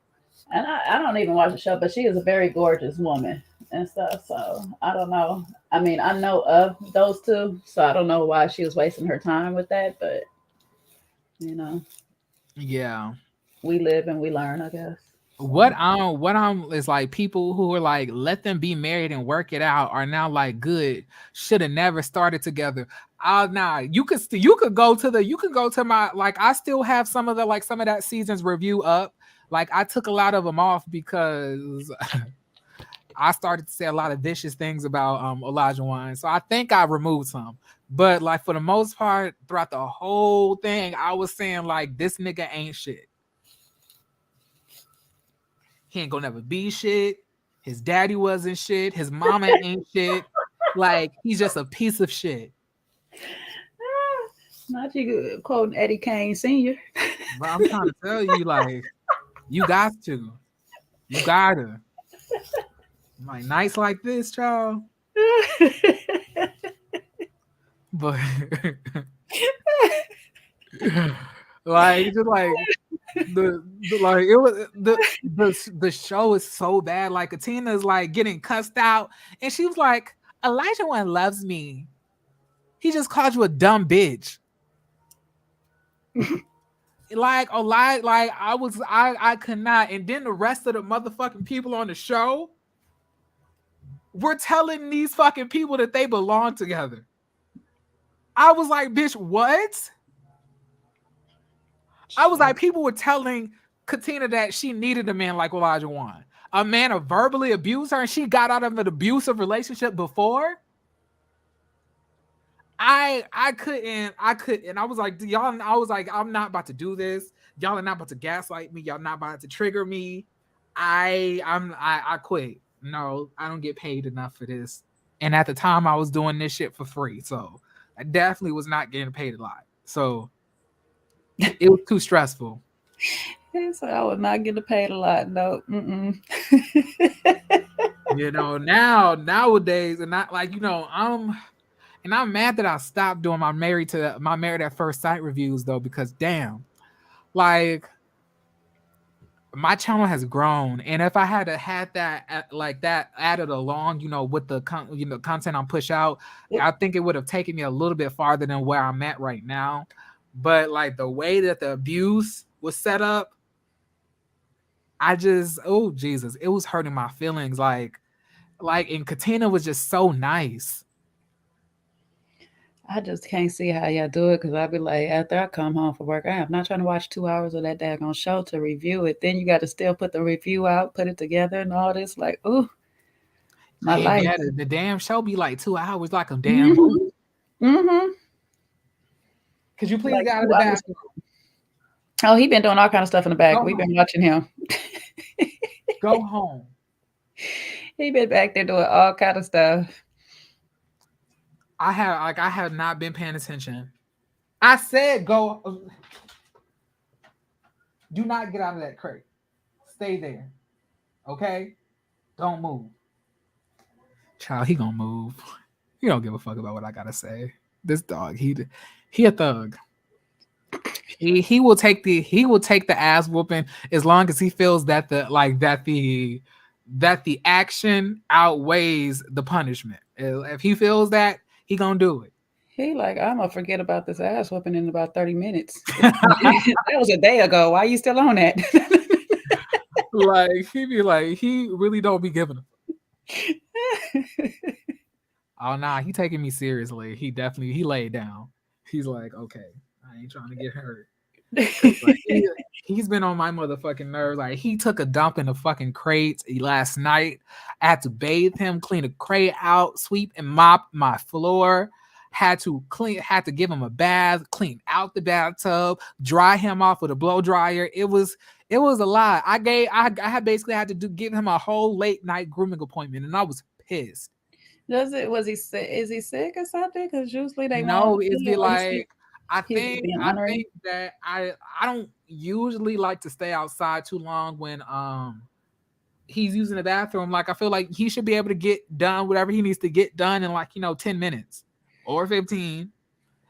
[SPEAKER 7] And I don't even watch the show, but she is a very gorgeous woman and stuff. So I don't know. I mean, I know of those two, so I don't know why she was wasting her time with that, but
[SPEAKER 1] yeah,
[SPEAKER 7] we live and we learn, I guess.
[SPEAKER 1] What I'm is like people who are like, let them be married and work it out are now like good. Should have never started together. Nah, you could go to my I still have some of that season's review up. Like I took a lot of them off because I started to say a lot of vicious things about Elijah Wine. So I think I removed some. But for the most part, throughout the whole thing, I was saying this nigga ain't shit. He ain't gonna never be shit. His daddy wasn't shit. His mama ain't shit. He's just a piece of shit.
[SPEAKER 7] Not you quoting Eddie Kane Sr.
[SPEAKER 1] But I'm trying to tell you, you got to. You gotta. Nights like this, child. But the show is so bad. Katina's getting cussed out, and she was like, Elijah One loves me. He just called you a dumb bitch. I could not. And then the rest of the motherfucking people on the show were telling these fucking people that they belong together. I was like, bitch, what? I was like, people were telling Katina that she needed a man like Elijah One. A man to verbally abuse her, and she got out of an abusive relationship before. I couldn't. I was like, y'all, I'm not about to do this. Y'all are not about to gaslight me. Y'all not about to trigger me. I quit. No, I don't get paid enough for this. And at the time I was doing this shit for free. So I definitely was not getting paid a lot. So it was too stressful.
[SPEAKER 7] So I was not getting paid a lot. No.
[SPEAKER 1] Nowadays, and not I'm mad that I stopped doing my Married at First Sight reviews though, because damn, my channel has grown, and if I had that added along, with the content I'm push out, I think it would have taken me a little bit farther than where I'm at right now. But the way that the abuse was set up, oh Jesus, it was hurting my feelings. And Katina was just so nice.
[SPEAKER 7] I just can't see how y'all do it, because I'd be like, after I come home from work, I am not trying to watch 2 hours of that daggone show to review it. Then you got to still put the review out, put it together, and all this. Ooh, my life.
[SPEAKER 1] Yeah, the damn show be 2 hours, like a damn movie.
[SPEAKER 7] Mm-hmm.
[SPEAKER 1] Could you please
[SPEAKER 7] Like,
[SPEAKER 1] get out of the bathroom?
[SPEAKER 7] oh, he been doing all kind of stuff in the back. We've been watching him.
[SPEAKER 1] Go home.
[SPEAKER 7] He been back there doing all kind of stuff.
[SPEAKER 1] I have not been paying attention. I said go. Do not get out of that crate. Stay there. Okay? Don't move. Child, he gonna move. He don't give a fuck about what I gotta say. This dog, he a thug. He will take the ass whooping as long as he feels that the action outweighs the punishment. If he feels that, he gonna do it.
[SPEAKER 7] He like, I'm gonna forget about this ass whooping in about 30 minutes. That was a day ago. Why are you still on that?
[SPEAKER 1] Like, he be like, he really don't be giving a oh nah, he taking me seriously. He laid down. He's like, okay, I ain't trying to get hurt. Like, he's been on my motherfucking nerves. Like, he took a dump in the fucking crates last night. I had to bathe him, clean the crate out, sweep and mop my floor. Had to give him a bath, clean out the bathtub, dry him off with a blow dryer. It was a lot. I basically had to give him a whole late night grooming appointment, and I was pissed.
[SPEAKER 7] Was he sick? Is he sick or something? Because usually they
[SPEAKER 1] no, it's be like I think that I don't usually like to stay outside too long when he's using the bathroom. Like, I feel like he should be able to get done whatever he needs to get done in 10 minutes or 15,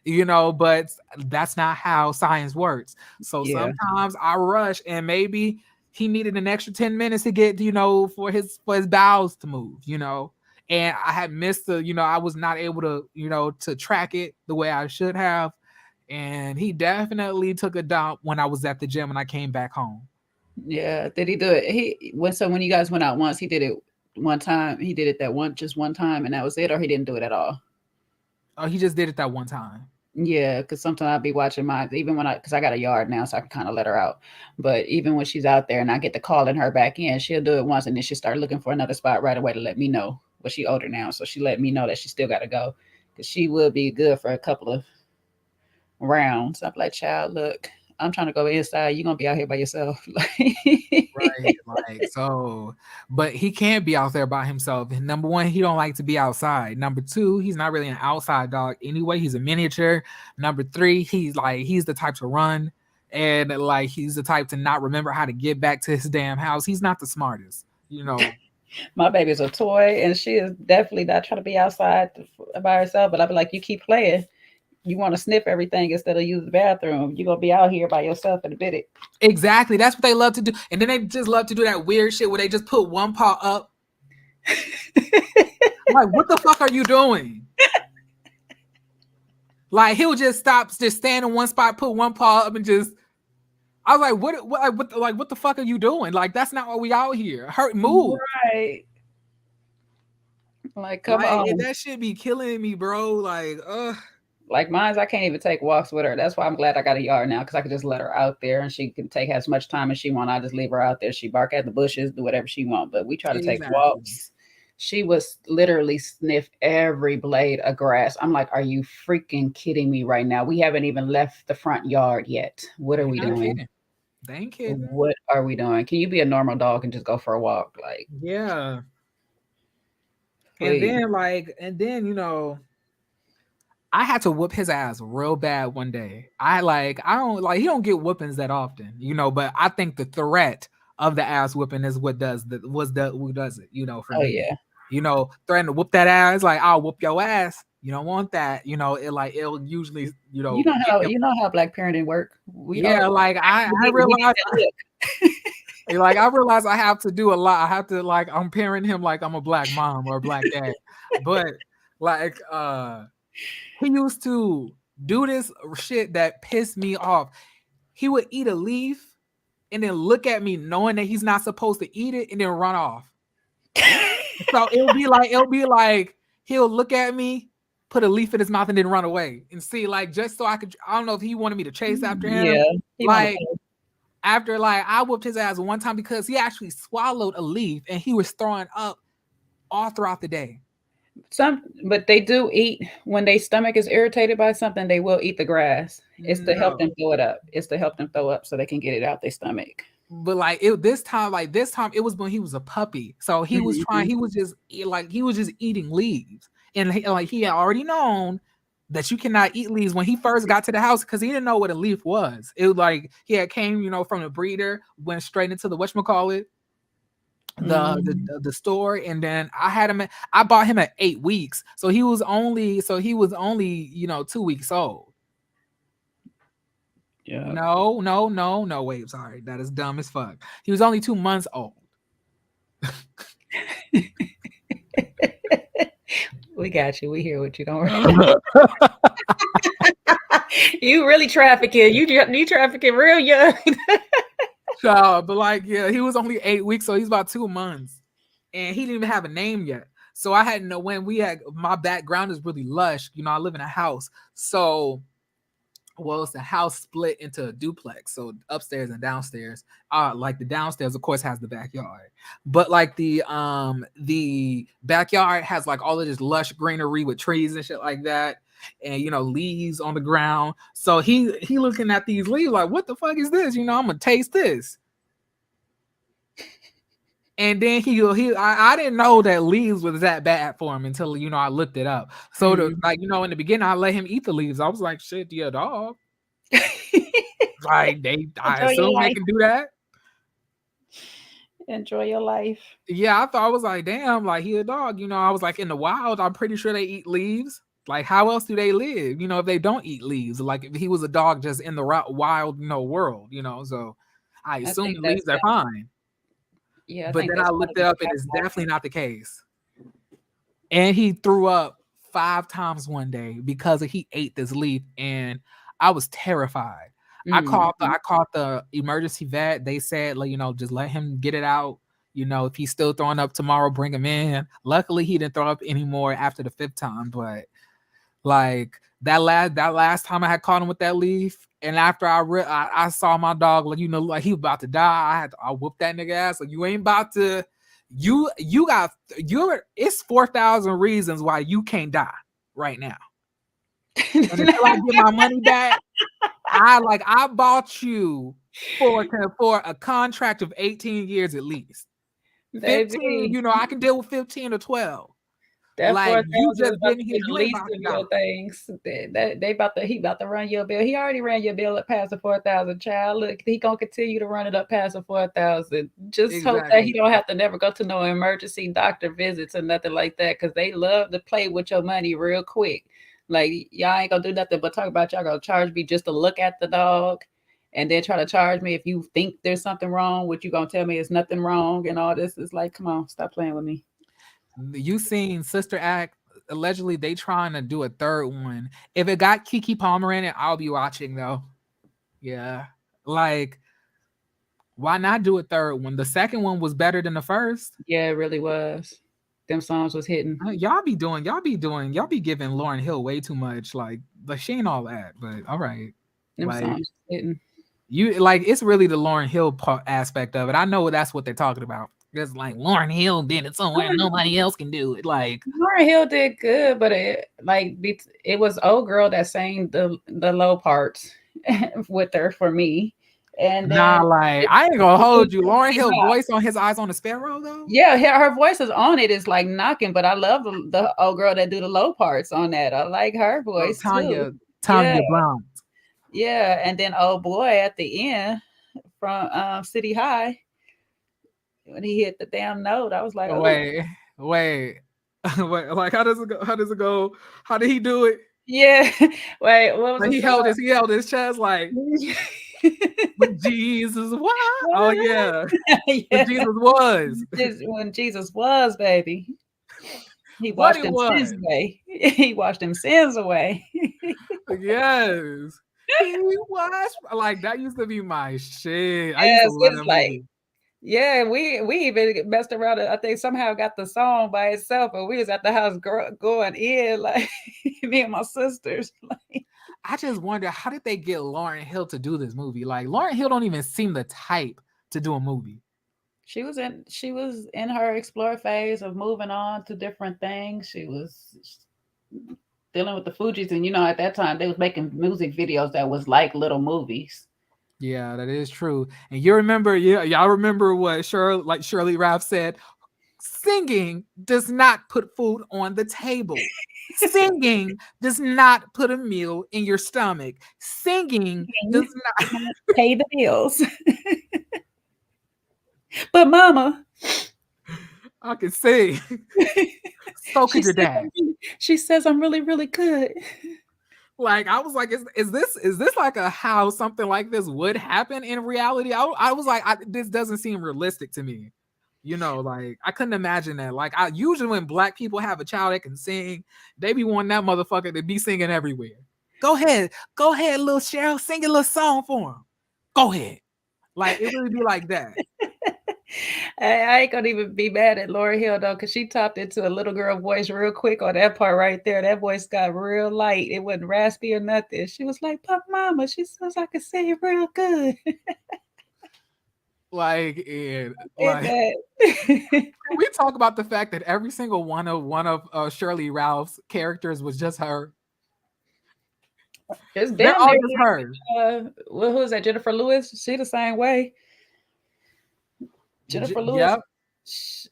[SPEAKER 1] but that's not how science works. So sometimes I rush, and maybe he needed an extra 10 minutes to get, for his bowels to move, and I had missed I was not able to, to track it the way I should have. And he definitely took a dump when I was at the gym and I came back home.
[SPEAKER 7] Yeah. Did he do it? When you guys went out once, he did it one time. He did it just one time, and that was it, or he didn't do it at all?
[SPEAKER 1] Oh, he just did it that one time.
[SPEAKER 7] Yeah, because sometimes I'll be watching mine, even because I got a yard now, so I can kind of let her out. But even when she's out there and I get to calling her back in, she'll do it once, and then she'll start looking for another spot right away to let me know. But she older now, so she let me know that she still got to go, because she will be good for a couple of rounds. I'm like, child, look, I'm trying to go inside. You're gonna be out here by yourself.
[SPEAKER 1] Right. But he can't be out there by himself. Number one, he don't like to be outside. Number two, he's not really an outside dog anyway. He's a miniature. Number three, he's the type to run, and he's the type to not remember how to get back to his damn house. He's not the smartest,
[SPEAKER 7] My baby's a toy, and she is definitely not trying to be outside by herself. But I'll be like, you keep playing. You want to sniff everything instead of use the bathroom. You're going to be out here by yourself in a minute.
[SPEAKER 1] Exactly. That's what they love to do. And then they just love to do that weird shit where they just put one paw up. Like, what the fuck are you doing? Like, he'll just stand in one spot, put one paw up, and just. I was like, what the fuck are you doing? Like, that's not why we out here. Move.
[SPEAKER 7] Right. Like, come on.
[SPEAKER 1] That shit be killing me, bro. Like,
[SPEAKER 7] Like mine, I can't even take walks with her. That's why I'm glad I got a yard now, because I can just let her out there and she can take as much time as she wants. I just leave her out there. She bark at the bushes, do whatever she wants. But we try to take walks. She was literally sniff every blade of grass. I'm like, are you freaking kidding me right now? We haven't even left the front yard yet. What are we doing?
[SPEAKER 1] They ain't kidding.
[SPEAKER 7] What are we doing? Can you be a normal dog and just go for a walk? Like,
[SPEAKER 1] yeah.
[SPEAKER 7] Please.
[SPEAKER 1] And then, I had to whoop his ass real bad one day. He don't get whoopings that often, but I think the threat of the ass whooping is what does it, for me.
[SPEAKER 7] Yeah.
[SPEAKER 1] Threatening to whoop that ass, like, I'll whoop your ass. You don't want that, it'll usually,
[SPEAKER 7] you know how black parenting work.
[SPEAKER 1] I realize I realize I have to do a lot. I have to I'm parenting him like I'm a black mom or a black dad. But he used to do this shit that pissed me off. He would eat a leaf and then look at me knowing that he's not supposed to eat it and then run off. So it'll be like he'll look at me, put a leaf in his mouth and then run away and see, just so I don't know if he wanted me to chase after him.
[SPEAKER 7] Yeah.
[SPEAKER 1] After I whooped his ass one time because he actually swallowed a leaf and he was throwing up all throughout the day.
[SPEAKER 7] But they do eat when their stomach is irritated by something. They will eat the grass. It's to help them throw it up. It's to help them throw up so they can get it out their stomach.
[SPEAKER 1] But this time it was when he was a puppy. So he was trying, he was just eating leaves. And he had already known that you cannot eat leaves when he first got to the house, because he didn't know what a leaf was. It was like he had came, from the breeder, went straight into the whatchamacallit, the store, and then I bought him at 8 weeks. So he was only 2 weeks old.
[SPEAKER 7] Yeah.
[SPEAKER 1] No, wait, sorry. That is dumb as fuck. He was only 2 months old.
[SPEAKER 7] We got you. We hear what you don't worry. You really trafficking. You trafficking real young.
[SPEAKER 1] But he was only 8 weeks, so he's about 2 months. And he didn't even have a name yet. So I had to know when my background is really lush. I live in a house. So it's the house split into a duplex, so upstairs and downstairs. Like the downstairs, of course, has the backyard, but like the backyard has like all of this lush greenery with trees and shit like that, and leaves on the ground. So he looking at these leaves like, what the fuck is this? I'm gonna taste this. And then I didn't know that leaves was that bad for him until I looked it up. So in the beginning, I let him eat the leaves. I was like, shit, you're a dog. Like I assume they can do that.
[SPEAKER 7] Enjoy your life.
[SPEAKER 1] Yeah, I was like, damn, like he a dog. I was like, in the wild, I'm pretty sure they eat leaves. Like, how else do they live? If they don't eat leaves, like if he was a dog just in the wild, world, So I assume the leaves are fine.
[SPEAKER 7] Yeah,
[SPEAKER 1] but then I looked it up, and it's definitely not the case. And he threw up 5 times one day because he ate this leaf, and I was terrified. I called the emergency vet. They said, just let him get it out. If he's still throwing up tomorrow, bring him in. Luckily, he didn't throw up anymore after the 5th time. But like that last time I had caught him with that leaf, and after I saw my dog, like he was about to die, I whooped that nigga ass. Like, you ain't about to. It's 4,000 reasons why you can't die right now. And until I get my money back, I bought you for a contract of 18 years at least.
[SPEAKER 7] Baby.
[SPEAKER 1] 15, I can deal with 15 or 12.
[SPEAKER 7] That
[SPEAKER 1] like you just been here,
[SPEAKER 7] you ain't about to go things. He about to run your bill. He already ran your bill up past the 4,000. Child, look, he gonna continue to run it up past the 4,000. Just hope that he don't have to never go to no emergency doctor visits or nothing like that, because they love to play with your money real quick. Like, y'all ain't gonna do nothing but talk about y'all gonna charge me just to look at the dog, and then try to charge me if you think there's something wrong. What you gonna tell me is nothing wrong and all this. Is like, come on, stop playing with me.
[SPEAKER 1] You seen Sister Act? Allegedly, they trying to do a 3rd one. If it got Keke Palmer in it, I'll be watching though. Yeah, like, why not do a 3rd one? The 2nd one was better than the 1st.
[SPEAKER 7] Yeah, it really was. Them songs was hitting.
[SPEAKER 1] Y'all be giving Lauryn Hill way too much. Like she ain't all that, but all right.
[SPEAKER 7] Them songs hitting.
[SPEAKER 1] It's really the Lauryn Hill aspect of it. I know that's what they're talking about. It's like Lauryn Hill did it somewhere nobody else can do it. Like,
[SPEAKER 7] Lauryn Hill did good, but it was old girl that sang the low parts with her for me. And
[SPEAKER 1] I ain't gonna hold you. Lauryn Hill voice on His Eyes on the Sparrow though.
[SPEAKER 7] Yeah, her voice is on it. It's like knocking, but I love the old girl that do the low parts on that. I like her voice
[SPEAKER 1] Tanya
[SPEAKER 7] too.
[SPEAKER 1] Brown.
[SPEAKER 7] Yeah, and then old boy at the end from City High, when he hit the damn note, I was like, oh.
[SPEAKER 1] Wait. Like, how does it go? How did he do it?
[SPEAKER 7] Yeah. Wait, what was
[SPEAKER 1] like he held his chest like when Jesus was. Oh yeah. When Jesus was.
[SPEAKER 7] When Jesus was, baby. He washed them sins away. He washed them sins away.
[SPEAKER 1] Yes. He was like, that used to be my shit.
[SPEAKER 7] Yes, I used to love that movie. Yeah, we even messed around. I think somehow got the song by itself, but we was at the house going in, like me and my sisters. Like,
[SPEAKER 1] I just wonder, how did they get Lauryn Hill to do this movie? Like, Lauryn Hill don't even seem the type to do a movie.
[SPEAKER 7] She was in her explore phase of moving on to different things. dealing with the Fugees, and at that time they was making music videos that was like little movies.
[SPEAKER 1] Yeah, that is true. And you remember, y'all remember what Shirley Ralph said? Singing does not put food on the table. Singing does not put a meal in your stomach. Singing does not
[SPEAKER 7] pay the bills. But mama,
[SPEAKER 1] I can sing. So could your dad.
[SPEAKER 7] She says I'm really, really good.
[SPEAKER 1] Like, I was like, is this like how something like this would happen in reality? I was like, this doesn't seem realistic to me. Like, I couldn't imagine that. Like, usually when Black people have a child that can sing, they be wanting that motherfucker to be singing everywhere. Go ahead, little Cheryl, sing a little song for him. Go ahead. Like, it really be like that.
[SPEAKER 7] I ain't gonna even be mad at Lauryn Hill though, because she topped into a little girl voice real quick on that part right there. That voice got real light. It wasn't raspy or nothing. She was like, "Pop, mama." She says, "I can sing it real good."
[SPEAKER 1] We talk about the fact that every single one of Shirley Ralph's characters was just her.
[SPEAKER 7] It's
[SPEAKER 1] They're all just her.
[SPEAKER 7] Who is that? Jennifer Lewis. She the same way. Jennifer Lewis.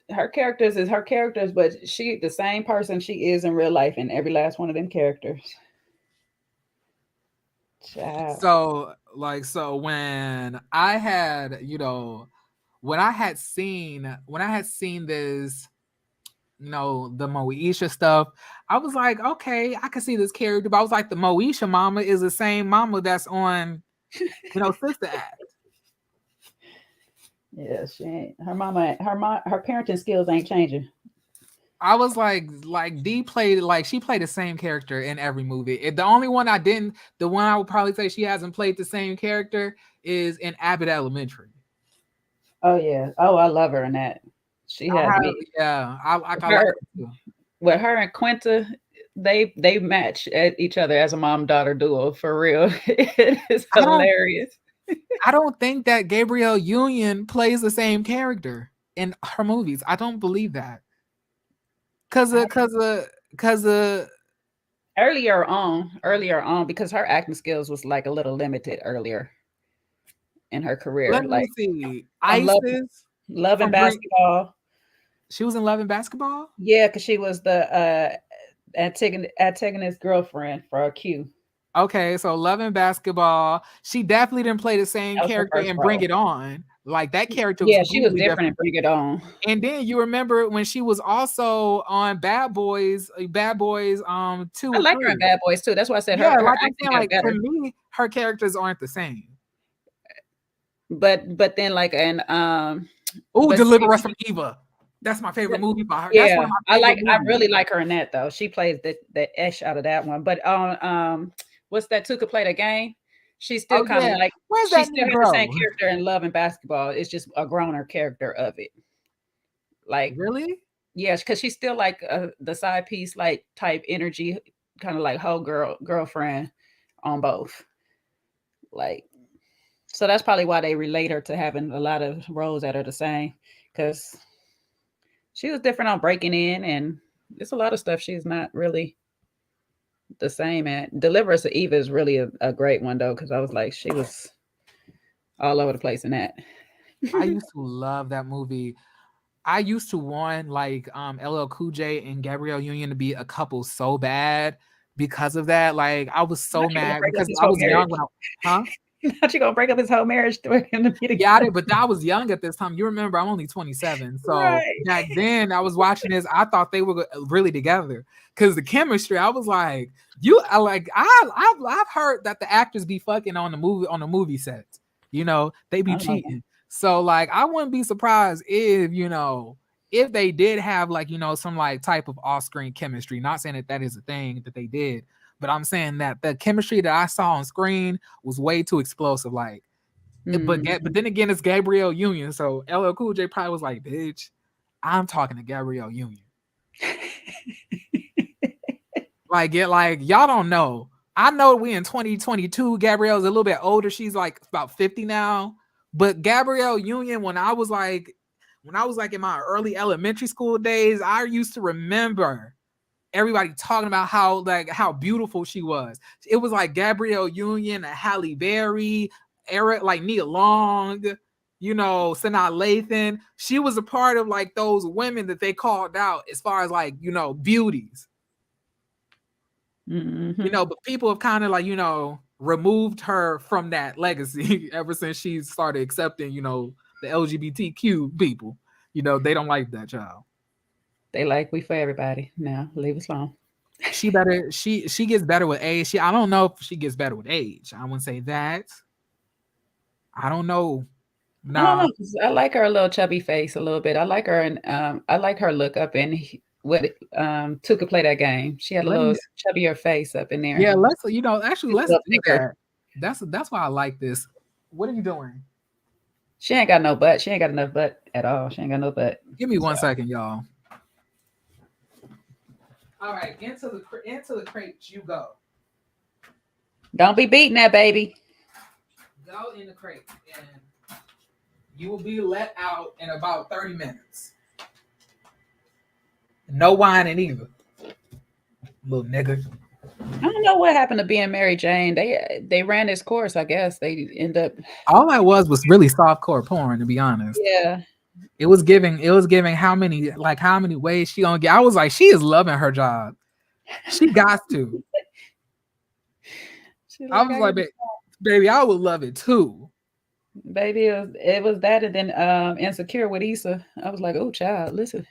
[SPEAKER 1] Yep.
[SPEAKER 7] Her characters is her characters, but she the same person she is in real life in every last one of them characters. Child.
[SPEAKER 1] So when I had, when I had seen this, the Moesha stuff, I was like, okay, I can see this character. But I was like, the Moesha mama is the same mama that's on, Sister Act.
[SPEAKER 7] Yeah, she ain't. Her parenting skills ain't changing.
[SPEAKER 1] I was like Dee played, like, she played the same character in every movie. The only one the one I would probably say she hasn't played the same character is in Abbott Elementary.
[SPEAKER 7] Oh yeah. Oh, I love her in that. She has me.
[SPEAKER 1] Yeah, I like
[SPEAKER 7] her too. With her and Quinta, they match at each other as a mom-daughter duo for real. It is hilarious.
[SPEAKER 1] I don't think that Gabrielle Union plays the same character in her movies. I don't believe that. Cause
[SPEAKER 7] earlier on, because her acting skills was like a little limited earlier in her career.
[SPEAKER 1] Let me see. Isis,
[SPEAKER 7] Love and Basketball.
[SPEAKER 1] She was in Love and Basketball?
[SPEAKER 7] Yeah, because she was the antagonist girlfriend for Q.
[SPEAKER 1] Okay, so Love and Basketball. She definitely didn't play the same character in Bring It On. Like, that character was
[SPEAKER 7] she was different in Bring It On.
[SPEAKER 1] And then you remember when she was also on Bad Boys 2
[SPEAKER 7] I like her in Bad Boys too. That's why I said her.
[SPEAKER 1] To me, her characters aren't the same.
[SPEAKER 7] But then like
[SPEAKER 1] Deliver Us from Eva. That's my favorite movie by her.
[SPEAKER 7] Yeah,
[SPEAKER 1] that's one of my favorite movies.
[SPEAKER 7] I really like her in that though. She plays the esh out of that one. But what's that? Two Could Play the Game. She's still kind of like she still has the same character in Love and Basketball. It's just a growner character of it. Like
[SPEAKER 1] really?
[SPEAKER 7] Yeah, because she's still like the side piece like type energy, kind of like whole girlfriend on both. Like, so that's probably why they relate her to having a lot of roles that are the same, because she was different on Breaking In, and there's a lot of stuff she's not really the same at. Deliver Us to Eva is really a great one though, because I was like, she was all over the place in that.
[SPEAKER 1] I used to love that movie. I used to want like LL Cool J and Gabrielle Union to be a couple so bad because of that. Like, I was so mad because I was young.
[SPEAKER 7] Not you gonna break up his whole marriage to him to be together.
[SPEAKER 1] Yeah, but I was young at this time. You remember, I'm only 27. So back then I was watching this. I thought they were really together because the chemistry. I was like, I've heard that the actors be fucking on the movie sets. They be cheating. So like, I wouldn't be surprised if they did have like, some like type of off-screen chemistry. Not saying that is a thing that they did, but I'm saying that the chemistry that I saw on screen was way too explosive. Like, but then again, it's Gabrielle Union. So LL Cool J probably was like, bitch, I'm talking to Gabrielle Union. like y'all don't know. I know we in 2022. Gabrielle's a little bit older. She's like about 50 now. But Gabrielle Union, when I was like in my early elementary school days, I used to remember everybody talking about how beautiful she was. It was like Gabrielle Union, Halle Berry, Eric, like Nia Long, you know, Sanaa Lathan. She was a part of like those women that they called out as far as like, you know, beauties.
[SPEAKER 7] Mm-hmm.
[SPEAKER 1] You know, but people have kind of like, you know, removed her from that legacy ever since she started accepting, you know, the LGBTQ people. You know, they don't like that child.
[SPEAKER 7] They like we for everybody. Now leave us alone.
[SPEAKER 1] She gets better with age. I don't know if she gets better with age. I wouldn't say that. I don't know.
[SPEAKER 7] I don't know. 'Cause I like her little chubby face a little bit. I like her and I like her look up in what Tuka play that game. She had a little chubbier face up in there.
[SPEAKER 1] Yeah, let's do
[SPEAKER 7] bigger.
[SPEAKER 1] that. That's why I like this. What are you doing?
[SPEAKER 7] She ain't got no butt. She ain't got enough butt at all. She ain't got no butt.
[SPEAKER 1] Give me 1 second, y'all. All right, into the crate you go.
[SPEAKER 7] Don't be beating that baby.
[SPEAKER 1] Go in the crate, and you will be let out in about 30 minutes. No whining either, little nigga.
[SPEAKER 7] I don't know what happened to being Mary Jane. They ran this course, I guess. They end up.
[SPEAKER 1] All that was really softcore porn, to be honest.
[SPEAKER 7] Yeah.
[SPEAKER 1] It was giving how many ways she gonna get. I was like, she is loving her job. She got to. I was like, baby, I would love it too.
[SPEAKER 7] Baby, it was that, and then Insecure with Issa. I was like, oh, child, listen.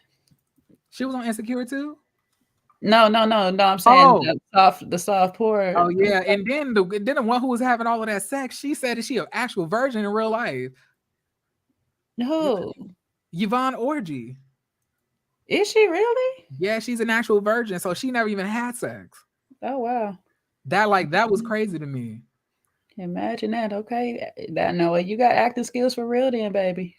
[SPEAKER 1] She was on Insecure too?
[SPEAKER 7] No. I'm saying the soft porn.
[SPEAKER 1] Oh yeah, and then the one who was having all of that sex, she said that she an actual virgin in real life.
[SPEAKER 7] No,
[SPEAKER 1] Yvonne Orgy.
[SPEAKER 7] Is she really?
[SPEAKER 1] Yeah, she's an actual virgin, so she never even had sex.
[SPEAKER 7] Oh wow,
[SPEAKER 1] that was crazy to me.
[SPEAKER 7] Imagine that. Okay, that no, you got acting skills for real, then, baby.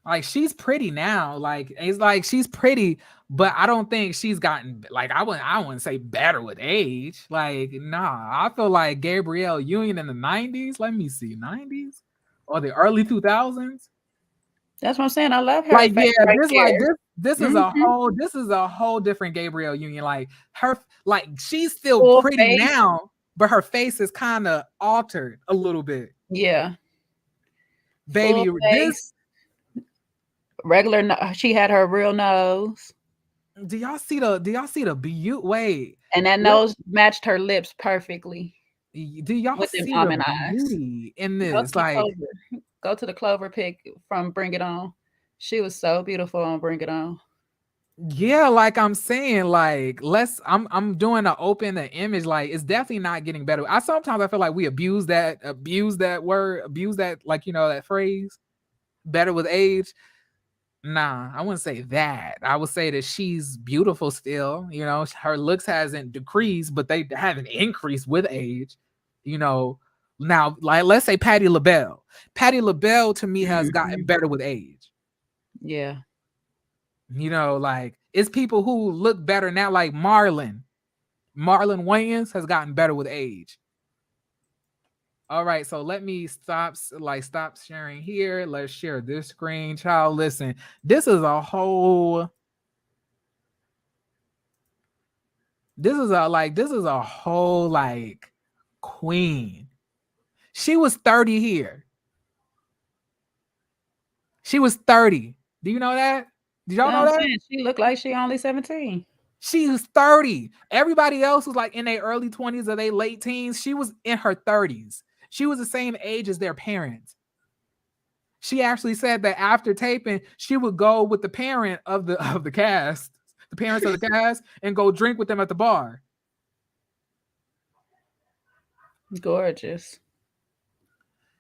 [SPEAKER 1] Like, she's pretty now. Like, it's like she's pretty, but I don't think she's gotten, like, I wouldn't say better with age. Like, nah, I feel like Gabrielle Union in the 90s. Let me see, 90s or the early 2000s.
[SPEAKER 7] That's what I'm saying. I love her.
[SPEAKER 1] Like, yeah, this is a whole different Gabrielle Union. Like, her, like, she's still full pretty face now, but her face is kind of altered a little bit.
[SPEAKER 7] Yeah,
[SPEAKER 1] baby, this
[SPEAKER 7] regular. She had her real nose.
[SPEAKER 1] Do y'all see the beauty? Wait,
[SPEAKER 7] and that nose matched her lips perfectly.
[SPEAKER 1] Do y'all see the beauty in this? Like,
[SPEAKER 7] go to the Clover pic from Bring It On. She was so beautiful on Bring It On.
[SPEAKER 1] Yeah, like I'm saying, like, I'm doing an open the image. Like, it's definitely not getting better. I feel like we abuse that word, like, you know, that phrase, better with age. Nah, I wouldn't say that. I would say that she's beautiful still. You know, her looks hasn't decreased, but they haven't increased with age. You know, now, like, let's say Patti LaBelle. Patti LaBelle to me has gotten better with age.
[SPEAKER 7] Yeah.
[SPEAKER 1] You know, like, it's people who look better now, like Marlon Wayans has gotten better with age. All right, so let me stop sharing here. Let's share this screen. Child, listen, this is a whole like queen. She was 30 here. She was 30. Do you know that? Did y'all know that?
[SPEAKER 7] She looked like she only 17.
[SPEAKER 1] She was 30. Everybody else was like in their early 20s or their late teens. She was in her 30s. She was the same age as their parents. She actually said that after taping, she would go with the parent of the cast, the parents of the cast, and go drink with them at the bar.
[SPEAKER 7] Gorgeous.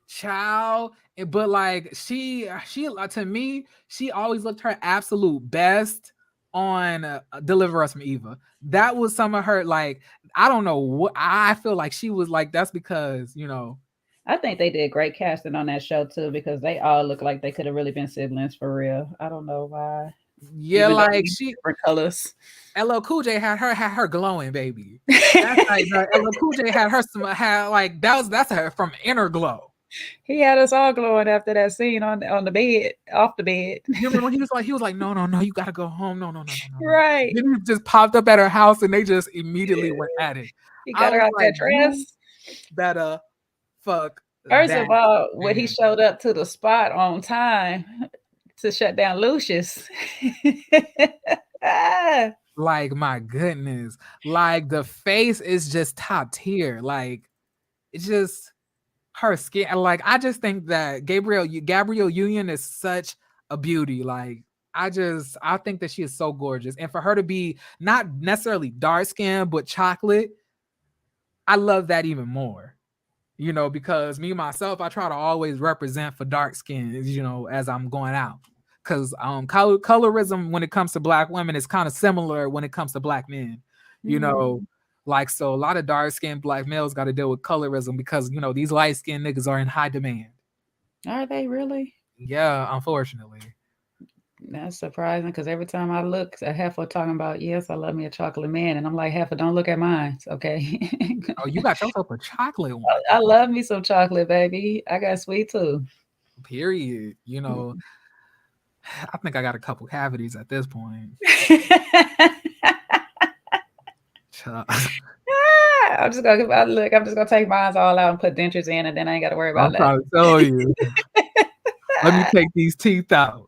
[SPEAKER 1] Child, but like she to me, she always looked her absolute best on Deliver Us from Eva. That was some of her, like, I don't know what, I feel like she was like, that's because, you know,
[SPEAKER 7] I think they did great casting on that show too, because they all look like they could have really been siblings for real. I don't know why.
[SPEAKER 1] Yeah, like she
[SPEAKER 7] different colors.
[SPEAKER 1] LL Cool J had her glowing, baby. That's like LL Cool J had her that's her from inner glow.
[SPEAKER 7] He had us all glowing after that scene on the bed, off the bed.
[SPEAKER 1] You remember when he was like, no, you gotta go home. No.
[SPEAKER 7] Right.
[SPEAKER 1] Then he just popped up at her house and they just immediately went at it.
[SPEAKER 7] He
[SPEAKER 1] I
[SPEAKER 7] got her
[SPEAKER 1] was
[SPEAKER 7] out
[SPEAKER 1] like,
[SPEAKER 7] that dress.
[SPEAKER 1] you better fuck
[SPEAKER 7] First
[SPEAKER 1] that
[SPEAKER 7] of all, when he
[SPEAKER 1] man.
[SPEAKER 7] showed up to the spot on time to shut down Lucius.
[SPEAKER 1] Like, my goodness. Like, the face is just top tier. Like, it's just her skin. Like, I just think that Gabrielle Union is such a beauty. Like, I think that she is so gorgeous. And for her to be not necessarily dark skin, but chocolate, I love that even more. You know, because me myself, I try to always represent for dark skin, you know, as I'm going out. Because colorism when it comes to Black women is kind of similar when it comes to Black men. You know, like, so a lot of dark skinned Black males got to deal with colorism because, you know, these light skinned niggas are in high demand.
[SPEAKER 7] Are they really?
[SPEAKER 1] Yeah, unfortunately.
[SPEAKER 7] That's surprising because every time I look, a heifer talking about, yes, I love me a chocolate man. And I'm like, heifer, don't look at mine. Okay.
[SPEAKER 1] Oh, you got yourself a chocolate one.
[SPEAKER 7] I love me some chocolate, baby. I got sweet too.
[SPEAKER 1] Period. You know, I think I got a couple cavities at this point.
[SPEAKER 7] I'm just gonna take mine all out and put dentures in, and then I ain't gotta worry about that.
[SPEAKER 1] I'm trying to tell you. Let me take these teeth out.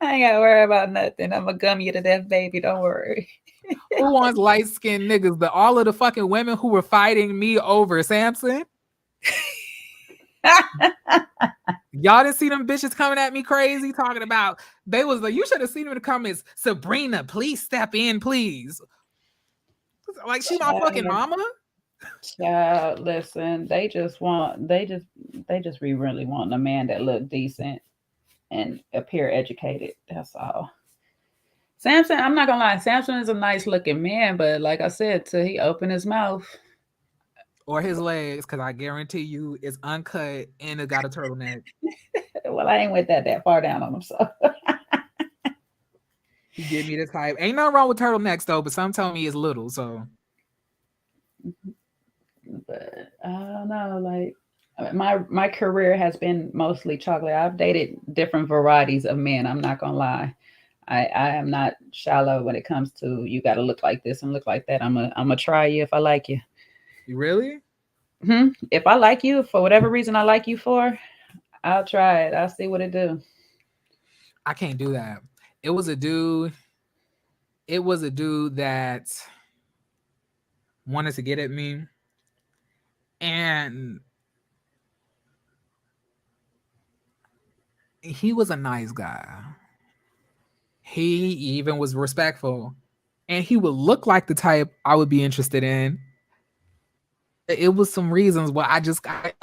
[SPEAKER 7] I ain't gotta worry about nothing. I'm gonna gum you to death, baby. Don't worry.
[SPEAKER 1] Who wants light-skinned niggas? All of the fucking women who were fighting me over Samson. Y'all didn't see them bitches coming at me crazy talking about, they was like, you should have seen them in the comments. Sabrina, please step in, please. Like, she my fucking mama.
[SPEAKER 7] Child, listen, they just be really wanting a man that look decent and appear educated. That's all. Samson, I'm not gonna lie, Samson is a nice looking man, but like I said, till he opened his mouth.
[SPEAKER 1] Or his legs, because I guarantee you it's uncut and it got a turtleneck.
[SPEAKER 7] Well, I ain't went that far down on him, so.
[SPEAKER 1] He give me this type. Ain't nothing wrong with turtlenecks though, but some tell me it's little, so.
[SPEAKER 7] But I don't know, like my career has been mostly chocolate. I've dated different varieties of men. I'm not gonna lie. I am not shallow when it comes to you got to look like this and look like that. I'm a try you if I like you.
[SPEAKER 1] You really?
[SPEAKER 7] If I like you for whatever reason I like you for, I'll try it. I'll see what it do.
[SPEAKER 1] I can't do that. It was a dude that wanted to get at me, and he was a nice guy. He even was respectful, and he would look like the type I would be interested in. It was some reasons why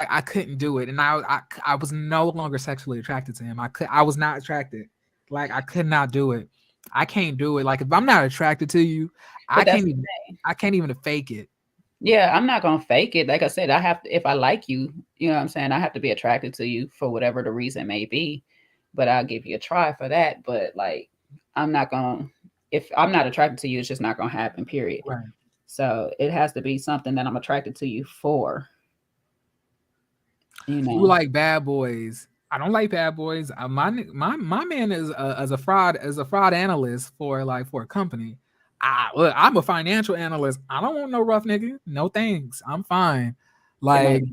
[SPEAKER 1] I couldn't do it, and I was no longer sexually attracted to him. I was not attracted. Like, I could not do it. I can't do it. Like, if I'm not attracted to you, I can't even fake it.
[SPEAKER 7] Yeah, I'm not gonna fake it. Like I said, I have to, if I like you, you know what I'm saying, I have to be attracted to you for whatever the reason may be. But I'll give you a try for that. But like, if I'm not attracted to you, it's just not gonna happen, period.
[SPEAKER 1] Right.
[SPEAKER 7] So it has to be something that I'm attracted to you for. You know,
[SPEAKER 1] you like bad boys. I don't like bad boys. My man is a fraud analyst for a company. I'm a financial analyst. I don't want no rough nigga. No thanks. I'm fine. Like,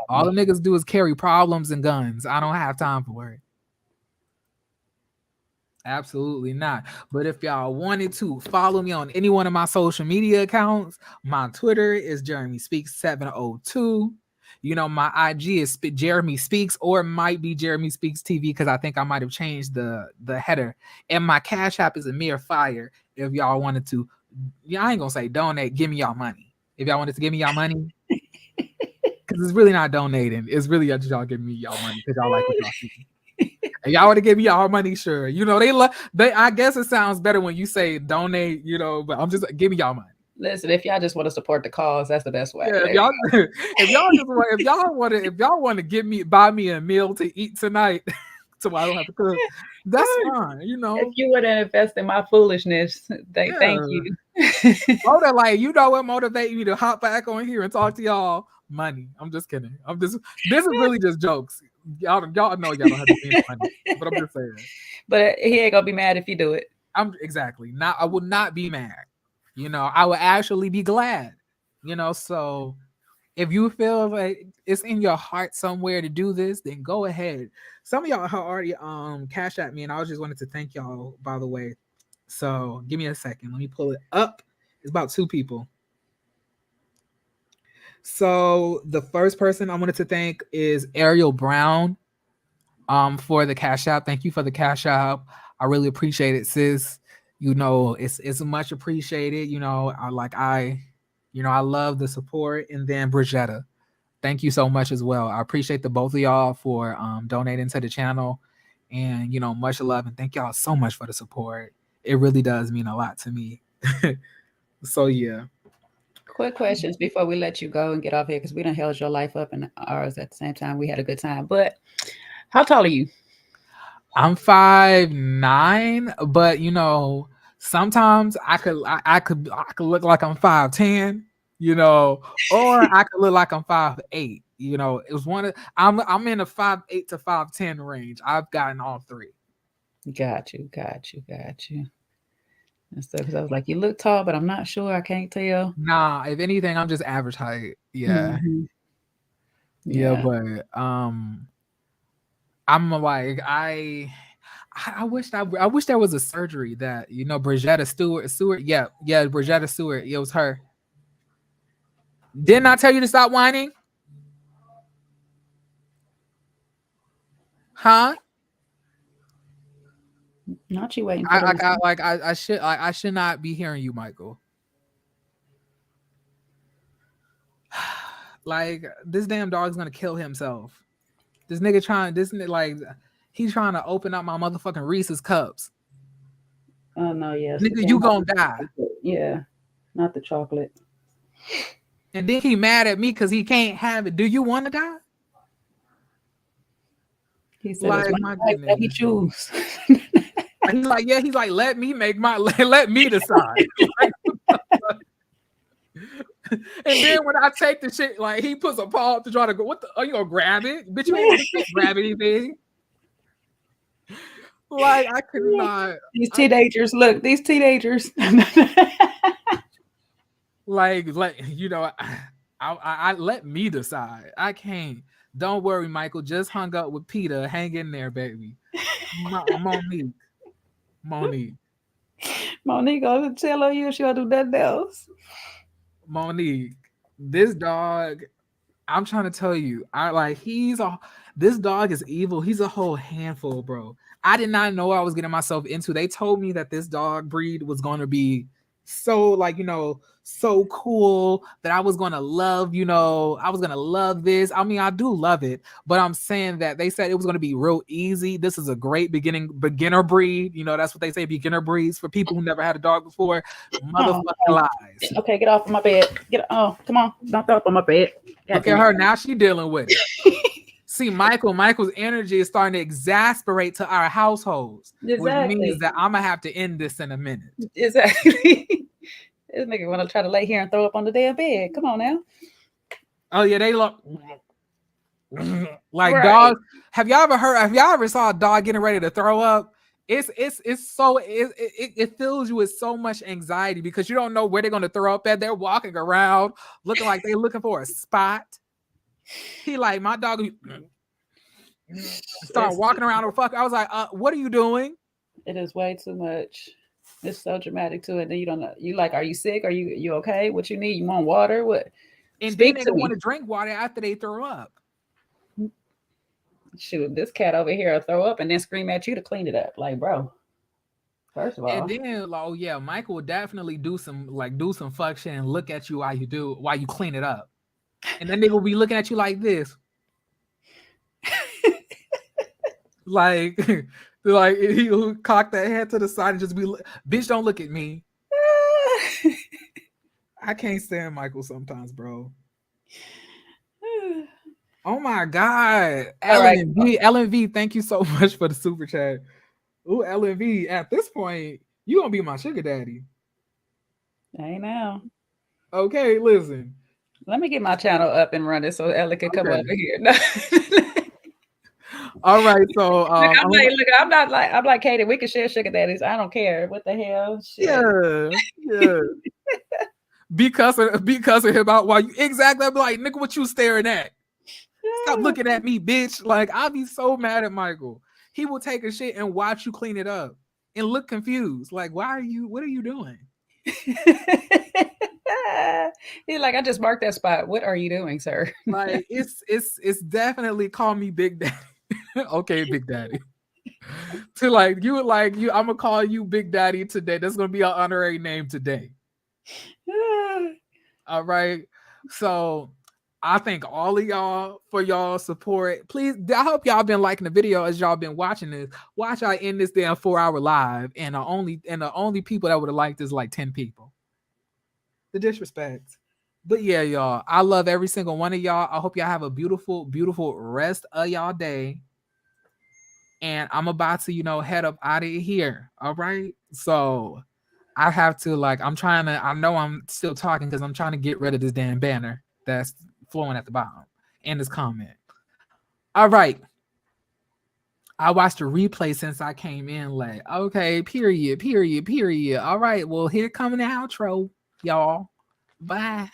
[SPEAKER 1] all the niggas do is carry problems and guns. I don't have time for it. Absolutely not. But if y'all wanted to follow me on any one of my social media accounts, my Twitter is Jeremy Speaks 702. You know, my IG is Jeremy Speaks, or it might be Jeremy Speaks TV, because I think I might have changed the header. And my Cash App is Amir Fire. If y'all wanted to, I ain't gonna say donate, give me y'all money. If y'all wanted to give me y'all money, because it's really not donating. It's really just y'all giving me y'all money because y'all like what y'all see. If y'all want to give me y'all money, sure. You know, they I guess it sounds better when you say donate, you know, but I'm just give me y'all money.
[SPEAKER 7] Listen, if y'all just want to support the cause, that's the best way.
[SPEAKER 1] Yeah, if y'all want to buy me a meal to eat tonight, so I don't have to cook, that's fine. You know,
[SPEAKER 7] if you would invest in my foolishness, thank you.
[SPEAKER 1] Like, you know what motivate me to hop back on here and talk to y'all money. I'm just kidding. This is really just jokes. Y'all know y'all don't have to be money, but I'm just saying.
[SPEAKER 7] But he ain't gonna be mad if you do it.
[SPEAKER 1] I'm exactly not. I will not be mad. You know, I will actually be glad. You know, so if you feel like it's in your heart somewhere to do this, then go ahead. Some of y'all have already cash at me, and I just wanted to thank y'all, by the way. So give me a second. Let me pull it up. It's about 2 people. So the first person I wanted to thank is Ariel Brown for the cash out. Thank you for the cash out. I really appreciate it, sis. You know, it's much appreciated. You know, I love the support. And then Brigetta, thank you so much as well. I appreciate the both of y'all for donating to the channel, and you know, much love, and thank y'all so much for the support. It really does mean a lot to me. So yeah.
[SPEAKER 7] Quick questions before we let you go and get off here, because we done held your life up and ours at the same time. We had a good time. But how tall are you?
[SPEAKER 1] I'm 5'9", but you know, sometimes I could look like I'm 5'10", you know, or I could look like I'm 5'8". You know, it was I'm in a 5'8" to 5'10" range. I've gotten all 3.
[SPEAKER 7] Got you. And stuff, because I was like, you look tall, but I'm not sure. I can't tell.
[SPEAKER 1] Nah, if anything, I'm just average height. Yeah.
[SPEAKER 7] Mm-hmm.
[SPEAKER 1] Yeah, but I'm like I wish there was a surgery that, you know, Brigetta Stewart. Yeah, Brigetta Stewart. It was her. Didn't I tell you to stop whining? Huh?
[SPEAKER 7] Not you waiting for
[SPEAKER 1] I should not be hearing you, Michael. Like, this damn dog's gonna kill himself. He's trying to open up my motherfucking Reese's cups.
[SPEAKER 7] Oh no, yes.
[SPEAKER 1] Nigga, you gonna die.
[SPEAKER 7] Yeah, not the chocolate.
[SPEAKER 1] And then he mad at me because he can't have it. Do you want to die?
[SPEAKER 7] He said, like, let me choose.
[SPEAKER 1] He's like, yeah. He's like, let me decide. And then when I take the shit, like, he puts a paw up to try to go. What the? Are you gonna grab it? Bitch, you ain't grab anything. Like, I could not.
[SPEAKER 7] These teenagers, look, these teenagers.
[SPEAKER 1] like, you know, I let me decide. I can't. Don't worry, Michael. Just hung up with Peter. Hang in there, baby. Monique,
[SPEAKER 7] gonna tell on you. She'll do nothing else.
[SPEAKER 1] Monique, this dog, I'm trying to tell you, this dog is evil. He's a whole handful, bro. I did not know what I was getting myself into. They told me that this dog breed was going to be so, like, you know, so cool, that I was going to love, you know, I was going to love this. I mean, I do love it, but I'm saying that they said it was going to be real easy. This is a great beginner breed. You know, that's what they say, beginner breeds for people who never had a dog before. Motherfucking lies.
[SPEAKER 7] Okay, get off of my bed. Come on. Don't throw up on my bed.
[SPEAKER 1] Look at her. Now she dealing with it. See, Michael's energy is starting to exasperate to our households, which means that I'm going to have to end this in a minute.
[SPEAKER 7] Exactly. This nigga want to try to lay here and throw up on the damn bed. Come on now.
[SPEAKER 1] Oh, yeah, they look like dogs. Have y'all ever saw a dog getting ready to throw up? It fills you with so much anxiety because you don't know where they're going to throw up at. They're walking around looking like they're looking for a spot. He like, my dog start walking around the fuck. I was like, what are you doing?
[SPEAKER 7] It is way too much. It's so dramatic too. And then you don't know. You like, are you sick? Are you okay? What you need? You want water? What?
[SPEAKER 1] And then they don't want to drink water after they throw up.
[SPEAKER 7] Shoot, this cat over here will throw up and then scream at you to clean it up. Like, bro. First of all.
[SPEAKER 1] And then, oh yeah, Michael will definitely do some fuck shit and look at you while you clean it up. And then they will be looking at you like this. like he'll cock that head to the side and just be, bitch, don't look at me. I can't stand Michael sometimes, bro. Oh my God. Ellen V, thank you so much for the super chat. Ooh, Ellen V, at this point, you gonna be my sugar daddy.
[SPEAKER 7] Hey now.
[SPEAKER 1] Okay, listen.
[SPEAKER 7] Let me get my channel up and running so Ella can come
[SPEAKER 1] Okay.
[SPEAKER 7] over here.
[SPEAKER 1] All right, so
[SPEAKER 7] I'm like Katie. We can share sugar daddies. I don't care. What the hell? Shit.
[SPEAKER 1] yeah. because of him out while you exactly. I'm like, nigga, what you staring at? Stop looking at me, bitch. Like, I'll be so mad at Michael. He will take a shit and watch you clean it up and look confused. Like, what are you doing?
[SPEAKER 7] He's like, I just marked that spot. What are you doing, sir?
[SPEAKER 1] Like, it's definitely call me Big Daddy. Okay, Big Daddy. To I'm gonna call you Big Daddy today. That's gonna be our honorary name today. All right. So I thank all of y'all for y'all support. Please, I hope y'all been liking the video as y'all been watching this. Watch I end this damn 4-hour live, and the only people that would have liked is like 10 people. The disrespect. But yeah, y'all, I love every single one of y'all. I hope y'all have a beautiful, beautiful rest of y'all day. And I'm about to, head up out of here. All right. So I have to I know I'm still talking because I'm trying to get rid of this damn banner that's flowing at the bottom and this comment. All right. I watched a replay since I came in late. Okay, period. All right. Well, here coming the outro, y'all. Bye.